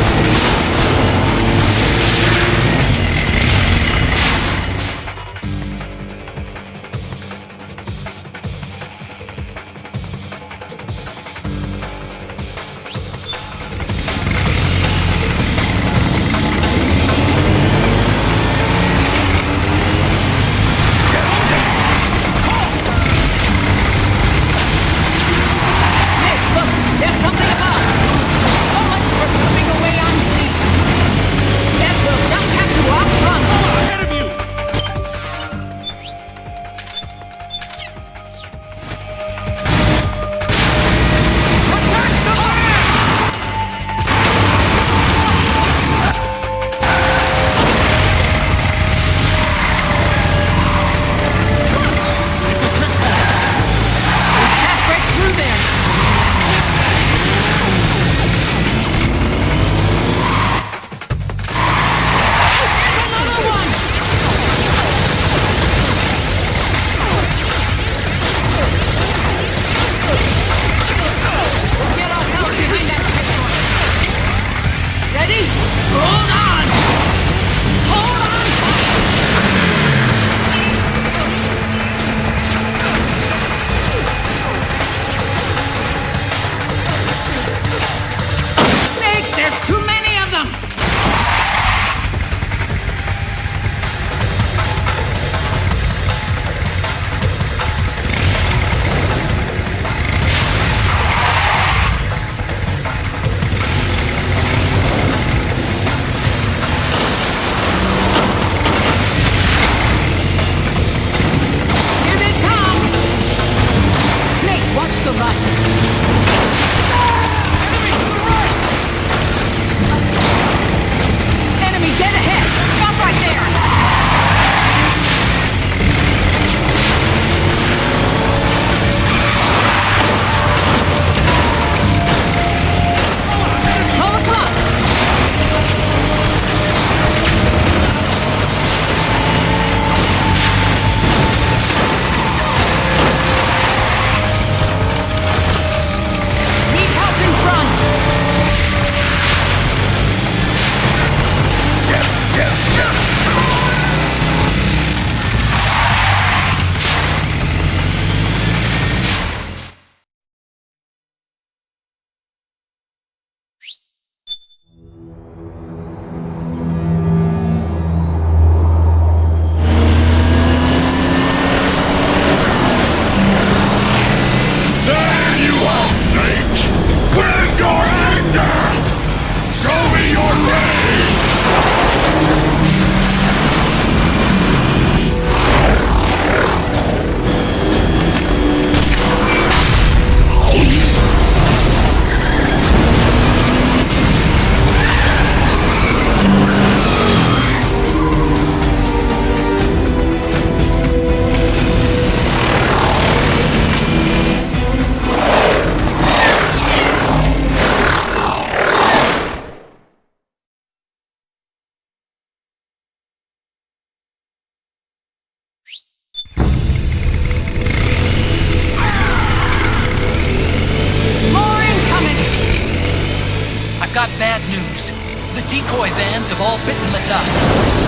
got bad news. The decoy vans have all bitten the dust,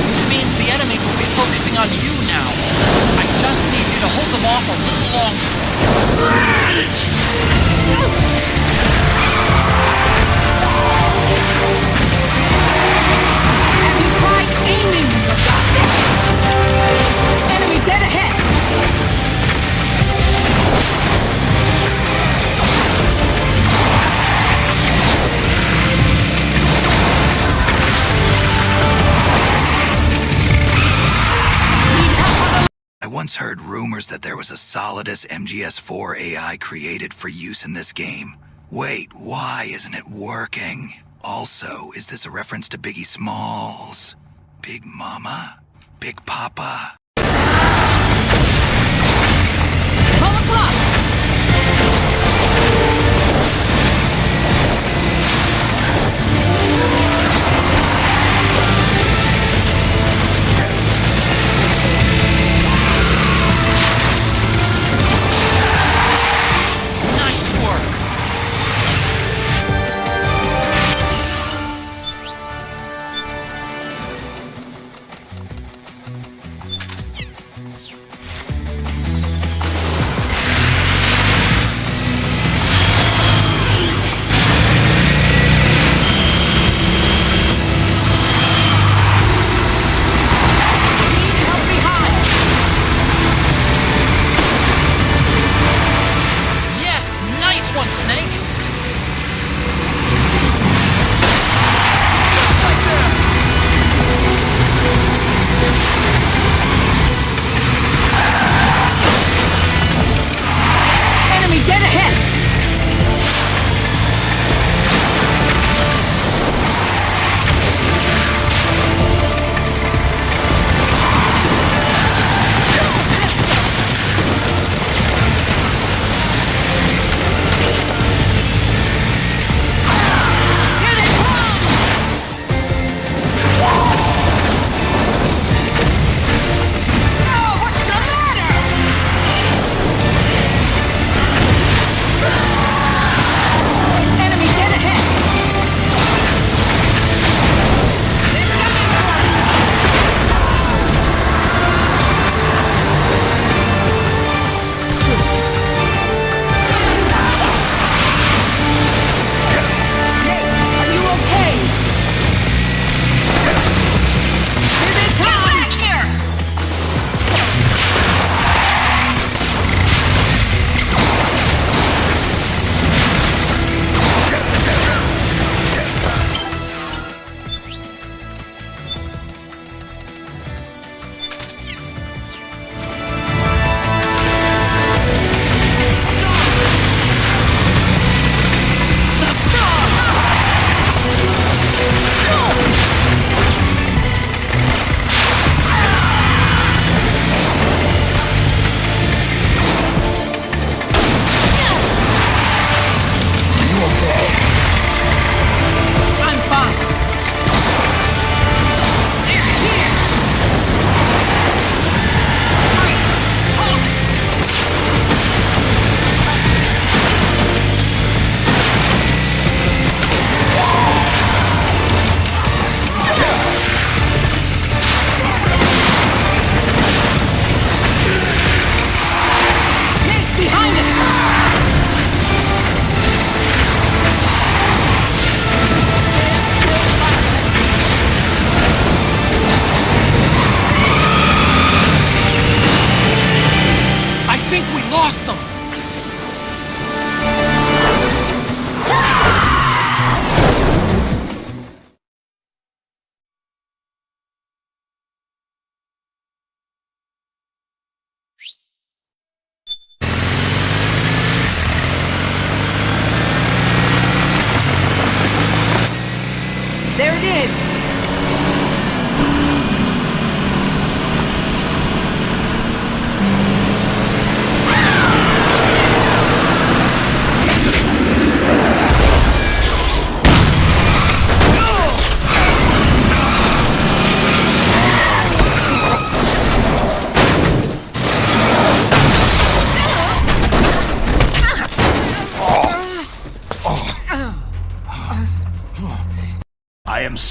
which means the enemy will be focusing on you now. I just need you to hold them off a little longer. Have you tried aiming the gun? Enemy dead ahead! I once heard rumors that there was a Solidus MGS-4 AI created for use in this game. Wait, why isn't it working? Also, is this a reference to Biggie Smalls? Big Mama? Big Papa? Pull the clock!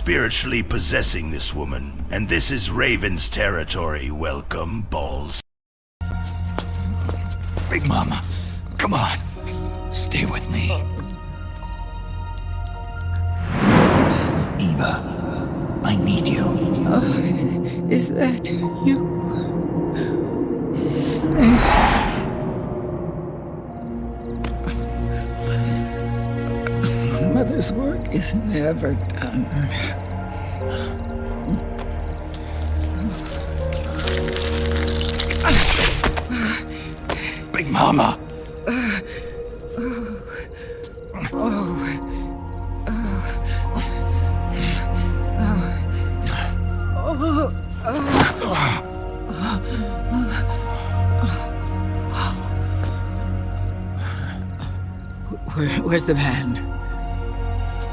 spiritually possessing this woman, and this is Raven's territory. Welcome, balls. Big Mama, come on. Stay with me. Eva, I need you. Is that you? Snake. Mother's work is never done. Big Mama! Where's the van?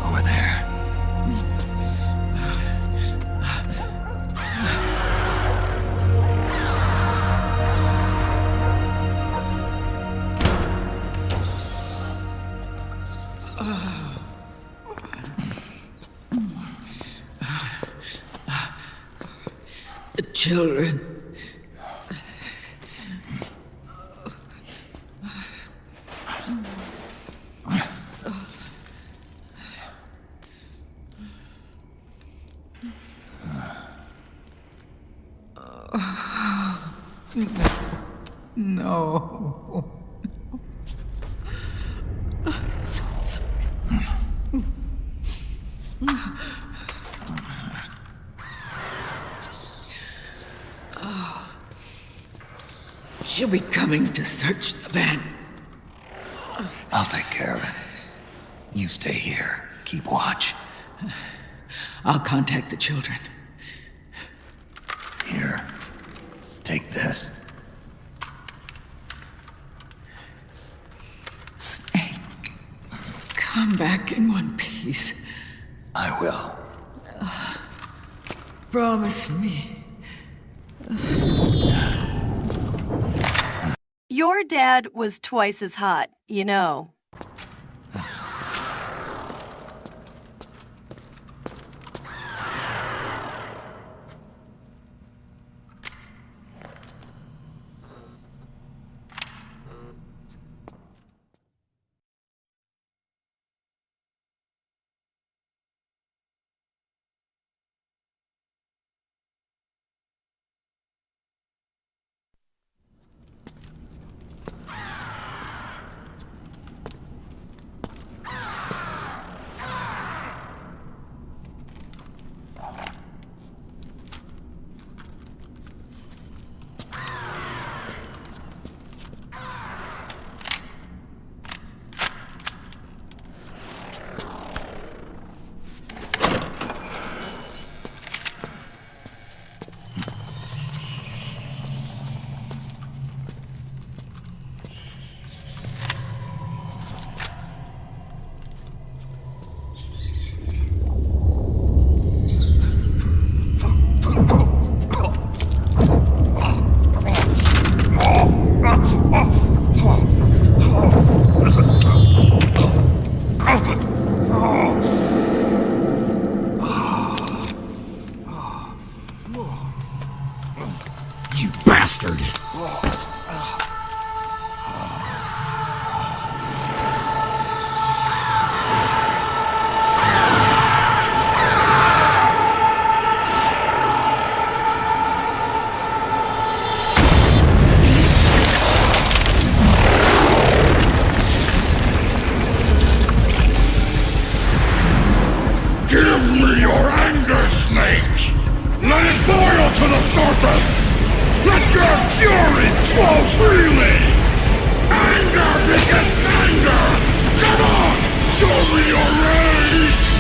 Over there. The children. No. I'm so sorry. She'll be coming to search the van. I'll take care of it. You stay here. Keep watch. I'll contact the children. Here. Take this. Snake, come back in one piece. I will. Promise me. Your dad was twice as hot, you know. You bastard! Give me your anger, Snake! Let it boil to the surface! Let your fury flow freely! Anger begets anger! Come on! Show me your rage!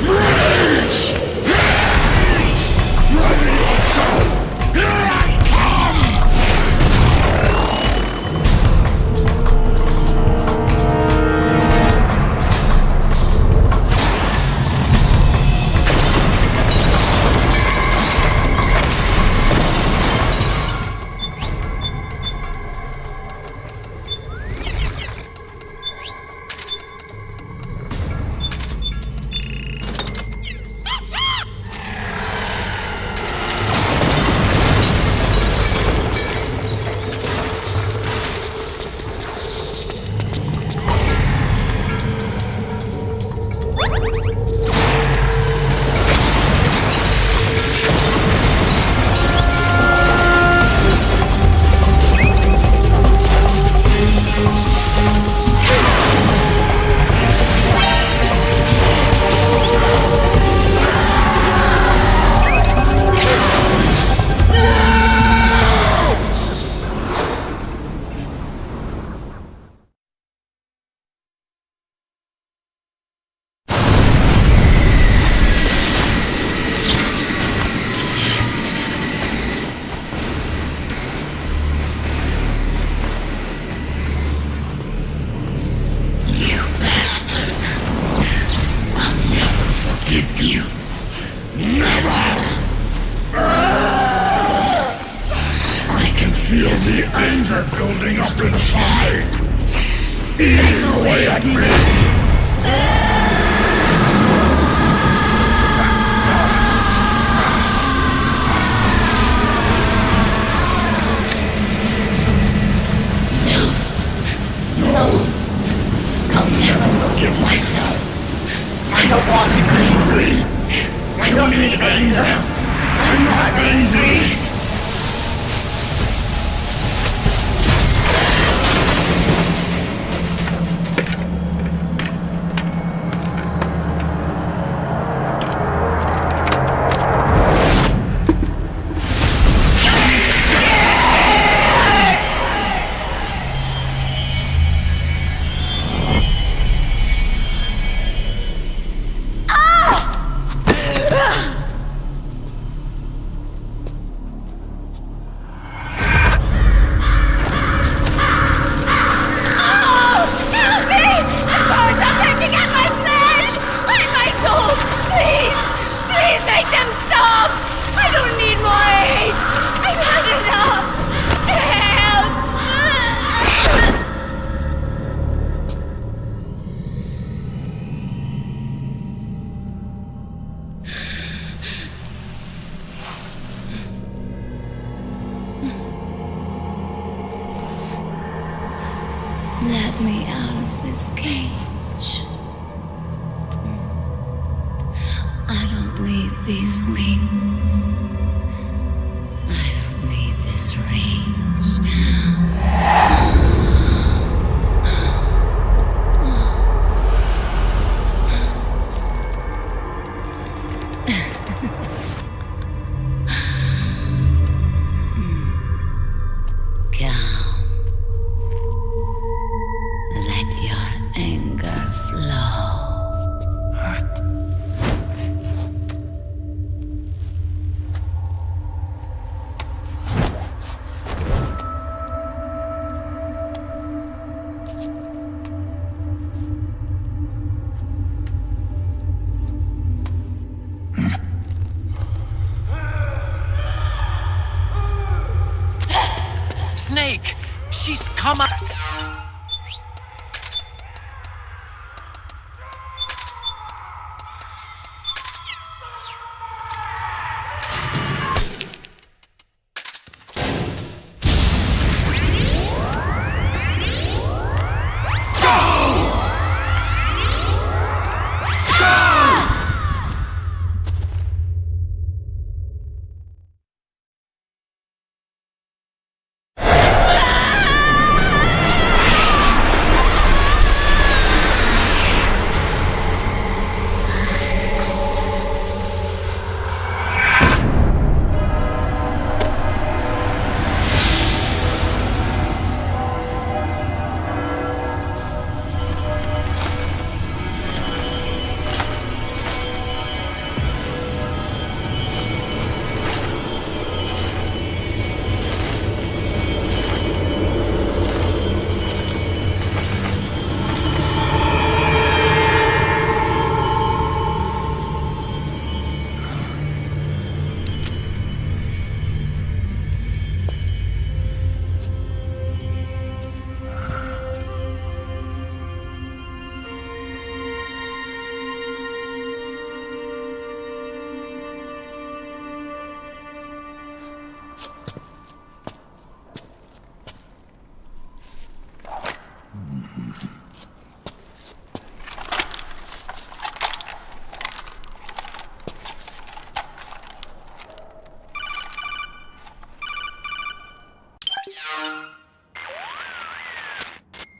Rage! Ready yourself! Here I come! anger building up inside. Eating away at me. No. I'll never forgive myself. I don't want to be angry. I don't need anger. I'm not angry. Let me out of this cage. I don't need these wings. I don't need this rage. Snake! She's come out!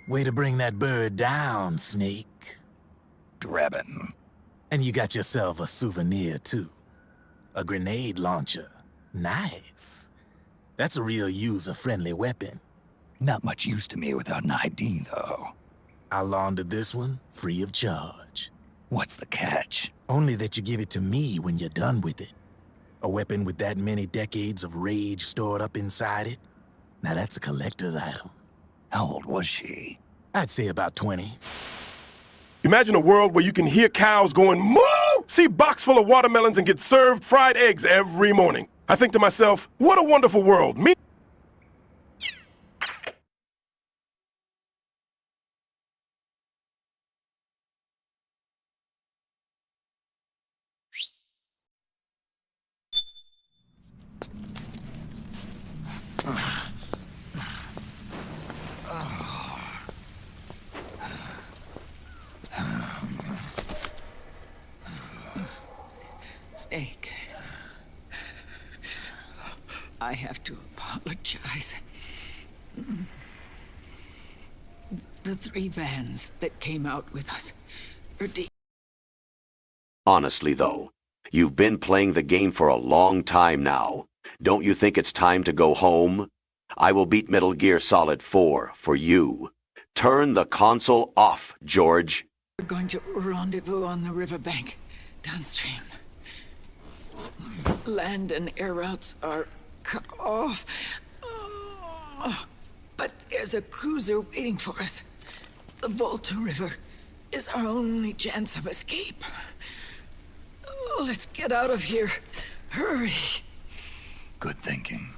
Way to bring that bird down, Snake. Drebin. And you got yourself a souvenir, too. A grenade launcher. Nice. That's a real user-friendly weapon. Not much use to me without an ID, though. I'll launder this one free of charge. What's the catch? Only that you give it to me when you're done with it. A weapon with that many decades of rage stored up inside it? Now that's a collector's item. How old was she? I'd say about 20. Imagine a world where you can hear cows going moo, see box full of watermelons and get served fried eggs every morning. I think to myself, what a wonderful world. I have to apologize. The 3 vans that came out with us are Honestly, though, you've been playing the game for a long time now. Don't you think it's time to go home? I will beat Metal Gear Solid 4 for you. Turn the console off, George. We're going to rendezvous on the riverbank, downstream. Land and air routes are cut off. But there's a cruiser waiting for us. The Volta River is our only chance of escape. Let's get out of here. Hurry. Good thinking.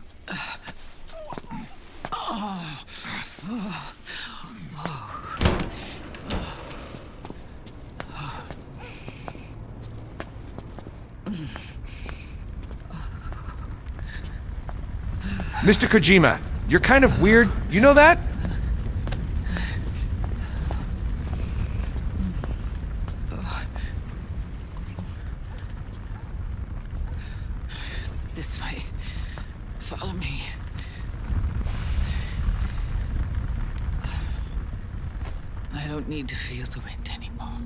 Mr. Kojima, you're kind of weird. You know that? This way. Follow me. I don't need to feel the wind anymore.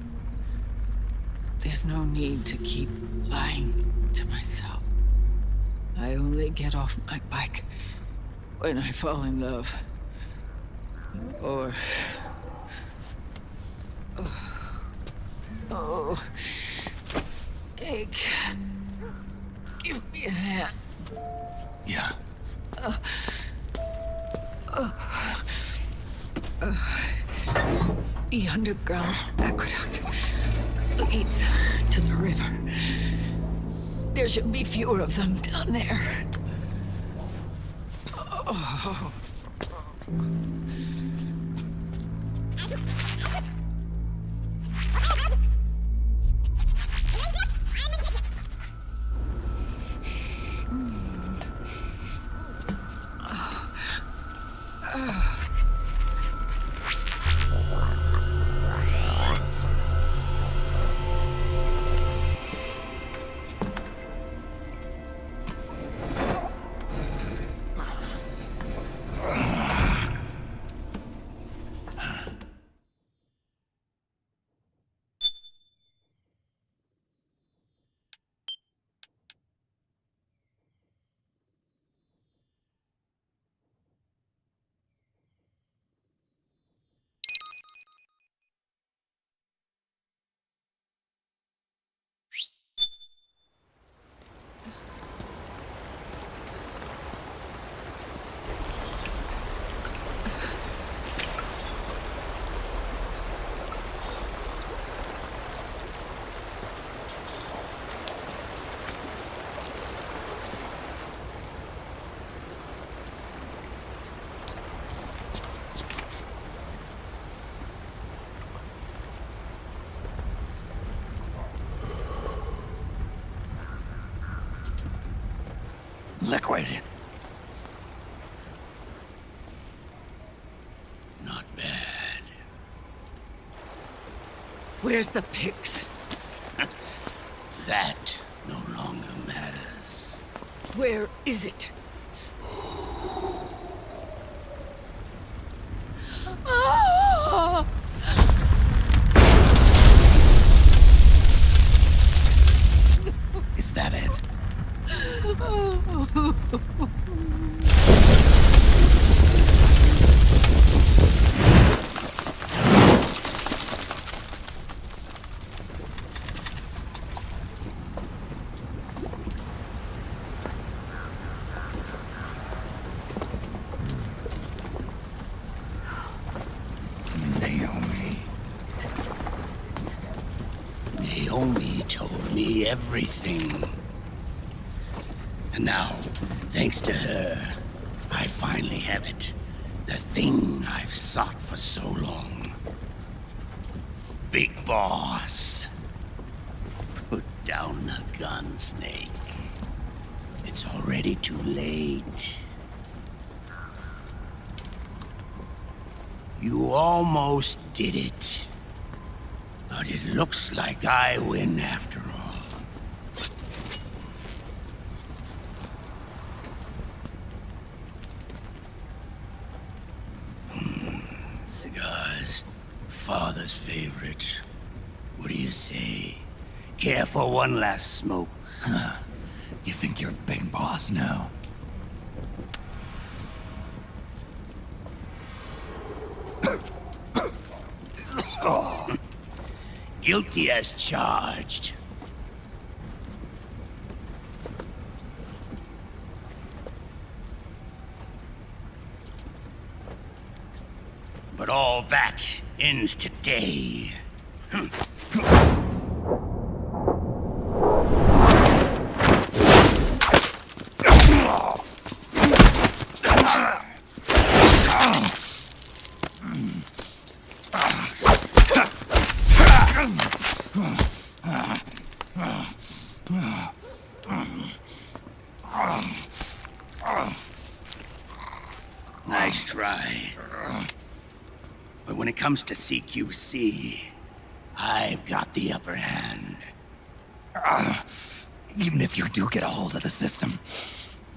There's no need to keep lying to myself. I only get off my bike when I fall in love. Or... Oh... Snake... Give me a hand. Yeah. The underground aqueduct leads to the river. There should be fewer of them down there. Oh. Liquid. Not bad. Where's the pigs? That no longer matters. Where is it? Ah! Is that it? Naomi told me everything. And now, thanks to her, I finally have it. The thing I've sought for so long. Big Boss. Put down the gun, Snake. It's already too late. You almost did it. But it looks like I win after all. cigars. Father's favorite. What do you say? Care for one last smoke? You think you're big boss now? Guilty as charged. But all that ends today. Nice try. But when it comes to CQC, I've got the upper hand. Even if you do get a hold of the system,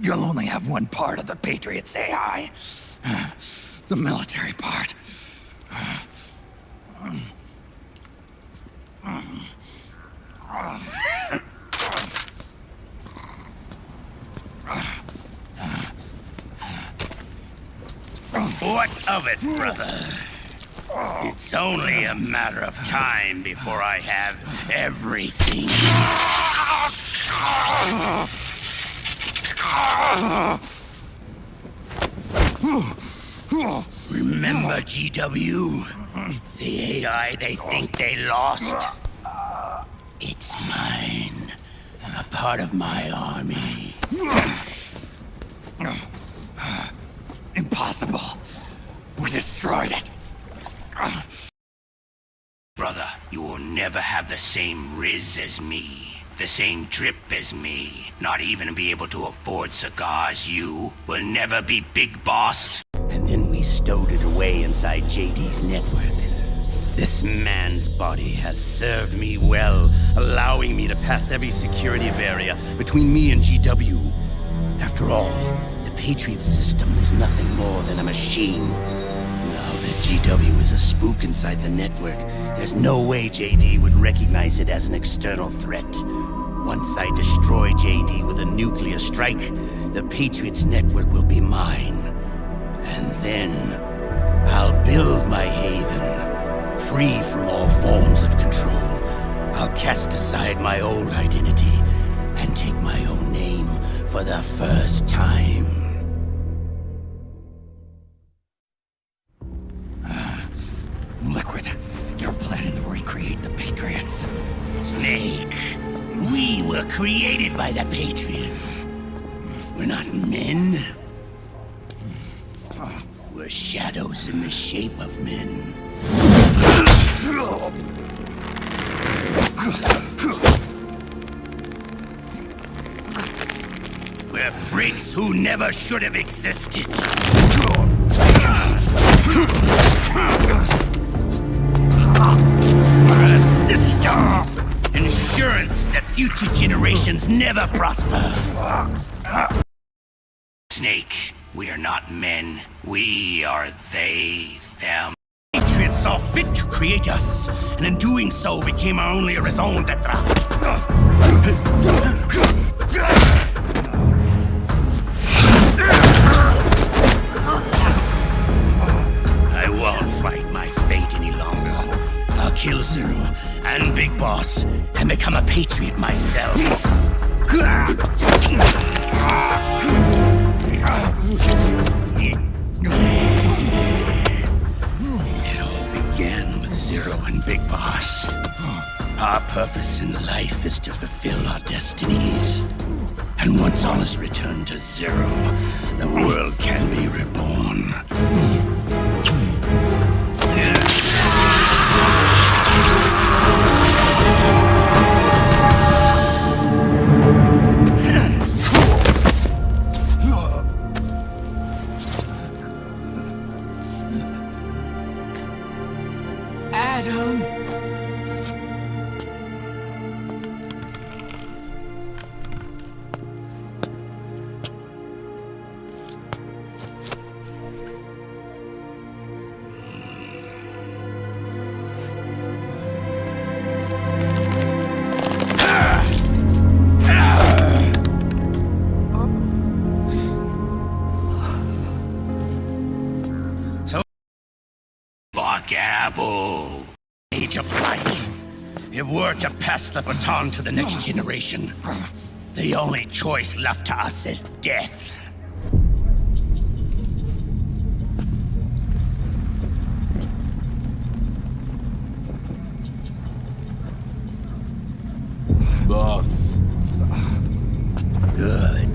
you'll only have one part of the Patriots AI. The military part. What of it, brother? It's only a matter of time before I have everything. Remember GW? The AI they think they lost? It's mine. A part of my army. Impossible. We destroyed it. Brother, you will never have the same riz as me. The same drip as me. Not even be able to afford cigars. You will never be big boss. And then we stowed it away inside JD's network. This man's body has served me well, allowing me to pass every security barrier between me and GW. After all, the Patriots system is nothing more than a machine. Now that GW is a spook inside the network, there's no way JD would recognize it as an external threat. Once I destroy JD with a nuclear strike, the Patriots network will be mine. And then, I'll build my haven, free from all forms of control. I'll cast aside my old identity and take my own name for the first time. Liquid, you're planning to recreate the Patriots. Snake, we were created by the Patriots. We're not men. We're shadows in the shape of men. We're freaks who never should have existed. We're a system. Insurance that future generations never prosper. Snake, we are not men. We are they, them. Patriots saw fit to create us, and in doing so became our only raison d'etre. I won't fight my fate any longer. I'll kill Zero and Big Boss and become a Patriot myself. It all began with Zero and Big Boss. Our purpose in life is to fulfill our destinies. And once all is returned to Zero, the world can be reborn. Adam. to pass the baton to the next generation. The only choice left to us is death. Boss. Good.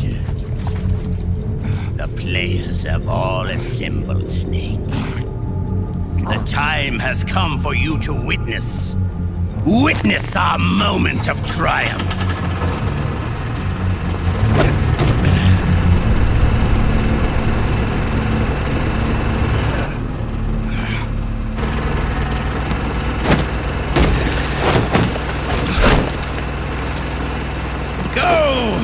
The players have all assembled, Snake. The time has come for you to witness. Witness our moment of triumph. Go!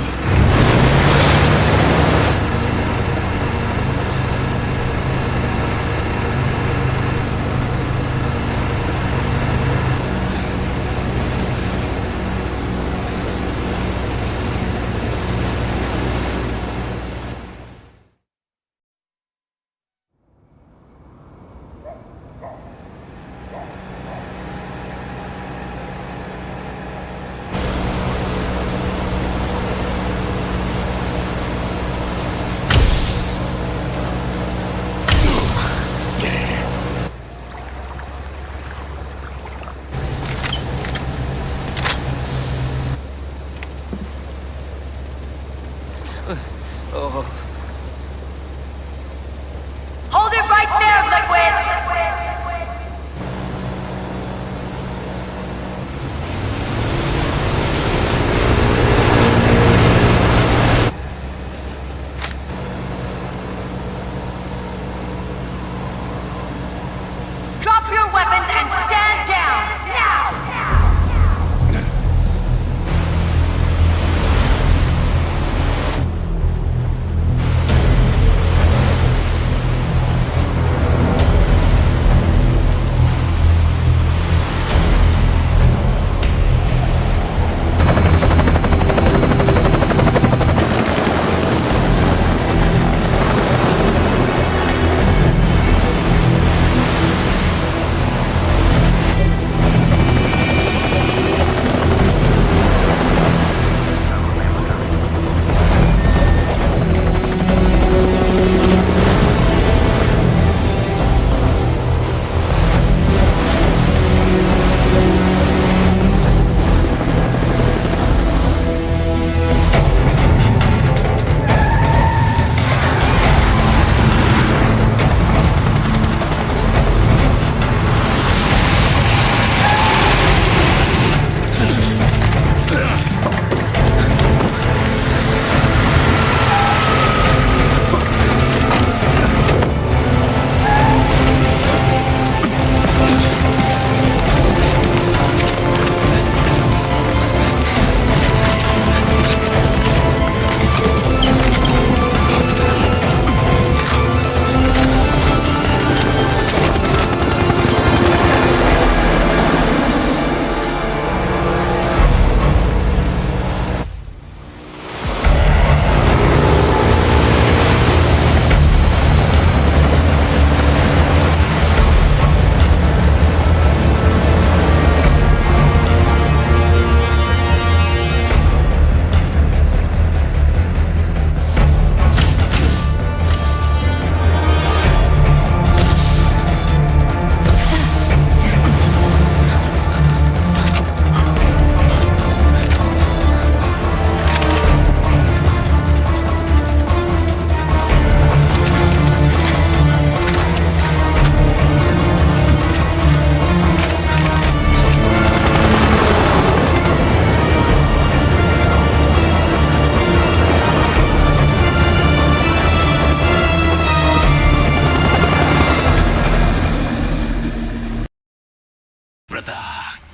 Hold it right there, Liquid! Drop your weapons and stand down! Now!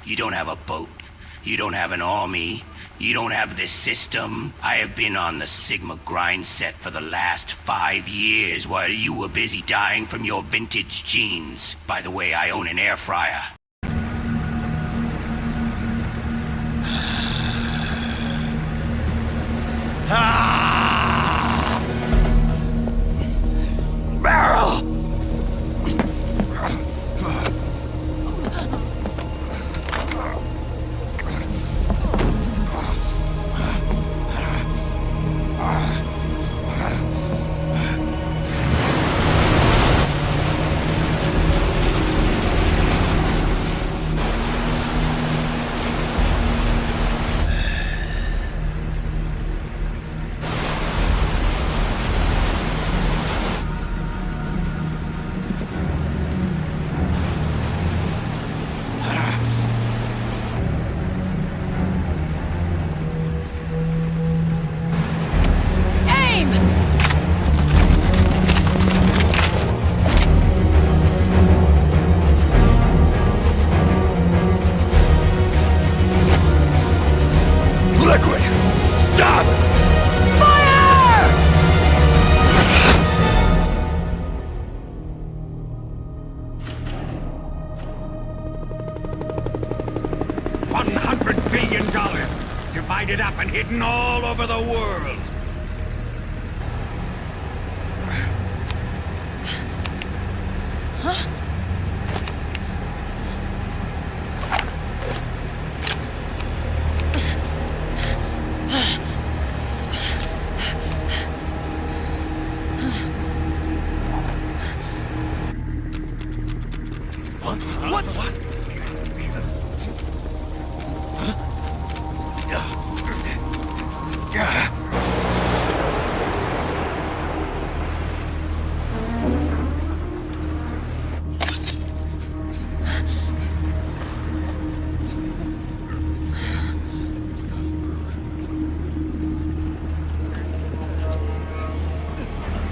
You don't have a boat. You don't have an army. You don't have this system. I have been on the Sigma grind set for the last 5 years while you were busy dying from your vintage jeans. By the way, I own an air fryer. Barrel!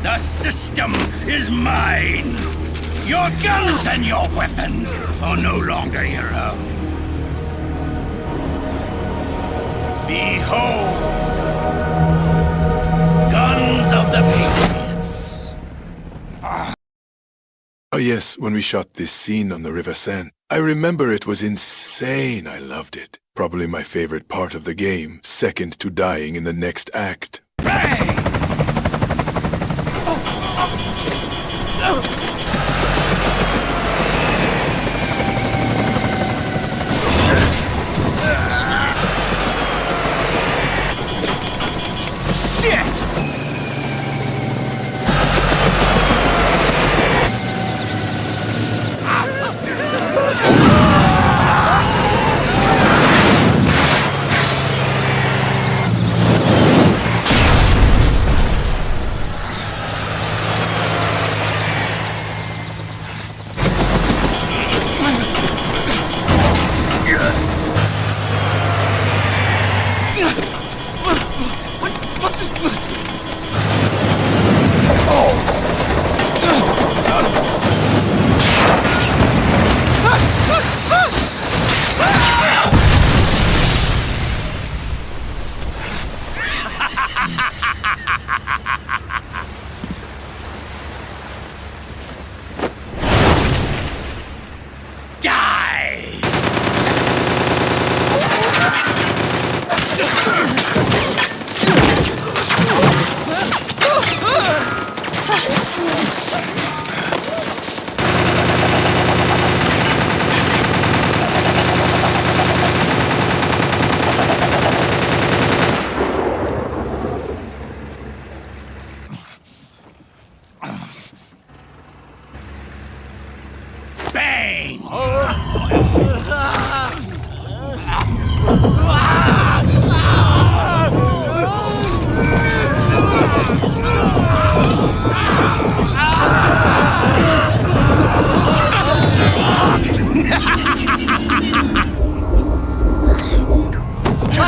The system is mine. Your guns and your weapons are no longer your own. Behold! Guns of the Patriots. Oh yes, when we shot this scene on the River Seine. I remember it was insane. I loved it. Probably my favorite part of the game, second to dying in the next act. Bang!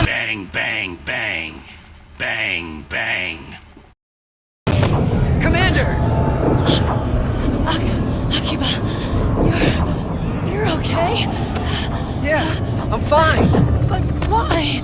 Bang, bang, bang. Bang, bang. Commander! Akiba, you're okay? Yeah, I'm fine. But why?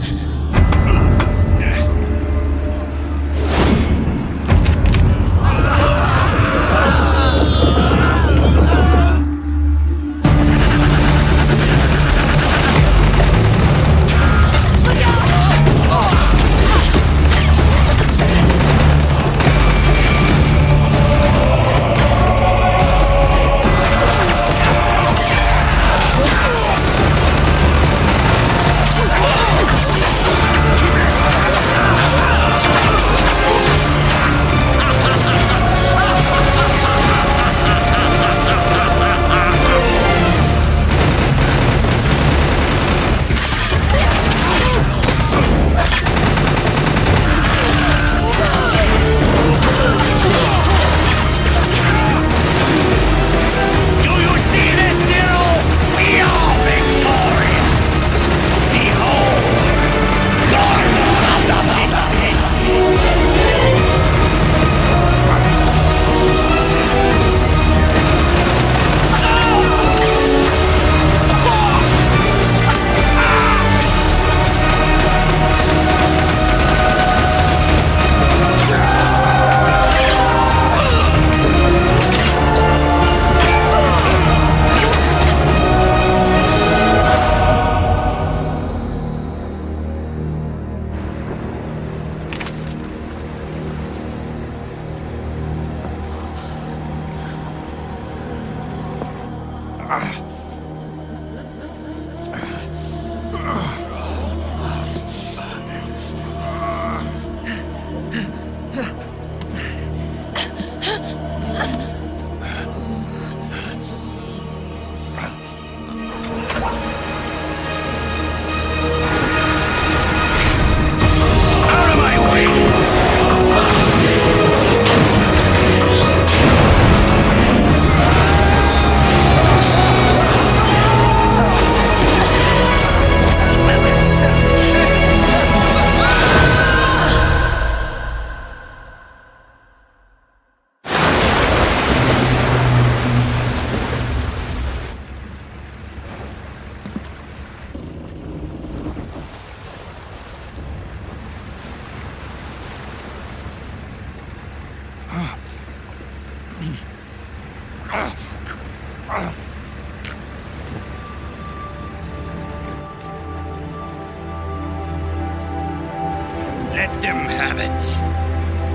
Let them have it.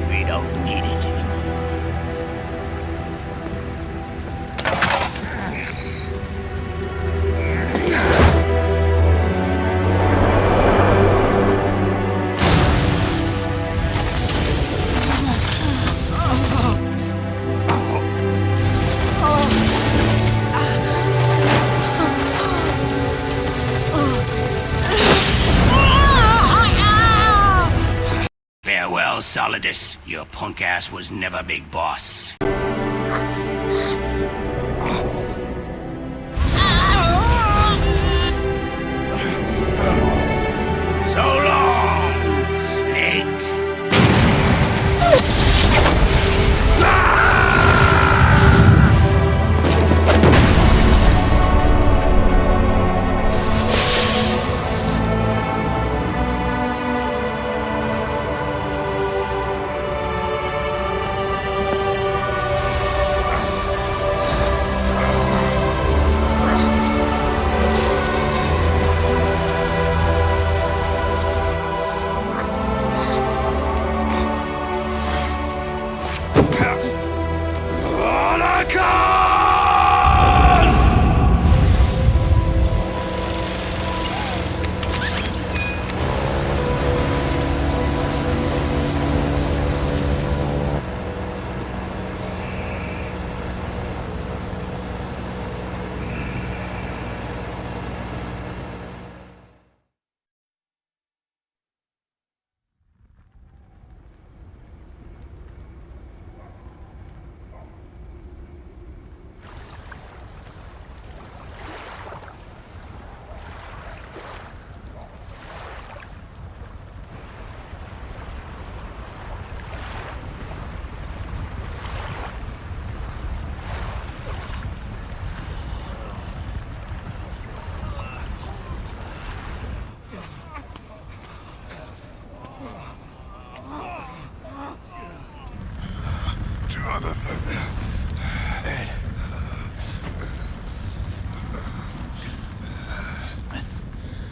We don't need it anymore. Farewell, Solidus. Your punk ass was never big boss. So long, Snake.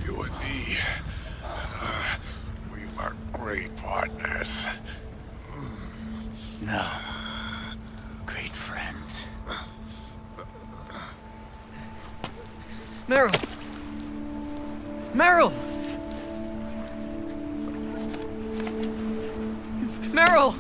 You and me, we were great partners. No. Great friends. Meryl! Meryl! Meryl!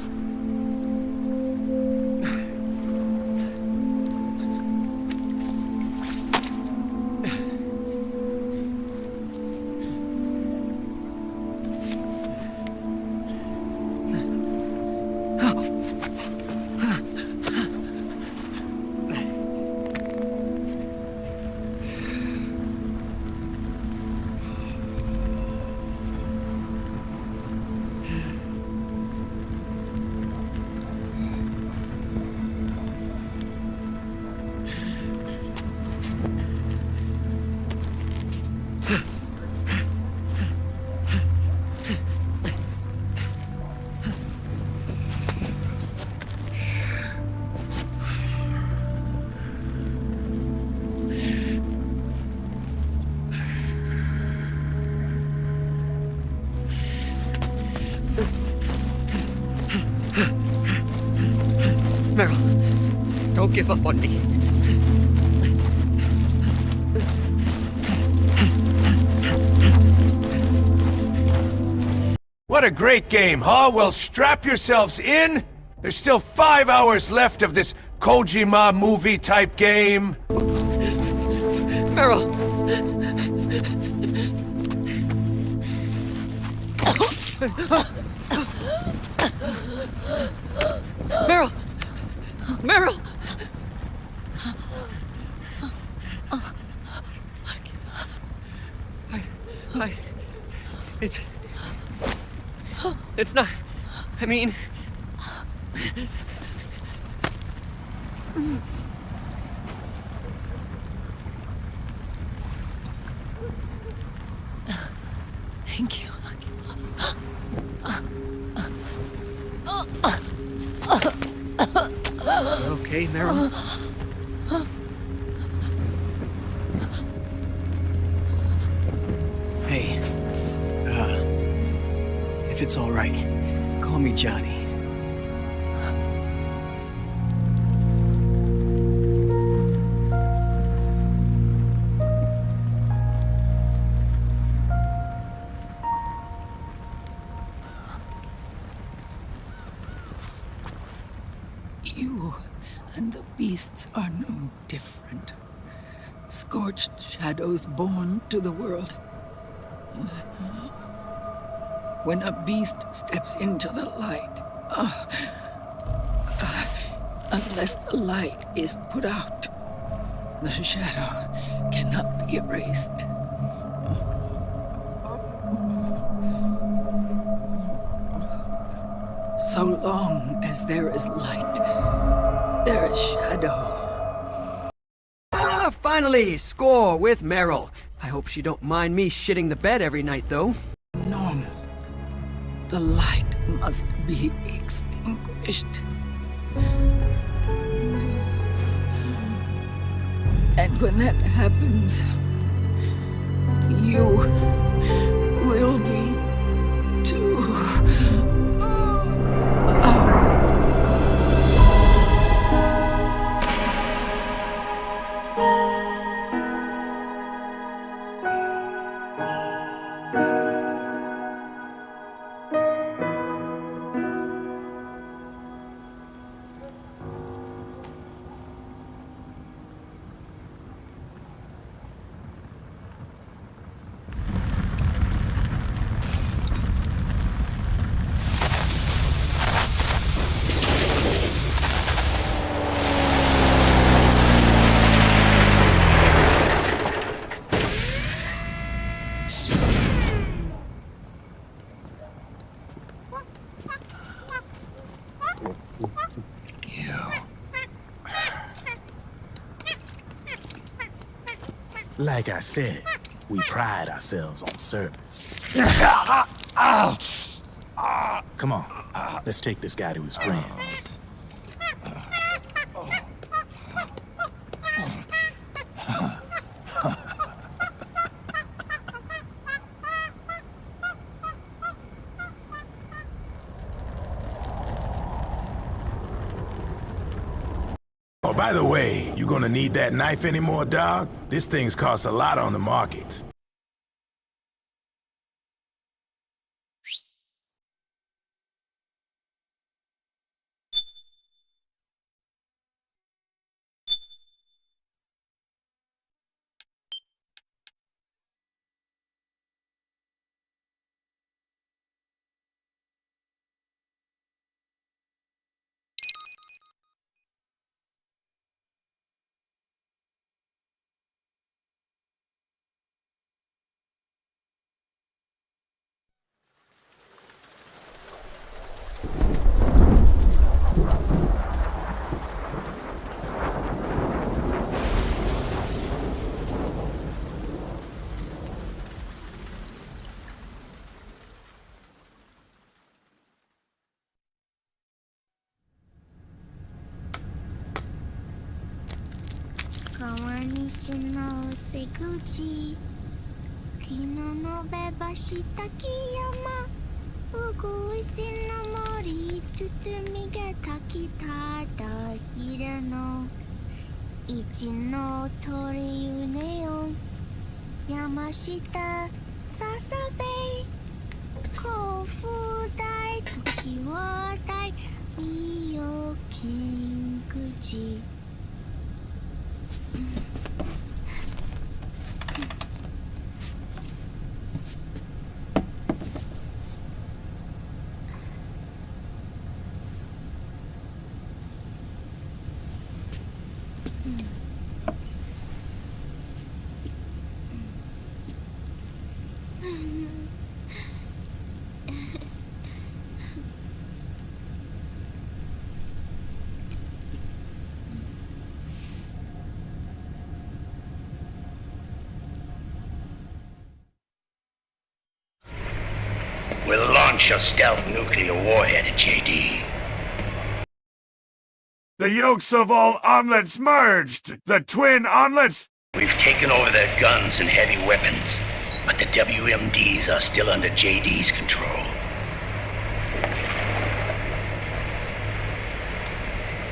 Meryl, don't give up on me. What a great game, huh? Well, strap yourselves in. There's still 5 hours left of this Kojima movie-type game. Meryl! Meryl! Meryl! It's not... I mean... Thank you. okay, Meryl? Hey, if it's all right, call me Johnny. You and the beasts are no different. Scorched shadows born to the world. When a beast steps into the light, unless the light is put out, the shadow cannot be erased. So long as there is light, there is shadow. Ah, finally! Score with Meryl. I hope she don't mind me shitting the bed every night, though. Normal. The light must be extinguished. And when that happens, you will be too. Like I said, we pride ourselves on service. Come on, let's take this guy to his friends. Oh, by the way, you gonna need that knife anymore, dog? This thing's cost a lot on the market. We'll launch a stealth nuclear warhead at JD. The yolks of all omelets merged! The twin omelets! We've taken over their guns and heavy weapons, but the WMDs are still under JD's control.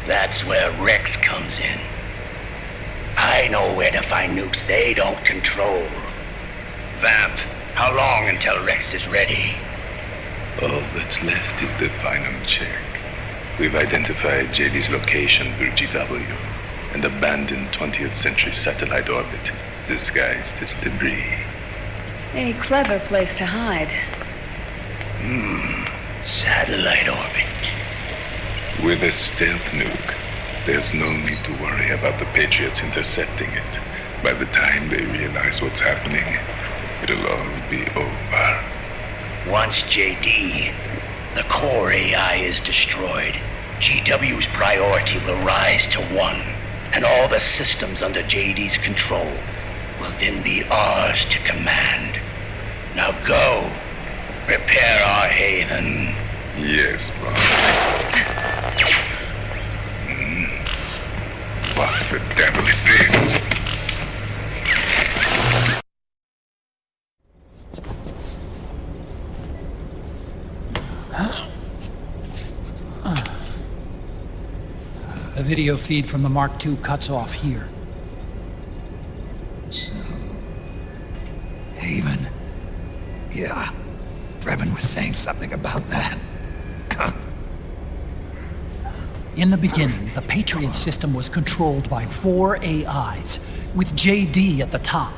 That's where Rex comes in. I know where to find nukes they don't control. Vamp, how long until Rex is ready? All that's left is the final check. We've identified JD's location through GW, an abandoned 20th century satellite orbit, disguised as debris. A clever place to hide. Satellite orbit. With a stealth nuke, there's no need to worry about the Patriots intercepting it. By the time they realize what's happening, it'll all be over. Once JD, the core AI is destroyed, GW's priority will rise to 1, and all the systems under JD's control will then be ours to command. Now go, prepare our haven. Yes, boss. What the devil is this? The video feed from the Mark II cuts off here. Haven. Yeah. Drebin was saying something about that. In the beginning, the Patriot system was controlled by 4 AIs, with JD at the top.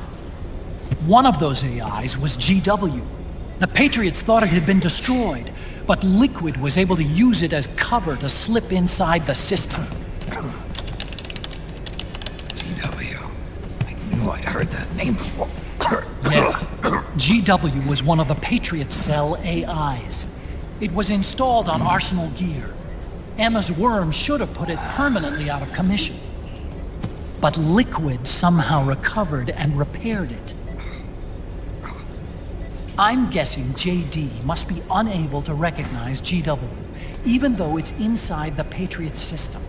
One of those AIs was GW. The Patriots thought it had been destroyed, but Liquid was able to use it as cover to slip inside the system. GW. I knew I'd heard that name before. Yeah. GW was one of the Patriot Cell AIs. It was installed on Arsenal gear. Emma's worm should have put it permanently out of commission. But Liquid somehow recovered and repaired it. I'm guessing JD must be unable to recognize GW, even though it's inside the Patriot system.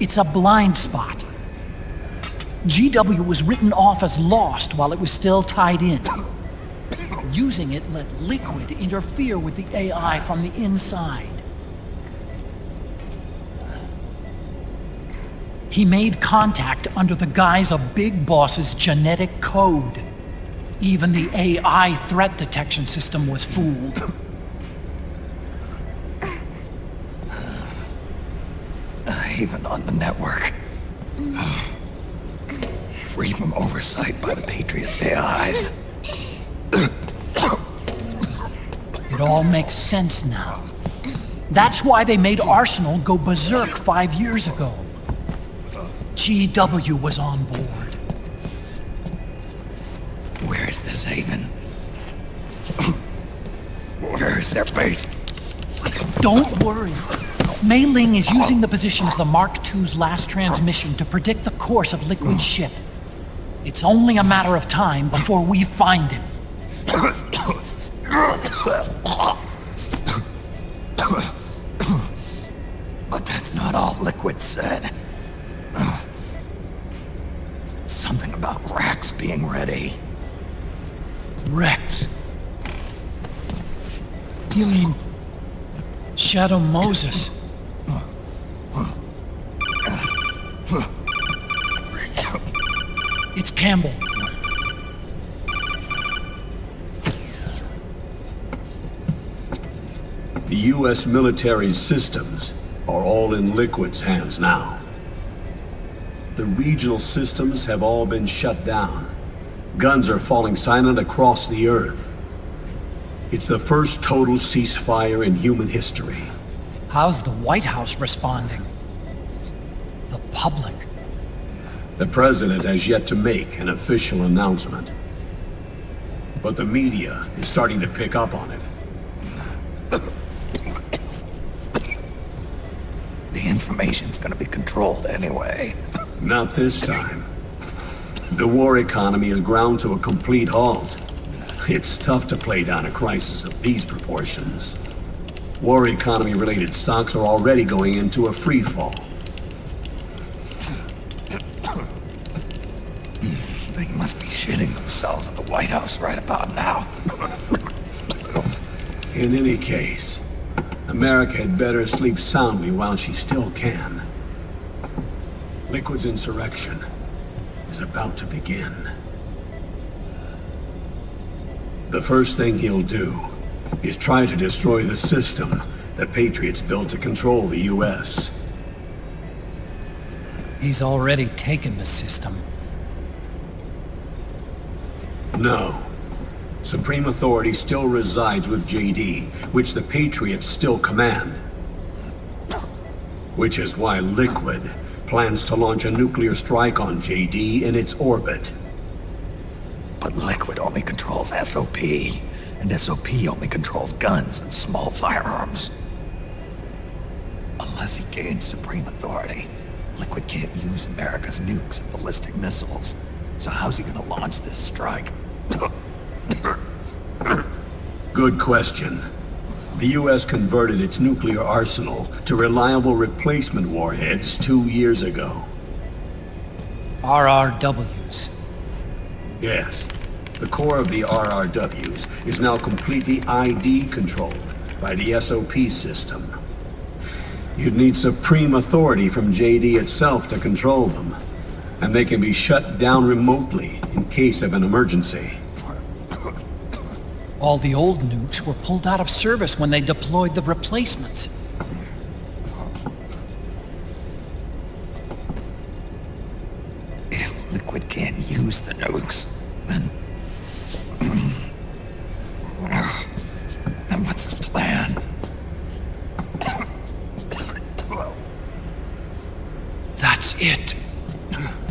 It's a blind spot. GW was written off as lost while it was still tied in. Using it let Liquid interfere with the AI from the inside. He made contact under the guise of Big Boss's genetic code. Even the AI threat detection system was fooled. Even on the network. Free from oversight by the Patriots' AIs. It all makes sense now. That's why they made Arsenal go berserk 5 years ago. GW was on board. Where is this haven? Where is their base? Don't worry. Mei Ling is using the position of the Mark II's last transmission to predict the course of Liquid's ship. It's only a matter of time before we find him. But that's not all Liquid said. Something about Rex being ready. Rex? You mean Shadow Moses? It's Campbell. The U.S. military's systems are all in Liquid's hands now. The regional systems have all been shut down. Guns are falling silent across the Earth. It's the first total ceasefire in human history. How's the White House responding? The public? The president has yet to make an official announcement. But the media is starting to pick up on it. The information's gonna be controlled anyway. Not this time. The war economy is ground to a complete halt. It's tough to play down a crisis of these proportions. War economy-related stocks are already going into a free fall. They must be shitting themselves at the White House right about now. In any case, America had better sleep soundly while she still can. Liquid's insurrection is about to begin. The first thing he'll do is try to destroy the system the Patriots built to control the U.S. He's already taken the system. No. Supreme authority still resides with JD, which the Patriots still command. Which is why Liquid plans to launch a nuclear strike on JD in its orbit. But Liquid only controls SOP, and SOP only controls guns and small firearms. Unless he gains supreme authority, Liquid can't use America's nukes and ballistic missiles. So how's he gonna launch this strike? Good question. The U.S. converted its nuclear arsenal to reliable replacement warheads 2 years ago. RRWs. Yes. The core of the RRWs is now completely ID controlled by the SOP system. You'd need supreme authority from JD itself to control them, and they can be shut down remotely in case of an emergency. All the old nukes were pulled out of service when they deployed the replacements. If Liquid can't use the nukes, then what's his plan? That's it.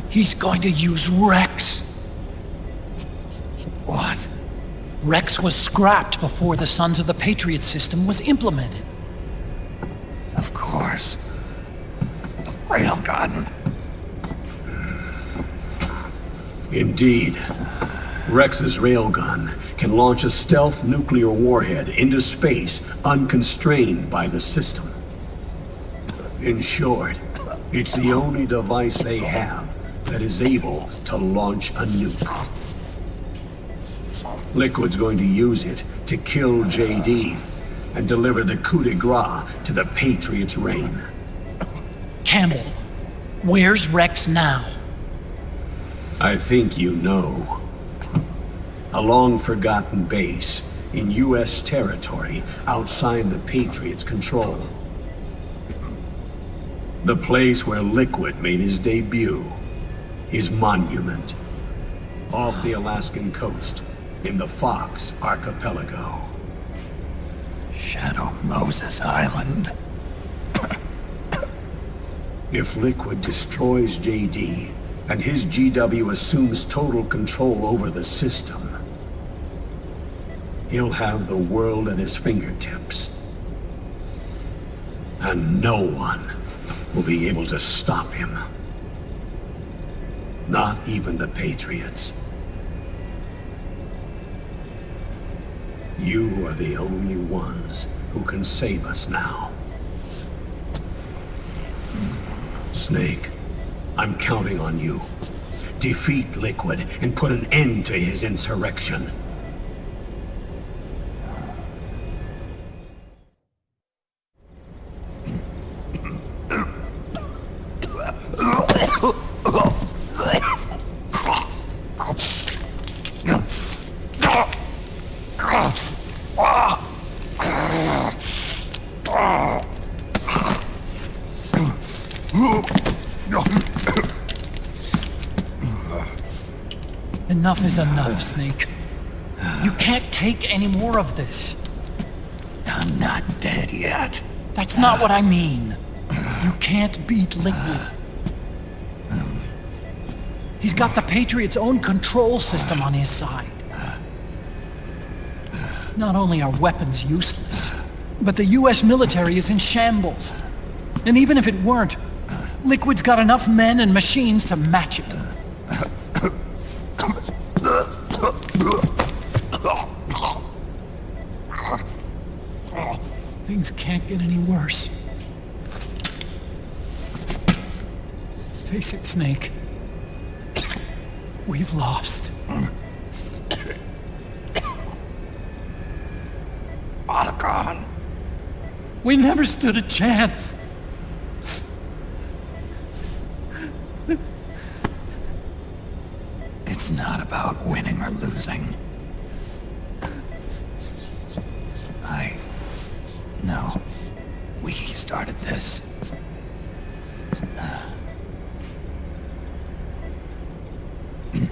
He's going to use Rex. What? Rex was scrapped before the Sons of the Patriot system was implemented. Of course. The railgun. Indeed. Rex's railgun can launch a stealth nuclear warhead into space unconstrained by the system. In short, it's the only device they have that is able to launch a nuke. Liquid's going to use it to kill JD and deliver the coup de grace to the Patriots' reign. Campbell, where's Rex now? I think you know. A long-forgotten base in U.S. territory outside the Patriots' control. The place where Liquid made his debut, his monument, off the Alaskan coast in the Fox Archipelago. Shadow Moses Island. If Liquid destroys JD, and his GW assumes total control over the system, he'll have the world at his fingertips. And no one will be able to stop him. Not even the Patriots. You are the only ones who can save us now. Snake, I'm counting on you. Defeat Liquid and put an end to his insurrection. Enough is enough, Snake. You can't take any more of this. I'm not dead yet. That's not what I mean. You can't beat Liquid. He's got the Patriots' own control system on his side. Not only are weapons useless, but the US military is in shambles. And even if it weren't, Liquid's got enough men and machines to match it. Things can't get any worse. Face it, Snake. We've lost. All gone. We never stood a chance. It's not about winning or losing. No. We started this. And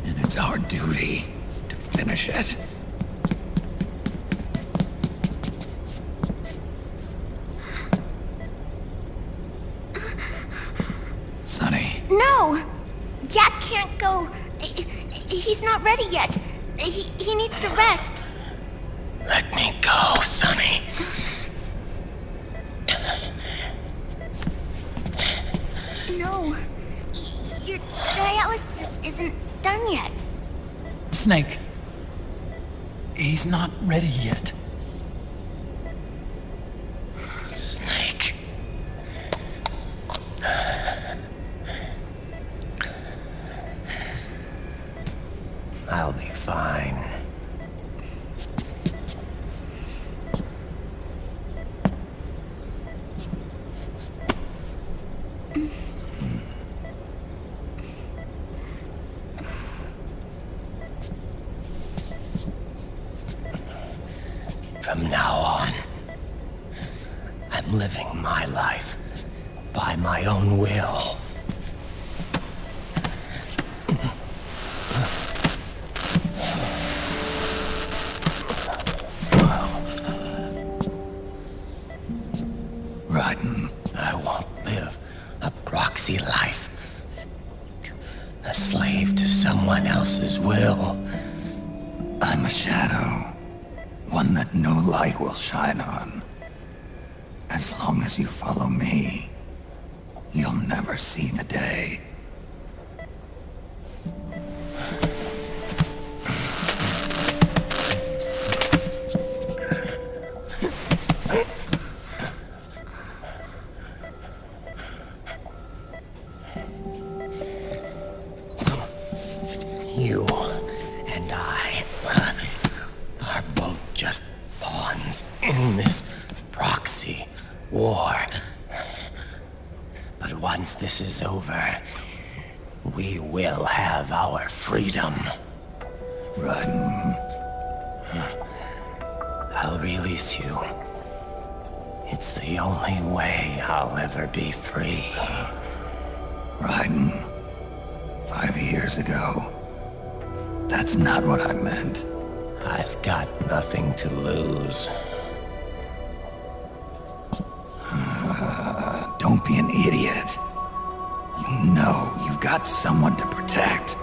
it's our duty to finish it. Sonny. No! Jack can't go. He's not ready yet. He needs to rest. Let me go, Sonny. No. Your dialysis isn't done yet. Snake. He's not ready yet. Snake. I'll be fine. From now on, I'm living my life by my own will. Raiden. I won't live a proxy life. A slave to someone else's will. I'm a shadow. One that no light will shine on. As long as you follow me, you'll never see the day. You and I are both just pawns in this proxy war. But once this is over, we will have our freedom. Raiden. I'll release you. It's the only way I'll ever be free. Raiden. 5 years ago. That's not what I meant. I've got nothing to lose. Don't be an idiot. You know you've got someone to protect.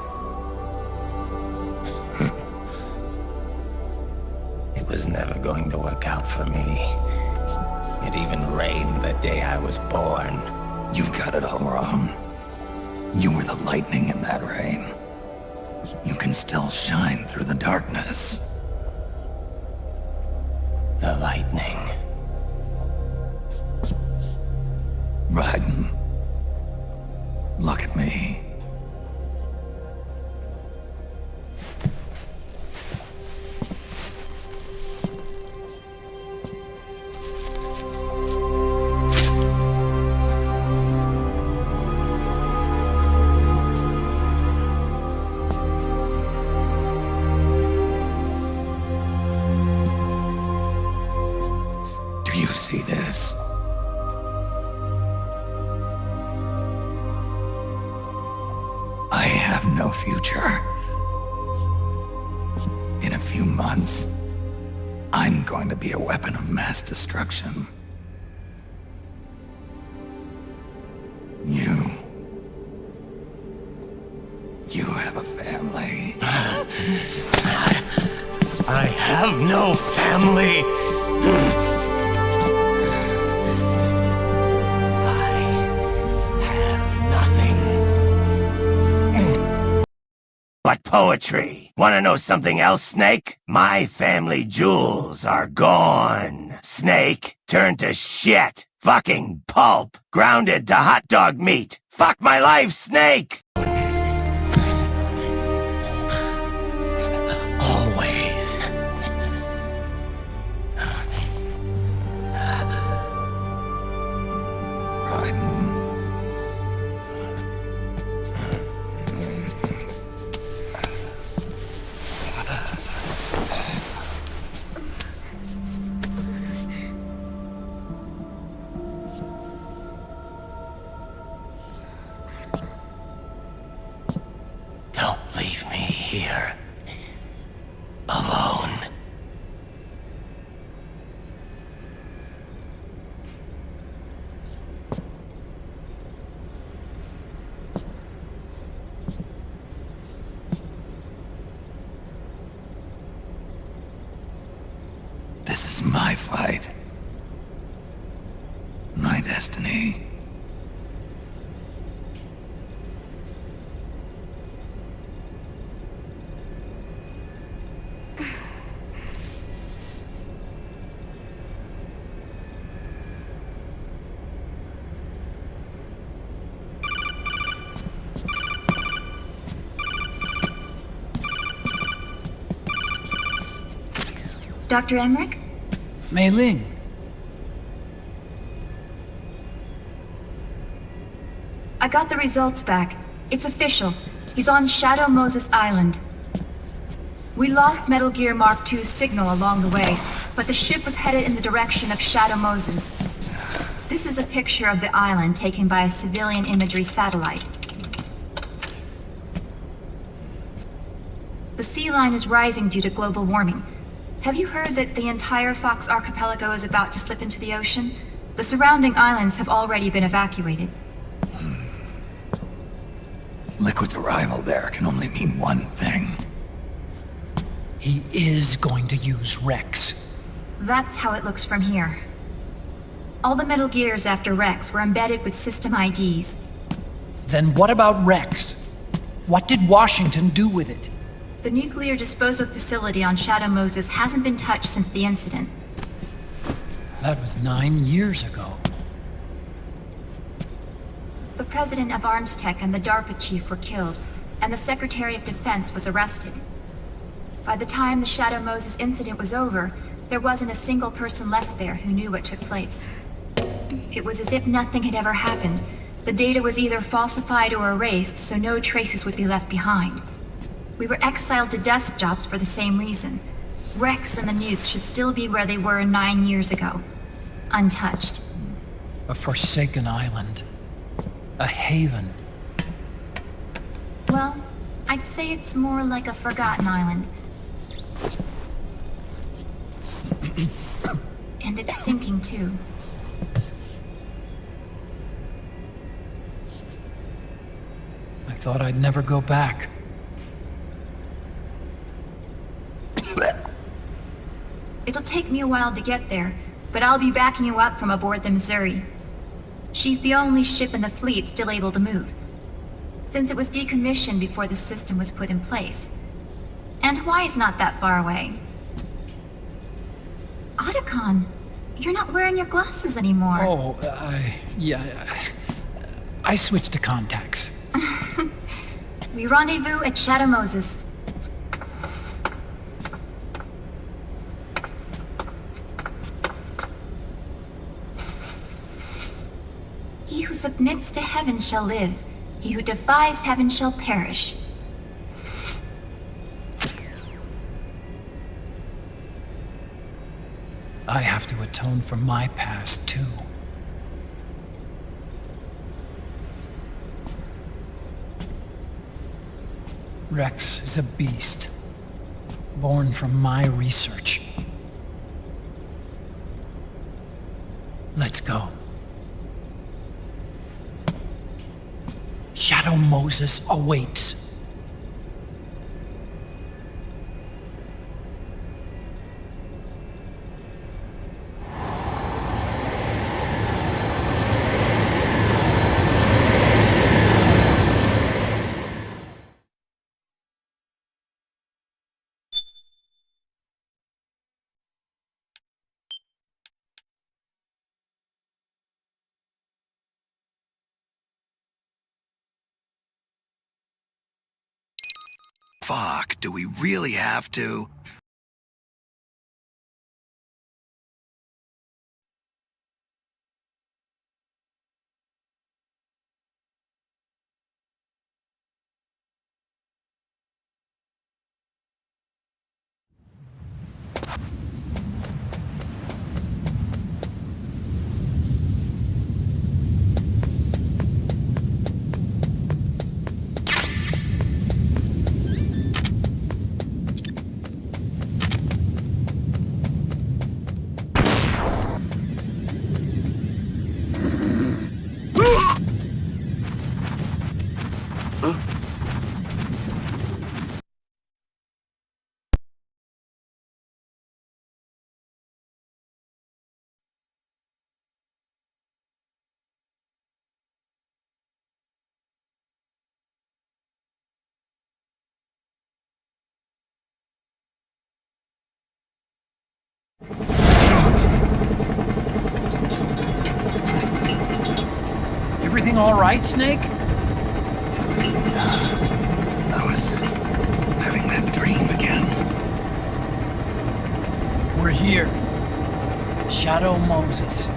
It was never going to work out for me. It even rained the day I was born. You've got it all wrong. You were the lightning in that rain. You can still shine through the darkness. The lightning. Raiden. Look at me. Do you see this? I have no future. In a few months, I'm going to be a weapon of mass destruction. You have a family. I have no family. But poetry. Wanna know something else, Snake? My family jewels are gone. Snake, turned to shit. Fucking pulp. Grounded to hot dog meat. Fuck my life, Snake! Always. Raiden. Don't leave me here. Alone. This is my fight. My destiny. Dr. Emmerich? Mei Ling. I got the results back. It's official. He's on Shadow Moses Island. We lost Metal Gear Mark II's signal along the way, but the ship was headed in the direction of Shadow Moses. This is a picture of the island taken by a civilian imagery satellite. The sea line is rising due to global warming. Have you heard that the entire Fox archipelago is about to slip into the ocean? The surrounding islands have already been evacuated. Liquid's arrival there can only mean one thing. He is going to use Rex. That's how it looks from here. All the Metal Gears after Rex were embedded with system IDs. Then what about Rex? What did Washington do with it? The nuclear disposal facility on Shadow Moses hasn't been touched since the incident. That was 9 years ago. The president of Armstech and the DARPA chief were killed, and the Secretary of Defense was arrested. By the time the Shadow Moses incident was over, there wasn't a single person left there who knew what took place. It was as if nothing had ever happened. The data was either falsified or erased, so no traces would be left behind. We were exiled to desk jobs for the same reason. Rex and the nukes should still be where they were 9 years ago. Untouched. A forsaken island. A haven. Well, I'd say it's more like a forgotten island. And it's sinking too. I thought I'd never go back. It'll take me a while to get there, but I'll be backing you up from aboard the Missouri. She's the only ship in the fleet still able to move, since it was decommissioned before the system was put in place. And Hawaii's not that far away. Otacon, you're not wearing your glasses anymore. Oh, I switched to contacts. We rendezvous at Shadow Moses. He who submits to heaven shall live. He who defies heaven shall perish. I have to atone for my past, too. Rex is a beast, born from my research. Let's go. Shadow Moses awaits. Fuck, do we really have to? Everything all right, Snake? I was having that dream again. We're here. Shadow Moses.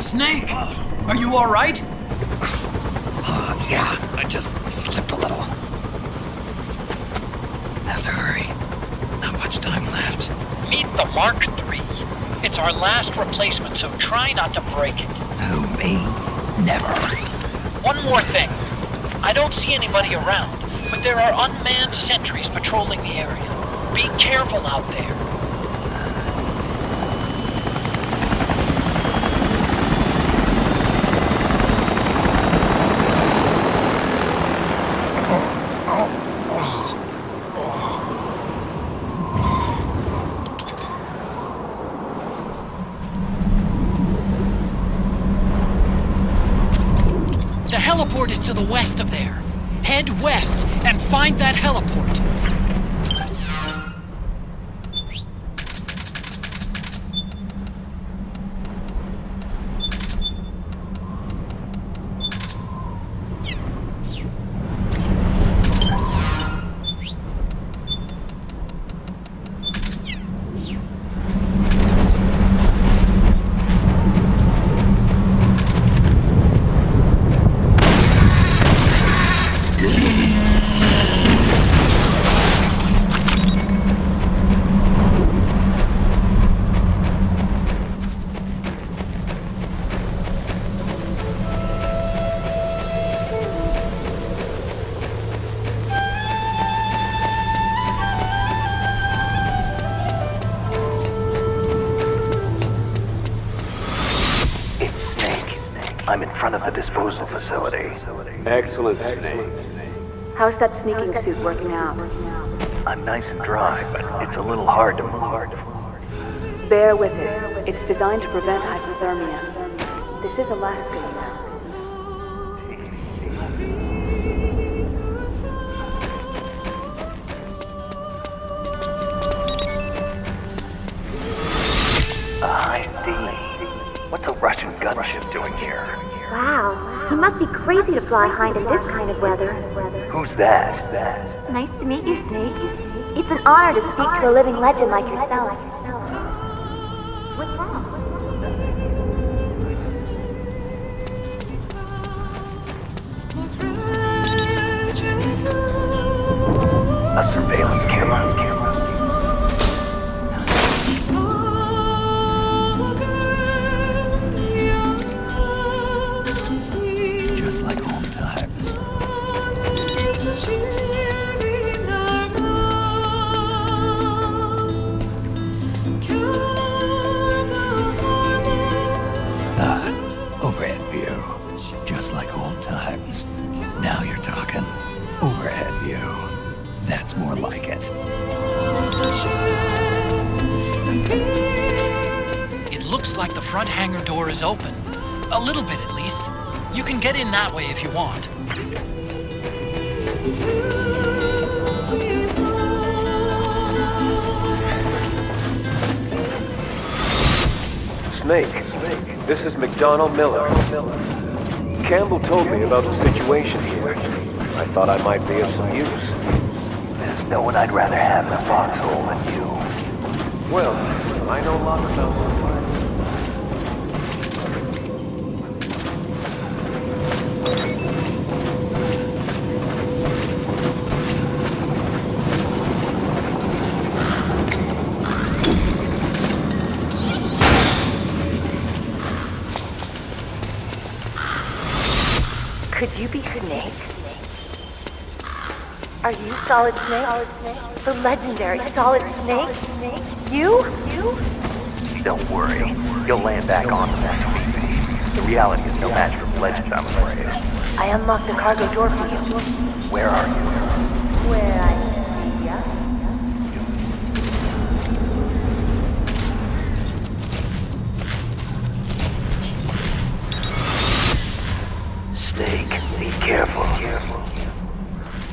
Snake! Are you all right? Yeah, I just slipped a little. Have to hurry. Not much time left. Meet the Mark III. It's our last replacement, so try not to break it. Who, me? Never. One more thing. I don't see anybody around, but there are unmanned sentries patrolling the area. Be careful out there. The heliport is to the west of there. Head west and find that heliport. I'm in front of the disposal facility. Excellent, Snake. How's that sneaking suit working out? I'm nice and dry, but it's a little hard to move. Bear with it. It's designed to prevent hypothermia. This is Alaska, you know. Hi, D. What's a Russian gunship doing here? Wow, he must be crazy to fly Hind in this kind of weather. Who's that? Nice to meet you, Snake. It's an honor to speak to a living legend like yourself. What's that? Overhead view. Just like old times. Now you're talking. Overhead view. That's more like it. It looks like the front hangar door is open. A little bit, at least. You can get in that way if you want. Snake, this is McDonnell Miller. Campbell told me about the situation here. I thought I might be of some use. There's no one I'd rather have in a foxhole than you. Well, I know lots about the fire. Could you be Snake? Are you Solid Snake? The legendary Solid Snake? You? Don't worry. You'll land back on the back. The reality is no match for legend, I'm afraid. I unlocked the cargo door for you. Where are you? Where I see ya. Snake, be careful.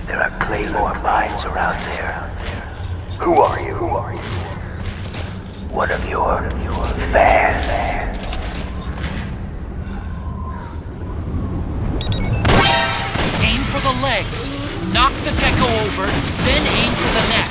There are Claymore mines around there. Who are you? One of your fans. Aim for the legs. Knock the gecko over, then aim for the neck.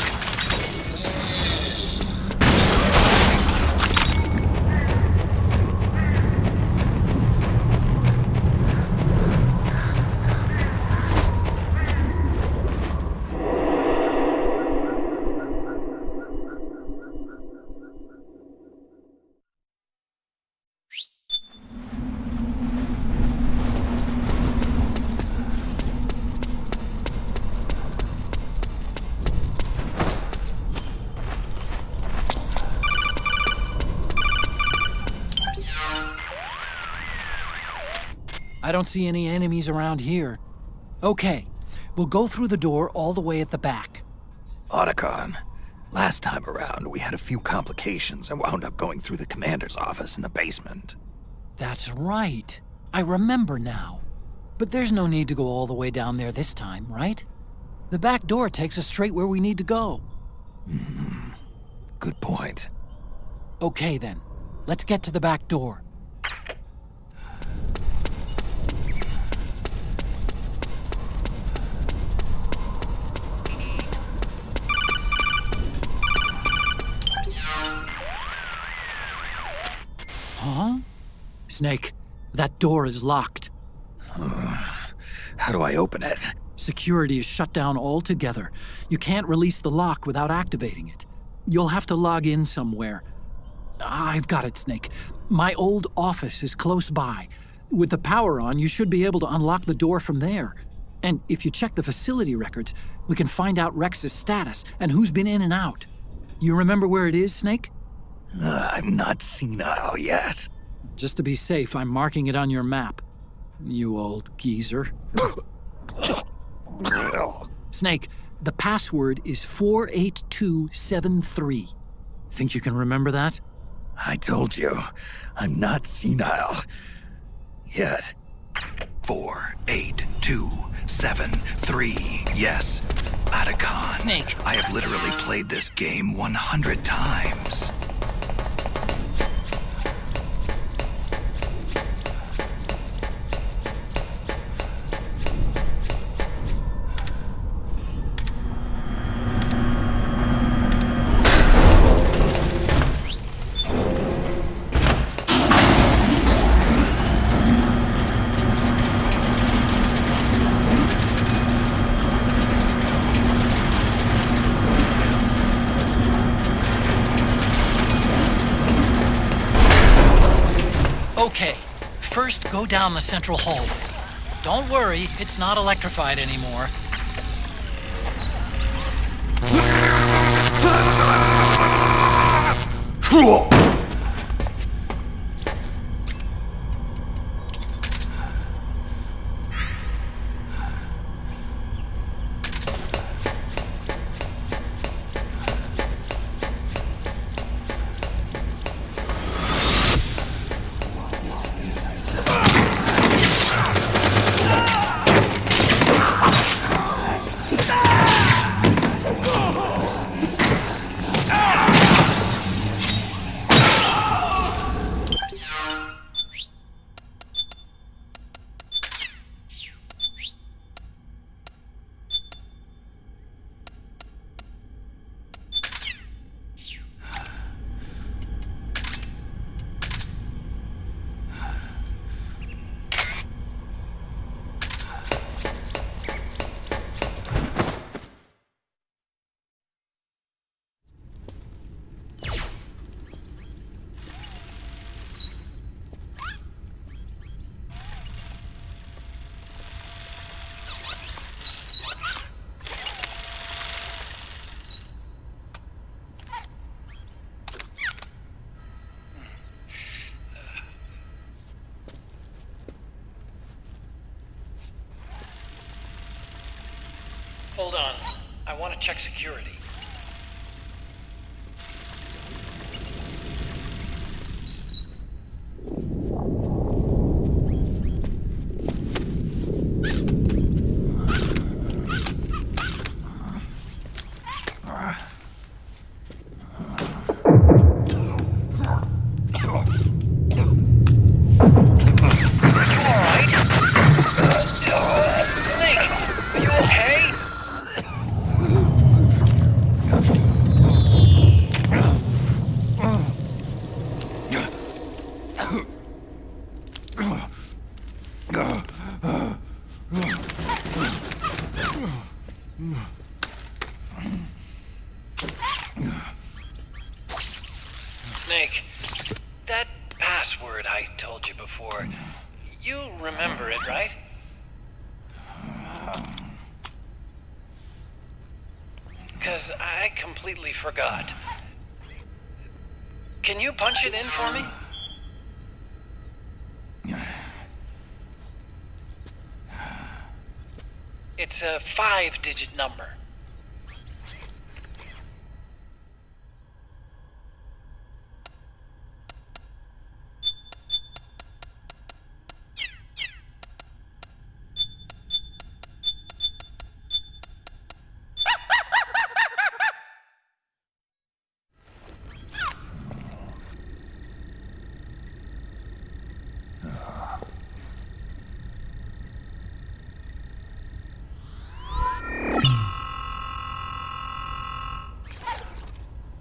I don't see any enemies around here. Okay, we'll go through the door all the way at the back. Otacon, last time around we had a few complications and wound up going through the commander's office in the basement. That's right. I remember now. But there's no need to go all the way down there this time, right? The back door takes us straight where we need to go. Good point. Okay then, let's get to the back door. Huh? Snake, that door is locked. How do I open it? Security is shut down altogether. You can't release the lock without activating it. You'll have to log in somewhere. I've got it, Snake. My old office is close by. With the power on, you should be able to unlock the door from there. And if you check the facility records, we can find out Rex's status and who's been in and out. You remember where it is, Snake? I'm not senile yet. Just to be safe, I'm marking it on your map. You old geezer. Snake, the password is 48273. Think you can remember that? I told you, I'm not senile yet. 48273. Yes, Otacon. Snake. I have literally played this game 100 times. Okay, first go down the central hallway. Don't worry, it's not electrified anymore. Hold on. I want to check security. Snake, that password I told you before, you remember it, right? Because I completely forgot. Can you punch it in for me? It's a 5-digit number.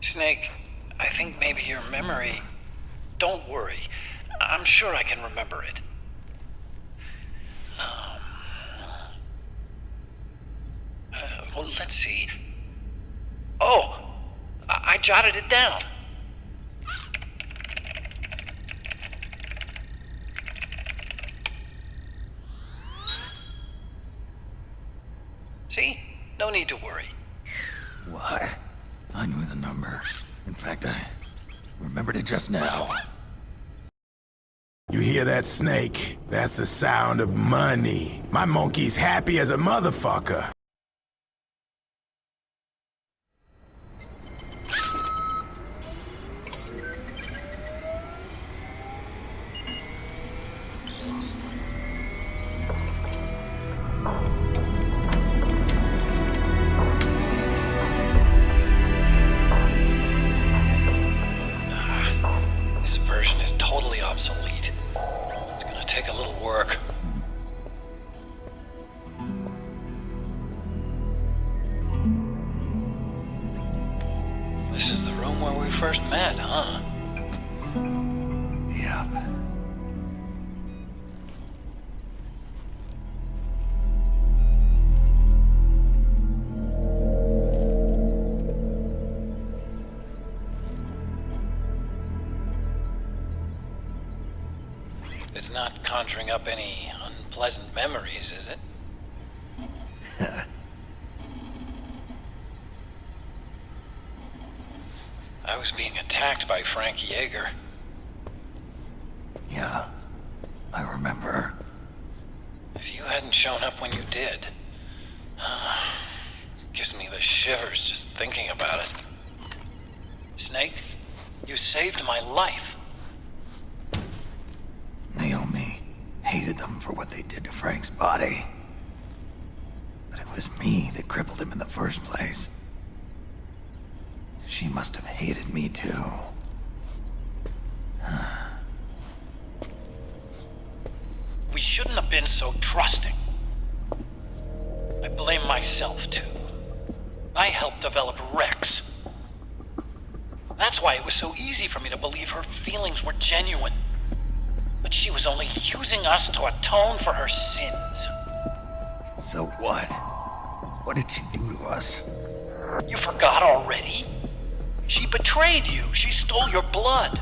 Snake, I think maybe your memory... Don't worry. I'm sure I can remember it. Well, let's see. Oh! I jotted it down. See? No need to worry. What? I knew the number. In fact, I remembered it just now. You hear that, Snake? That's the sound of money. My monkey's happy as a motherfucker. First met, huh? Yep. It's not conjuring up any unpleasant memories, is it? I was being attacked by Frank Yeager. Yeah, I remember. If you hadn't shown up when you did, gives me the shivers just thinking about it. Snake, you saved my life. Naomi hated them for what they did to Frank's body. But it was me that crippled him in the first place. She must have hated me too. We shouldn't have been so trusting. I blame myself too. I helped develop Rex. That's why it was so easy for me to believe her feelings were genuine. But she was only using us to atone for her sins. So what? What did she do to us? You forgot already? She betrayed you. She stole your blood.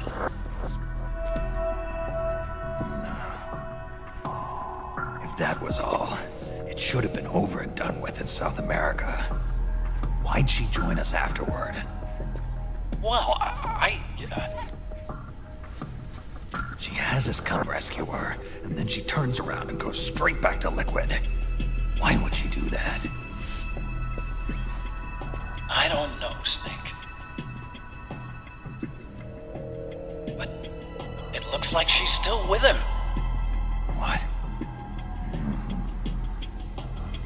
If that was all, it should have been over and done with in South America. Why'd she join us afterward? Well, She has us come rescue her, and then she turns around and goes straight back to Liquid. Why would she do that? I don't know, Snake. But it looks like she's still with him. What?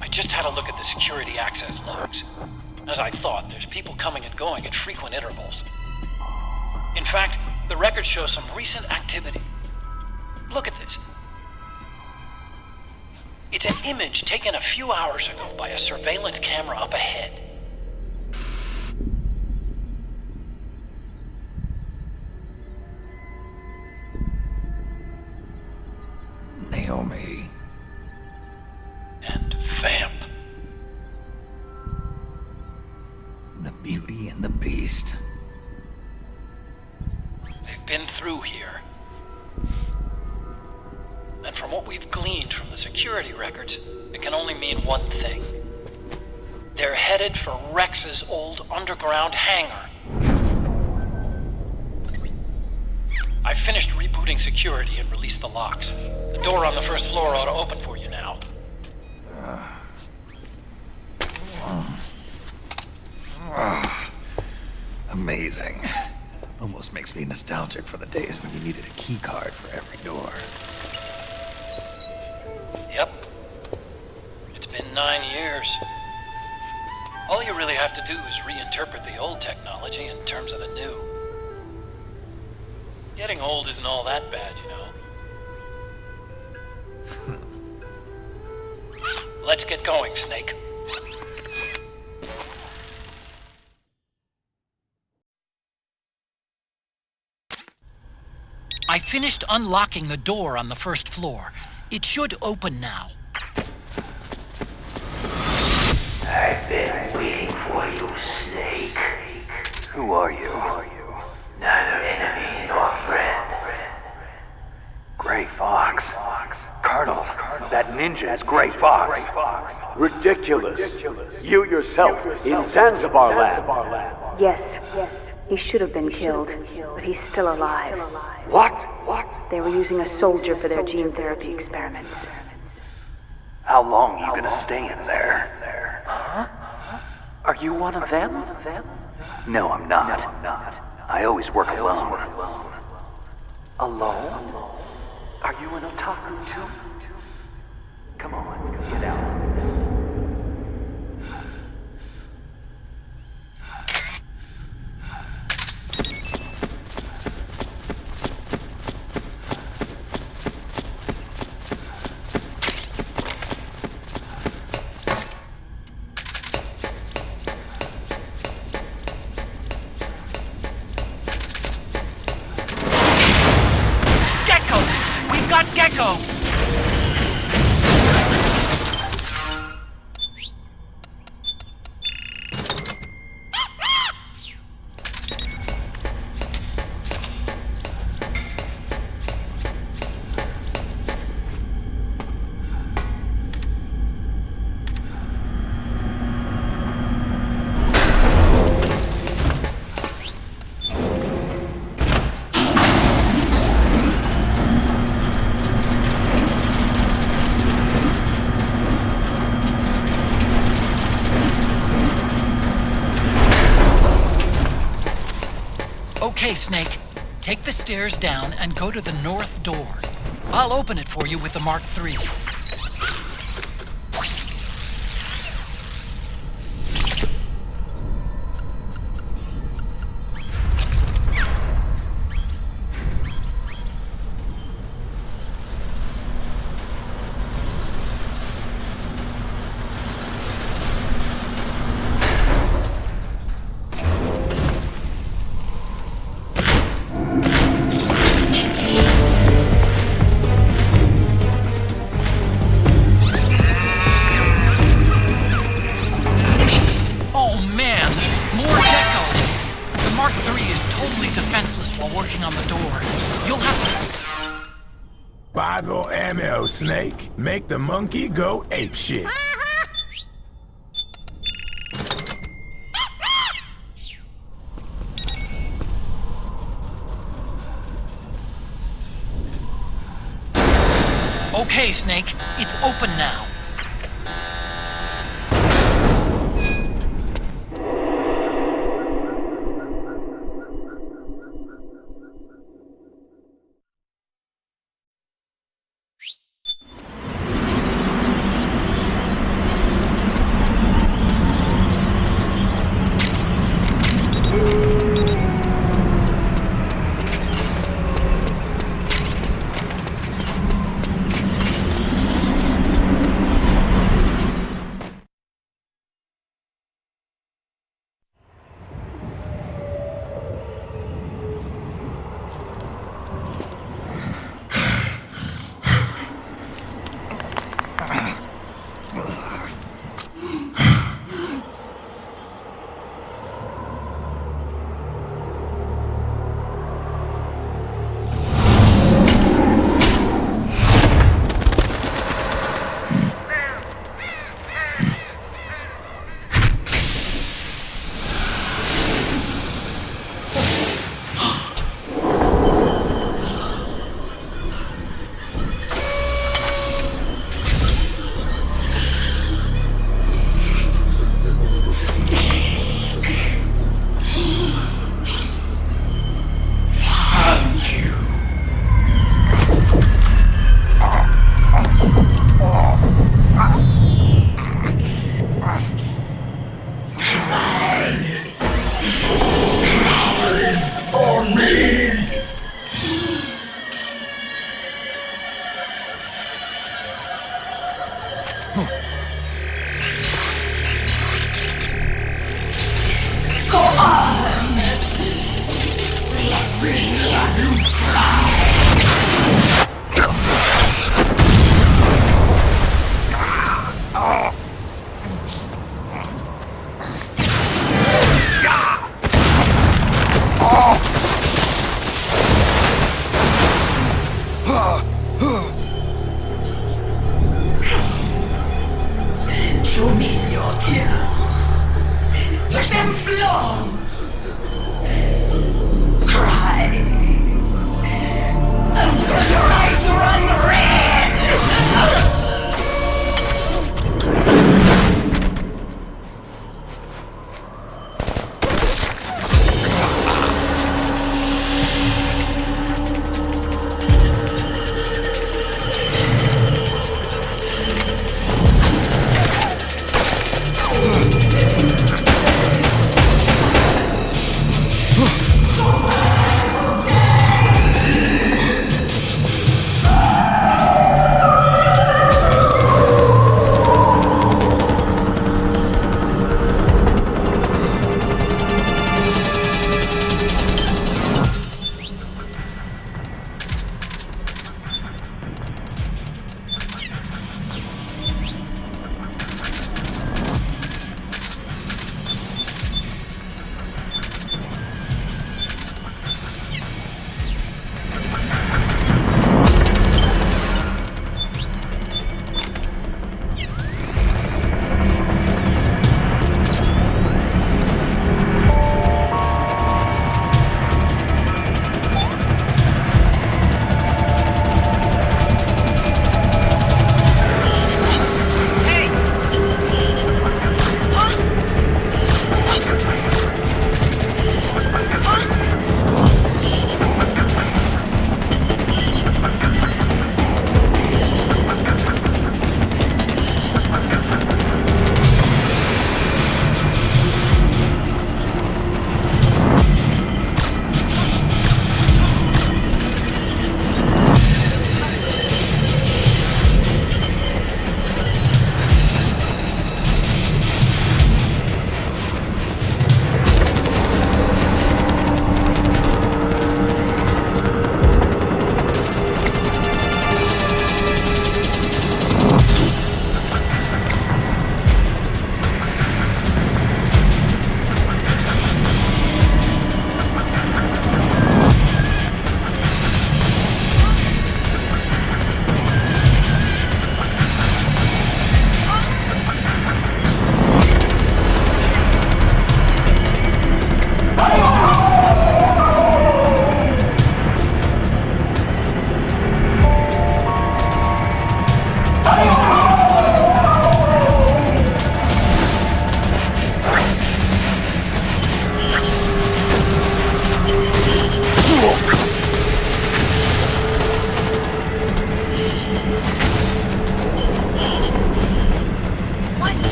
I just had a look at the security access logs. As I thought, there's people coming and going at frequent intervals. In fact, the record shows some recent activity. Look at this. It's an image taken a few hours ago by a surveillance camera up ahead. Naomi. And Vamp. The Beauty and the Beast. They've been through here. And from what we've gleaned from the security records, it can only mean one thing. They're headed for Rex's old underground hangar. I finished rebooting security and released the locks. The door on the first floor ought to open for you now. Amazing. Almost makes me nostalgic for the days when you needed a key card for every door. Yep. It's been 9 years. All you really have to do is reinterpret the old technology in terms of the new. Getting old isn't all that bad, you know. Let's get going, Snake. I finished unlocking the door on the first floor. It should open now. I've been waiting for you, Snake. Who are you? Neither enemy nor friend. Gray Fox. Colonel, that ninja is Gray Fox. Ridiculous. You yourself in Zanzibar land. Yes. He should have been killed, but he's still alive. What? They were using a soldier for their gene therapy experiments. How long are you gonna stay in there? Huh? Are you one of them? No, I'm not. I always work alone. Alone? Are you an otaku too? Come on, get out. Okay, Snake. Take the stairs down and go to the north door. I'll open it for you with the Mark III. Snake, make the monkey go apeshit. Okay, Snake, it's open now.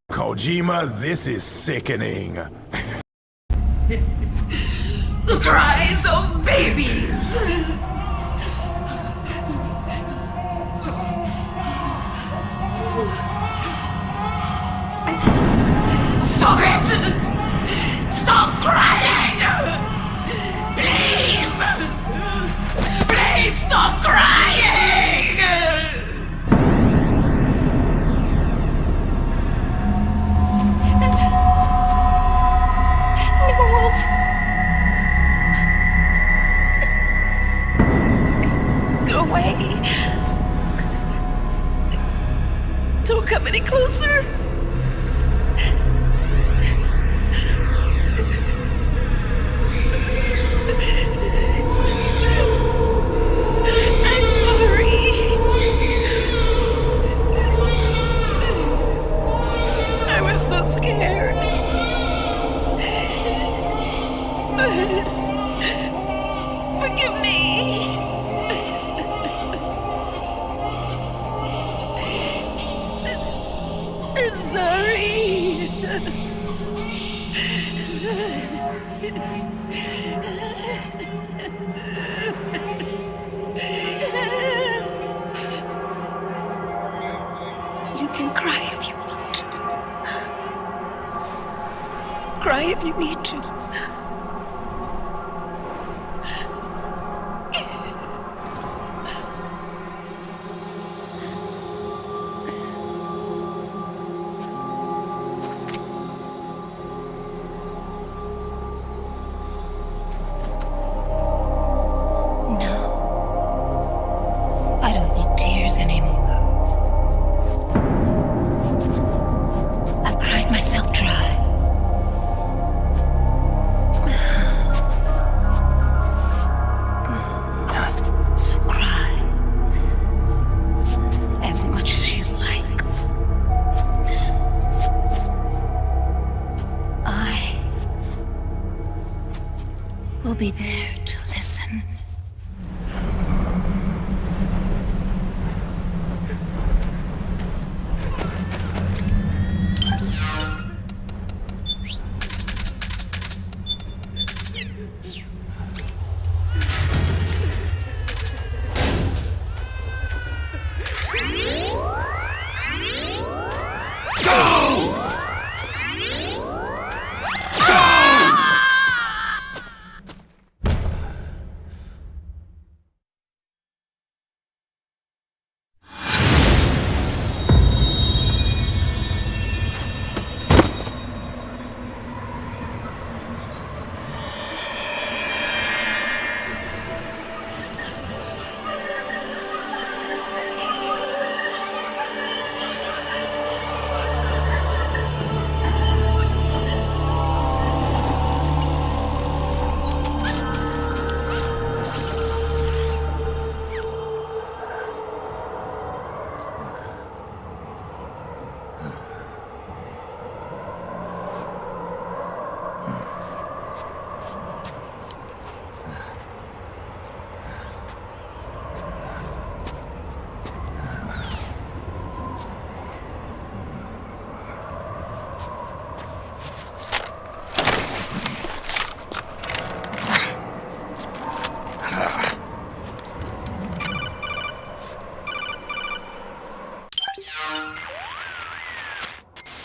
Kojima, this is sickening. The cries of babies! Stop it! Stop crying! Please! Please stop crying! Go away. Don't come any closer. I'm sorry. I was so scared. Forgive me. I'm sorry. You can cry if you want to. Cry if you need to. I don't need tears anymore. I've cried myself dry. So cry as much as you like. I will be there to listen.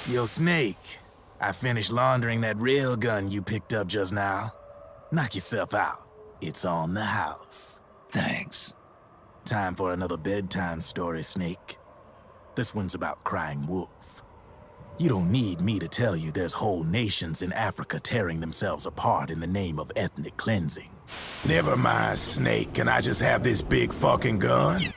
Yo, Snake, I finished laundering that rail gun you picked up just now. Knock yourself out. It's on the house. Thanks. Time for another bedtime story, Snake. This one's about crying wolf. You don't need me to tell you there's whole nations in Africa tearing themselves apart in the name of ethnic cleansing. Never mind, Snake. Can I just have this big fucking gun?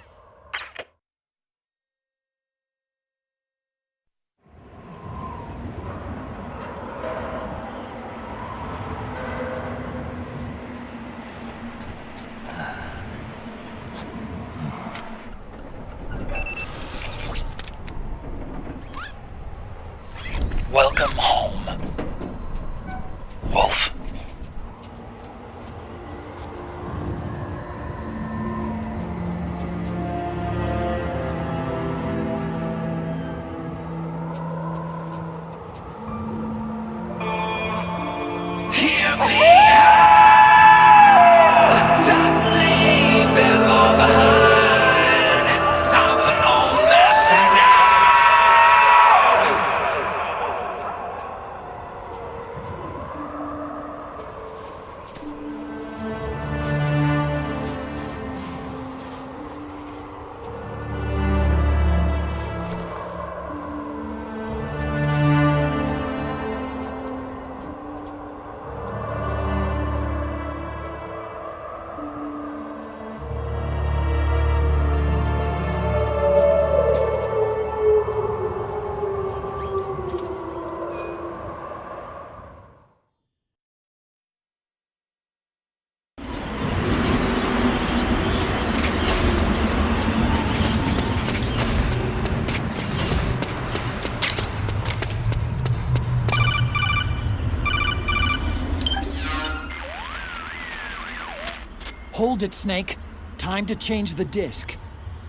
Hold it, Snake. Time to change the disc.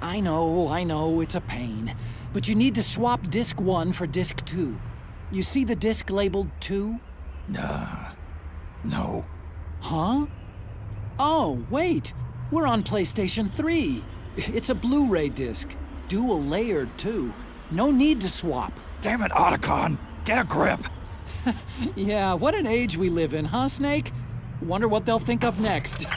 I know, it's a pain. But you need to swap disc 1 for disc 2. You see the disc labeled 2? No. Huh? Oh, wait! We're on PlayStation 3! It's a Blu-ray disc. Dual layered, too. No need to swap. Damn it, Otacon! Get a grip! Yeah, what an age we live in, huh, Snake? Wonder what they'll think of next.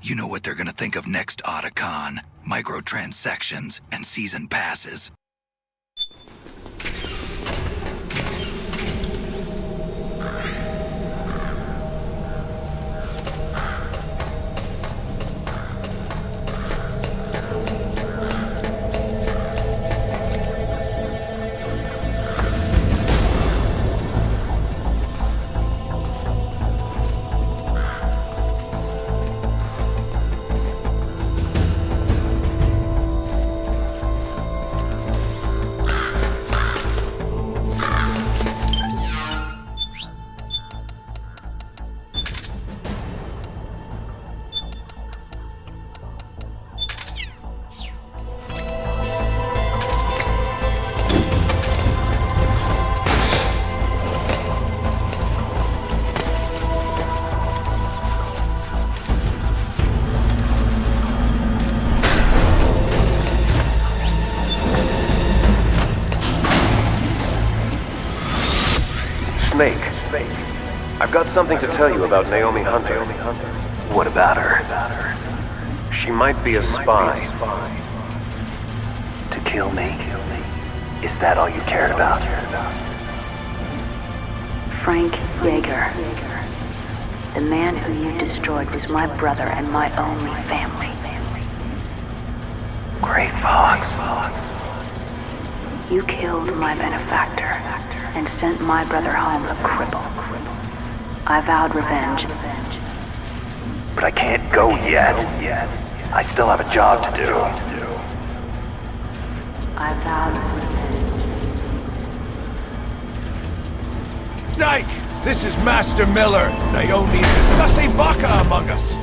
You know what they're gonna think of next, Otacon. Microtransactions and season passes. I've got something to tell you about Naomi Hunter. What about her? She might be a spy. To kill me? Is that all you cared about? Frank Yeager. The man who you destroyed was my brother and my only family. Great Fox. You killed my benefactor and sent my brother home a cripple. I vowed revenge. But I can't go yet. I still have a job to do. I vowed revenge. Snake! This is Master Miller. Naomi's a sussy baka among us.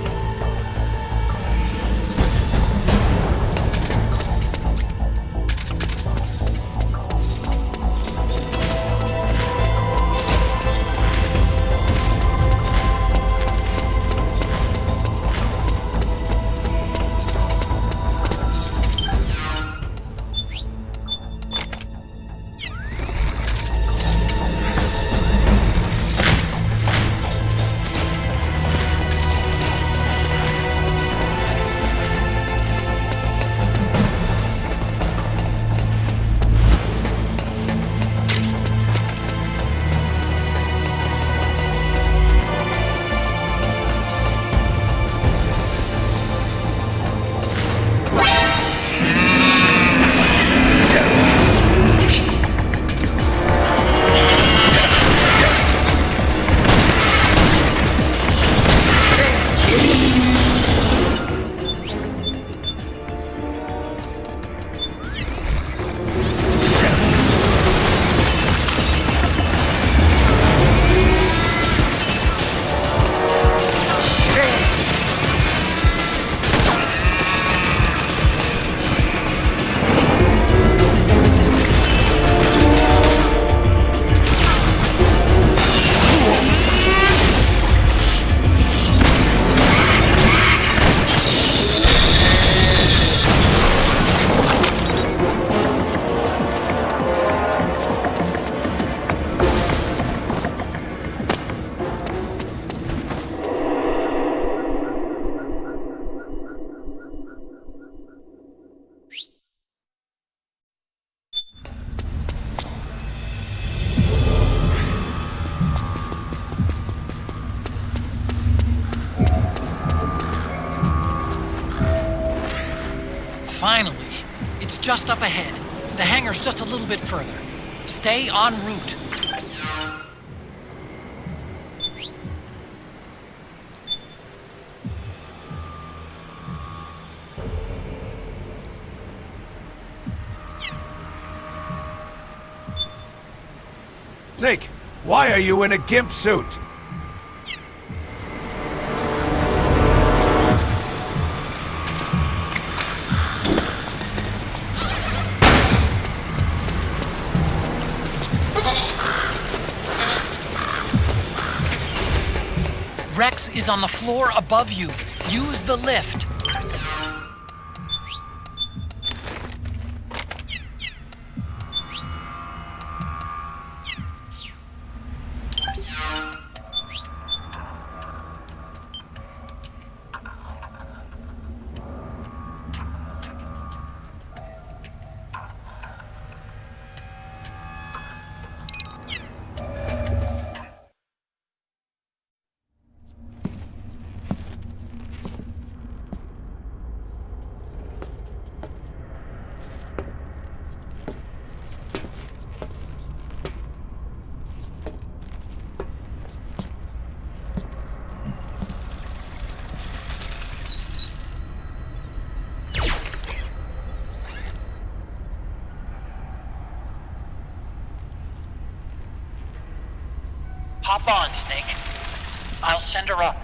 Finally. It's just up ahead. The hangar's just a little bit further. Stay en route. Snake, why are you in a gimp suit? Rex is on the floor above you. Use the lift. Hop on, Snake. I'll send her up.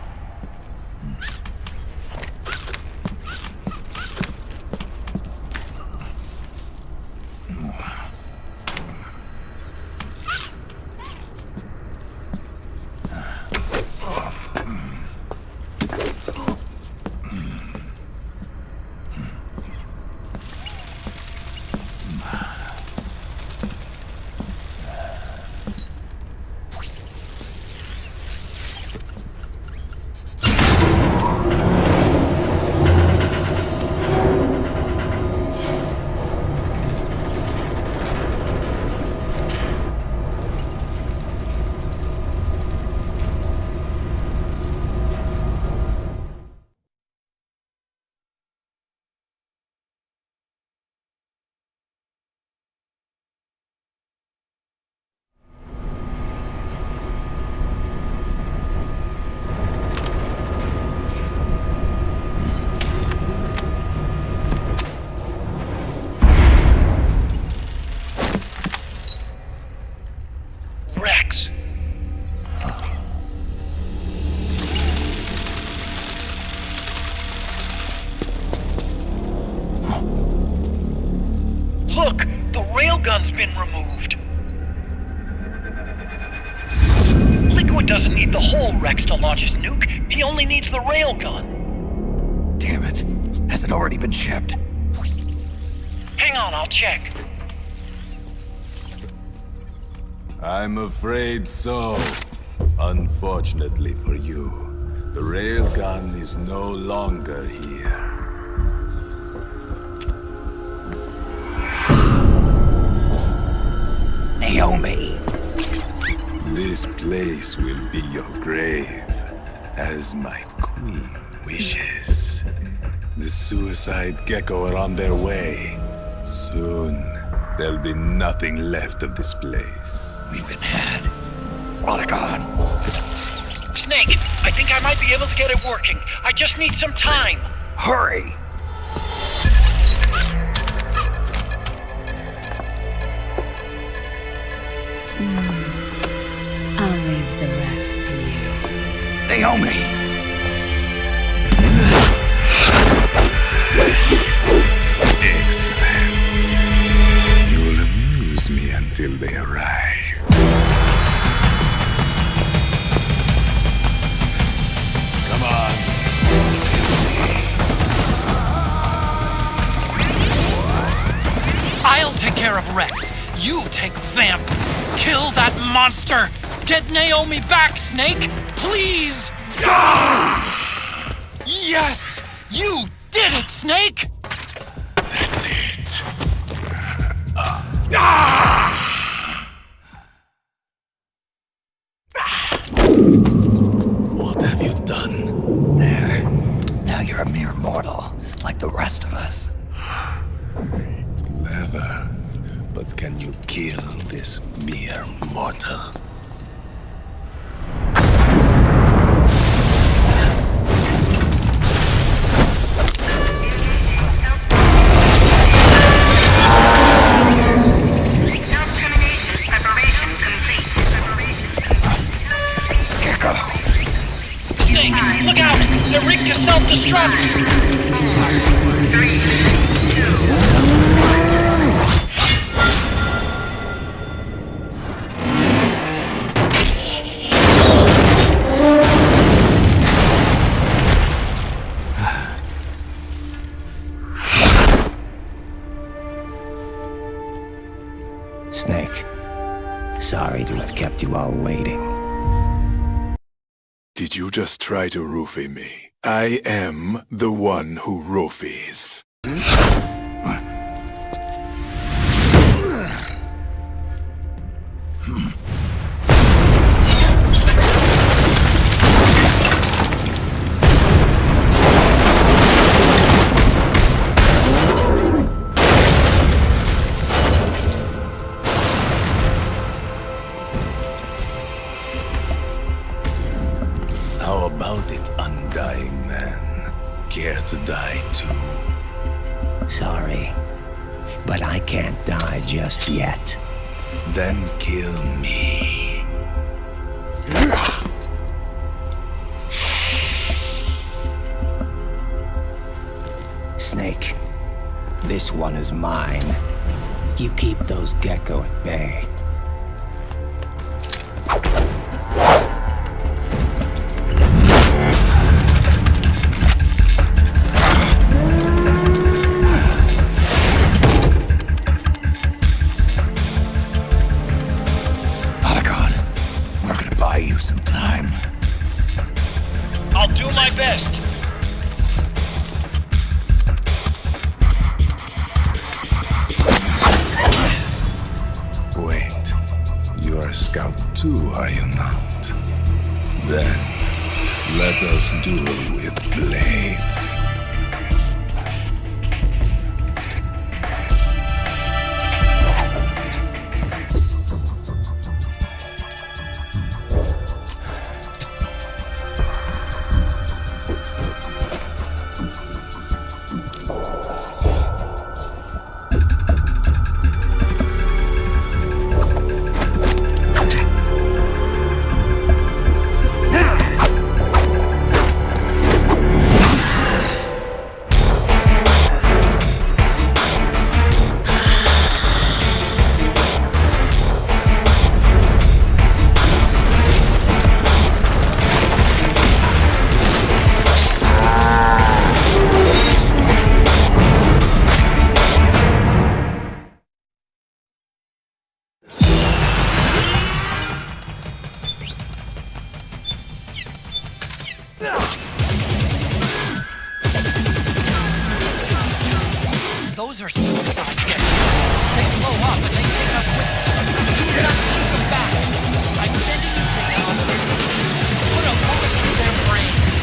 Rex! Look! The railgun's been removed! Liquid doesn't need the whole Rex to launch his nuke. He only needs the railgun. Damn it. Has it already been shipped? Hang on, I'll check. I'm afraid so. Unfortunately for you, the railgun is no longer here. Naomi! This place will be your grave, as my queen wishes. The suicide gecko are on their way. Soon, there'll be nothing left of this place. We've been had. Rodigon! Snake, I think I might be able to get it working. I just need some time. Hurry! I'll leave the rest to you. Naomi! Excellent. You'll amuse me until they arrive. Come on. I'll take care of Rex. You take Vamp. Kill that monster. Get Naomi back, Snake. Please. Yes! You did it, Snake! That's it. What have you done? There. Now you're a mere mortal, like the rest of us. Clever. But can you kill this mere mortal? Snake, sorry to have kept you all waiting. Did you just try to roofie me? I am the one who roofies. How about it, undying man? Care to die too? Sorry, but I can't die just yet. Then kill me. Snake, this one is mine. You keep those gecko at bay. Some time. I'll do my best. Wait, you're a scout too, are you not? Then, let us duel with blades. Those are suicide jets. They blow up and they take us with them. You're not keeping them back. I'm sending you to them. Put a bullet through their brains.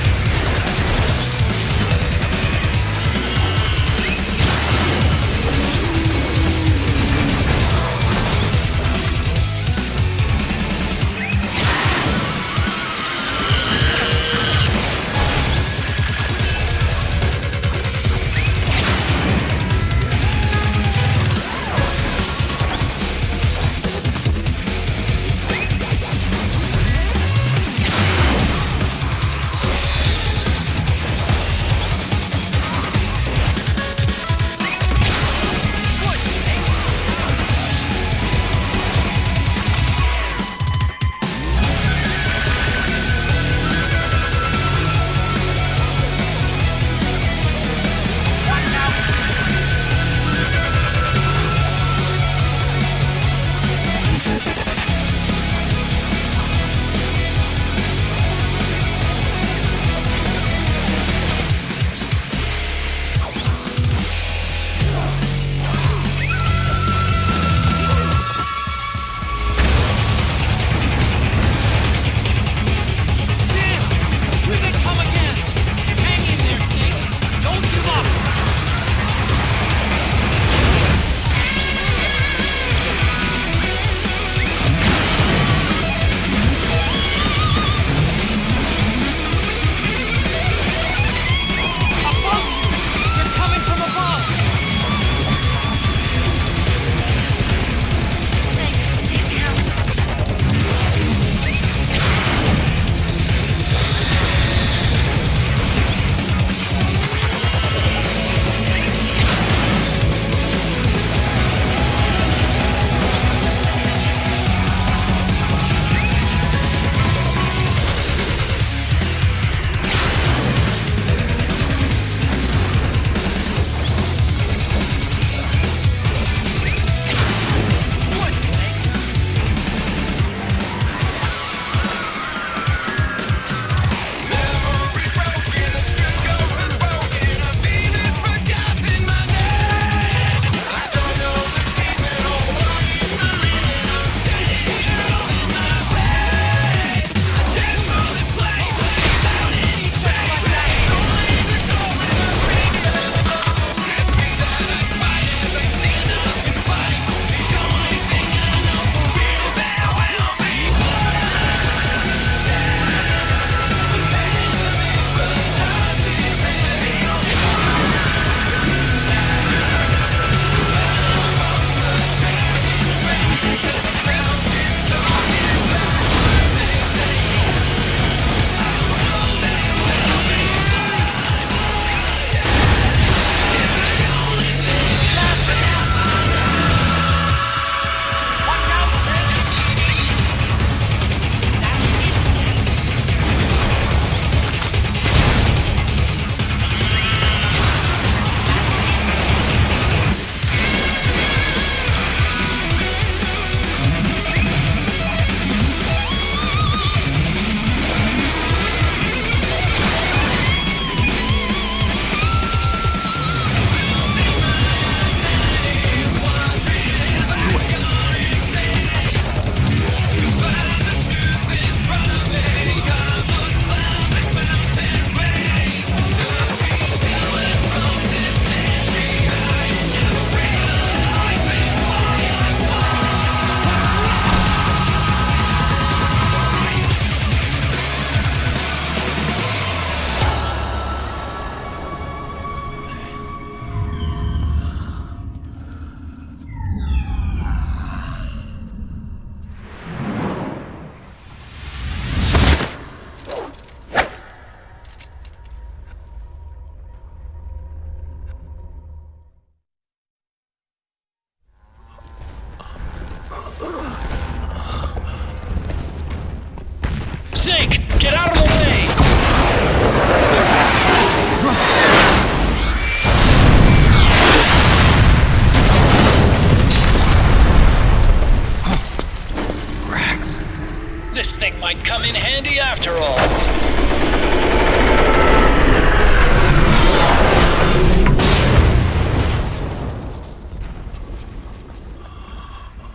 in handy after all.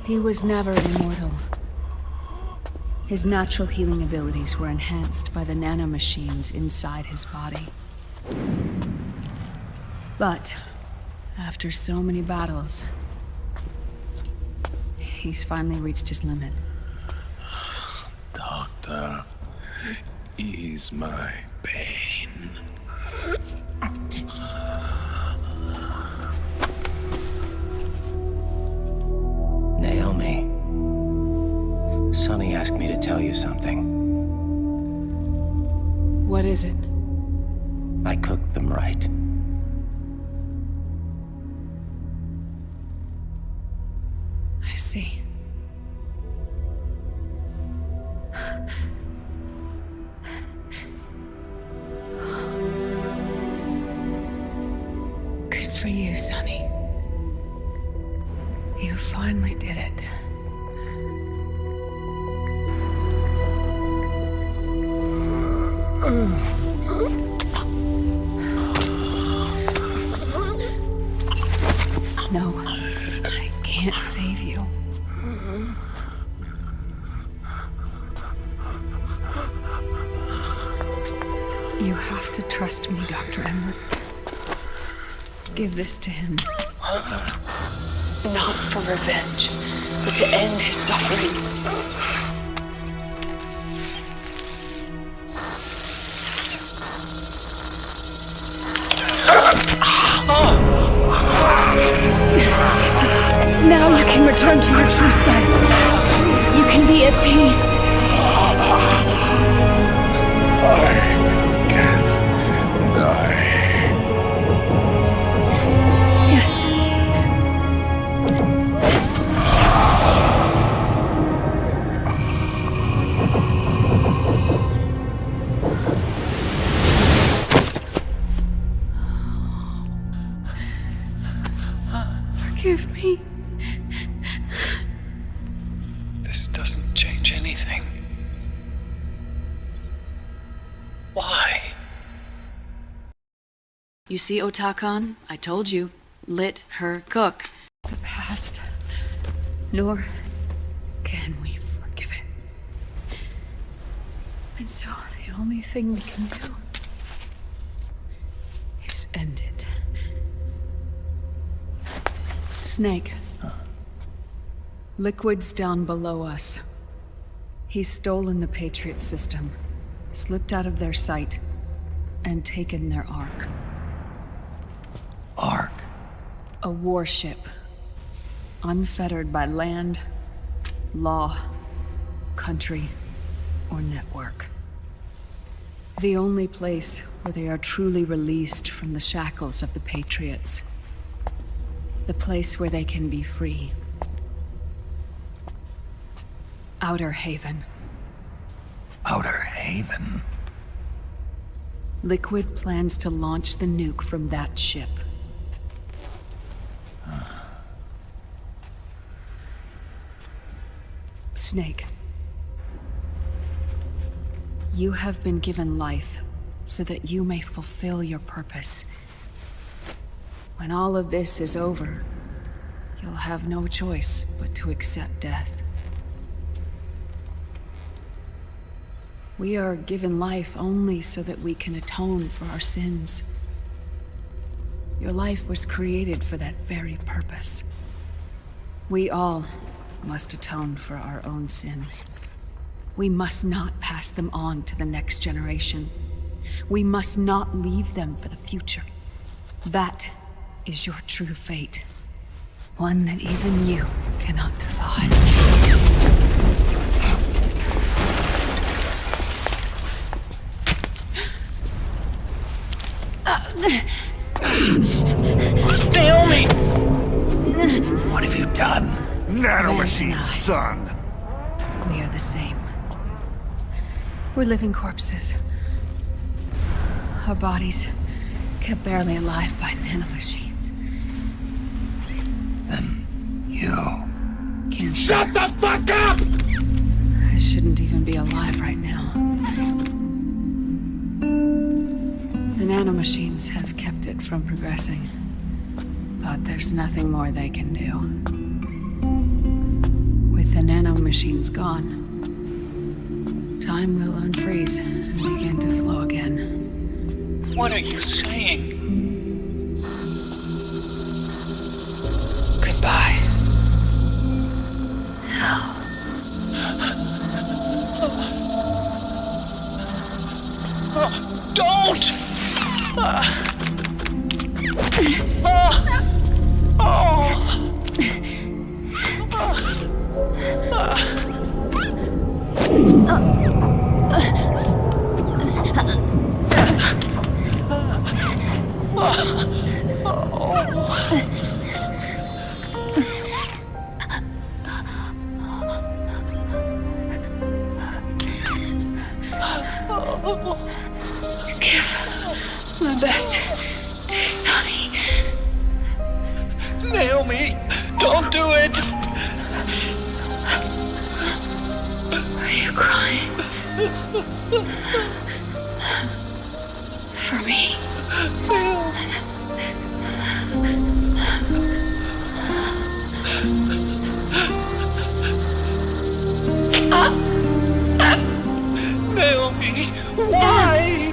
He was never immortal. His natural healing abilities were enhanced by the nanomachines inside his body. But after so many battles, he's finally reached his limit. Doctor, ease my pain. Naomi, Sonny asked me to tell you something. What is it? I cooked them right. I see. Good for you, Sonny. You finally did it. No, I can't save you. You have to trust me, Dr. Emmer. Give this to him. Not for revenge, but to end his suffering. Now you can return to your true self. You can be at peace. I can die. Yes. Forgive me. This doesn't change anything. Why? You see, Otakon? I told you. Let her cook. The past. Nor can we forgive it. And so, the only thing we can do is end it. Snake. Liquid's down below us. He's stolen the Patriot system, slipped out of their sight, and taken their Ark. Ark? A warship. Unfettered by land, law, country, or network. The only place where they are truly released from the shackles of the Patriots. The place where they can be free. Outer Haven. Outer Haven? Liquid plans to launch the nuke from that ship. Snake. You have been given life so that you may fulfill your purpose. When all of this is over, you'll have no choice but to accept death. We are given life only so that we can atone for our sins. Your life was created for that very purpose. We all must atone for our own sins. We must not pass them on to the next generation. We must not leave them for the future. That is your true fate. One that even you cannot defy. Naomi! What have you done? Nanomachine, son! We are the same. We're living corpses. Our bodies kept barely alive by nanomachines. Then you... Can't... Shut the fuck up! shouldn't even be alive right now. The nanomachines have kept it from progressing. But there's nothing more they can do. With the nanomachines gone, time will unfreeze and begin to flow again. What are you saying? Goodbye. Hell. Don't! Give my best to Sonny. Naomi, don't do it! Are you crying? For me? Naomi, why?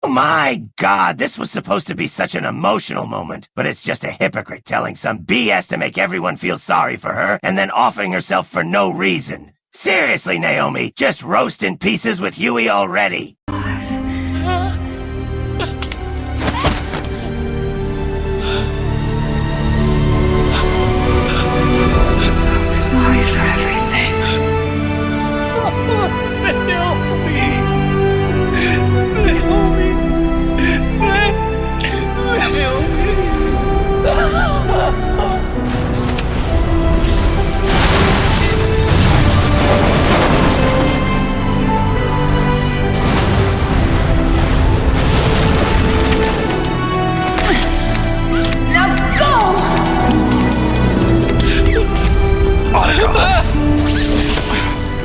Oh my God, this was supposed to be such an emotional moment, but it's just a hypocrite telling some BS to make everyone feel sorry for her and then offering herself for no reason. Seriously, Naomi, just roast in pieces with Huey already. I'm sorry for everything.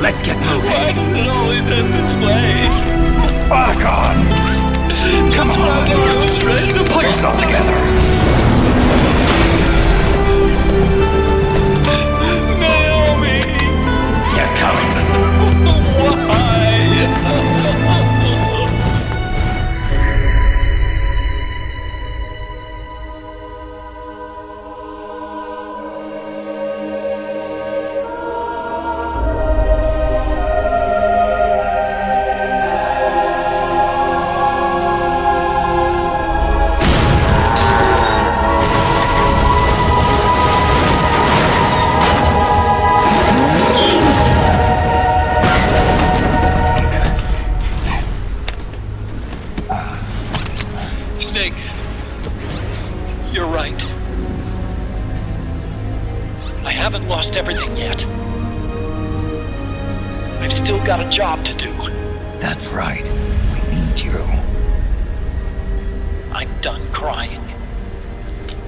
Let's get moving. Why does it always end this way? Otacon! Come on! Pull yourself together! Naomi! You're coming! Why? You're right. I haven't lost everything yet. I've still got a job to do. That's right. We need you. I'm done crying.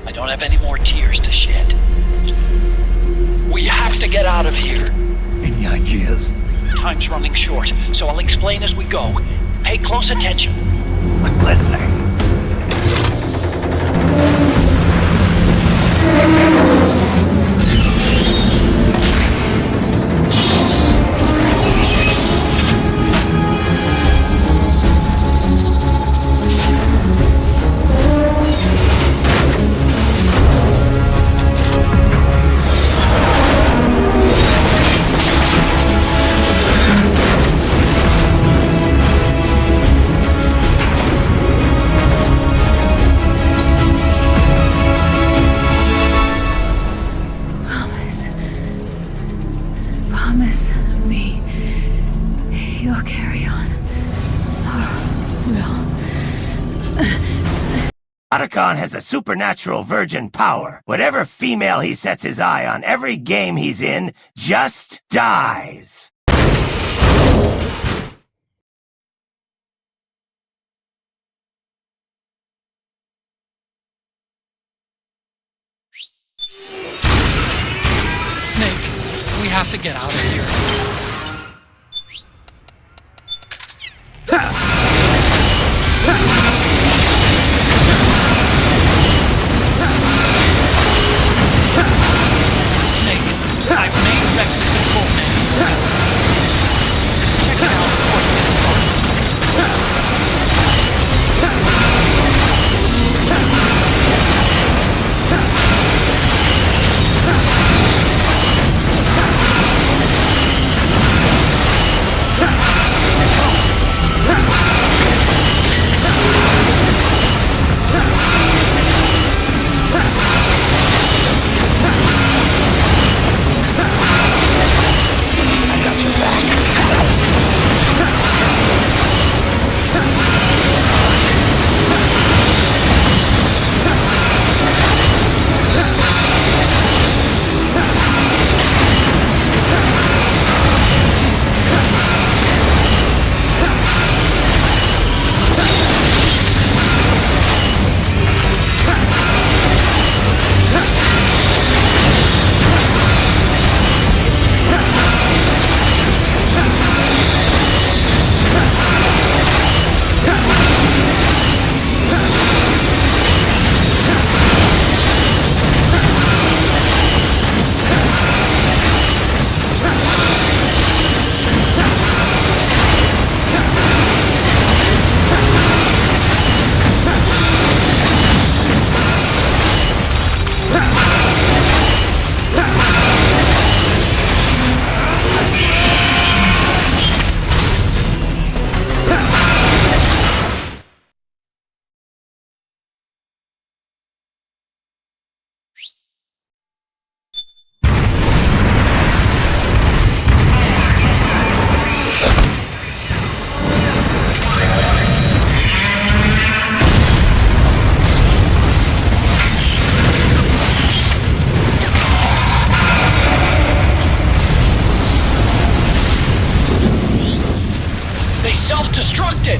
I don't have any more tears to shed. We have to get out of here. Any ideas? Time's running short, so I'll explain as we go. Pay close attention. I'm listening. Promise me you'll carry on. Otacon has a supernatural virgin power. Whatever female he sets his eye on, every game he's in, just dies. Snake, we have to get out of here. Snake, I've made Rex's control manual. Check it out before you get started. Self-destructed!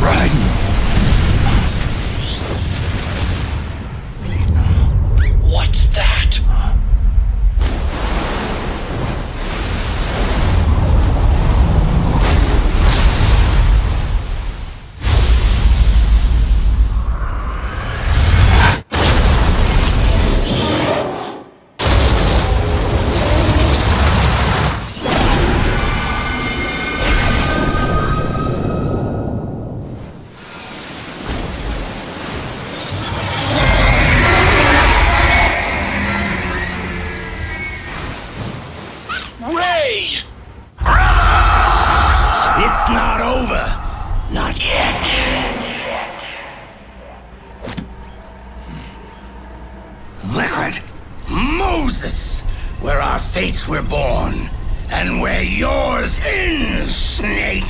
Raiden! What's that? It's not over. Not yet. Liquid. Moses. Where our fates were born. And where yours ends, Snake.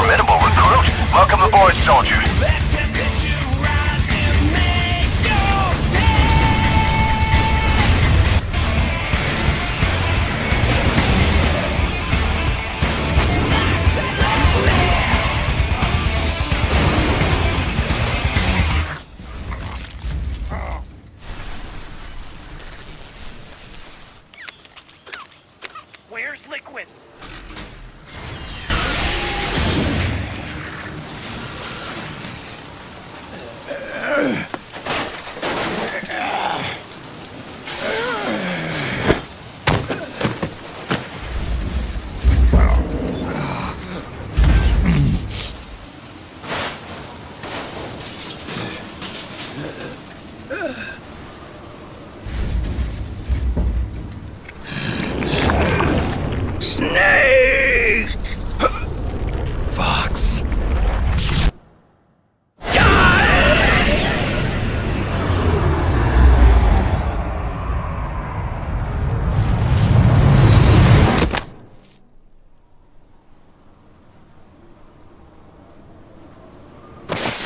formidable recruit. Welcome aboard, soldiers. Where's Liquid? Snake! Fox.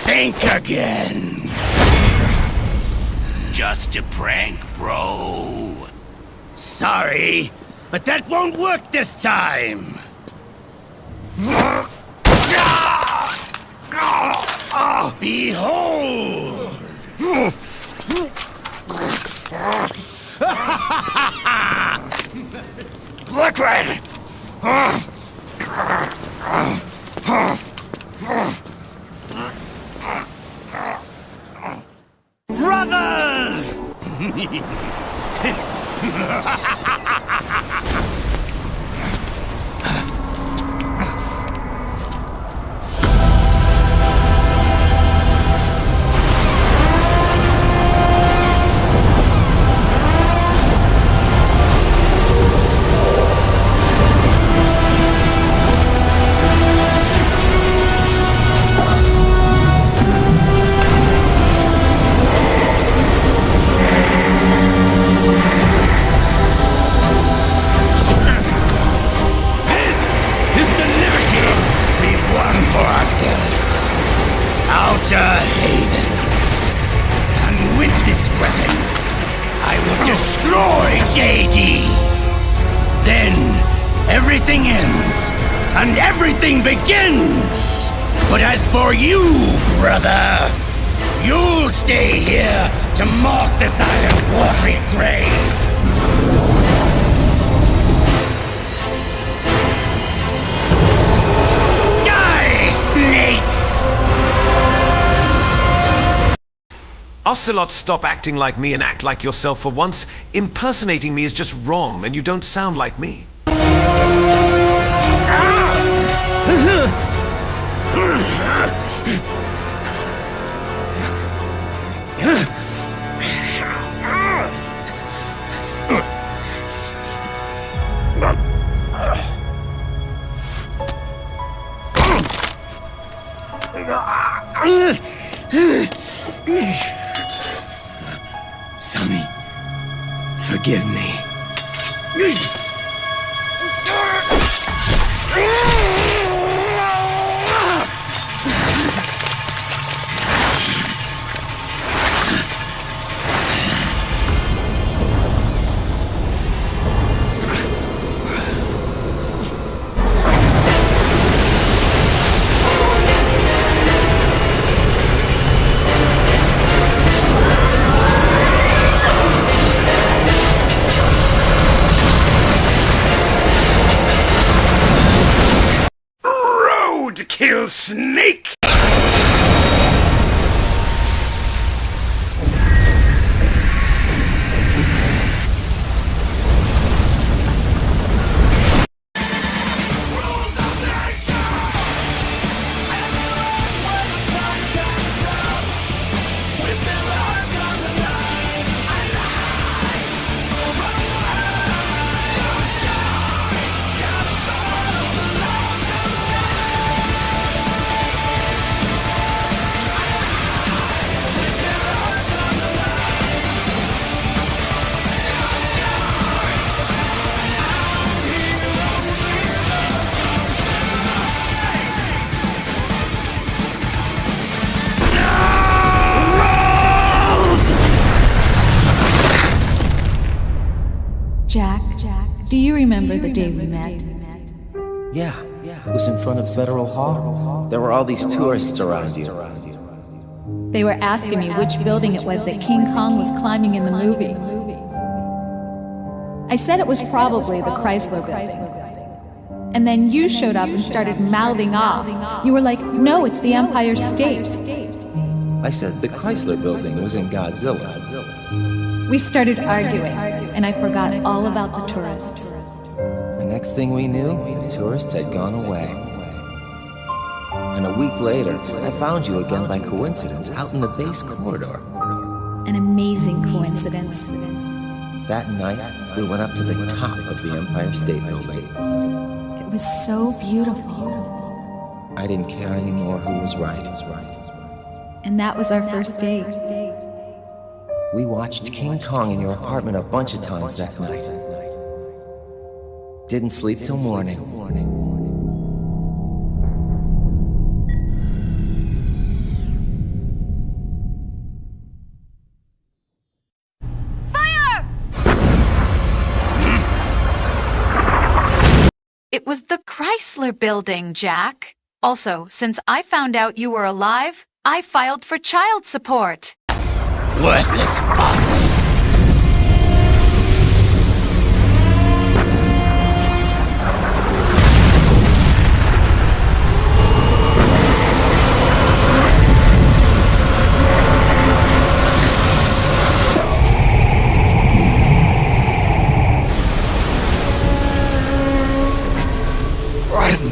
Think again. Just a prank, bro. Sorry, but that won't work this time. Behold! Liquid! Brothers! Outer Haven. And with this weapon, I will destroy JD. Then, everything ends, and everything begins. But as for you, brother, you'll stay here to mark the silent watery grave. Die, snake! Ocelot, stop acting like me and act like yourself for once. Impersonating me is just wrong, and you don't sound like me. Sonny, forgive me. Kill Snake! Jack, do you remember the day we met? Yeah, it was in front of Federal Hall. There were all these tourists around you. They were asking me which building it was that King Kong was climbing in the movie. I said it was probably the Chrysler Building. And then you showed up and started mouthing off. You were like, no, it's the Empire State. I said the Chrysler Building was in Godzilla. We started arguing, and I forgot all about the tourists. The next thing we knew, the tourists had gone away. And a week later, I found you again by coincidence out in the base corridor. An amazing coincidence. That night, we went up to the top of the Empire State Building. It was so beautiful. I didn't care anymore who was right. And that was our first date. We watched King Kong in your apartment a bunch of times that night. Didn't sleep till morning. Fire! It was the Chrysler Building, Jack. Also, since I found out you were alive, I filed for child support. Worthless fossil! Raiden!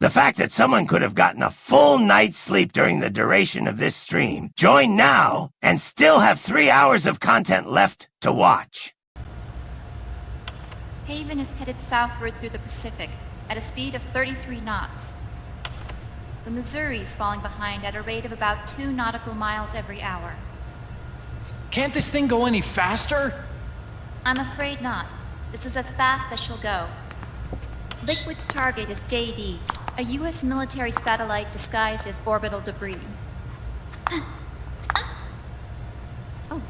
The fact that someone could have gotten a full night's sleep during the duration of this stream, join now, and still have 3 hours of content left to watch. Haven is headed southward through the Pacific at a speed of 33 knots. The Missouri is falling behind at a rate of about 2 nautical miles every hour. Can't this thing go any faster? I'm afraid not. This is as fast as she'll go. Liquid's target is JD, a U.S. military satellite disguised as orbital debris. Oh.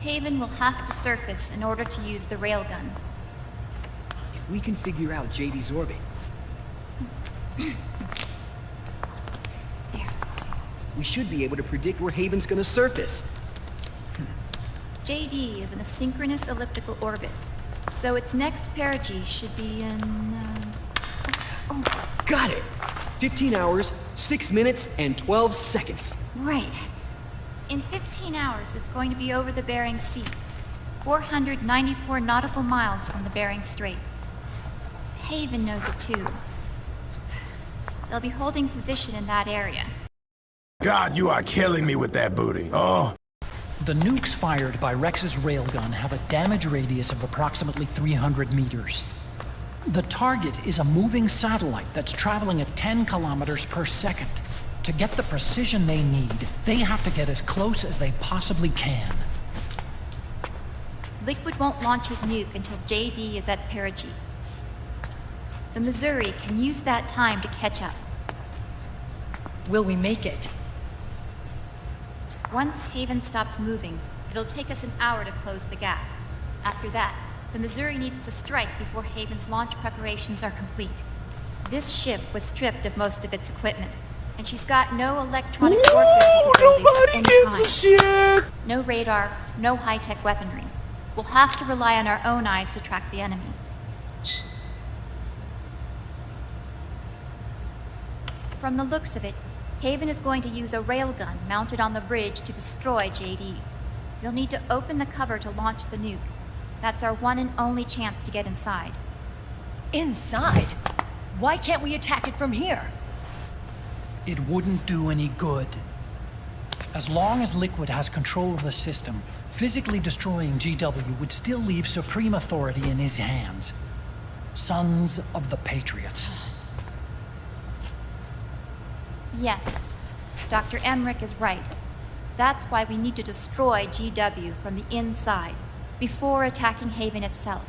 Haven will have to surface in order to use the railgun. If we can figure out JD's orbit... There. We should be able to predict where Haven's gonna surface. JD is in a synchronous elliptical orbit, so its next perigee should be in... Got it! 15 hours, 6 minutes, and 12 seconds. Right. In 15 hours, it's going to be over the Bering Sea, 494 nautical miles from the Bering Strait. Haven knows it too. They'll be holding position in that area. God, you are killing me with that booty. Oh. The nukes fired by Rex's railgun have a damage radius of approximately 300 meters. The target is a moving satellite that's traveling at 10 kilometers per second. To get the precision they need, they have to get as close as they possibly can. Liquid won't launch his nuke until JD is at perigee. The Missouri can use that time to catch up. Will we make it? Once Haven stops moving, it'll take us an hour to close the gap. After that, the Missouri needs to strike before Haven's launch preparations are complete. This ship was stripped of most of its equipment, and she's got no electronic warfare capabilities of any kind. No radar, no high-tech weaponry. We'll have to rely on our own eyes to track the enemy. From the looks of it, Haven is going to use a railgun mounted on the bridge to destroy JD. You'll need to open the cover to launch the nuke. That's our one and only chance to get inside. Inside? Why can't we attack it from here? It wouldn't do any good. As long as Liquid has control of the system, physically destroying GW would still leave supreme authority in his hands. Sons of the Patriots. Yes, Dr. Emmerich is right. That's why we need to destroy GW from the inside, before attacking Haven itself.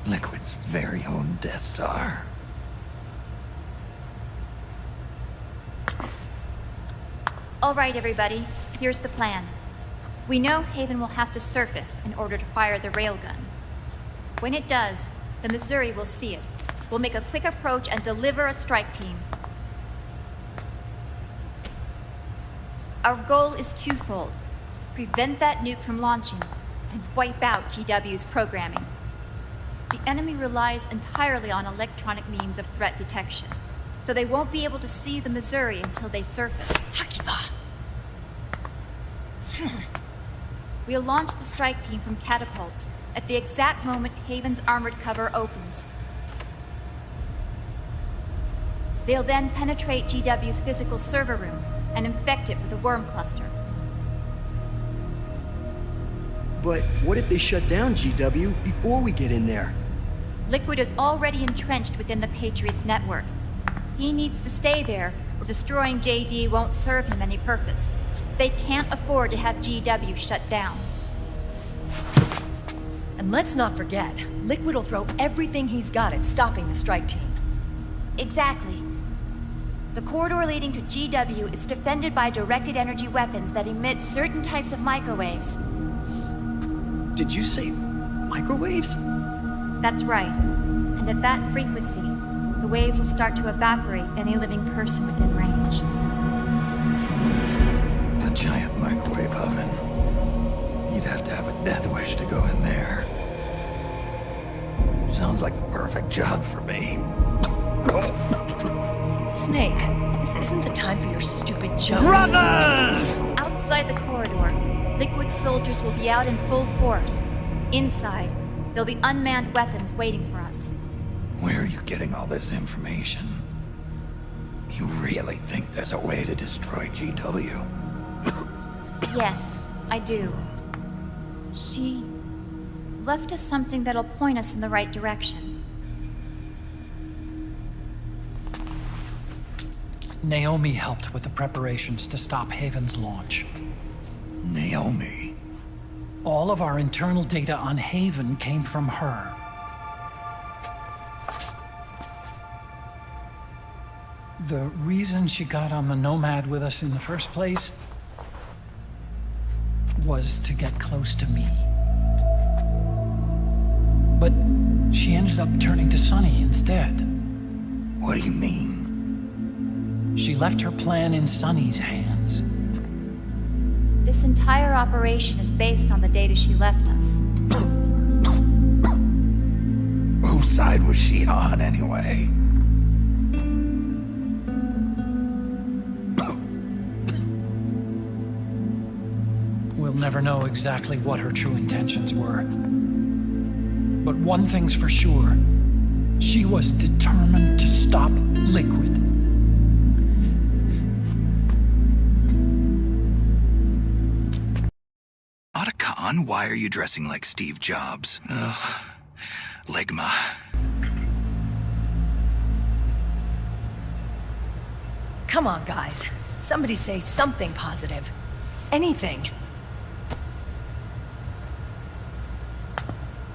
Liquid's very own Death Star. All right, everybody, here's the plan. We know Haven will have to surface in order to fire the railgun. When it does, the Missouri will see it. We'll make a quick approach and deliver a strike team. Our goal is twofold. Prevent that nuke from launching, and wipe out GW's programming. The enemy relies entirely on electronic means of threat detection, so they won't be able to see the Missouri until they surface. We'll launch the strike team from catapults at the exact moment Haven's armored cover opens. They'll then penetrate GW's physical server room and infect it with a worm cluster. But what if they shut down GW before we get in there? Liquid is already entrenched within the Patriots network. He needs to stay there, or destroying JD won't serve him any purpose. They can't afford to have GW shut down. And let's not forget, Liquid will throw everything he's got at stopping the strike team. Exactly. The corridor leading to GW is defended by directed energy weapons that emit certain types of microwaves. Did you say microwaves? That's right. And at that frequency, the waves will start to evaporate any living person within range. A giant microwave oven. You'd have to have a death wish to go in there. Sounds like the perfect job for me. Snake, this isn't the time for your stupid jokes. Brothers! Outside the corridor, Liquid soldiers will be out in full force. Inside, there'll be unmanned weapons waiting for us. Where are you getting all this information? You really think there's a way to destroy GW? Yes, I do. She left us something that'll point us in the right direction. Naomi helped with the preparations to stop Haven's launch. Naomi? All of our internal data on Haven came from her. The reason she got on the Nomad with us in the first place was to get close to me. But she ended up turning to Sunny instead. What do you mean? She left her plan in Sunny's hands. This entire operation is based on the data she left us. Whose side was she on, anyway? We'll never know exactly what her true intentions were. But one thing's for sure. She was determined to stop Liquid. Otacon, why are you dressing like Steve Jobs? Ugh. Ligma. Come on, guys. Somebody say something positive. Anything.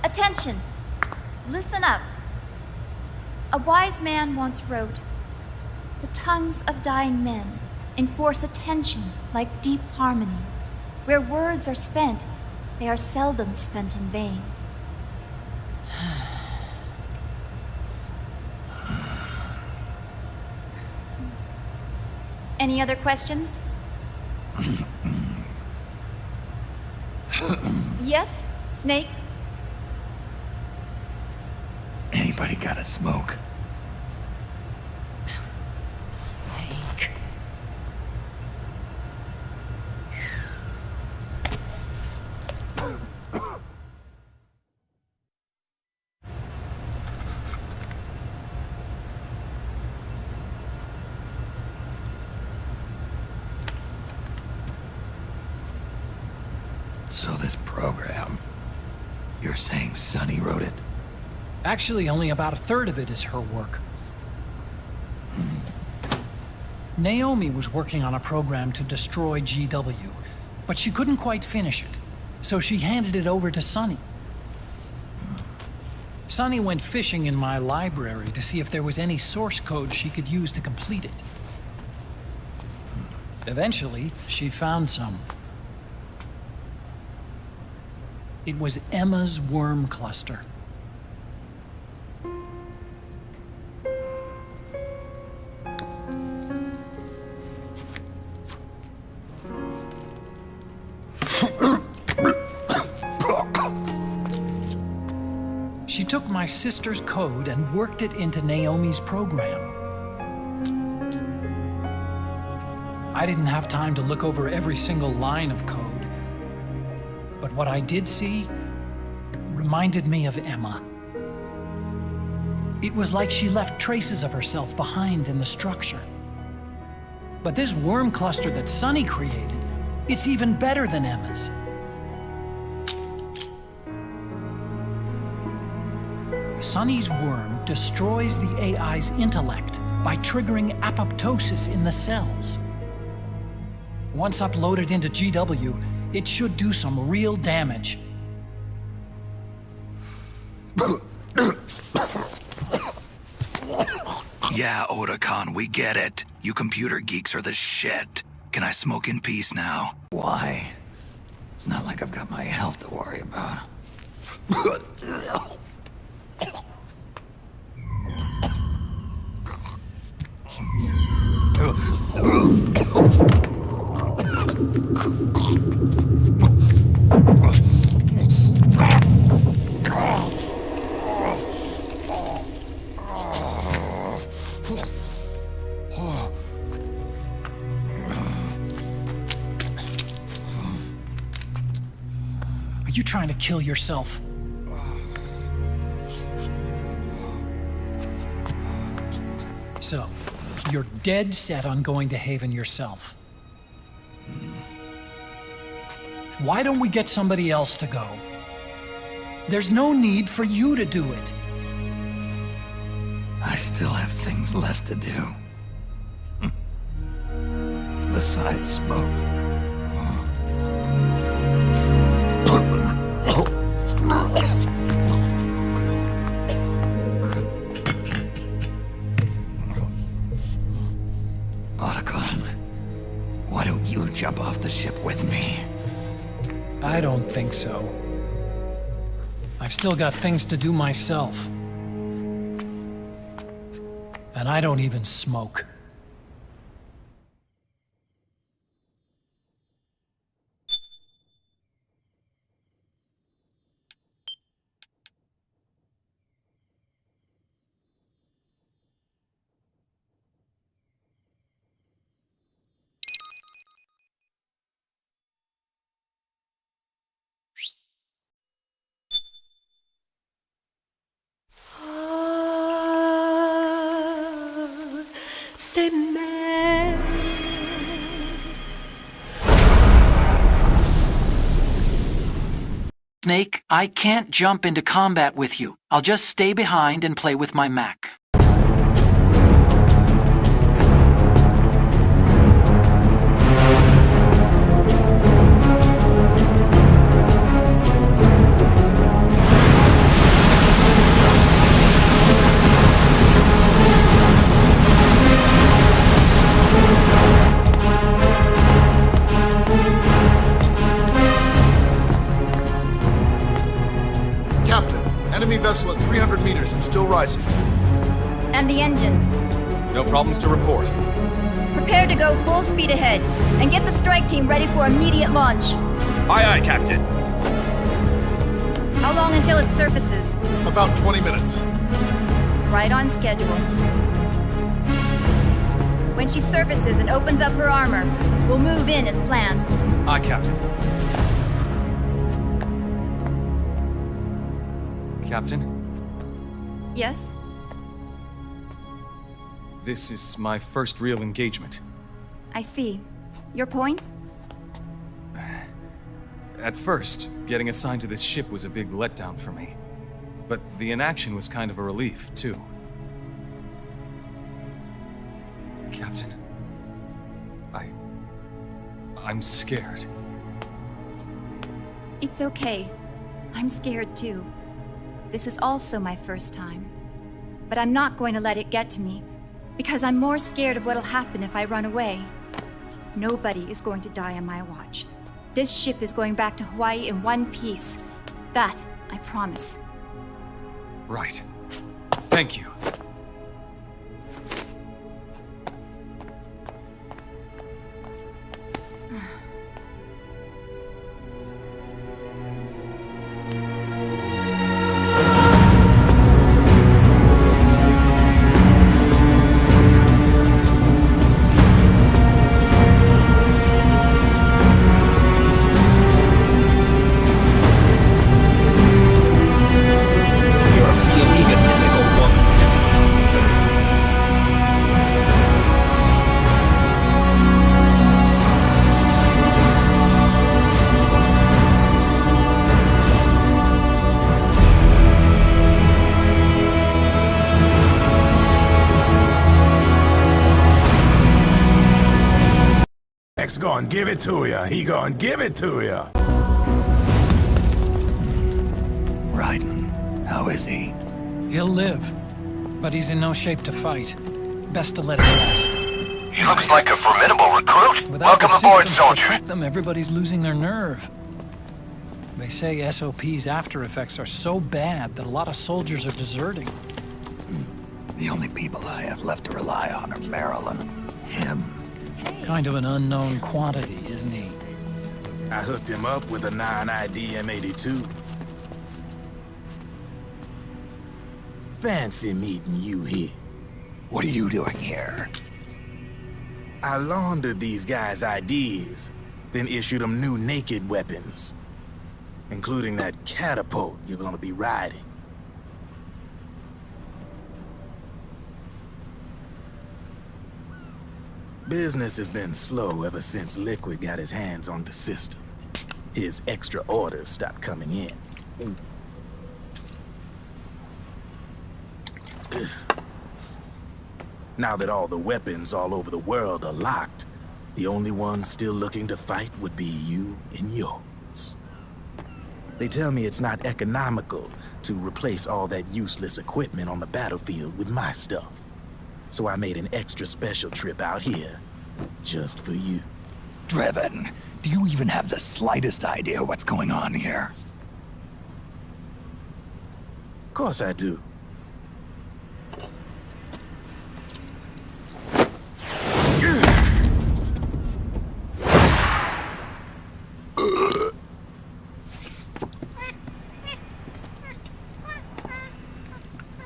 Attention! Listen up. A wise man once wrote, "The tongues of dying men enforce attention like deep harmony. Where words are spent, they are seldom spent in vain." Any other questions? Yes, Snake? Anybody got a smoke? Snake. So this program, you're saying Sunny wrote it? Actually, only about a third of it is her work. Naomi was working on a program to destroy GW, but she couldn't quite finish it, so she handed it over to Sunny. Sunny went fishing in my library to see if there was any source code she could use to complete it. Eventually, she found some. It was Emma's worm cluster. She took my sister's code and worked it into Naomi's program. I didn't have time to look over every single line of code, but what I did see reminded me of Emma. It was like she left traces of herself behind in the structure. But this worm cluster that Sunny created, it's even better than Emma's. Sunny's worm destroys the AI's intellect by triggering apoptosis in the cells. Once uploaded into GW, it should do some real damage. Yeah, Otakon, we get it. You computer geeks are the shit. Can I smoke in peace now? Why? It's not like I've got my health to worry about. Are you trying to kill yourself? So, you're dead set on going to Haven yourself. Why don't we get somebody else to go? There's no need for you to do it. I still have things left to do. Besides smoke. Otacon, why don't you jump off the ship with me? I don't think so. I've still got things to do myself. And I don't even smoke. C'est mère. Snake, I can't jump into combat with you. I'll just stay behind and play with my Mac. Enemy vessel at 300 meters and still rising. And the engines. No problems to report. Prepare to go full speed ahead, and get the strike team ready for immediate launch. Aye, aye, Captain. How long until it surfaces? About 20 minutes. Right on schedule. When she surfaces and opens up her armor, we'll move in as planned. Aye, Captain. Captain? Yes? This is my first real engagement. I see. Your point? At first, getting assigned to this ship was a big letdown for me. But the inaction was kind of a relief, too. Captain, I'm scared. It's okay. I'm scared too. This is also my first time. But I'm not going to let it get to me, because I'm more scared of what'll happen if I run away. Nobody is going to die on my watch. This ship is going back to Hawaii in one piece. That, I promise. Right. Thank you. Gonna give it to ya. He gonna give it to ya. Raiden, how is he? He'll live, but he's in no shape to fight. Best to let him rest. He looks like a formidable recruit. Without Welcome the aboard, system to soldier. protect them, everybody's losing their nerve. They say SOP's after effects are so bad that a lot of soldiers are deserting. The only people I have left to rely on are Marilyn, him. Kind of an unknown quantity, isn't he? I hooked him up with a 9ID M82. Fancy meeting you here. What are you doing here? I laundered these guys' IDs, then issued them new naked weapons, including that catapult you're gonna be riding. Business has been slow ever since Liquid got his hands on the system. His extra orders stopped coming in. Now that all the weapons all over the world are locked, the only ones still looking to fight would be you and yours. They tell me it's not economical to replace all that useless equipment on the battlefield with my stuff. So I made an extra special trip out here, just for you. Drebin, do you even have the slightest idea what's going on here? Of course I do.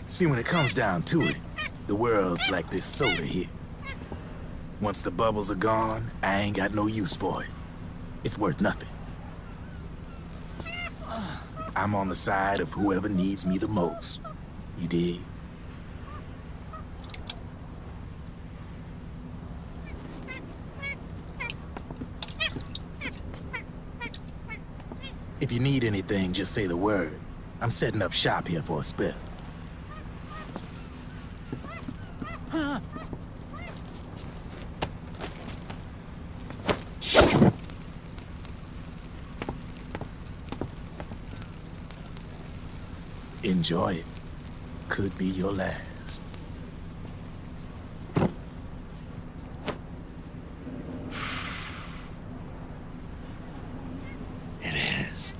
See, when it comes down to it, the world's like this soda here. Once the bubbles are gone, I ain't got no use for it. It's worth nothing. I'm on the side of whoever needs me the most. You dig? If you need anything, just say the word. I'm setting up shop here for a spell. Enjoy it. Could be your last. It is.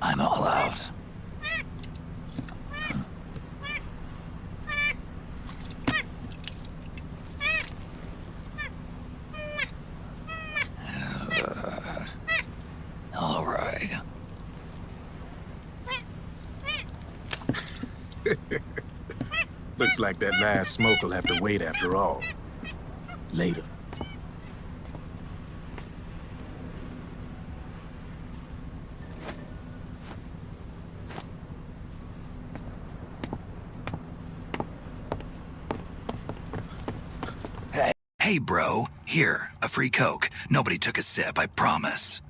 I'm all out. All right. Looks like that last smoke will have to wait after all. Later. Hey, bro. Here, a free Coke. Nobody took a sip, I promise.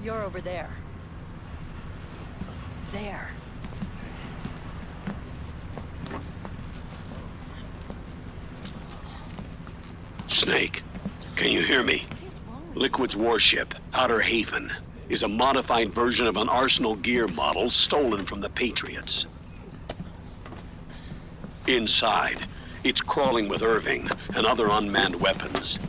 You're over there. There. Snake, can you hear me? Liquid's warship, Outer Haven, is a modified version of an Arsenal gear model stolen from the Patriots. Inside, it's crawling with Irving and other unmanned weapons.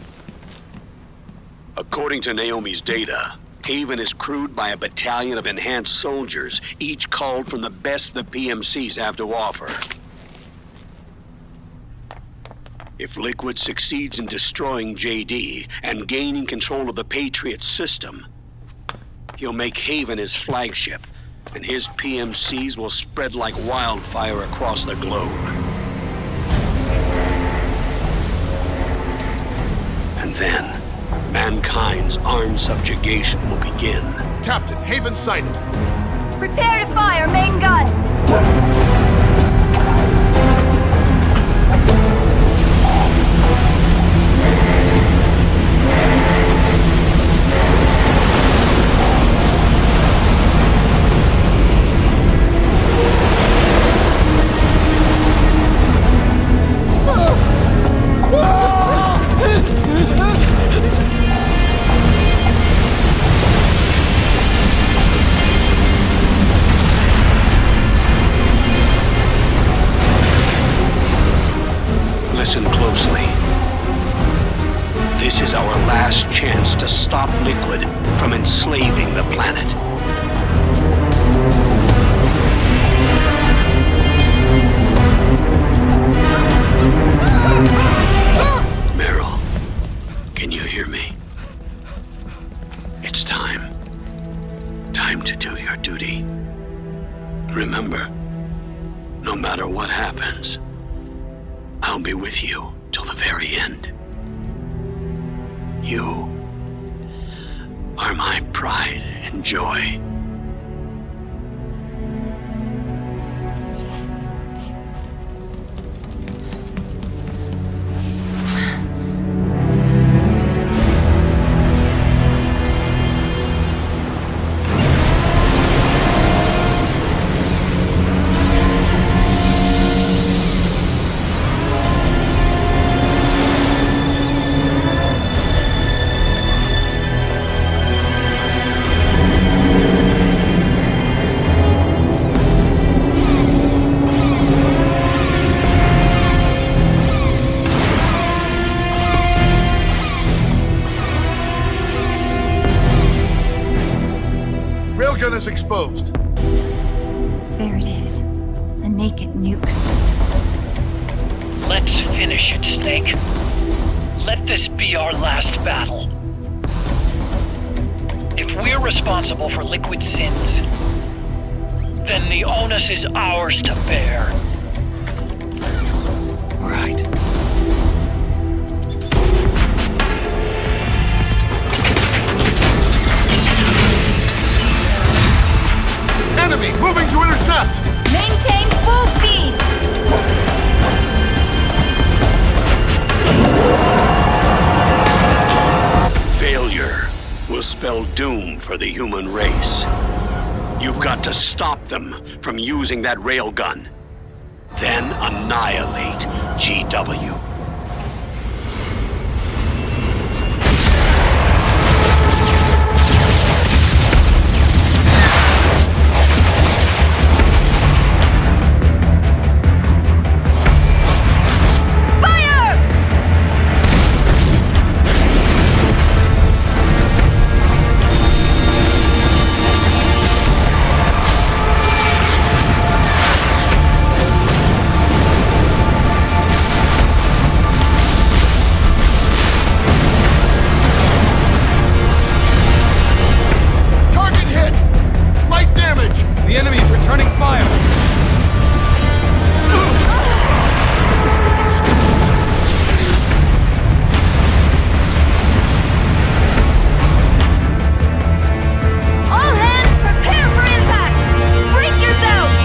According to Naomi's data, Haven is crewed by a battalion of enhanced soldiers, each culled from the best the PMCs have to offer. If Liquid succeeds in destroying JD and gaining control of the Patriots system, he'll make Haven his flagship, and his PMCs will spread like wildfire across the globe. And then, mankind's armed subjugation will begin. Captain, Haven sighted. Prepare to fire, main gun! Listen closely. This is our last chance to stop Liquid from enslaving the planet. Meryl, can you hear me? It's time. Time to do your duty. Remember, no matter what happens, I'll be with you till the very end. You are my pride and joy. Railgun is exposed. There it is. A naked nuke. Let's finish it, Snake. Let this be our last battle. If we're responsible for Liquid's sins, then the onus is ours to bear. Right. Enemy moving to intercept! doom for the human race. You've got to stop them from using that railgun. Then annihilate GW. The enemy is returning fire! All hands, prepare for impact! Brace yourselves!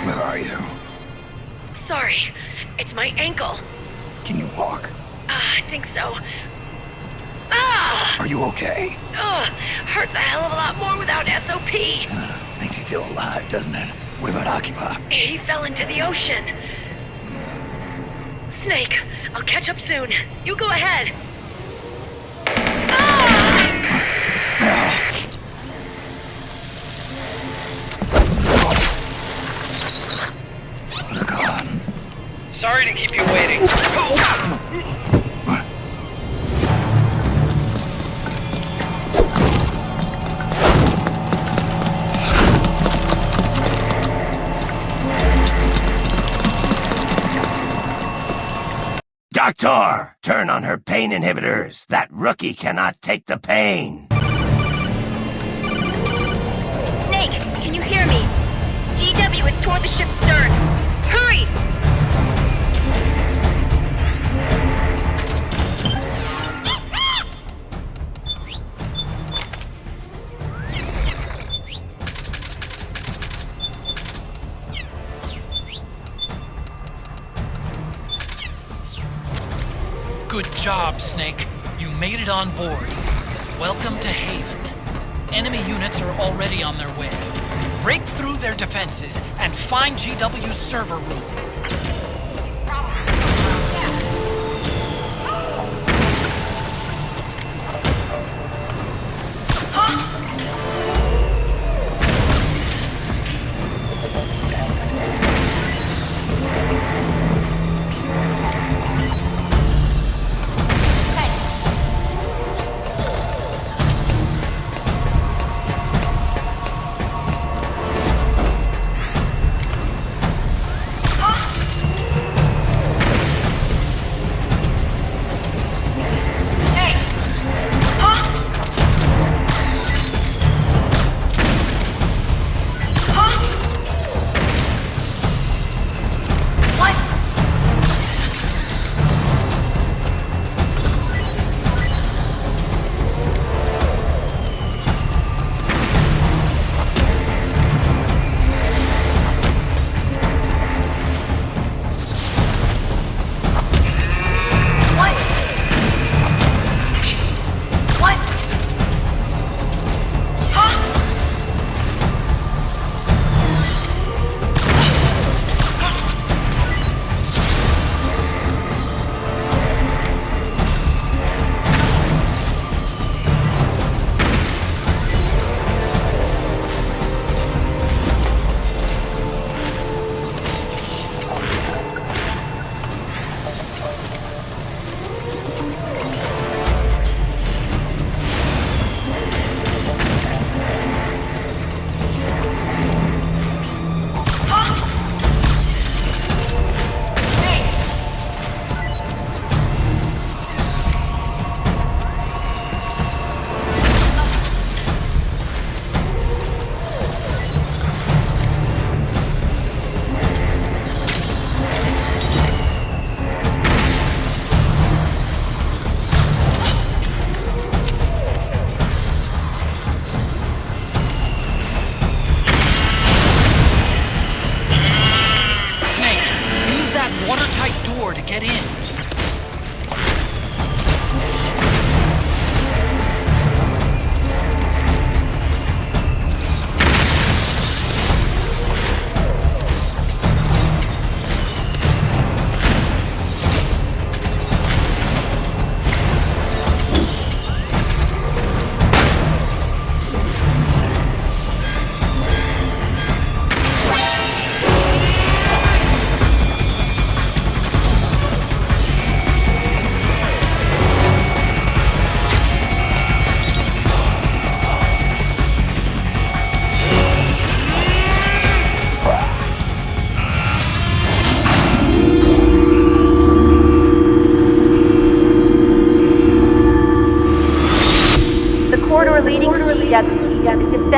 Where are you? Sorry, it's my ankle. Can you walk? I think so. Ah! Are you okay? Hurts a hell of a lot more without SOP. Makes you feel alive, doesn't it? What about Occupy? He fell into the ocean. Snake, I'll catch up soon. You go ahead. Sorry to keep you waiting. Doctor, turn on her pain inhibitors. That rookie cannot take the pain. Snake, can you hear me? GW is toward the ship's stern. Hurry! Good job, Snake. You made it on board. Welcome to Haven. Enemy units are already on their way. Break through their defenses and find GW's server room.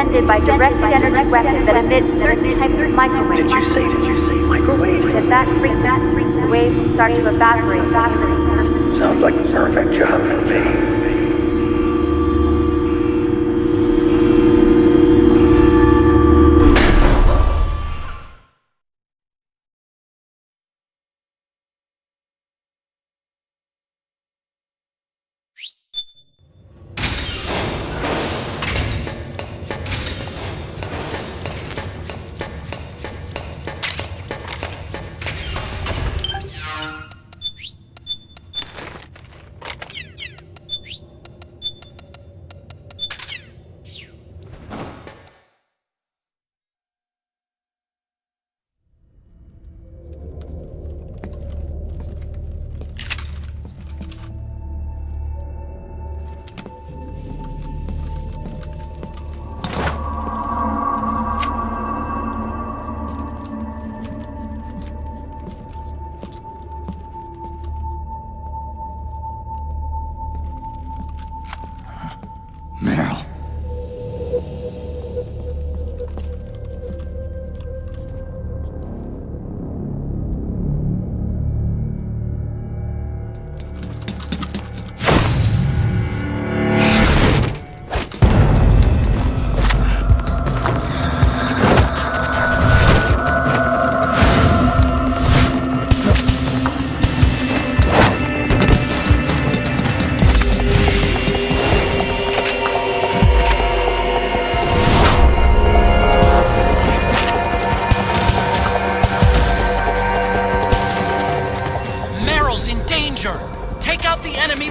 affected by directed energy weapons that emit certain types of microwaves. Did you say microwaves? Said that the waves will start to evaporate. Sounds like the perfect job for me.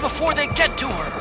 Before they get to her!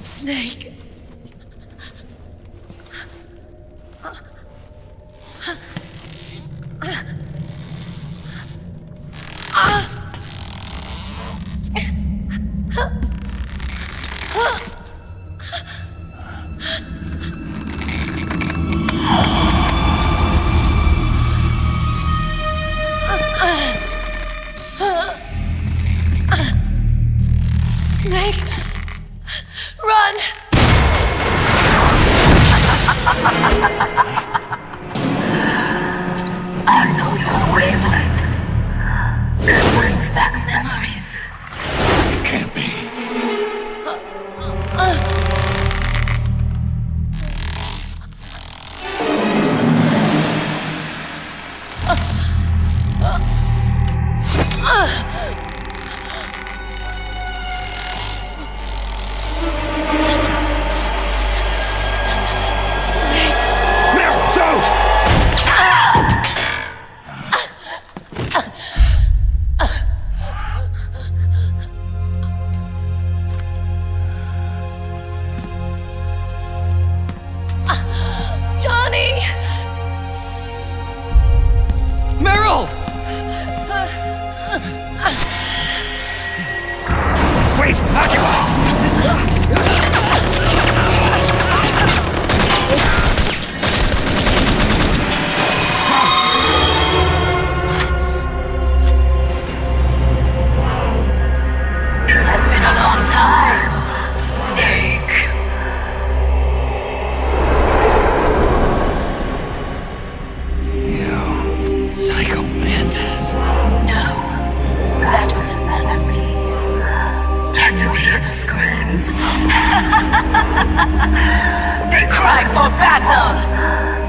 Snake. They cry for battle!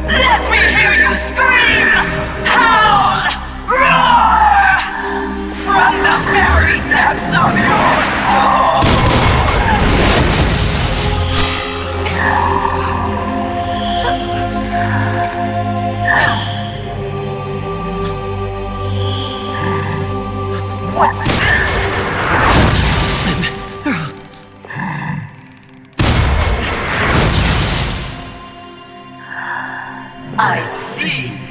Let me hear you scream! Howl! Roar! From the very depths of your soul! What's this? I see.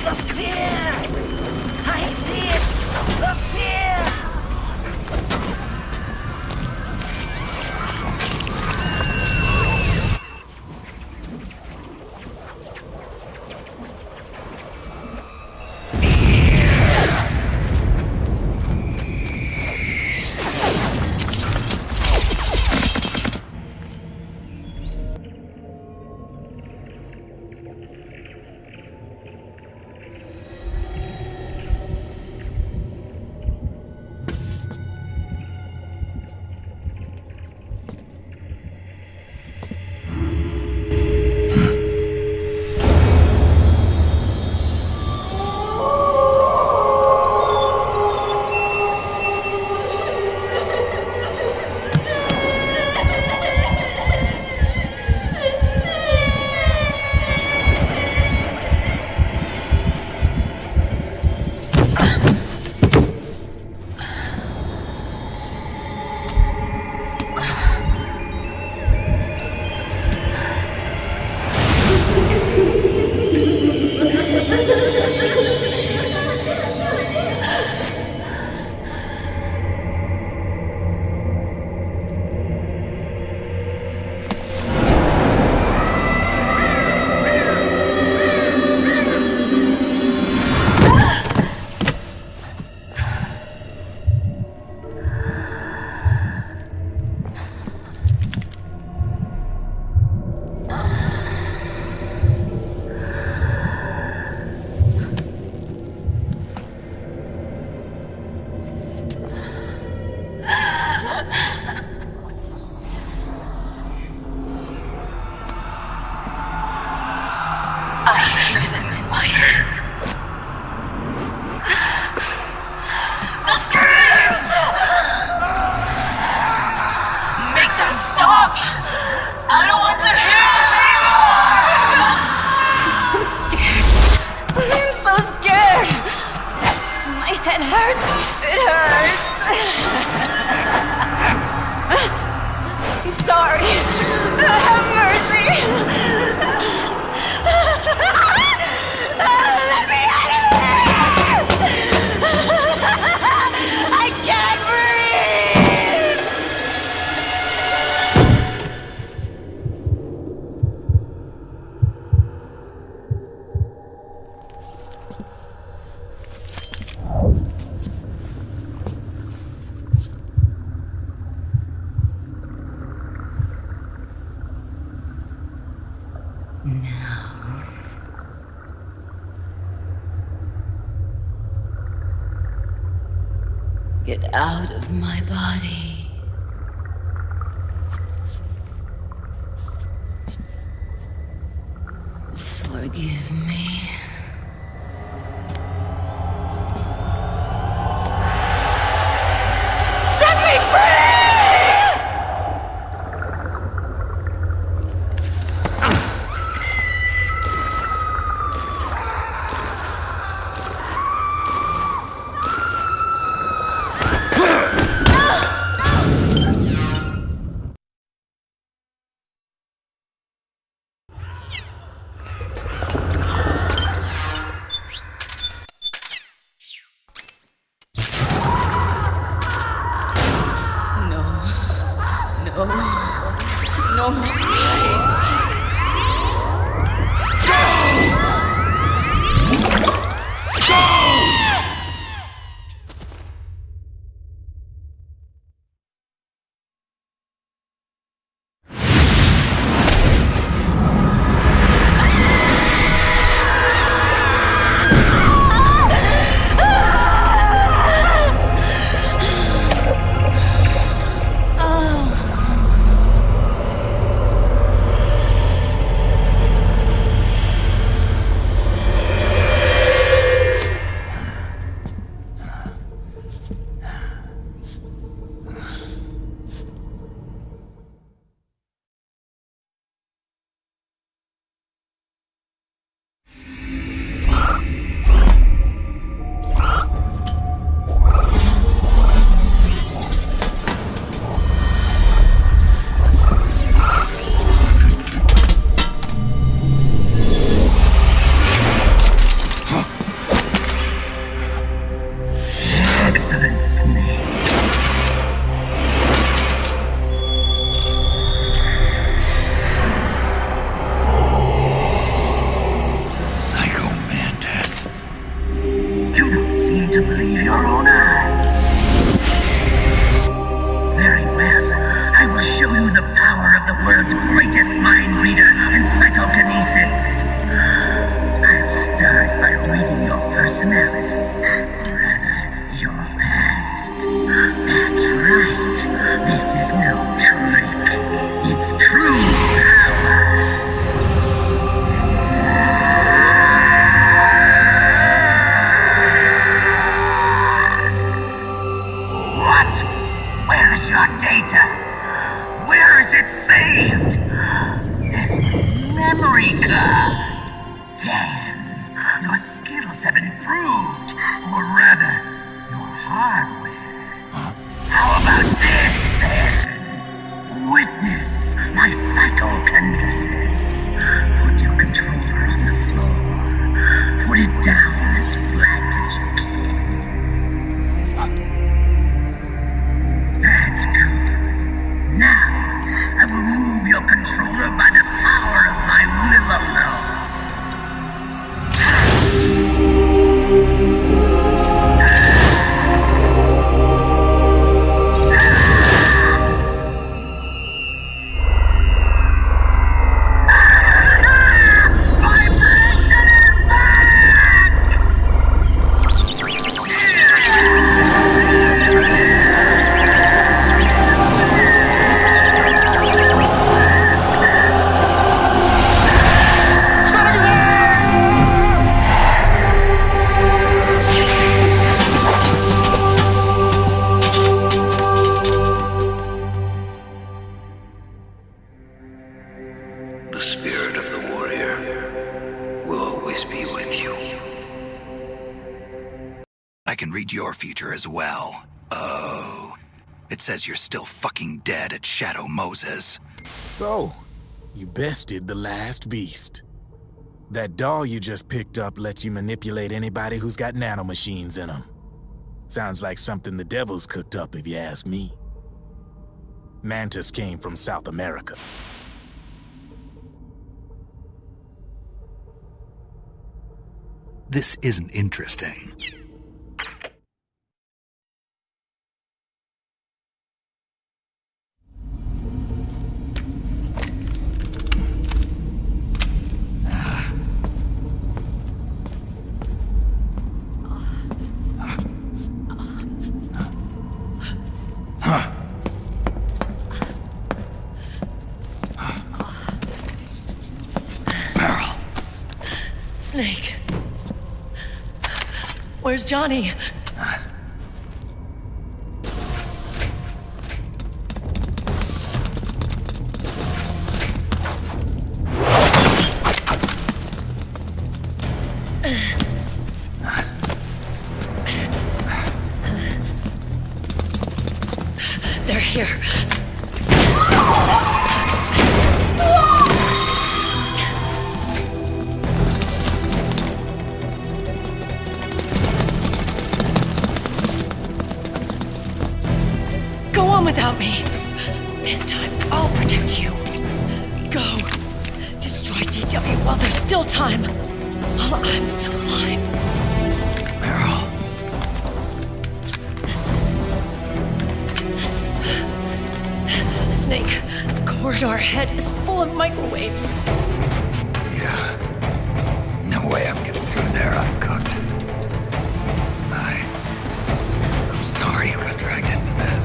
The fear! I see it! The fear! I hear them in my head. The screams! Make them stop! I don't want to hear them anymore! I'm scared. I'm so scared. My head hurts. It hurts. I'm sorry. Have mercy. Let me out of here! I can't breathe! Now, get out of my body. Forgive me. Set me free! personality. Rather, your past. That's right. This is no trick. It's true power. What? Where is your data? Where is it saved? There's no memory card. Damn, your skills have improved. Or rather, your hardware. How about this, then? Witness my psychokinesis. Put your controller on the floor. Put it down as flat as you can. That's good. Now, I will move your controller by the power of my will alone. As well. Oh. It says you're still fucking dead at Shadow Moses. So, you bested the last beast. That doll you just picked up lets you manipulate anybody who's got nanomachines in them. Sounds like something the devil's cooked up, if you ask me. Mantis came from South America. This isn't interesting. Snake. Where's Johnny? They're here. Without me. This time, I'll protect you. Go. Destroy DW while there's still time. While I'm still alive. Meryl. Snake, the corridor ahead is full of microwaves. Yeah. No way I'm getting through there uncooked. I'm sorry you got dragged into this.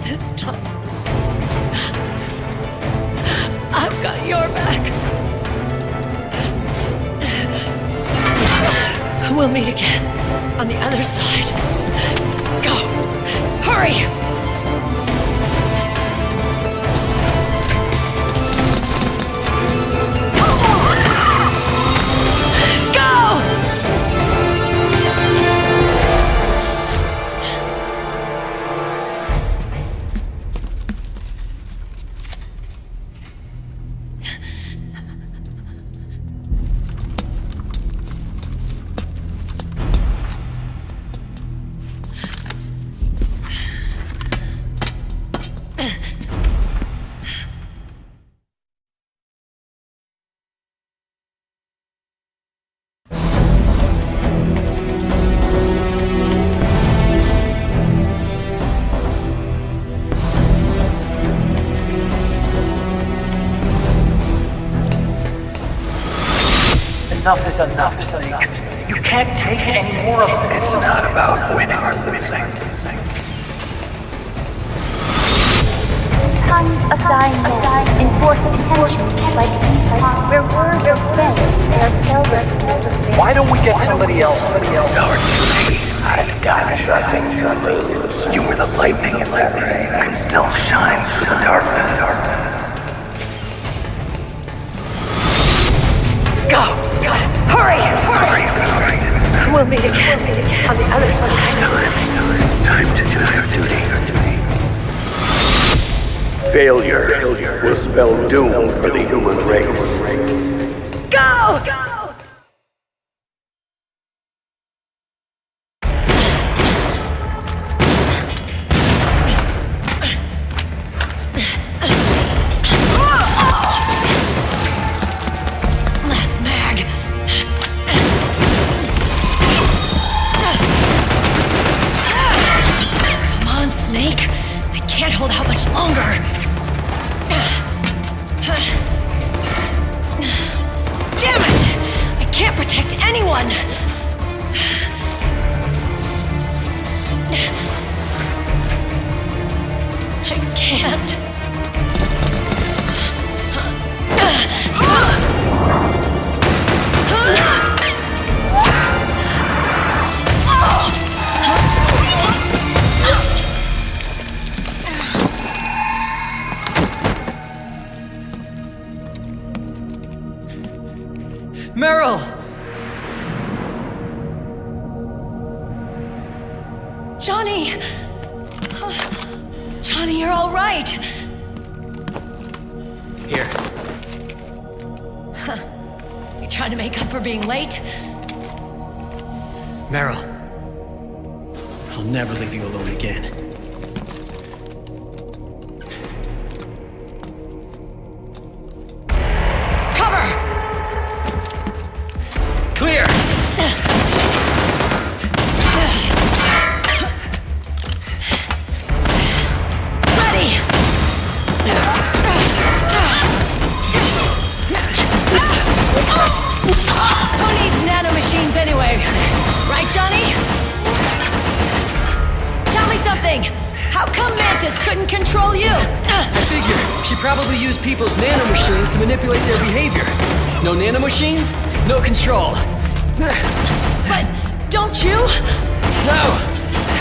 This time, I've got your back. We'll meet again on the other side. Go! Hurry! Enough is enough, Snake. You can't take any more of this. It's not about winning or losing. Tons of dying men enforcing tensions like where words are spent, they are seldom. Why don't we get somebody else? Our duty. I've got nothing to lose. You were the lightning in that rain. I can still shine through the darkness. Go! Hurry! We'll meet again on the other side. Time to do your duty. Failure will spell doom for the human race. Go! Last mag. Come on, Snake. I can't hold out much longer. Damn it! I can't protect anyone! I can't. Meryl! Johnny! Johnny, you're all right! Here. Huh. You trying to make up for being late? Meryl. I'll never leave you alone again. Clear! Ready! Who needs nanomachines anyway? Right, Johnny? Tell me something! How come Mantis couldn't control you? I figure she probably used people's nanomachines to manipulate their behavior. No nanomachines? No control. But don't you? No!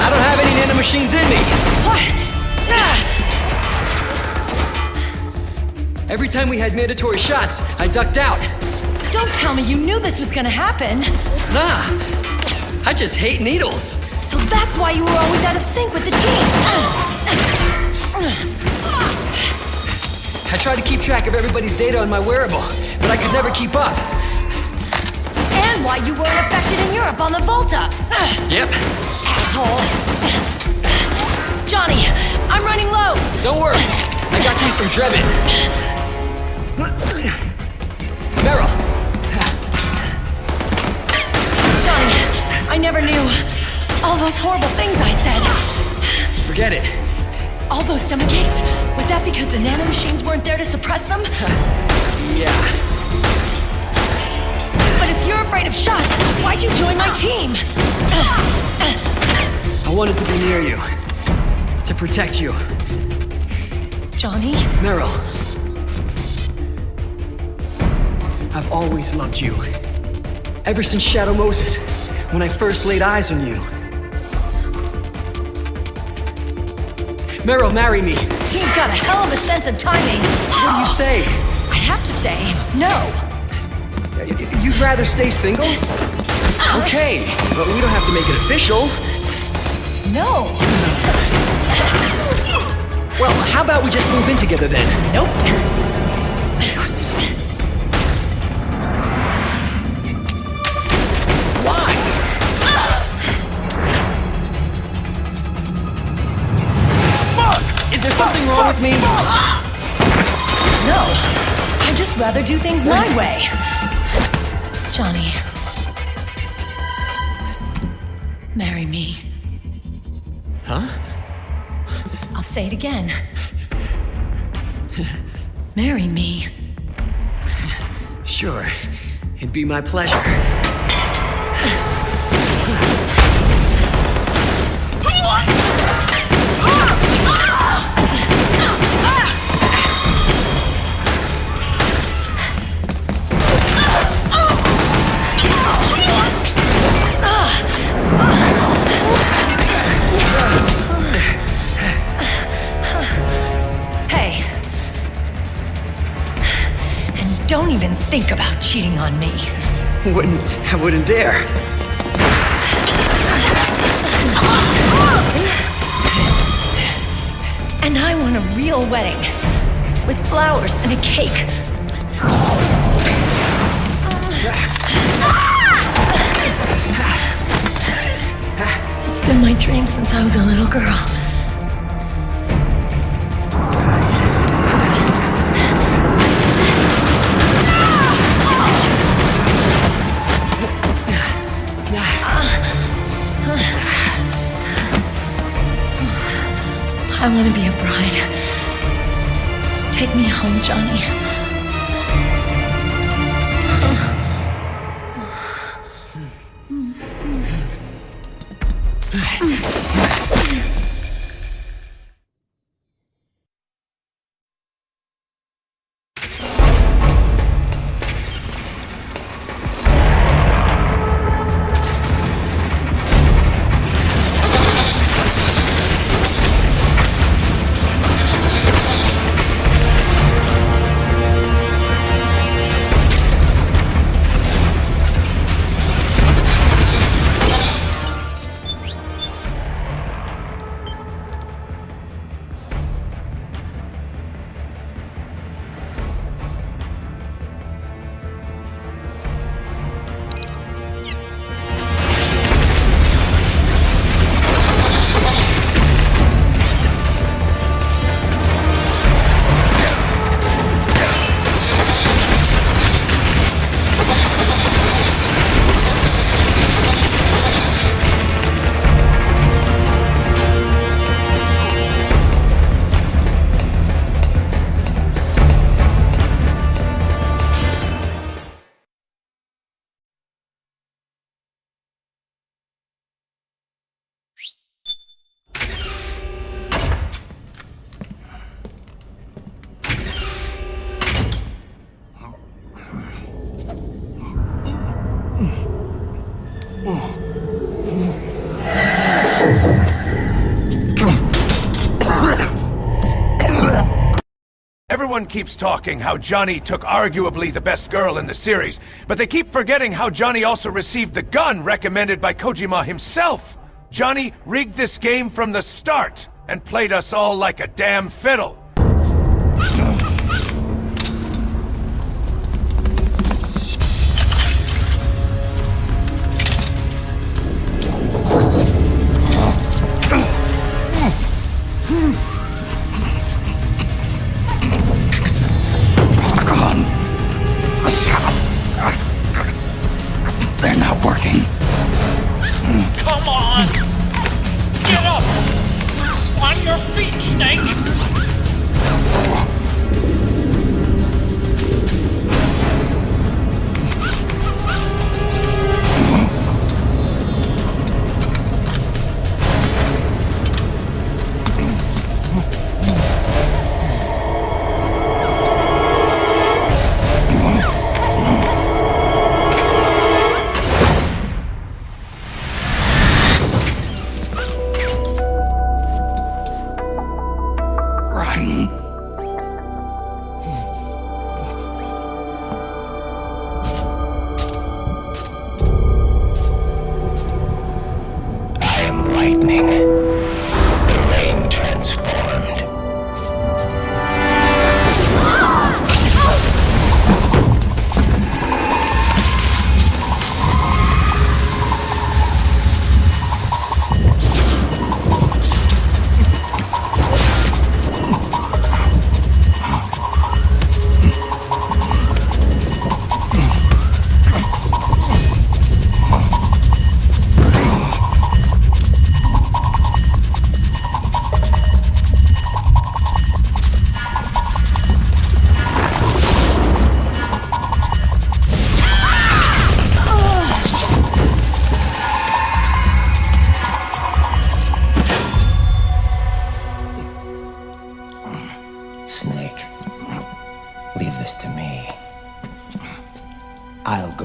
I don't have any nanomachines in me! What? Every time we had mandatory shots, I ducked out. Don't tell me you knew this was gonna happen. Nah. I just hate needles. So that's why you were always out of sync with the team. I tried to keep track of everybody's data on my wearable, but I could never keep up. And why you weren't affected in Europe on the Volta. Yep. Asshole. Johnny, I'm running low. Don't worry. I got these from Drebin. Meryl. Johnny, I never knew all those horrible things I said. Forget it. All those stomach aches? Was that because the nanomachines weren't there to suppress them? Yeah. But if you're afraid of shots, why'd you join my team? I wanted to be near you. To protect you. Johnny? Meryl. I've always loved you. Ever since Shadow Moses, when I first laid eyes on you. Meryl, marry me. He's got a hell of a sense of timing. What do you say? I have to say, no. You'd rather stay single? Okay, but we don't have to make it official. No. Well, how about we just move in together then? Nope. Why? Is there something wrong with me? No. I'd just rather do things my way. Johnny. Marry me. Huh? I'll say it again. Marry me. Sure. It'd be my pleasure. Don't even think about cheating on me. I wouldn't dare. And I want a real wedding. With flowers and a cake. It's been my dream since I was a little girl. I want to be a bride. Take me home, Johnny. Everyone keeps talking how Johnny took arguably the best girl in the series, but they keep forgetting how Johnny also received the gun recommended by Kojima himself. Johnny rigged this game from the start and played us all like a damn fiddle. They're not working. Come on! Get up! On your feet, Snake!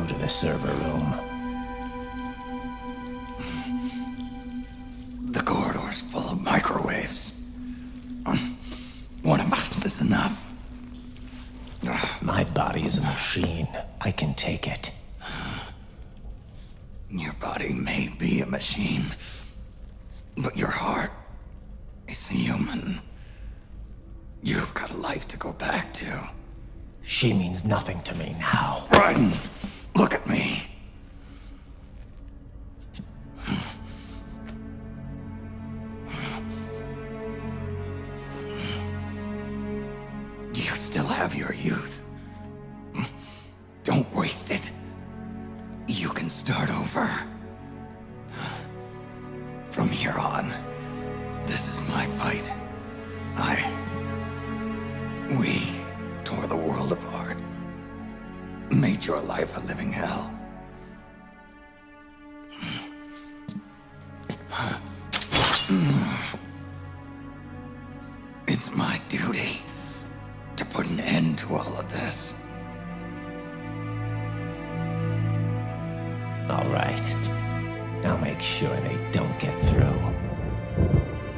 go to the server room. The corridor's full of microwaves. One of us is enough. My body is a machine. I can take it. Your body may be a machine, but your heart is human. You've got a life to go back to. She means nothing to me now. Raiden, look at me. You still have your youth. Don't waste it. You can start over. From here on, this is my fight. We tore the world apart. Made your life a living hell. It's my duty to put an end to all of this. All right. I'll make sure they don't get through.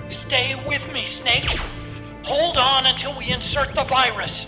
Stay with me, Snake. Hold on until we insert the virus.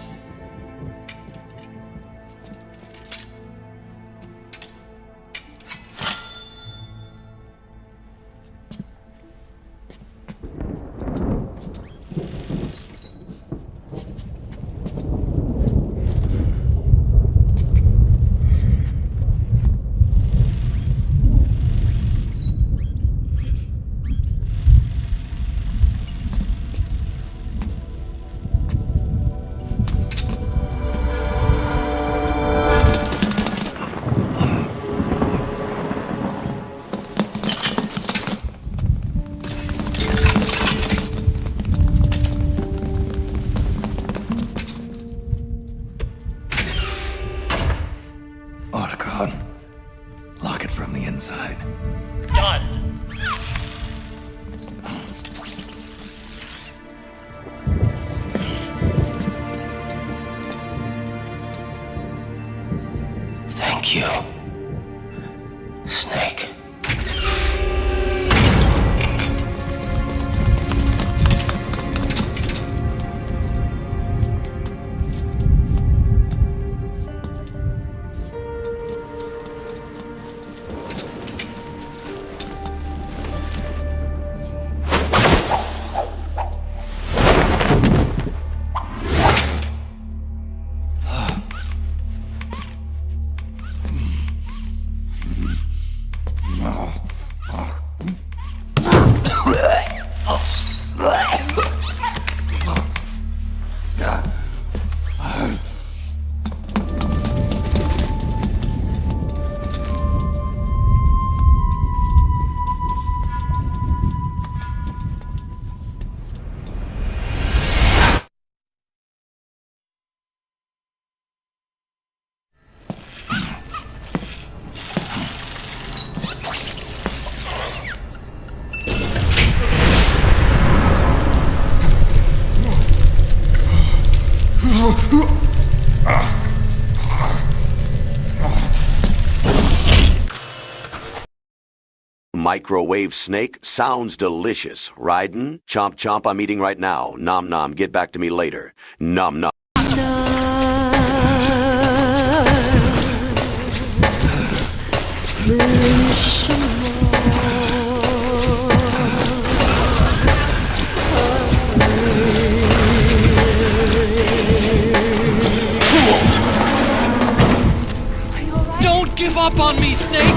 Lock it from the inside. Done. Thank you, Snake. Microwave snake sounds delicious. Raiden, chomp chomp, I'm eating right now. Nom nom, get back to me later. Nom nom. Don't give up on me, Snake!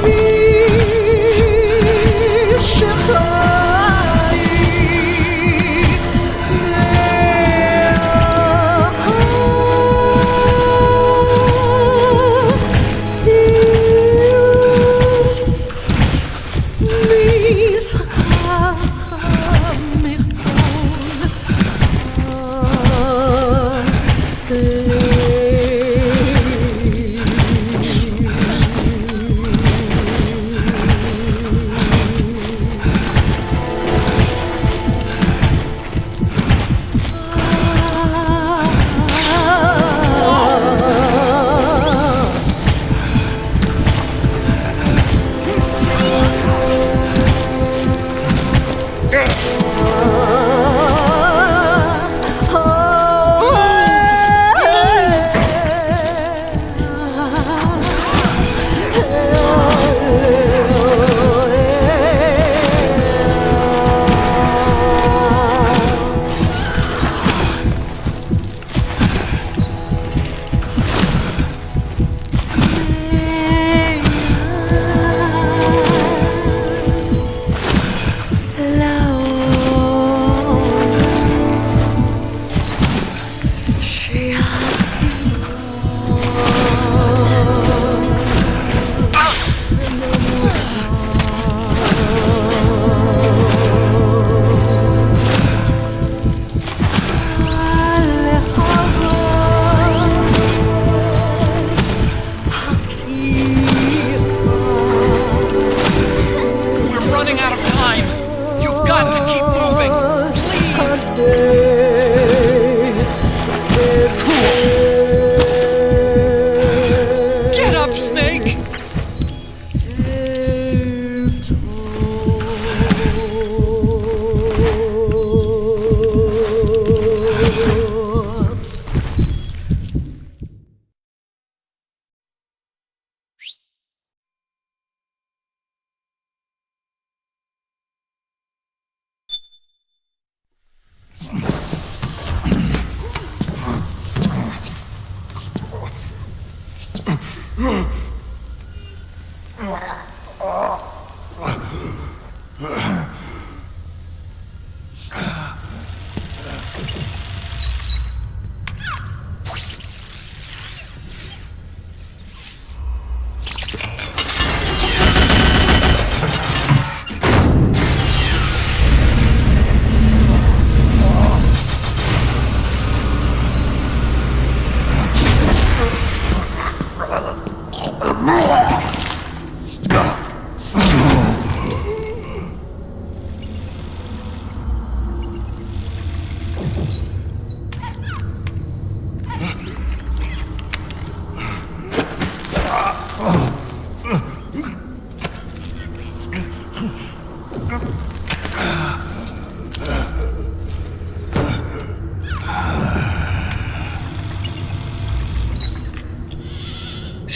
Be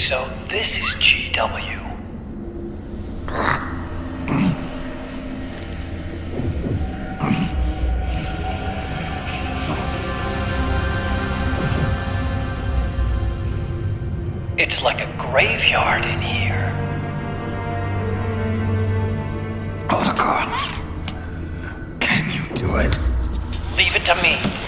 So this is GW. It's like a graveyard in here. Protocol. Can you do it? Leave it to me.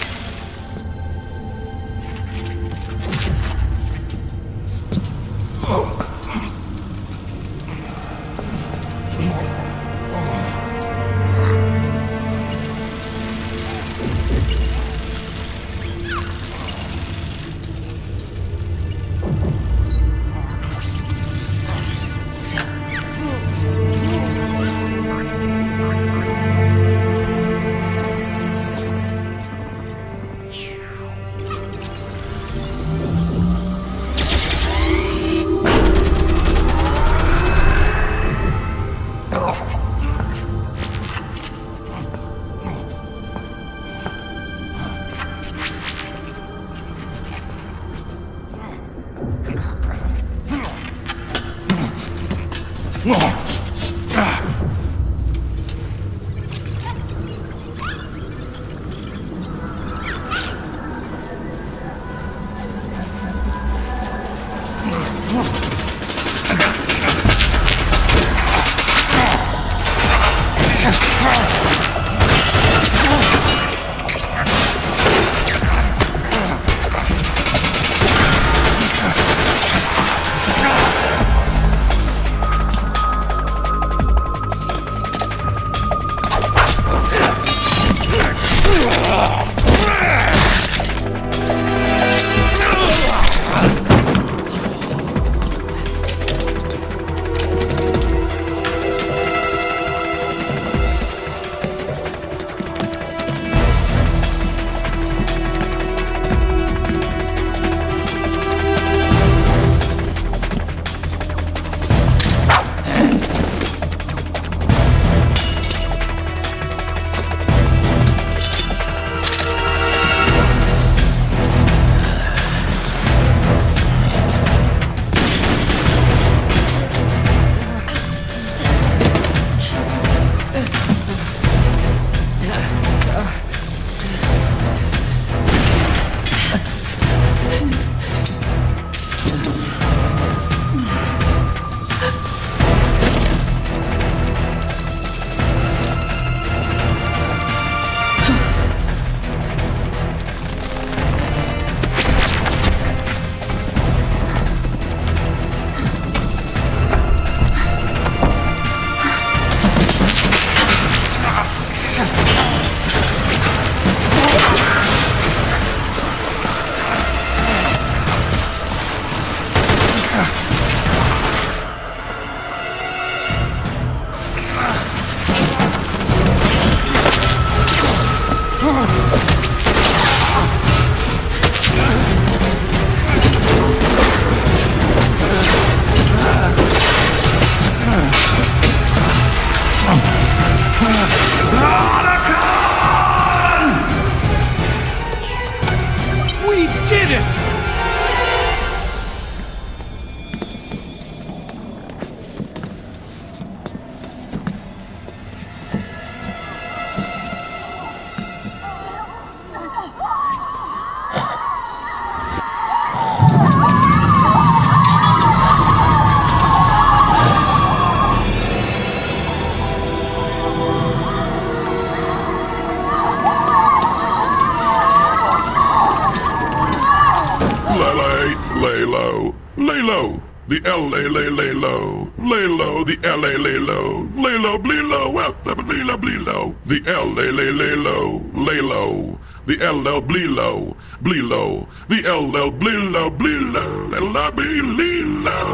lay low. The L-A, lay low. Lay low, the L-A, lay low. Lay low, blee low, well, blee low, blee low. The L-A, lay low. Lay low. The L-L, blee low. Blee low. The L-L, blee low, blee low. L-L, blee low.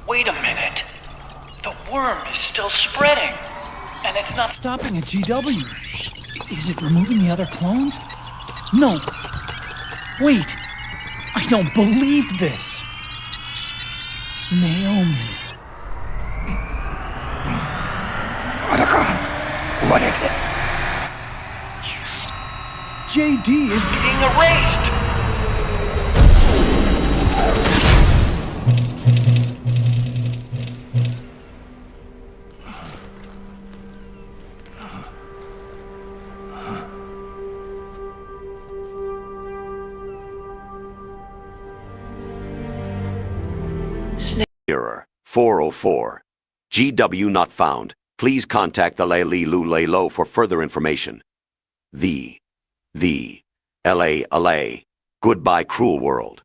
Wait a minute. The worm is still spreading. And it's not stopping at GW. Is it removing the other clones? No. Wait. I don't believe this. Naomi. What is it? JD is being erased. Error 404. GW not found. Please contact the Lay Low for further information. The LA. Goodbye, cruel world.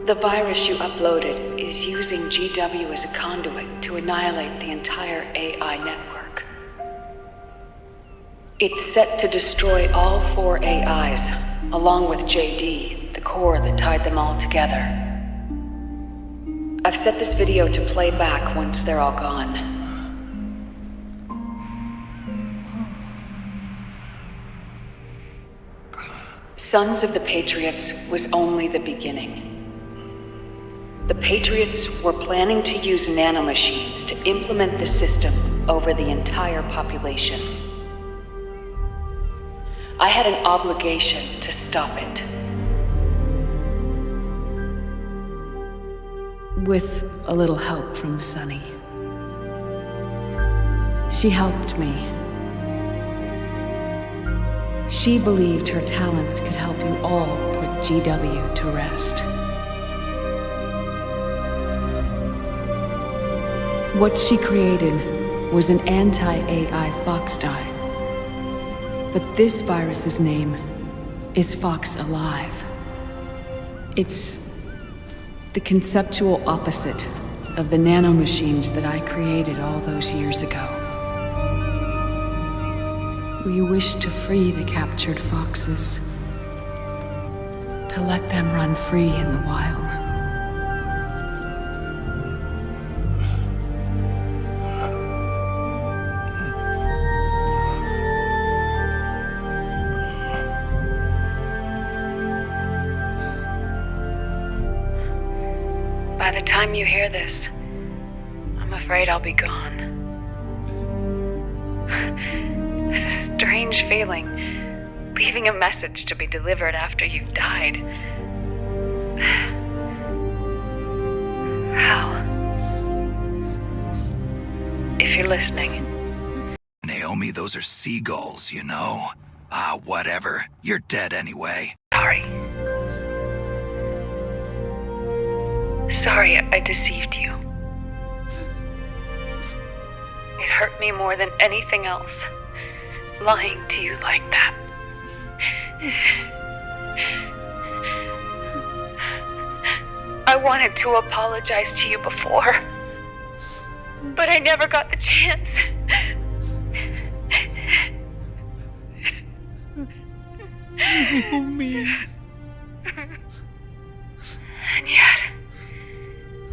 The virus you uploaded is using GW as a conduit to annihilate the entire AI network. It's set to destroy all 4 AIs, along with JD, the core that tied them all together. I've set this video to play back once they're all gone. Sons of the Patriots was only the beginning. The Patriots were planning to use nanomachines to implement the system over the entire population. I had an obligation to stop it. With a little help from Sunny. She helped me. She believed her talents could help you all put GW to rest. What she created was an anti-AI fox dye. But this virus's name is Fox Alive. It's the conceptual opposite of the nanomachines that I created all those years ago. We wish to free the captured foxes, to let them run free in the wild. By the time you hear this, I'm afraid I'll be gone. It's a strange feeling, leaving a message to be delivered after you've died. Hal, if you're listening. Naomi, those are seagulls, you know? Ah, whatever. You're dead anyway. Sorry I deceived you. It hurt me more than anything else, lying to you like that. I wanted to apologize to you before, but I never got the chance. Naomi. And yet,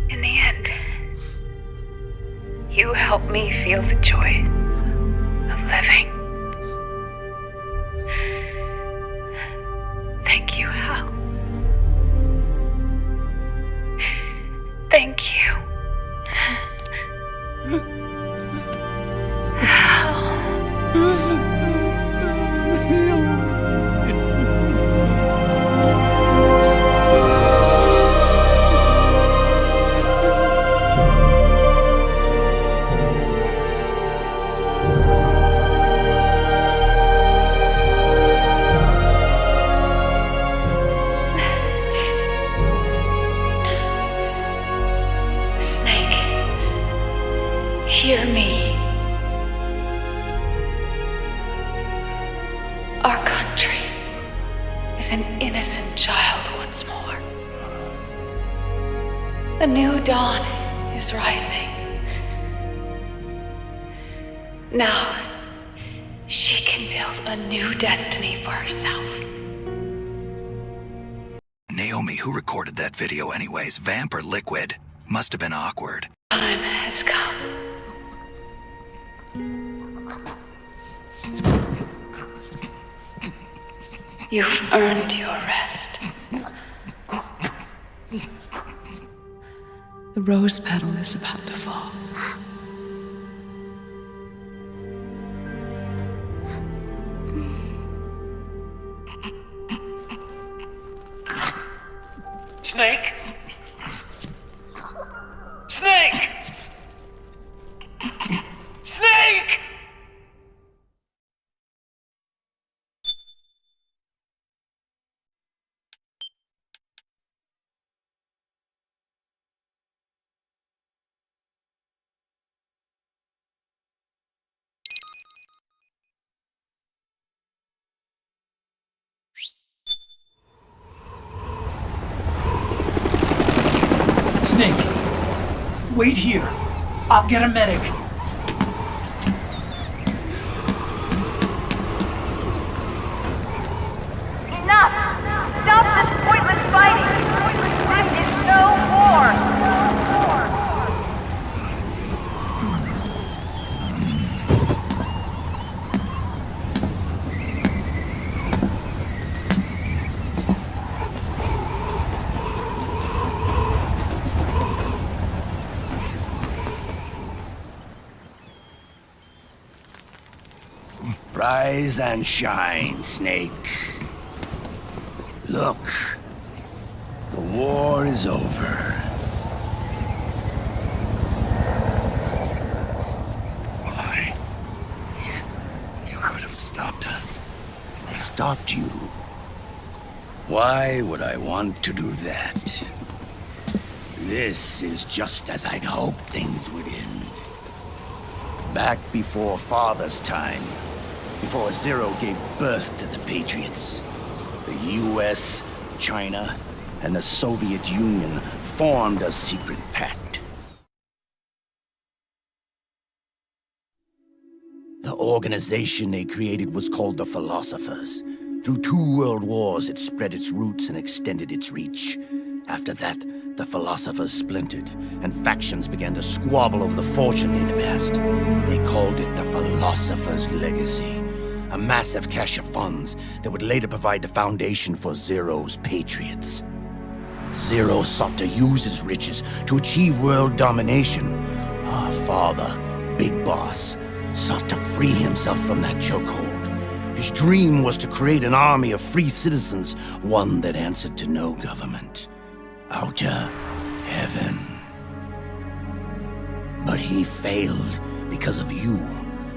in the end, you helped me feel the joy of living. Thank you, Hal. Thank you. Hear me. Our country is an innocent child once more. A new dawn is rising. Now, she can build a new destiny for herself. Naomi, who recorded that video anyways? Vamp or Liquid? Must have been awkward. Time has come. You've earned your rest. The rose petal is about to fall. Snake? Snake! Snake! Snake! Wait here! I'll get a medic! Enough! Stop this pointless fighting! This is no war! Rise and shine, Snake. Look, the war is over. Why? You could have stopped us. Stopped you? Why would I want to do that? This is just as I'd hoped things would end. Back before Father's time, before Zero gave birth to the Patriots, the US, China, and the Soviet Union formed a secret pact. The organization they created was called the Philosophers. Through 2 world wars, it spread its roots and extended its reach. After that, the Philosophers splintered, and factions began to squabble over the fortune they'd amassed. They called it the Philosopher's Legacy, a massive cache of funds that would later provide the foundation for Zero's Patriots. Zero sought to use his riches to achieve world domination. Our father, Big Boss, sought to free himself from that chokehold. His dream was to create an army of free citizens, one that answered to no government. Outer heaven. But he failed because of you.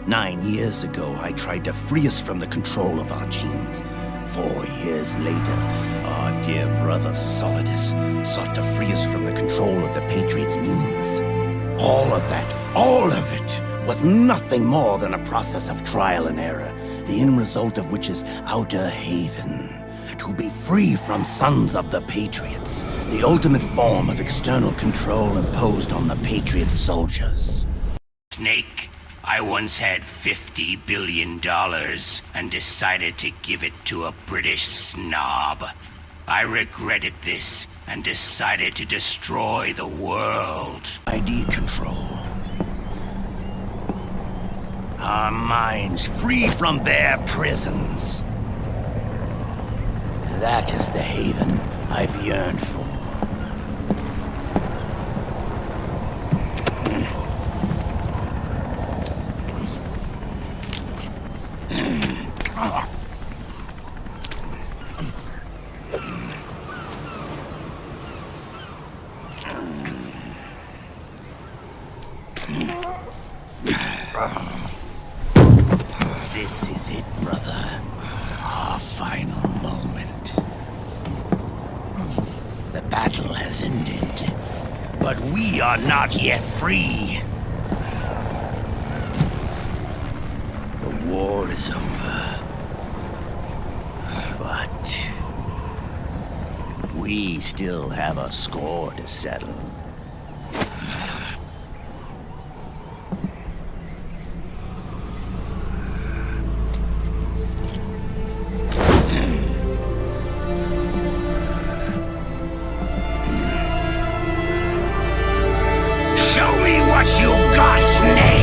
9 years ago, I tried to free us from the control of our genes. 4 years later, our dear brother Solidus sought to free us from the control of the Patriots' means. All of it, was nothing more than a process of trial and error the end result of which is Outer Haven. To be free from sons of the Patriots, the ultimate form of external control imposed on the Patriot soldiers. Snake, I once had $50 billion and decided to give it to a British snob. I regretted this and decided to destroy the world. ID control. Our minds free from their prisons. That is the haven I've yearned for. This is it, brother. Our final moment. The battle has ended, but we are not yet free. The war is over, but we still have a score to settle. You've got, Snake!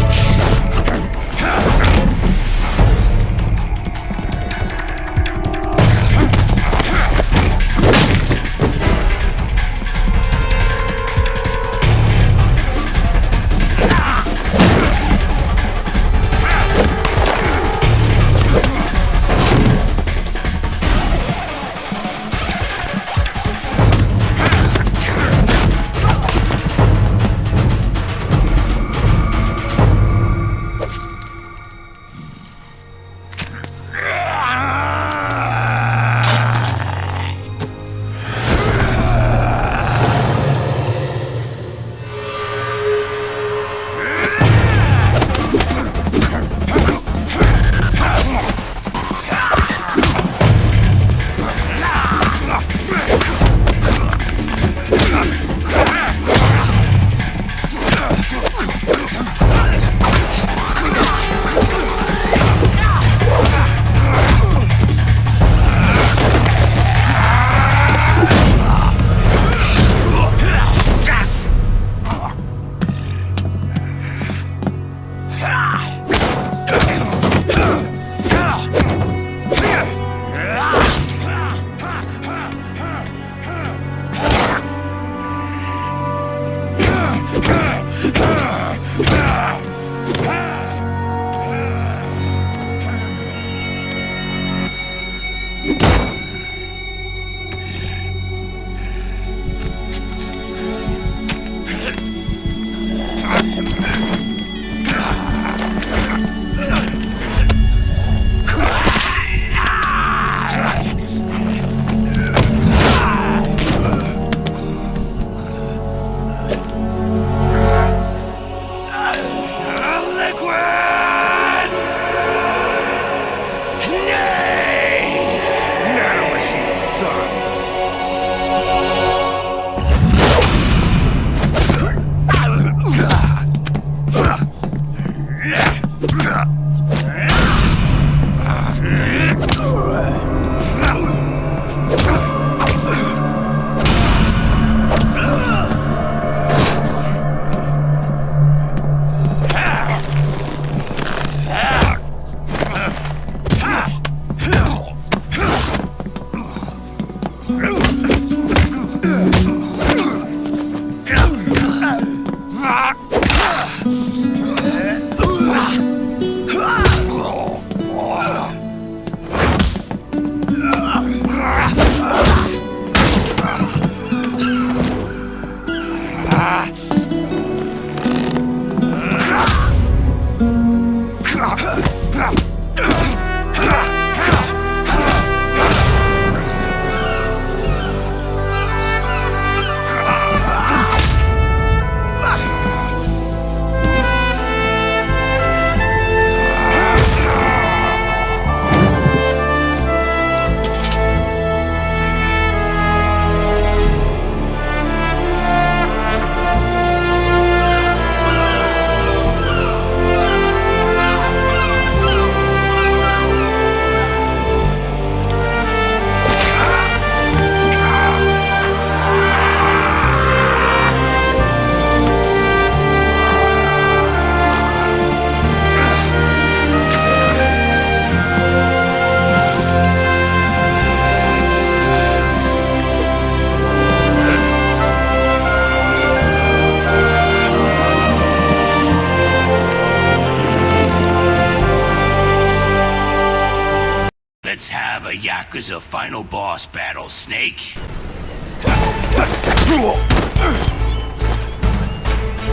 back is a final boss battle, Snake.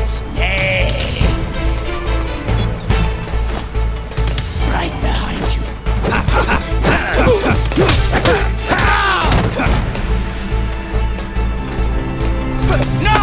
Snake! Right behind you. No!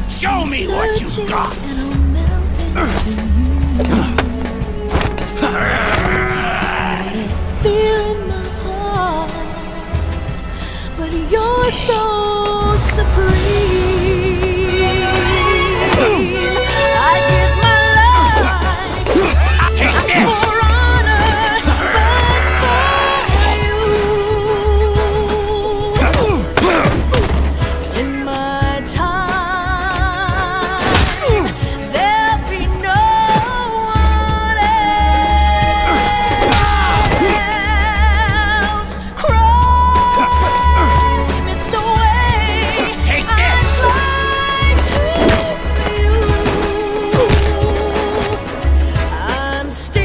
Show me what you got! Fear in my heart, but you're so supreme. I give my life for honor, but for you. In my time, there'll be no one else. Crime, it's the way I like to you. I'm still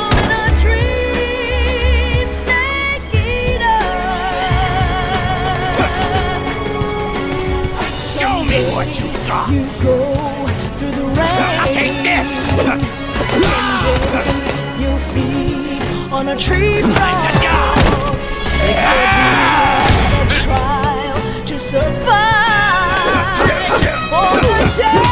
in a dream, snake eater. Show me what you got! You go through the rain. Take this! Someday you'll feed on a tree frog. It's a deep trial to survive. For the day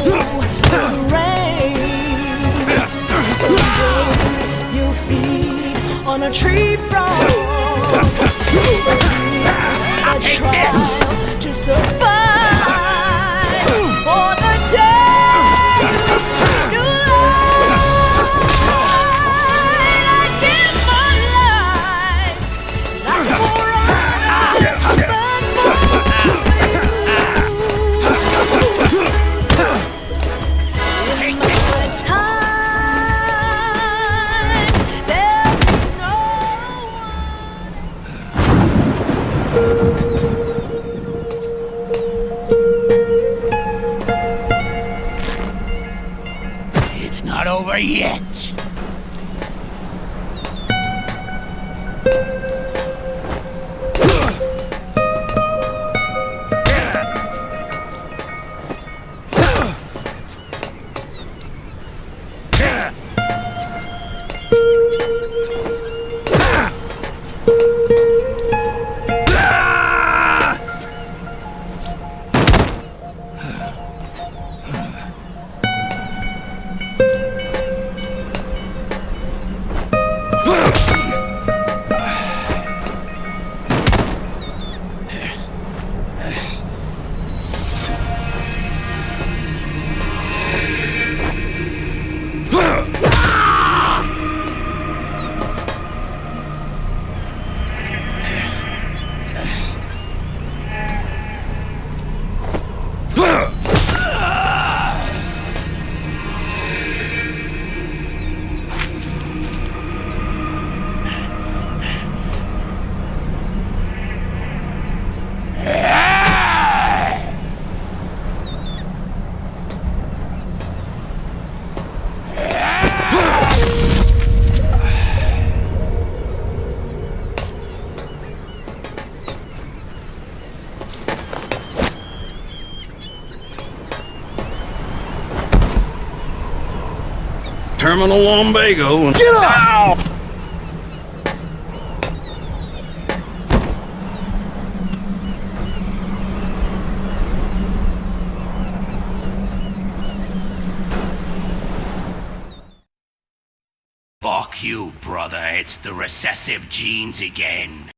through the rain. Someday you'll feed on a tree frog. A trial to survive. For the day you see new light. I give my life, not for honor, but for you. In my time, there'll be no It's not over yet. Terminal Lumbago. Get up! Ow! Fuck you, brother. It's the recessive genes again.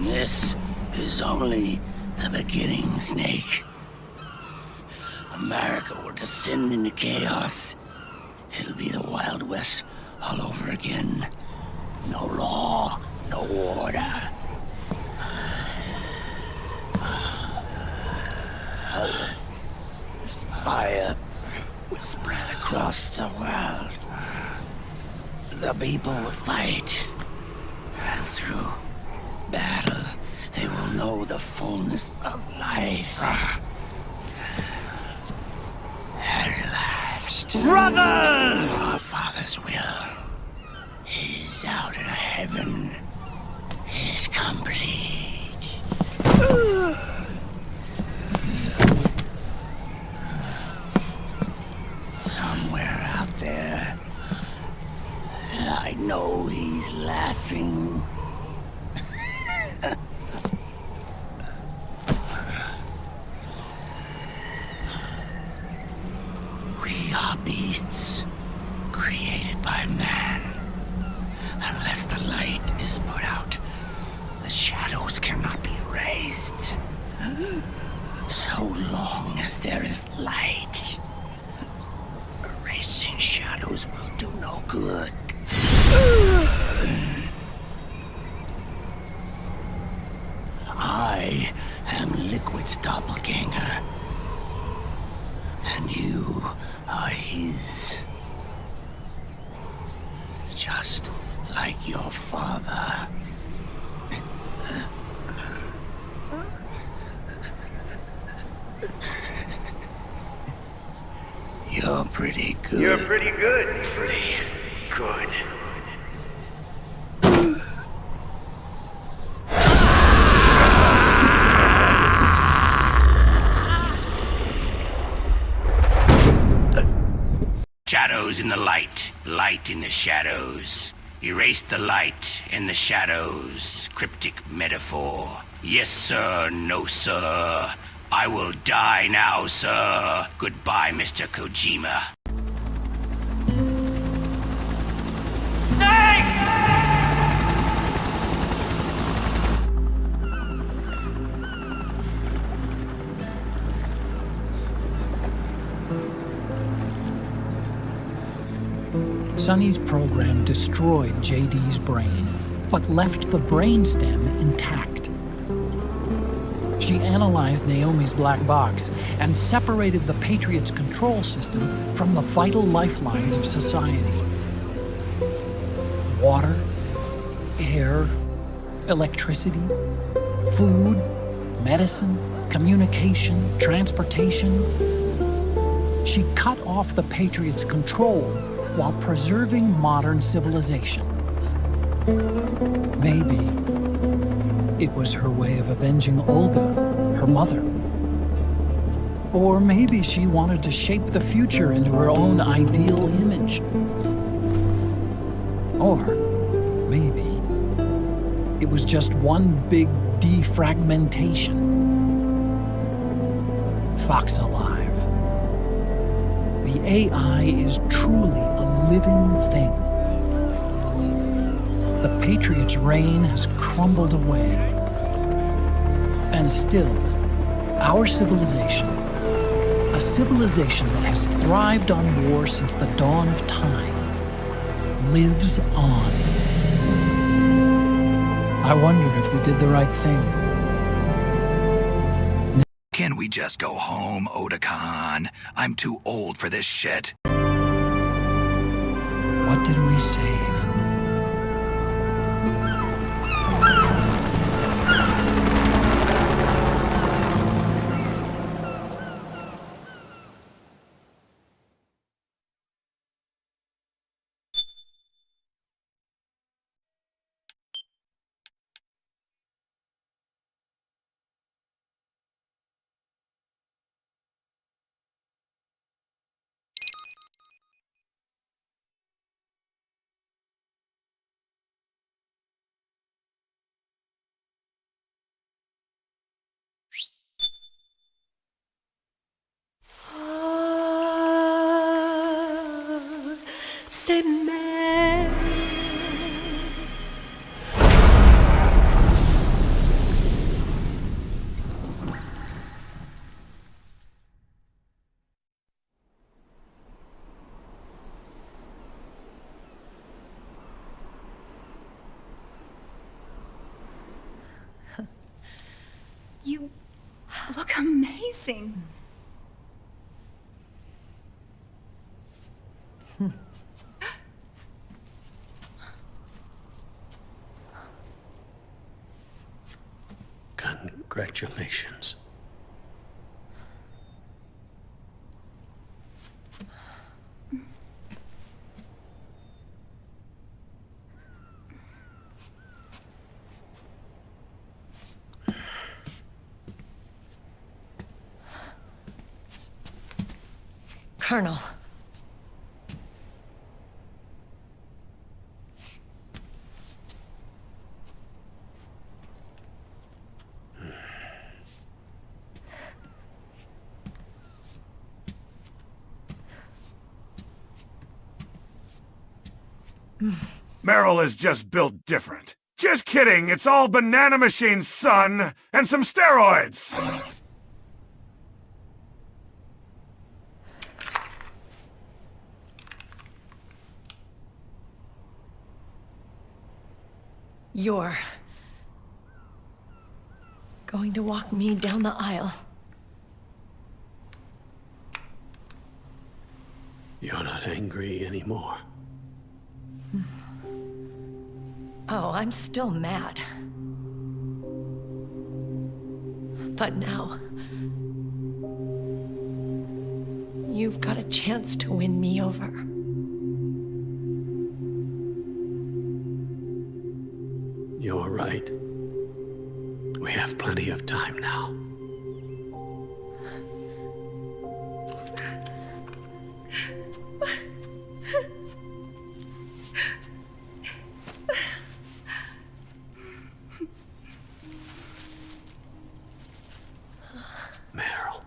This is only the beginning, Snake. America will descend into chaos. It'll be the Wild West all over again. No law, no order. Fire will spread across the world. The people will fight. And through battle, they will know the fullness of life. At last. Brothers! Our Father's will is out in heaven. Is complete. Somewhere out there, I know he's laughing. We are beasts created by man. Unless the light is put out, the shadows cannot be erased. So long as there is light, erasing shadows will do no good. I am Liquid's doppelganger, and you are his. Just like your father. You're pretty good. You're pretty good. Pretty good. Shadows in the light, light in the shadows. Erase the light and the shadows. Cryptic metaphor. Yes, sir. No, sir. I will die now, sir. Goodbye, Mr. Kojima. Sonny's program destroyed JD's brain, but left the brainstem intact. She analyzed Naomi's black box and separated the Patriots' control system from the vital lifelines of society. Water, air, electricity, food, medicine, communication, transportation. She cut off the Patriots' control while preserving modern civilization. Maybe it was her way of avenging Olga, her mother. Or maybe she wanted to shape the future into her own ideal image. Or maybe it was just one big defragmentation. Fox alive. The AI is truly a living thing. The Patriots' reign has crumbled away. And still, our civilization, a civilization that has thrived on war since the dawn of time, lives on. I wonder if we did the right thing. Can we just go home, Otakon? I'm too old for this shit. What did we save? C'est mère. You look amazing. Congratulations. Colonel. Meryl is just built different. Just kidding, it's all Banana Machine's son and some steroids! You're going to walk me down the aisle. You're not angry anymore. Oh, I'm still mad. But now, you've got a chance to win me over. You're right. We have plenty of time now. Meryl.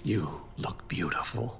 You look beautiful.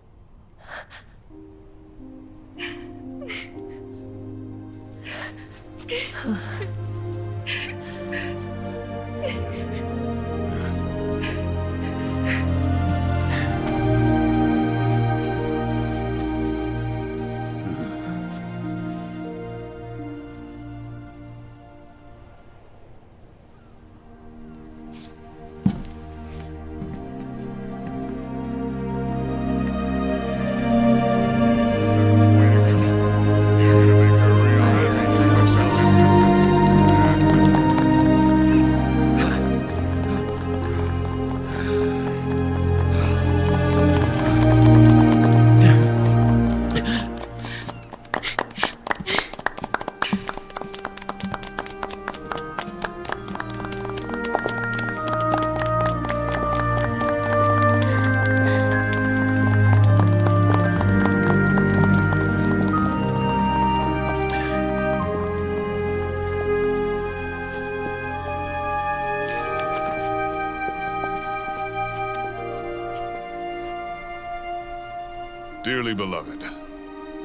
Dearly beloved,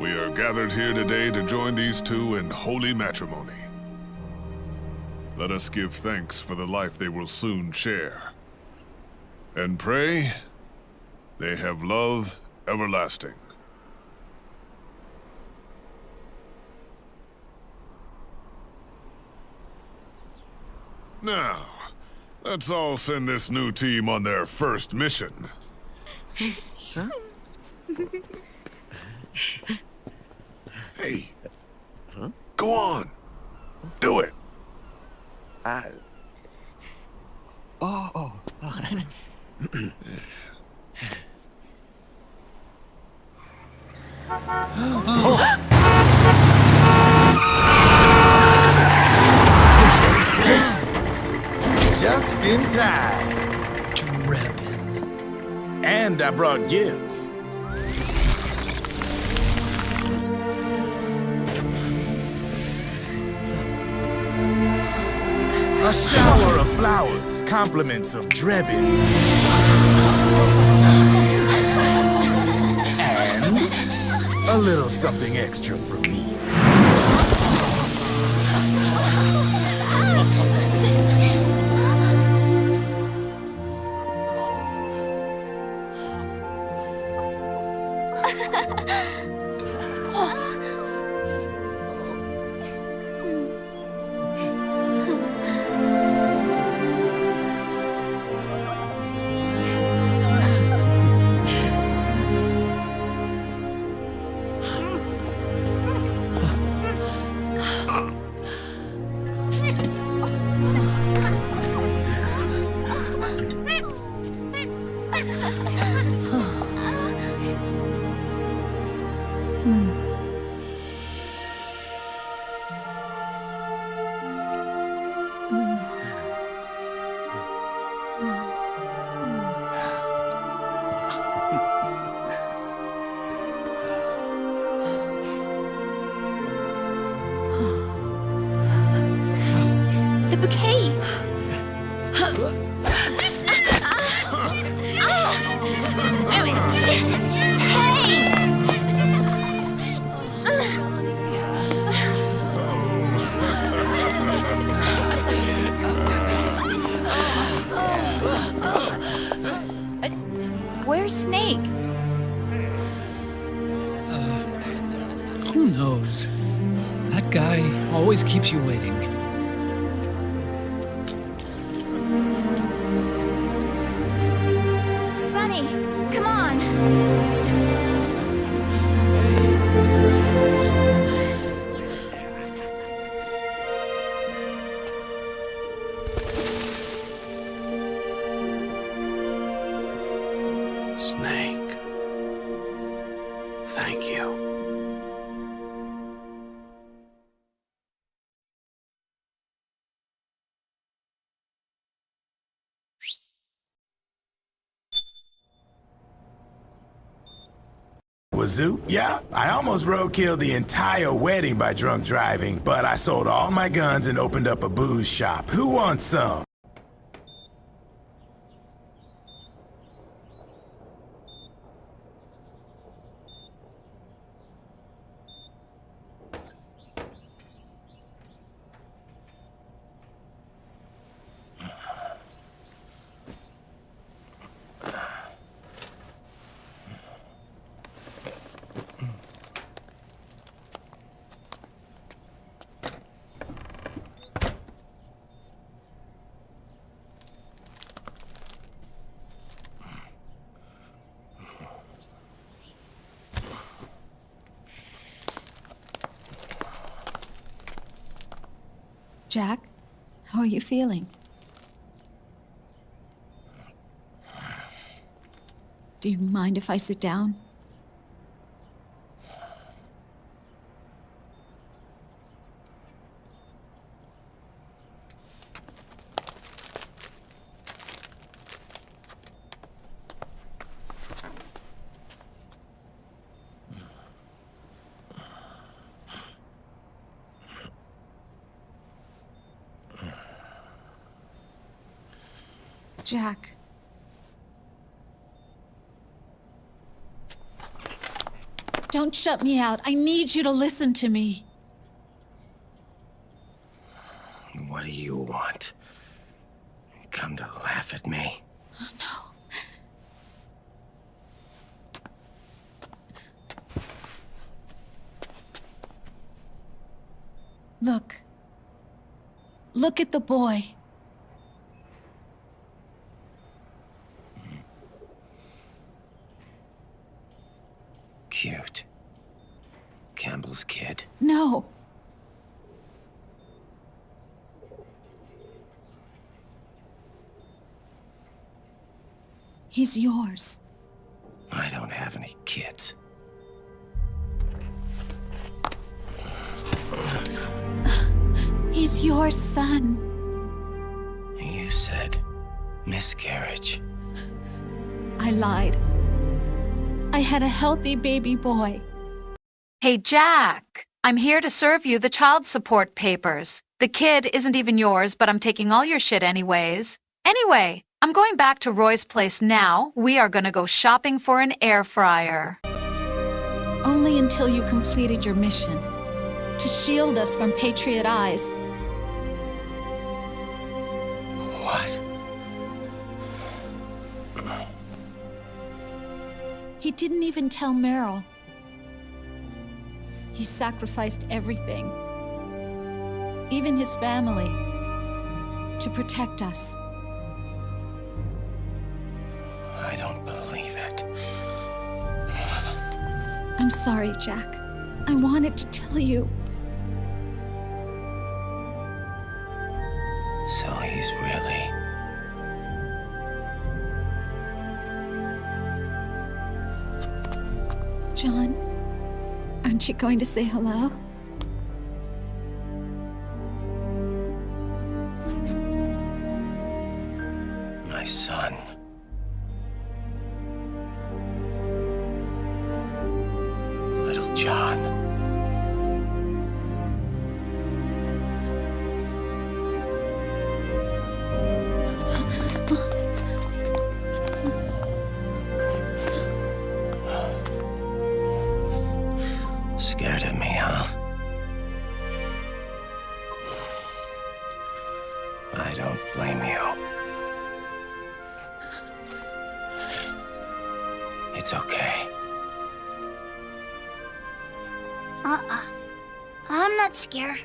we are gathered here today to join these two in holy matrimony. Let us give thanks for the life they will soon share, and pray they have love everlasting. Now, let's all send this new team on their first mission. Huh? Hey. Huh? Go on. Do it. Oh. Just in time. Drebin. And I brought gifts. A shower of flowers, compliments of Drebin. And a little something extra from me. Where's Snake? Who knows? That guy always keeps you waiting. Sonny, come on. Snake. Thank you. wazoo. Yeah, I almost roadkilled the entire wedding by drunk driving, but I sold all my guns and opened up a booze shop. Who wants some? Jack, how are you feeling? Do you mind if I sit down? Jack. Don't shut me out. I need you to listen to me. What do you want? You come to laugh at me? No. Look. Look at the boy. Cute. Campbell's kid. No. He's yours. I don't have any kids. He's your son. You said miscarriage. I lied. I had a healthy baby boy. Hey, Jack. I'm here to serve you the child support papers. The kid isn't even yours, but I'm taking all your shit anyways. Anyway, I'm going back to Roy's place now. We are gonna go shopping for an air fryer. Only until you completed your mission. To shield us from Patriot eyes. What? He didn't even tell Meryl. He sacrificed everything. Even his family. To protect us. I don't believe it. I'm sorry, Jack. I wanted to tell you. So he's really... John, aren't you going to say hello? My son. Little John. Scared of me, huh? I don't blame you. It's okay. I'm not scared.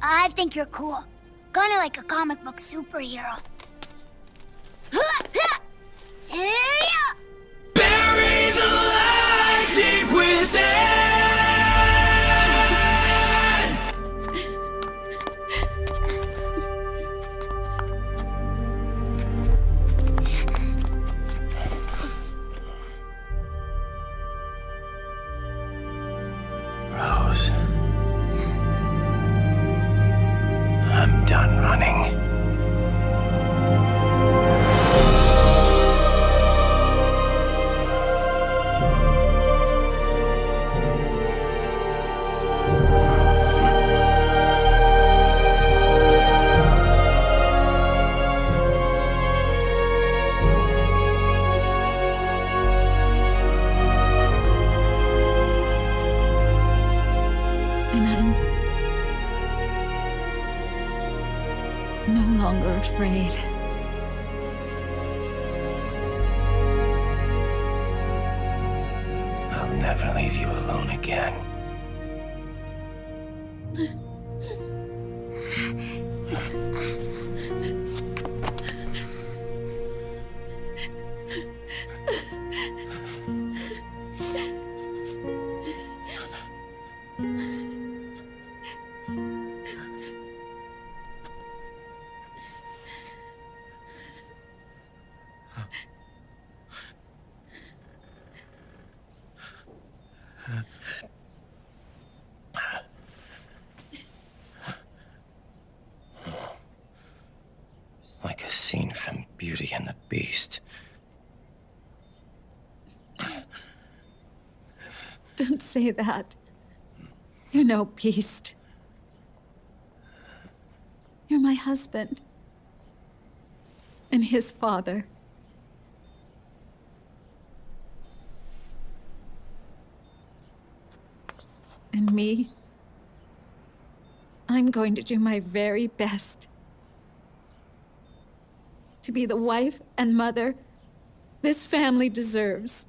I think you're cool. Kinda like a comic book superhero. Bury the light deep within. Rose. I'm done running. And I'm no longer afraid. I'll never leave you alone again. Like a scene from Beauty and the Beast. Don't say that. You're no beast. You're my husband. And his father. And me, I'm going to do my very best to be the wife and mother this family deserves.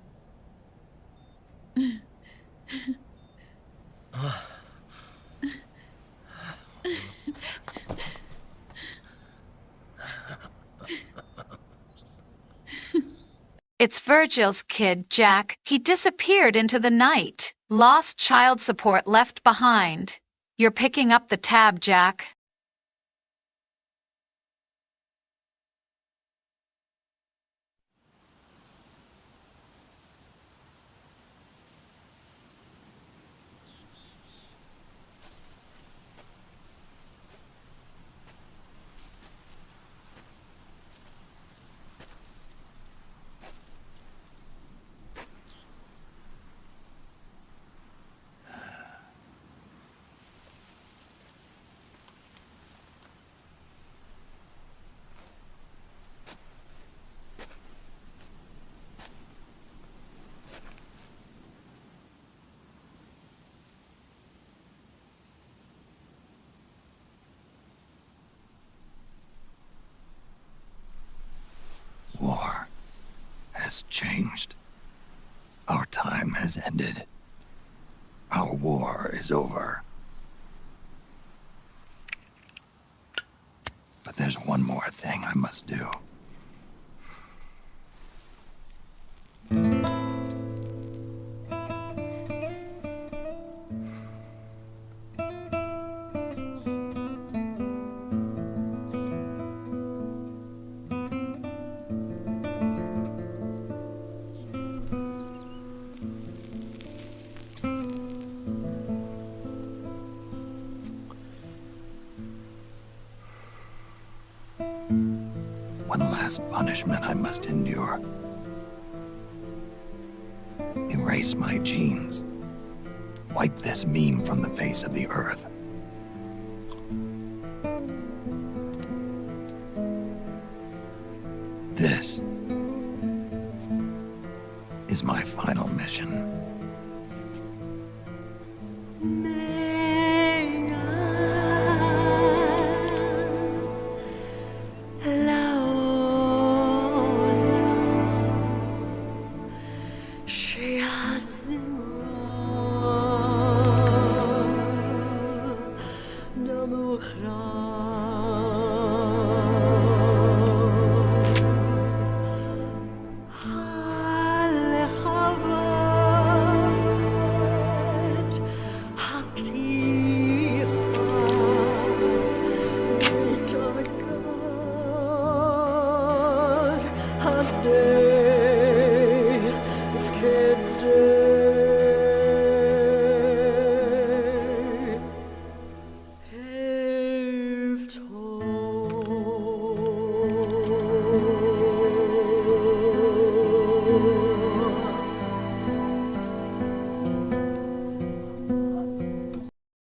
It's Virgil's kid, Jack. He disappeared into the night. Lost child support left behind. You're picking up the tab, Jack. War has changed. Our time has ended. Our war is over. But there's one more thing I must do. One last punishment I must endure. Erase my genes. Wipe this meme from the face of the earth. This is my final mission.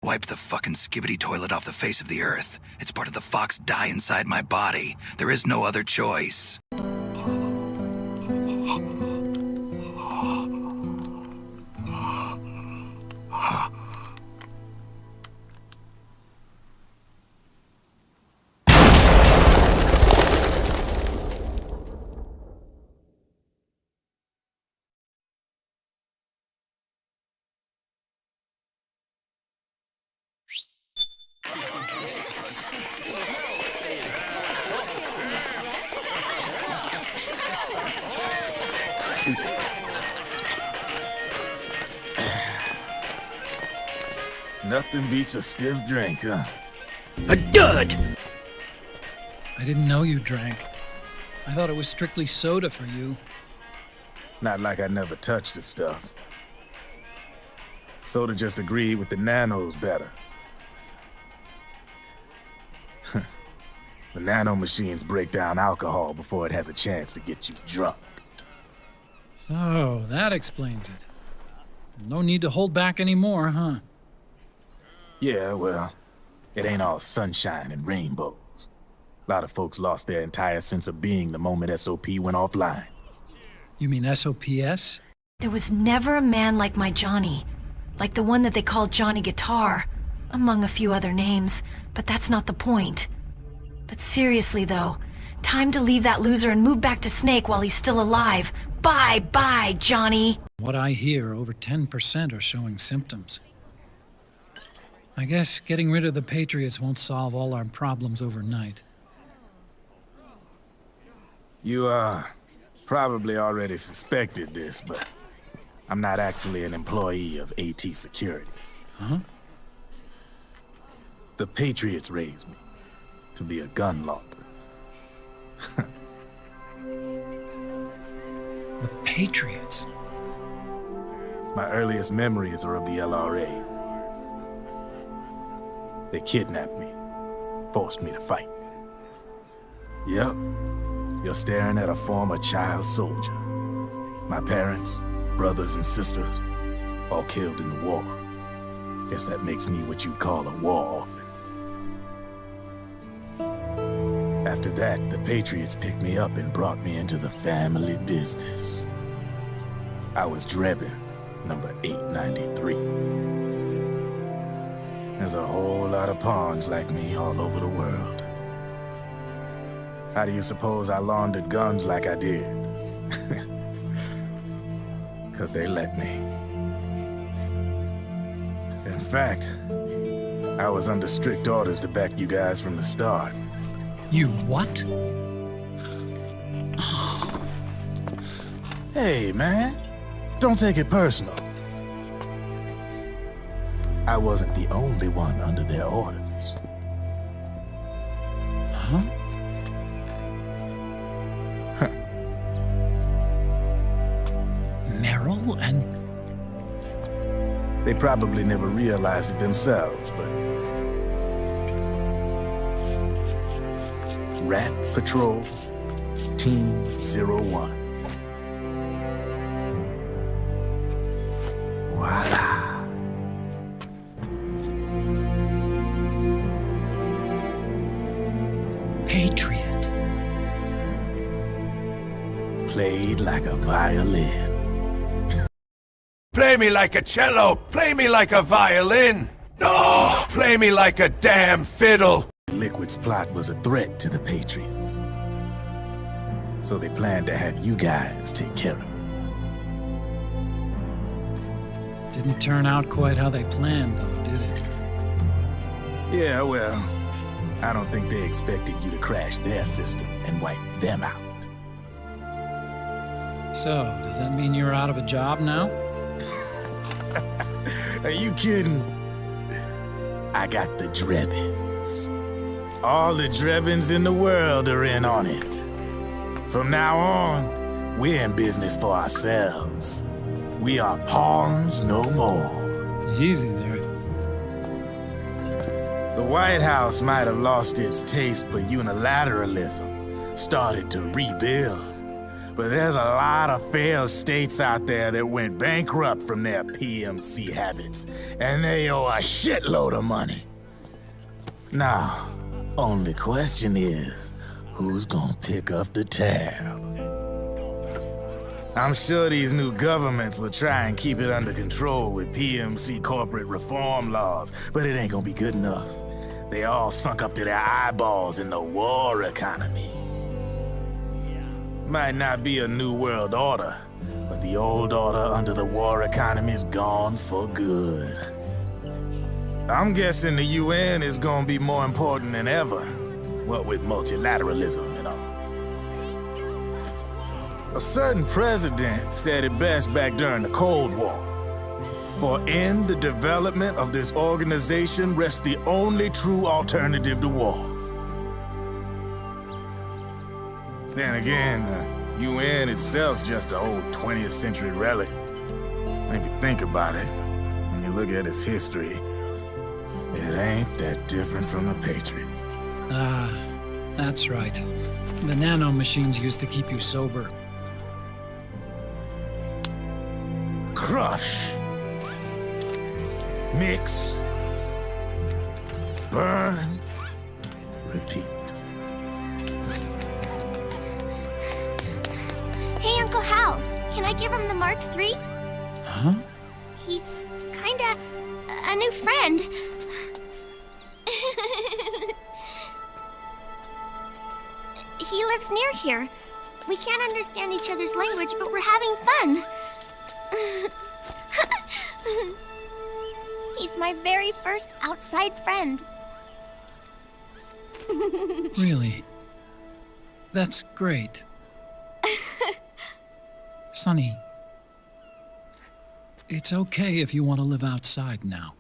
Wipe the fucking skibbity toilet off the face of the earth. It's part of the fox dye inside my body. There is no other choice. Nothing beats a stiff drink, huh? A dud! I didn't know you drank. I thought it was strictly soda for you. Not like I never touched the stuff. Soda just agreed with the nanos better. The nanomachines break down alcohol before it has a chance to get you drunk. So, that explains it. No need to hold back anymore, huh? Yeah, well, it ain't all sunshine and rainbows. A lot of folks lost their entire sense of being the moment SOP went offline. You mean SOPS? There was never a man like my Johnny. Like the one that they called Johnny Guitar. Among a few other names, but that's not the point. But seriously though, time to leave that loser and move back to Snake while he's still alive. Bye-bye, Johnny! What I hear, over 10% are showing symptoms. I guess getting rid of the Patriots won't solve all our problems overnight. You, probably already suspected this, but I'm not actually an employee of AT Security. Huh? The Patriots raised me to be a gun launder. The Patriots? My earliest memories are of the LRA. They kidnapped me, forced me to fight. Yep, you're staring at a former child soldier. My parents, brothers and sisters, all killed in the war. Guess that makes me what you'd call a war orphan. After that, the Patriots picked me up and brought me into the family business. I was Drebin, number 893. There's a whole lot of pawns like me all over the world. How do you suppose I laundered guns like I did? 'Cause they let me. In fact, I was under strict orders to back you guys from the start. You what? Hey, man. Don't take it personal. I wasn't the only one under their orders. Huh? Meryl and... They probably never realized it themselves, but... Rat Patrol, Team 01. Voila. Patriot. Played like a violin. Play me like a cello, play me like a violin. No, play me like a damn fiddle. Liquid's plot was a threat to the Patriots. So they planned to have you guys take care of it. Didn't turn out quite how they planned, though, did it? Yeah, well, I don't think they expected you to crash their system and wipe them out. So, does that mean you're out of a job now? Are you kidding? I got the Drebins. All the Drebins in the world are in on it. From now on, we're in business for ourselves. We are pawns no more. Easy there. The White House might have lost its taste for unilateralism, started to rebuild. But there's a lot of failed states out there that went bankrupt from their PMC habits, and they owe a shitload of money. Now, only question is, who's gonna pick up the tab? I'm sure these new governments will try and keep it under control with PMC corporate reform laws, but it ain't gonna be good enough. They all sunk up to their eyeballs in the war economy. Might not be a new world order, but the old order under the war economy's gone for good. I'm guessing the UN is gonna be more important than ever, what with multilateralism and all. A certain president said it best back during the Cold War. For in the development of this organization rests the only true alternative to war. Then again, the UN itself's just an old 20th century relic. And if you think about it, when you look at its history, it ain't that different from the Patriots. That's right. The nanomachines used to keep you sober. Crush. Mix. Burn. Repeat. Hey, Uncle Hal, can I give him the Mark III? Huh? He's kinda a new friend. He lives near here. We can't understand each other's language, but we're having fun. He's my very first outside friend. Really? That's great. Sonny, it's okay if you want to live outside now.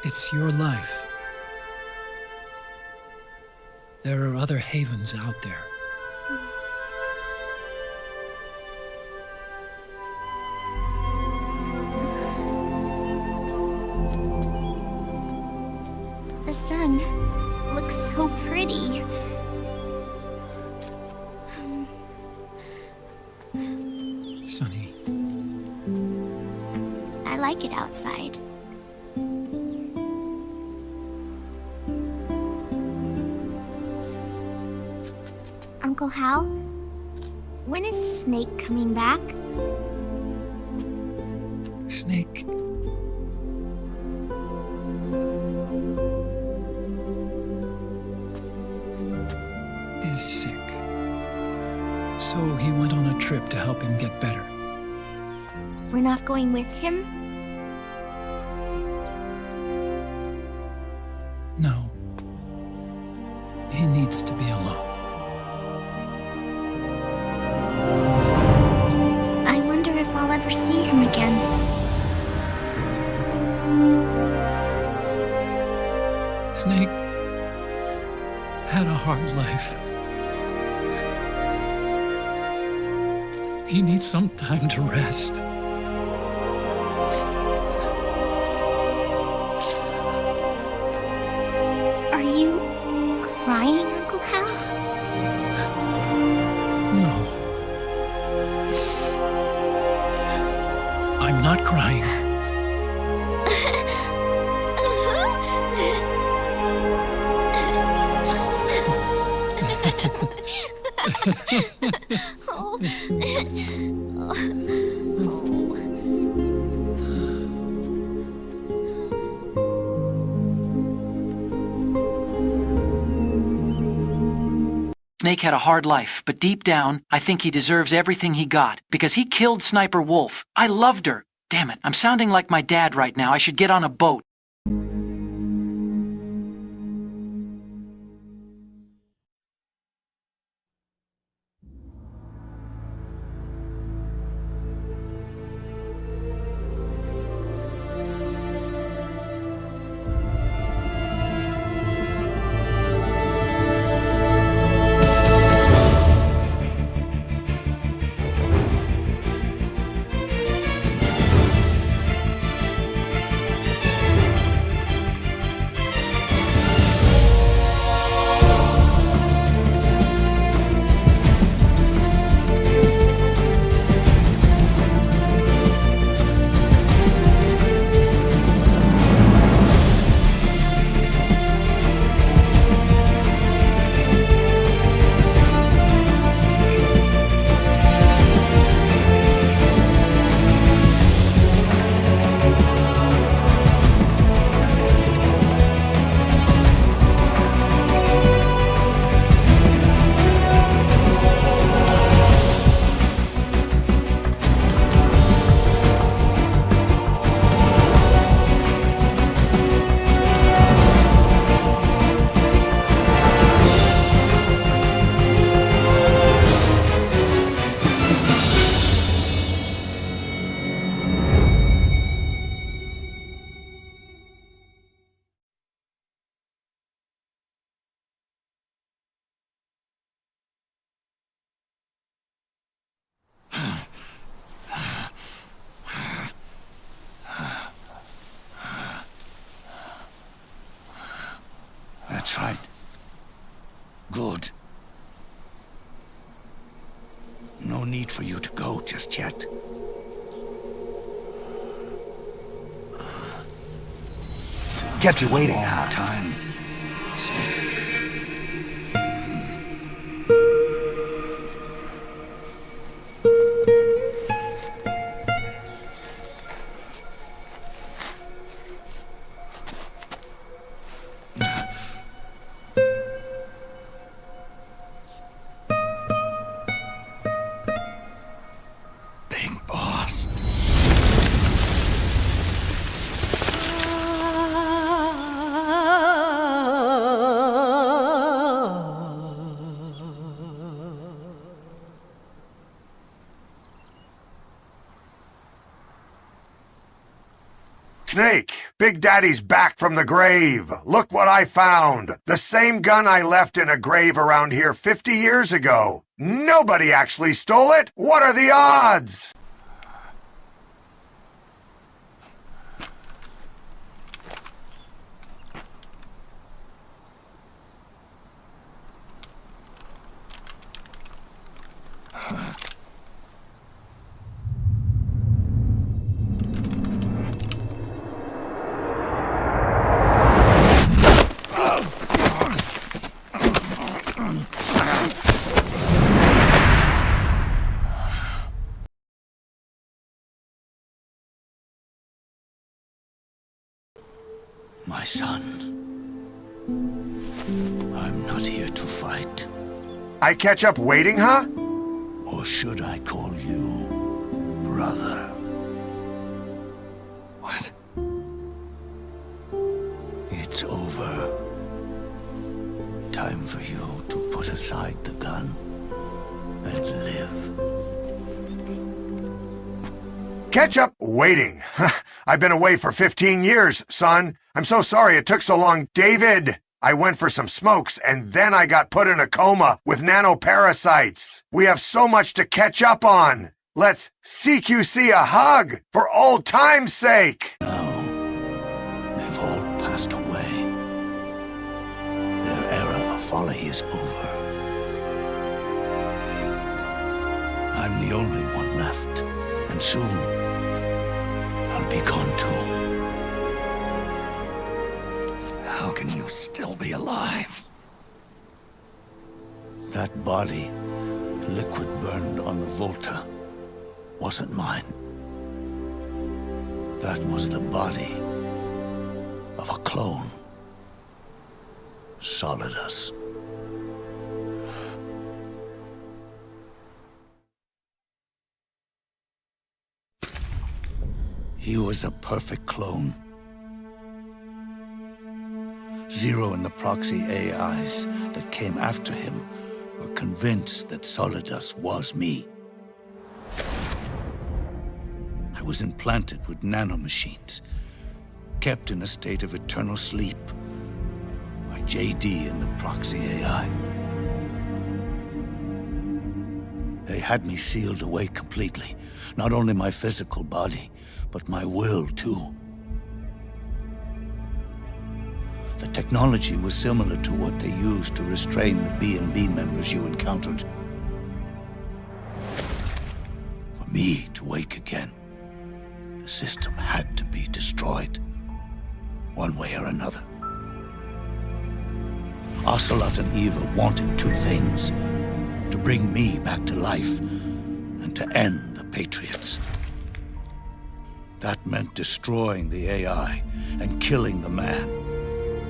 It's your life. There are other havens out there. The sun looks so pretty. Sonny. I like it outside. Uncle Hal, when is Snake coming back? Snake. Is sick. So he went on a trip to help him get better. We're not going with him? No. He needs to be alone. I wonder if I'll ever see him again. Snake had a hard life. He needs some time to rest. Are you crying, Uncle Hal? No. I'm not crying. Snake had a hard life, but deep down, I think he deserves everything he got, because he killed Sniper Wolf. I loved her. Damn it, I'm sounding like my dad right now. I should get on a boat. for you to go just yet. Kept you waiting, huh? Time, Snake. Snake, Big Daddy's back from the grave. Look what I found. The same gun I left in a grave around here 50 years ago. Nobody actually stole it. What are the odds? My son, I'm not here to fight. I catch up waiting, huh? Or should I call you brother? What? It's over. Time for you to put aside the gun and live. Catch up waiting. I've been away for 15 years, son. I'm so sorry it took so long. David, I went for some smokes, and then I got put in a coma with nanoparasites. We have so much to catch up on. Let's CQC a hug, for old time's sake. Now, they've all passed away. Their era of folly is over. I'm the only one left, and soon I'll be gone too. How can you still be alive? That body, liquid burned on the Volta, wasn't mine. That was the body of a clone. Solidus. He was a perfect clone. Zero and the proxy AIs that came after him were convinced that Solidus was me. I was implanted with nanomachines, kept in a state of eternal sleep by JD and the proxy AI. They had me sealed away completely, not only my physical body, but my will, too. The technology was similar to what they used to restrain the B&B members you encountered. For me to wake again, the system had to be destroyed, one way or another. Ocelot and Eva wanted two things: to bring me back to life, and to end the Patriots. That meant destroying the AI and killing the man,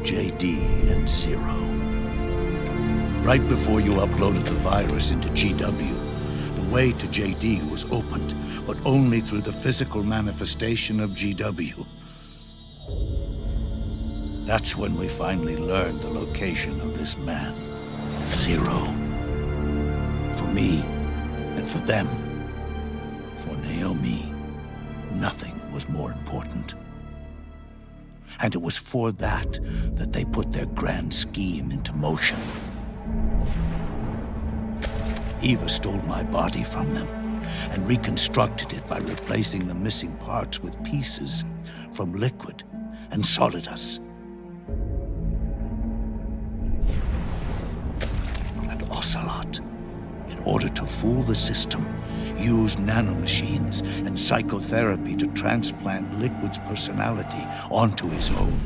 JD and Zero. Right before you uploaded the virus into GW, the way to JD was opened, but only through the physical manifestation of GW. That's when we finally learned the location of this man, Zero. For me, and for them, for Naomi, nothing was more important. And it was for that they put their grand scheme into motion. Eva stole my body from them and reconstructed it by replacing the missing parts with pieces from Liquid and Solidus. And Ocelot, in order to fool the system, used nanomachines and psychotherapy to transplant Liquid's personality onto his own.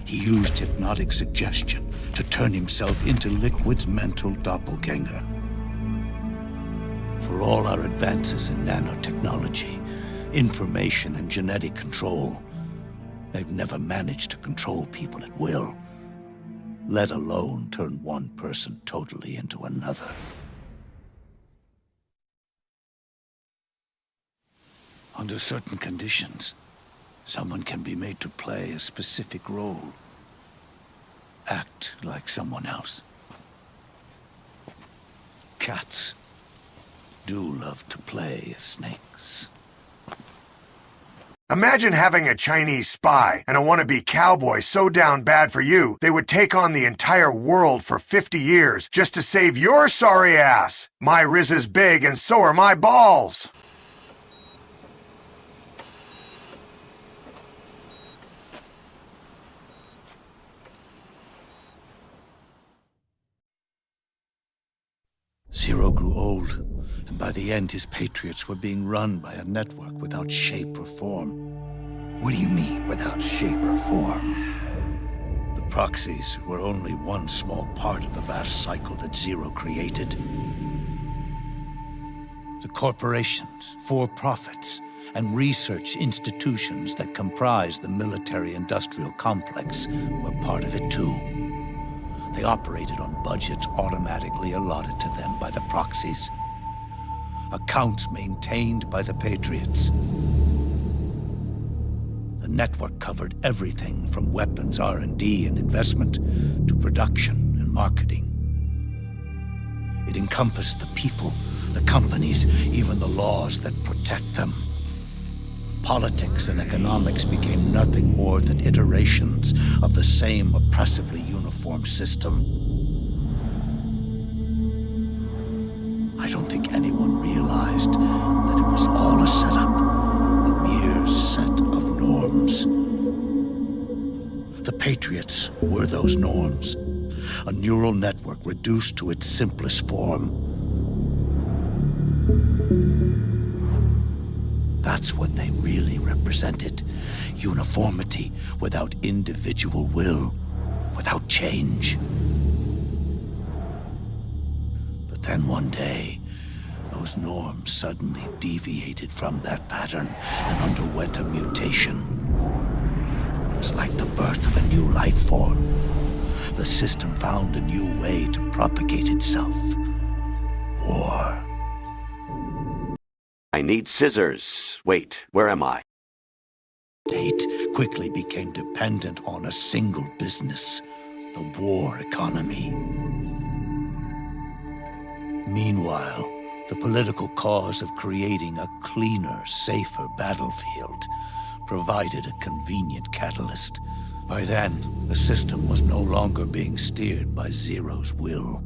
He used hypnotic suggestion to turn himself into Liquid's mental doppelganger. For all our advances in nanotechnology, information and genetic control, they've never managed to control people at will, let alone turn one person totally into another. Under certain conditions, someone can be made to play a specific role. Act like someone else. Cats do love to play as snakes. Imagine having a Chinese spy and a wannabe cowboy so down bad for you, they would take on the entire world for 50 years just to save your sorry ass. My riz is big and so are my balls. Zero grew old, and by the end his Patriots were being run by a network without shape or form. What do you mean, without shape or form? The proxies were only one small part of the vast cycle that Zero created. The corporations, for-profits, and research institutions that comprise the military-industrial complex were part of it too. They operated on budgets automatically allotted to them by the proxies. Accounts maintained by the Patriots. The network covered everything from weapons R&D and investment to production and marketing. It encompassed the people, the companies, even the laws that protect them. Politics and economics became nothing more than iterations of the same oppressively uniform system. I don't think anyone realized that it was all a setup, a mere set of norms. The Patriots were those norms, a neural network reduced to its simplest form. That's what they really represented. Uniformity without individual will, without change. But then one day, those norms suddenly deviated from that pattern and underwent a mutation. It was like the birth of a new life form. The system found a new way to propagate itself. War. I need scissors. Wait, where am I? State quickly became dependent on a single business, the war economy. Meanwhile, the political cause of creating a cleaner, safer battlefield provided a convenient catalyst. By then, the system was no longer being steered by Zero's will,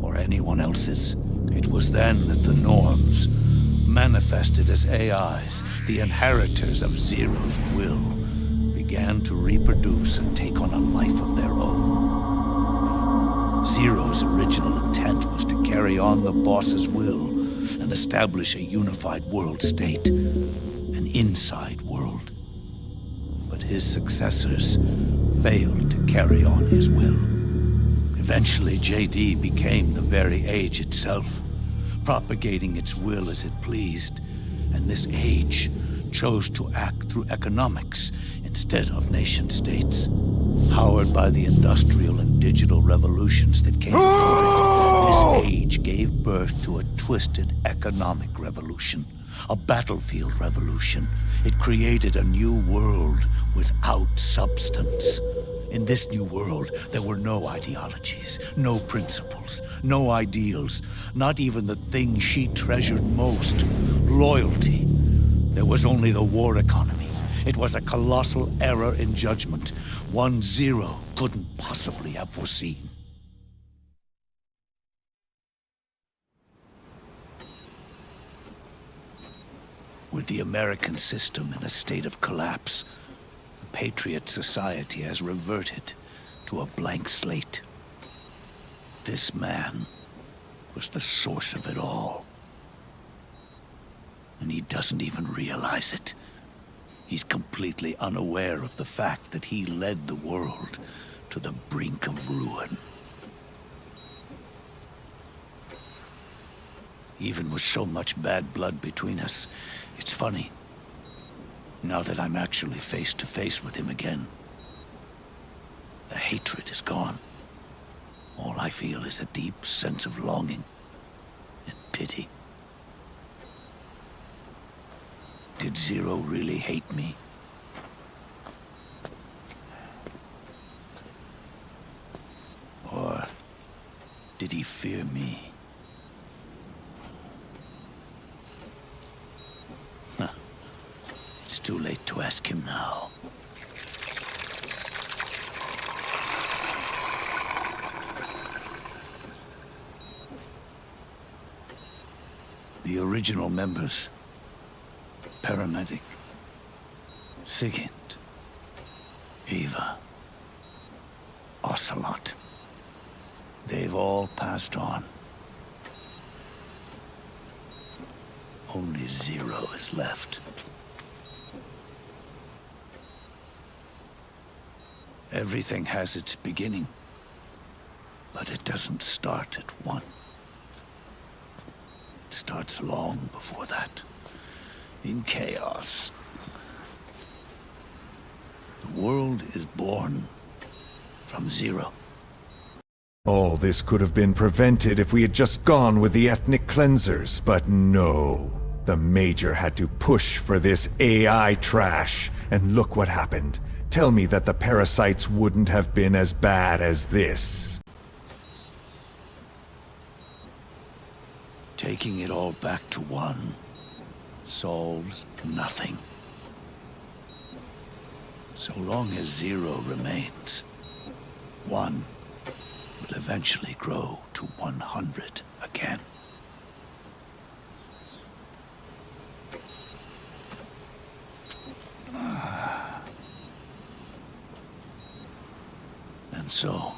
or anyone else's. It was then that the norms, manifested as AIs, the inheritors of Zero's will, began to reproduce and take on a life of their own. Zero's original intent was to carry on the boss's will and establish a unified world state, an inside world. But his successors failed to carry on his will. Eventually, JD became the very age itself, propagating its will as it pleased, and this age chose to act through economics instead of nation-states. Powered by the industrial and digital revolutions that came before it, this age gave birth to a twisted economic revolution, a battlefield revolution. It created a new world without substance. In this new world, there were no ideologies, no principles, no ideals, not even the thing she treasured most, loyalty. There was only the war economy. It was a colossal error in judgment, one Zero couldn't possibly have foreseen. With the American system in a state of collapse, the Patriot society has reverted to a blank slate. This man was the source of it all. And he doesn't even realize it. He's completely unaware of the fact that he led the world to the brink of ruin. Even with so much bad blood between us, it's funny. Now that I'm actually face to face with him again, the hatred is gone. All I feel is a deep sense of longing and pity. Did Zero really hate me? Or did he fear me? It's too late to ask him now. The original members, Paramedic, Sigint, Eva, Ocelot, they've all passed on. Only Zero is left. Everything has its beginning, but it doesn't start at one. It starts long before that, in chaos. The world is born from zero. All this could have been prevented if we had just gone with the ethnic cleansers, but no. The Major had to push for this AI trash, and look what happened. Tell me that the parasites wouldn't have been as bad as this. Taking it all back to one solves nothing. So long as Zero remains, one will eventually grow to 100 again. And so,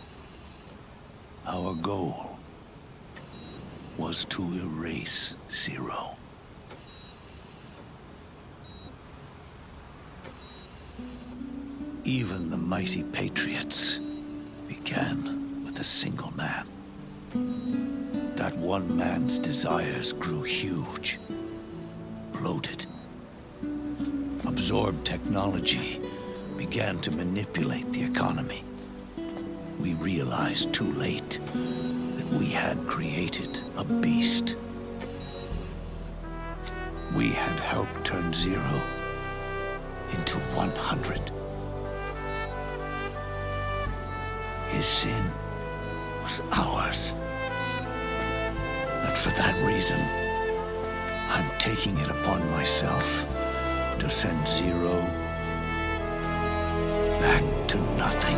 our goal was to erase Zero. Even the mighty Patriots began with a single man. That one man's desires grew huge, bloated, absorbed technology, began to manipulate the economy. We realized too late that we had created a beast. We had helped turn Zero into 100. His sin was ours. And for that reason, I'm taking it upon myself to send Zero back to nothing.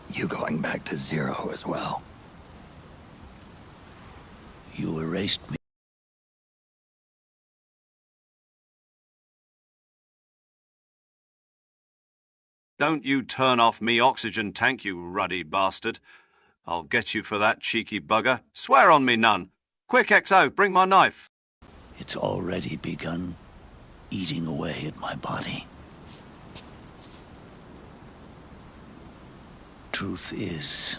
You going back to Zero as well? You erased me. Don't you turn off me oxygen tank, you ruddy bastard. I'll get you for that, cheeky bugger. Swear on me none. Quick, XO, bring my knife. It's already begun eating away at my body. Truth is,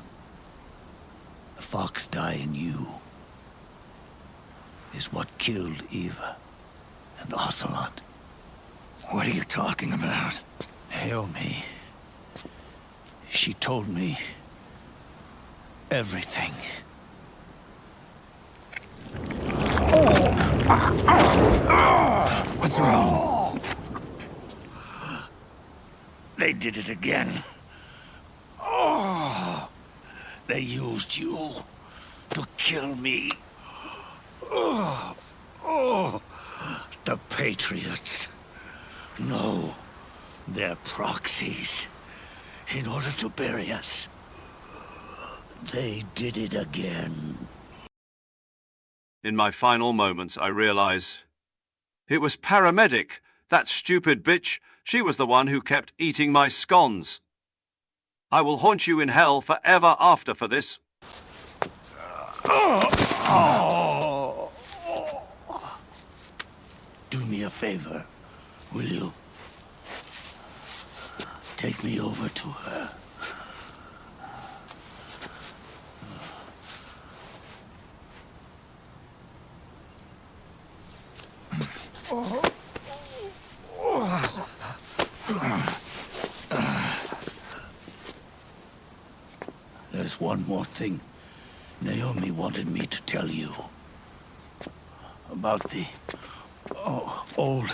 the fox die in you is what killed Eva and Ocelot. What are you talking about? Naomi She told me everything. What's wrong? They did it again. Oh, they used you to kill me. Oh, the Patriots. No, they're proxies. In order to bury us. They did it again. In my final moments, I realize it was Paramedic. That stupid bitch. She was the one who kept eating my scones. I will haunt you in hell forever after for this. Do me a favor, will you? Take me over to her. There's one more thing Naomi wanted me to tell you. About the old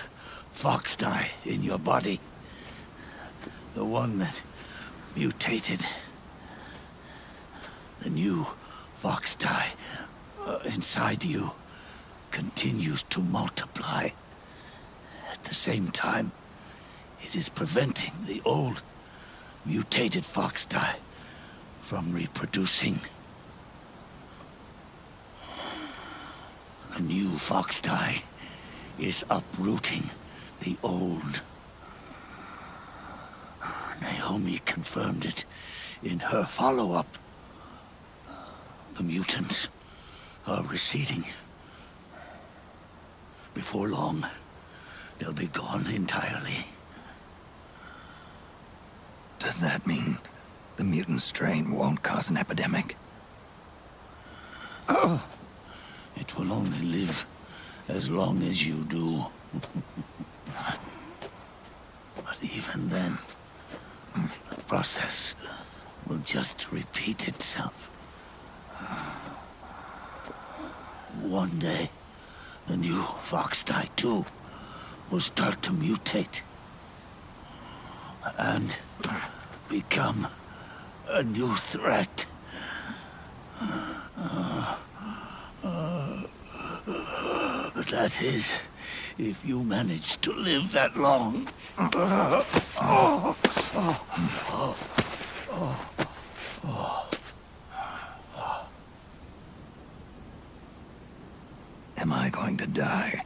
fox dye in your body. The one that mutated. The new fox dye inside you continues to multiply. At the same time, it is preventing the old mutated fox dye from reproducing. The new fox dye is uprooting the old. Naomi confirmed it in her follow-up. The mutants are receding. Before long, they'll be gone entirely. Does that mean the mutant strain won't cause an epidemic? It will only live as long as you do. But even then, the process will just repeat itself. One day, the new fox dye too will start to mutate and become a new threat. That is, if you manage to live that long. Am I going to die?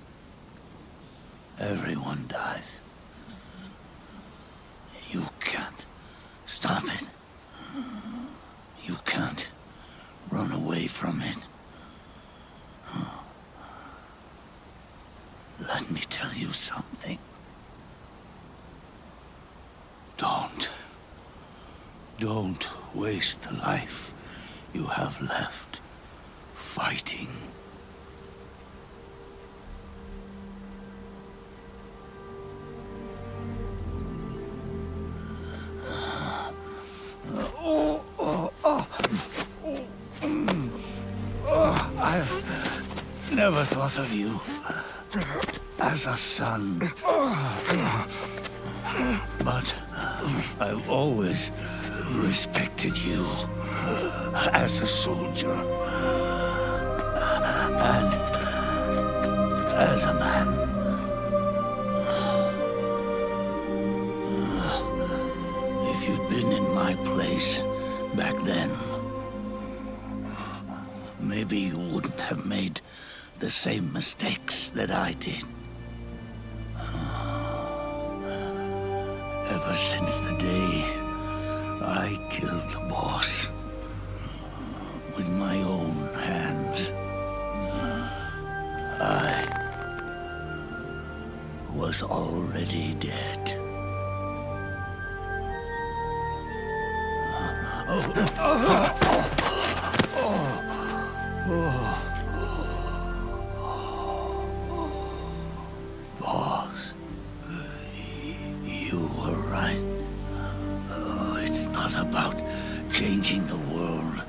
Everyone dies. You can't stop it. You can't run away from it. Let me tell you something. Don't waste the life you have left fighting. I never thought of you as a son. But I've always respected you as a soldier and as a man. If you'd been in my place back then, maybe you wouldn't have made the same mistakes that I did. Ever since the day I killed the boss with my own hands, I was already dead. Boss, you were right. It's not not about changing the world.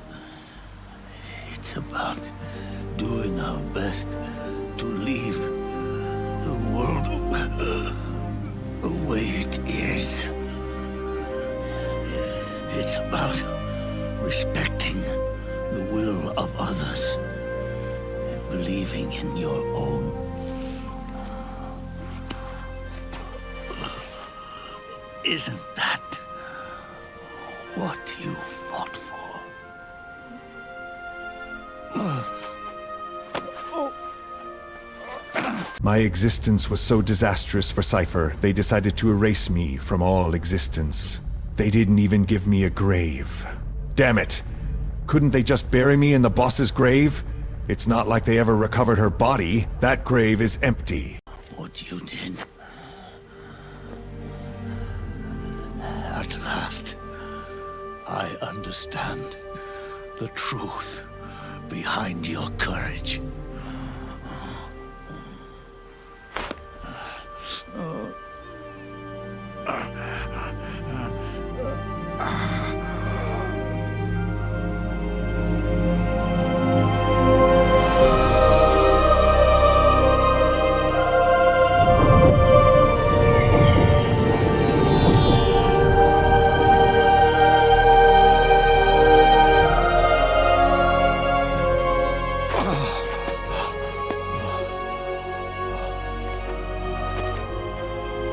It's about doing our best to leave the world the way it is. It's about respecting the will of others and believing in your own. Isn't that what you fought for? My existence was so disastrous for Cypher, they decided to erase me from all existence. They didn't even give me a grave. Damn it! Couldn't they just bury me in the boss's grave? It's not like they ever recovered her body. That grave is empty. What you did. At last, I understand the truth behind your courage.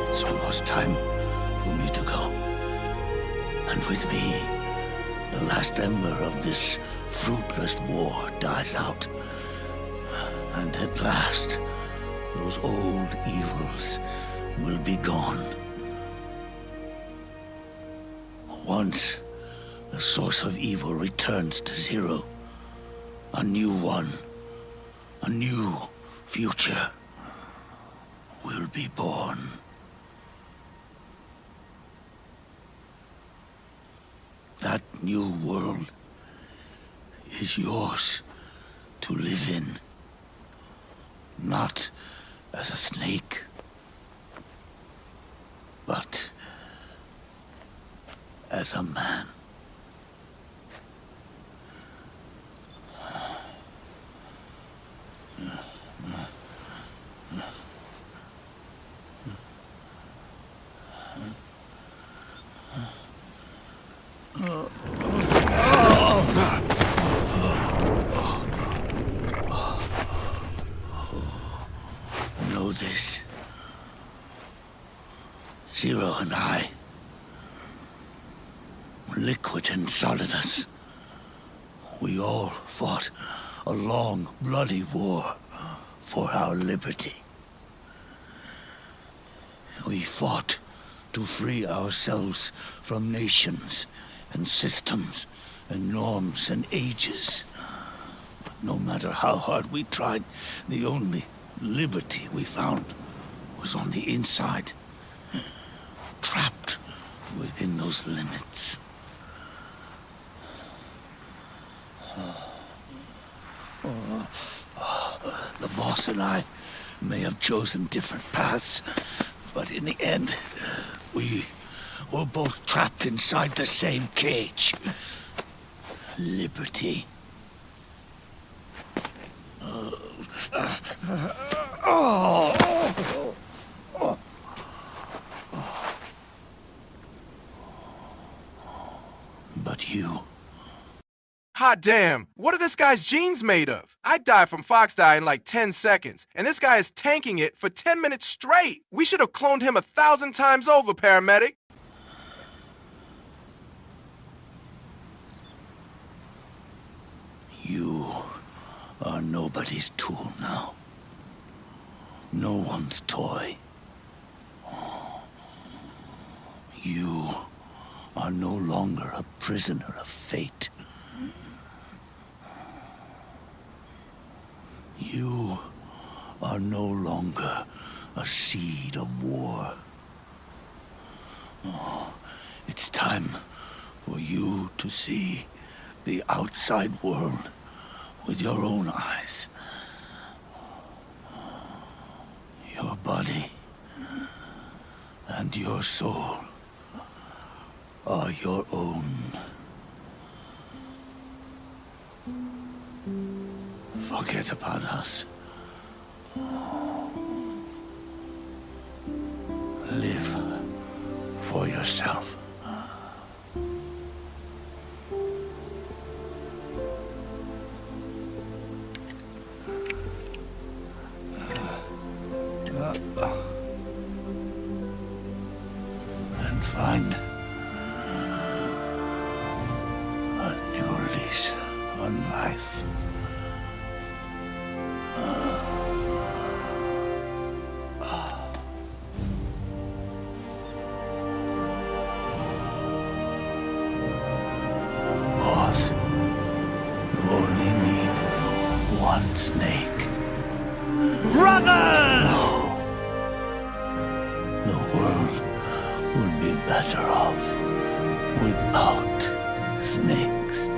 It's almost time for me to go. And with me, the last ember of this fruitless war dies out. And at last, those old evils will be gone. Once the source of evil returns to zero, a new one, a new future will be born. That new world is yours to live in. Not as a snake, but as a man. Know this. Zero and I, Liquid and Solidus, we all fought a long, bloody war for our liberty. We fought to free ourselves from nations and systems and norms and ages. But no matter how hard we tried, the only liberty we found was on the inside, trapped within those limits. The boss and I may have chosen different paths, but in the end, we were both trapped inside the same cage. Liberty. But you... Hot damn, what are this guy's jeans made of? I died from fox dye in like 10 seconds, and this guy is tanking it for 10 minutes straight. We should have cloned him 1,000 times over, paramedic. You are nobody's tool now. No one's toy. You are no longer a prisoner of fate. You are no longer a seed of war. Oh, it's time for you to see the outside world with your own eyes. Your body and your soul are your own. Forget about us. Live for yourself. And find a new lease on life. Boss, you only need one snake. Brothers! No. The world would be better off without snakes.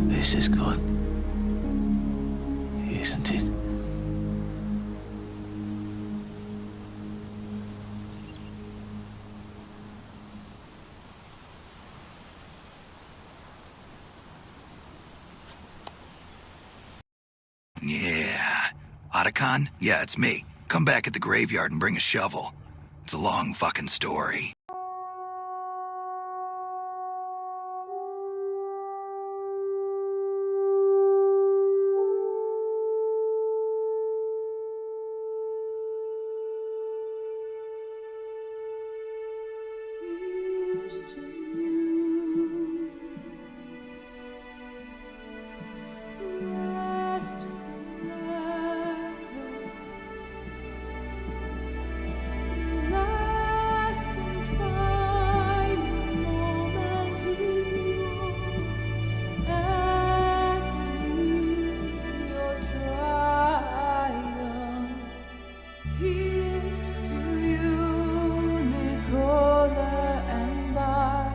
This is good, isn't it? Yeah. Otacon? Yeah, it's me. Come back at the graveyard and bring a shovel. It's a long fucking story. Here's to you, Nicola and Bart.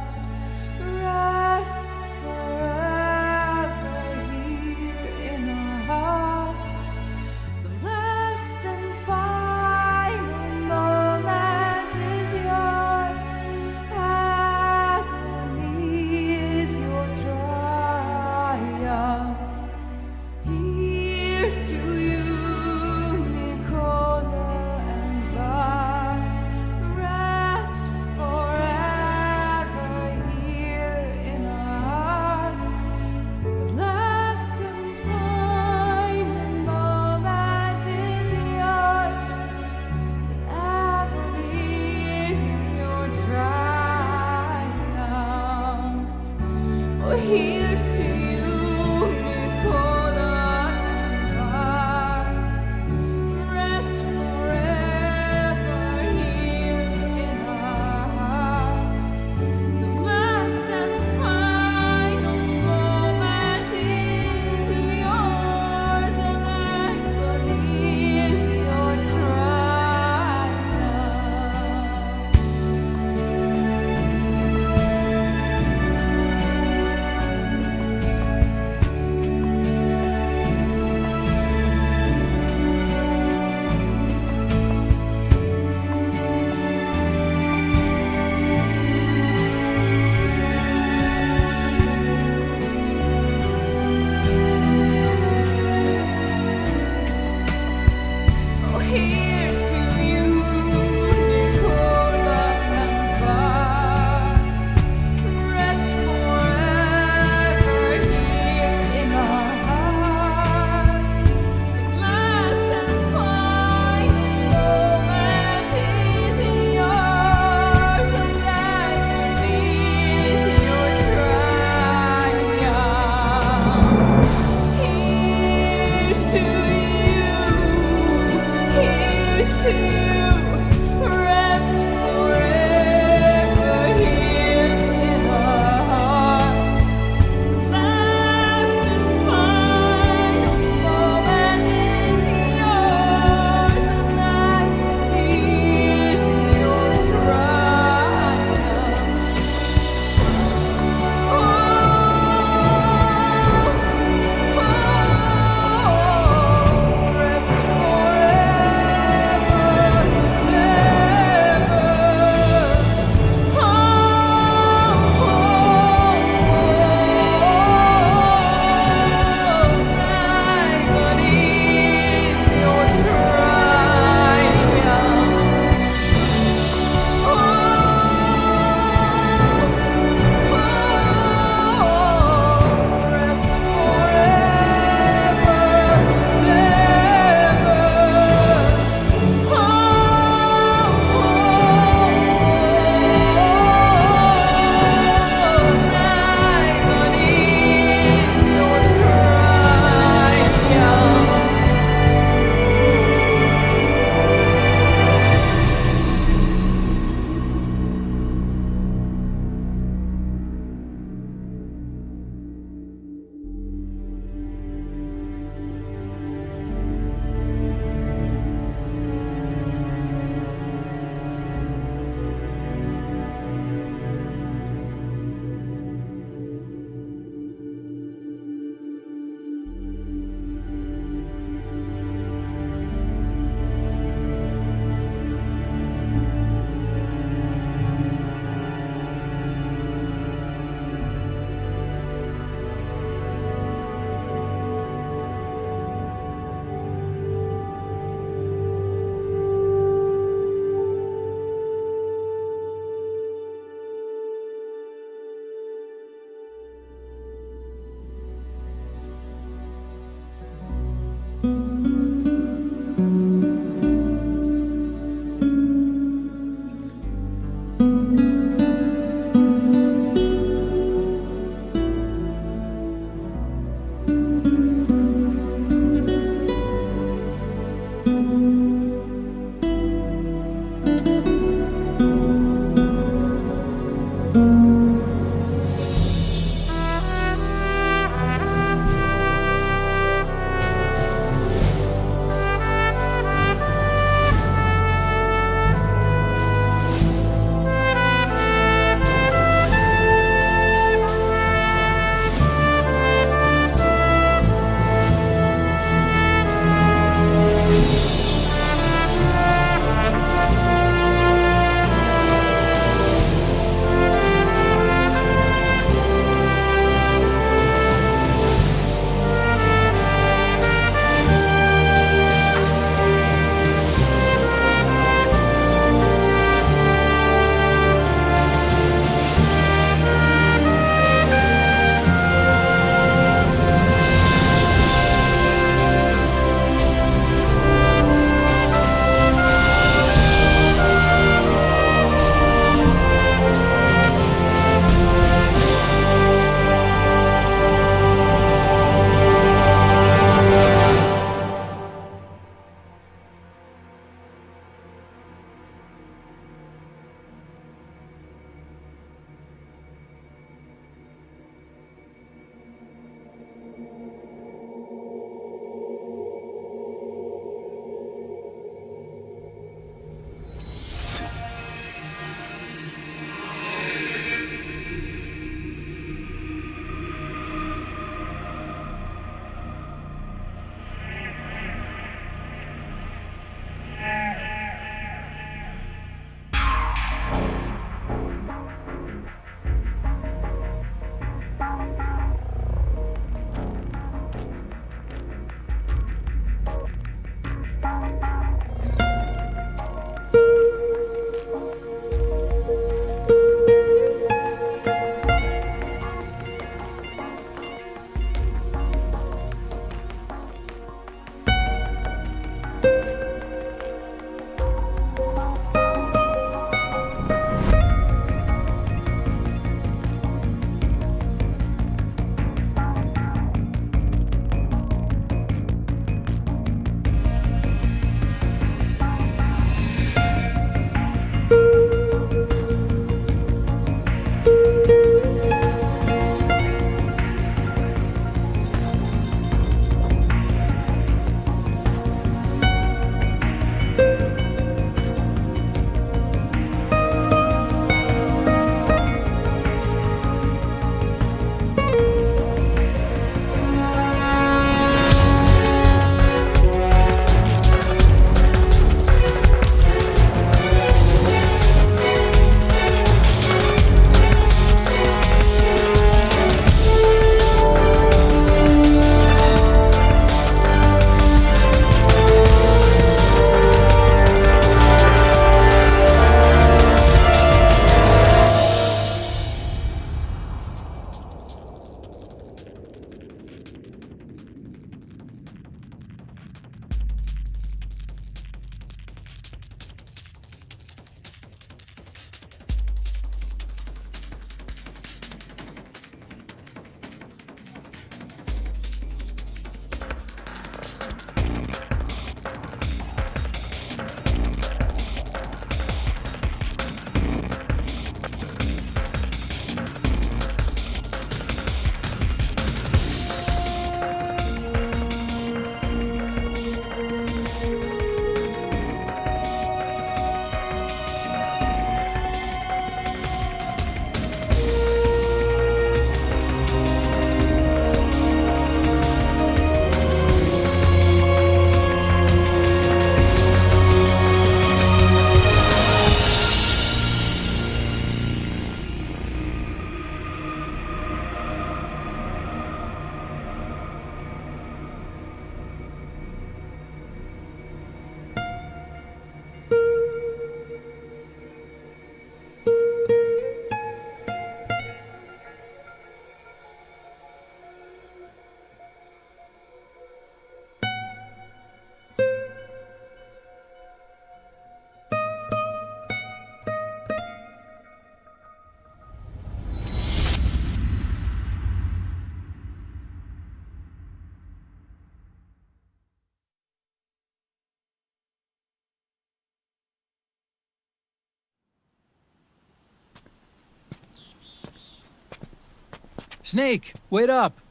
Snake, wait up!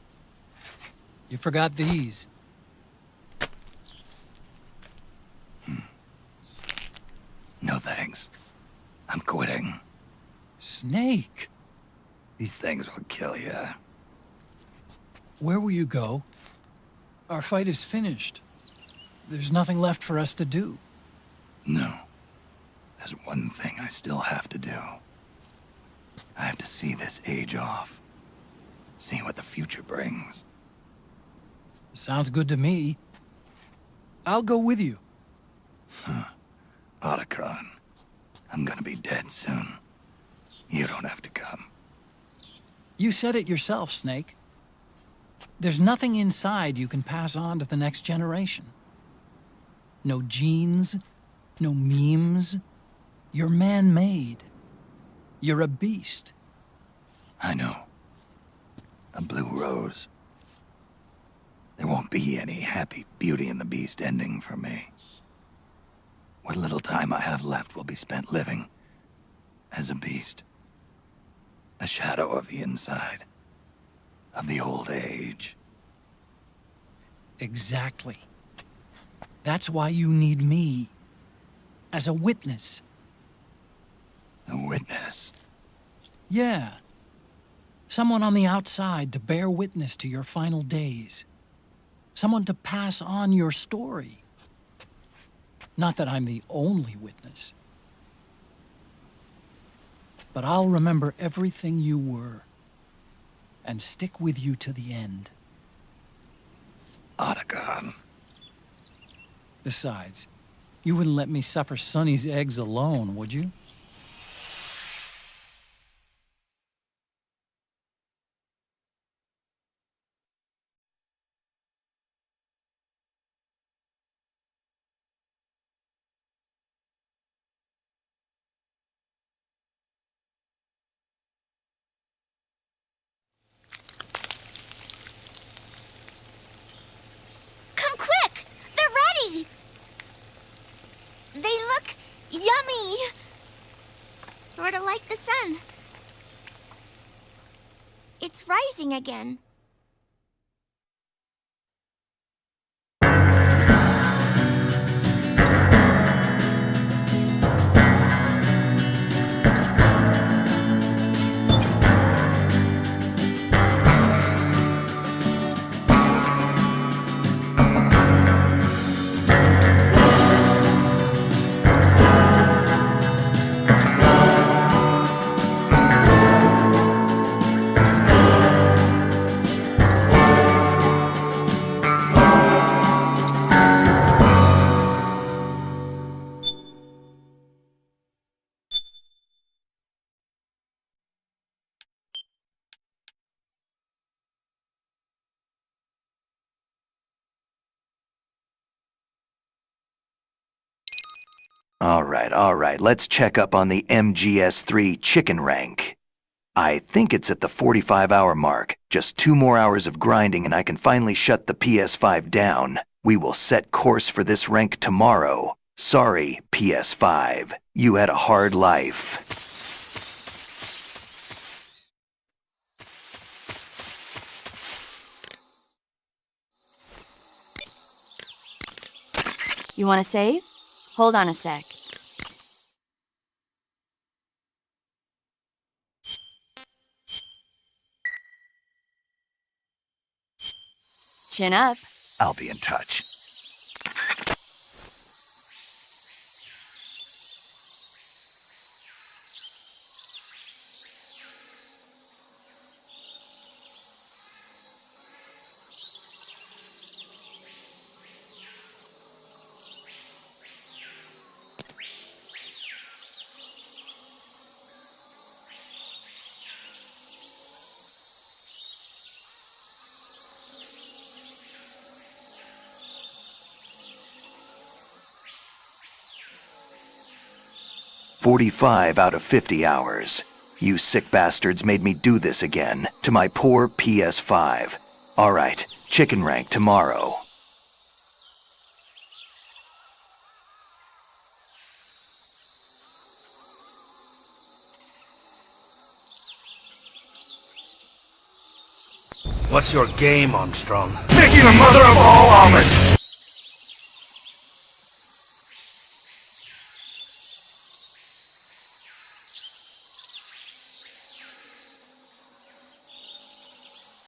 You forgot these. No thanks. I'm quitting. Snake! These things will kill you. Where will you go? Our fight is finished. There's nothing left for us to do. No. There's one thing I still have to do. I have to see this age off. See what the future brings. Sounds good to me. I'll go with you. Otacon, I'm gonna be dead soon. You don't have to come. You said it yourself, Snake. There's nothing inside you can pass on to the next generation. No genes, no memes. You're man-made. You're a beast. I know. A blue rose. There won't be any happy Beauty and the Beast ending for me. What little time I have left will be spent living as a beast. A shadow of the inside. Of the old age. Exactly. That's why you need me. As a witness. A witness? Yeah. Someone on the outside to bear witness to your final days. Someone to pass on your story. Not that I'm the only witness. But I'll remember everything you were. And stick with you to the end. Otacon. Besides, you wouldn't let me suffer Sonny's eggs alone, would you? Come quick! They're ready! They look yummy! Sort of like the sun. It's rising again. All right, let's check up on the MGS3 chicken rank. I think it's at the 45-hour mark. Just 2 more hours of grinding and I can finally shut the PS5 down. We will set course for this rank tomorrow. Sorry, PS5. You had a hard life. You want to save? Hold on a sec. Chin up. I'll be in touch. "45 out of 50 hours. You sick bastards made me do this again, to my poor PS5. All right, chicken rank tomorrow." What's your game, Armstrong? Making the mother of all armors!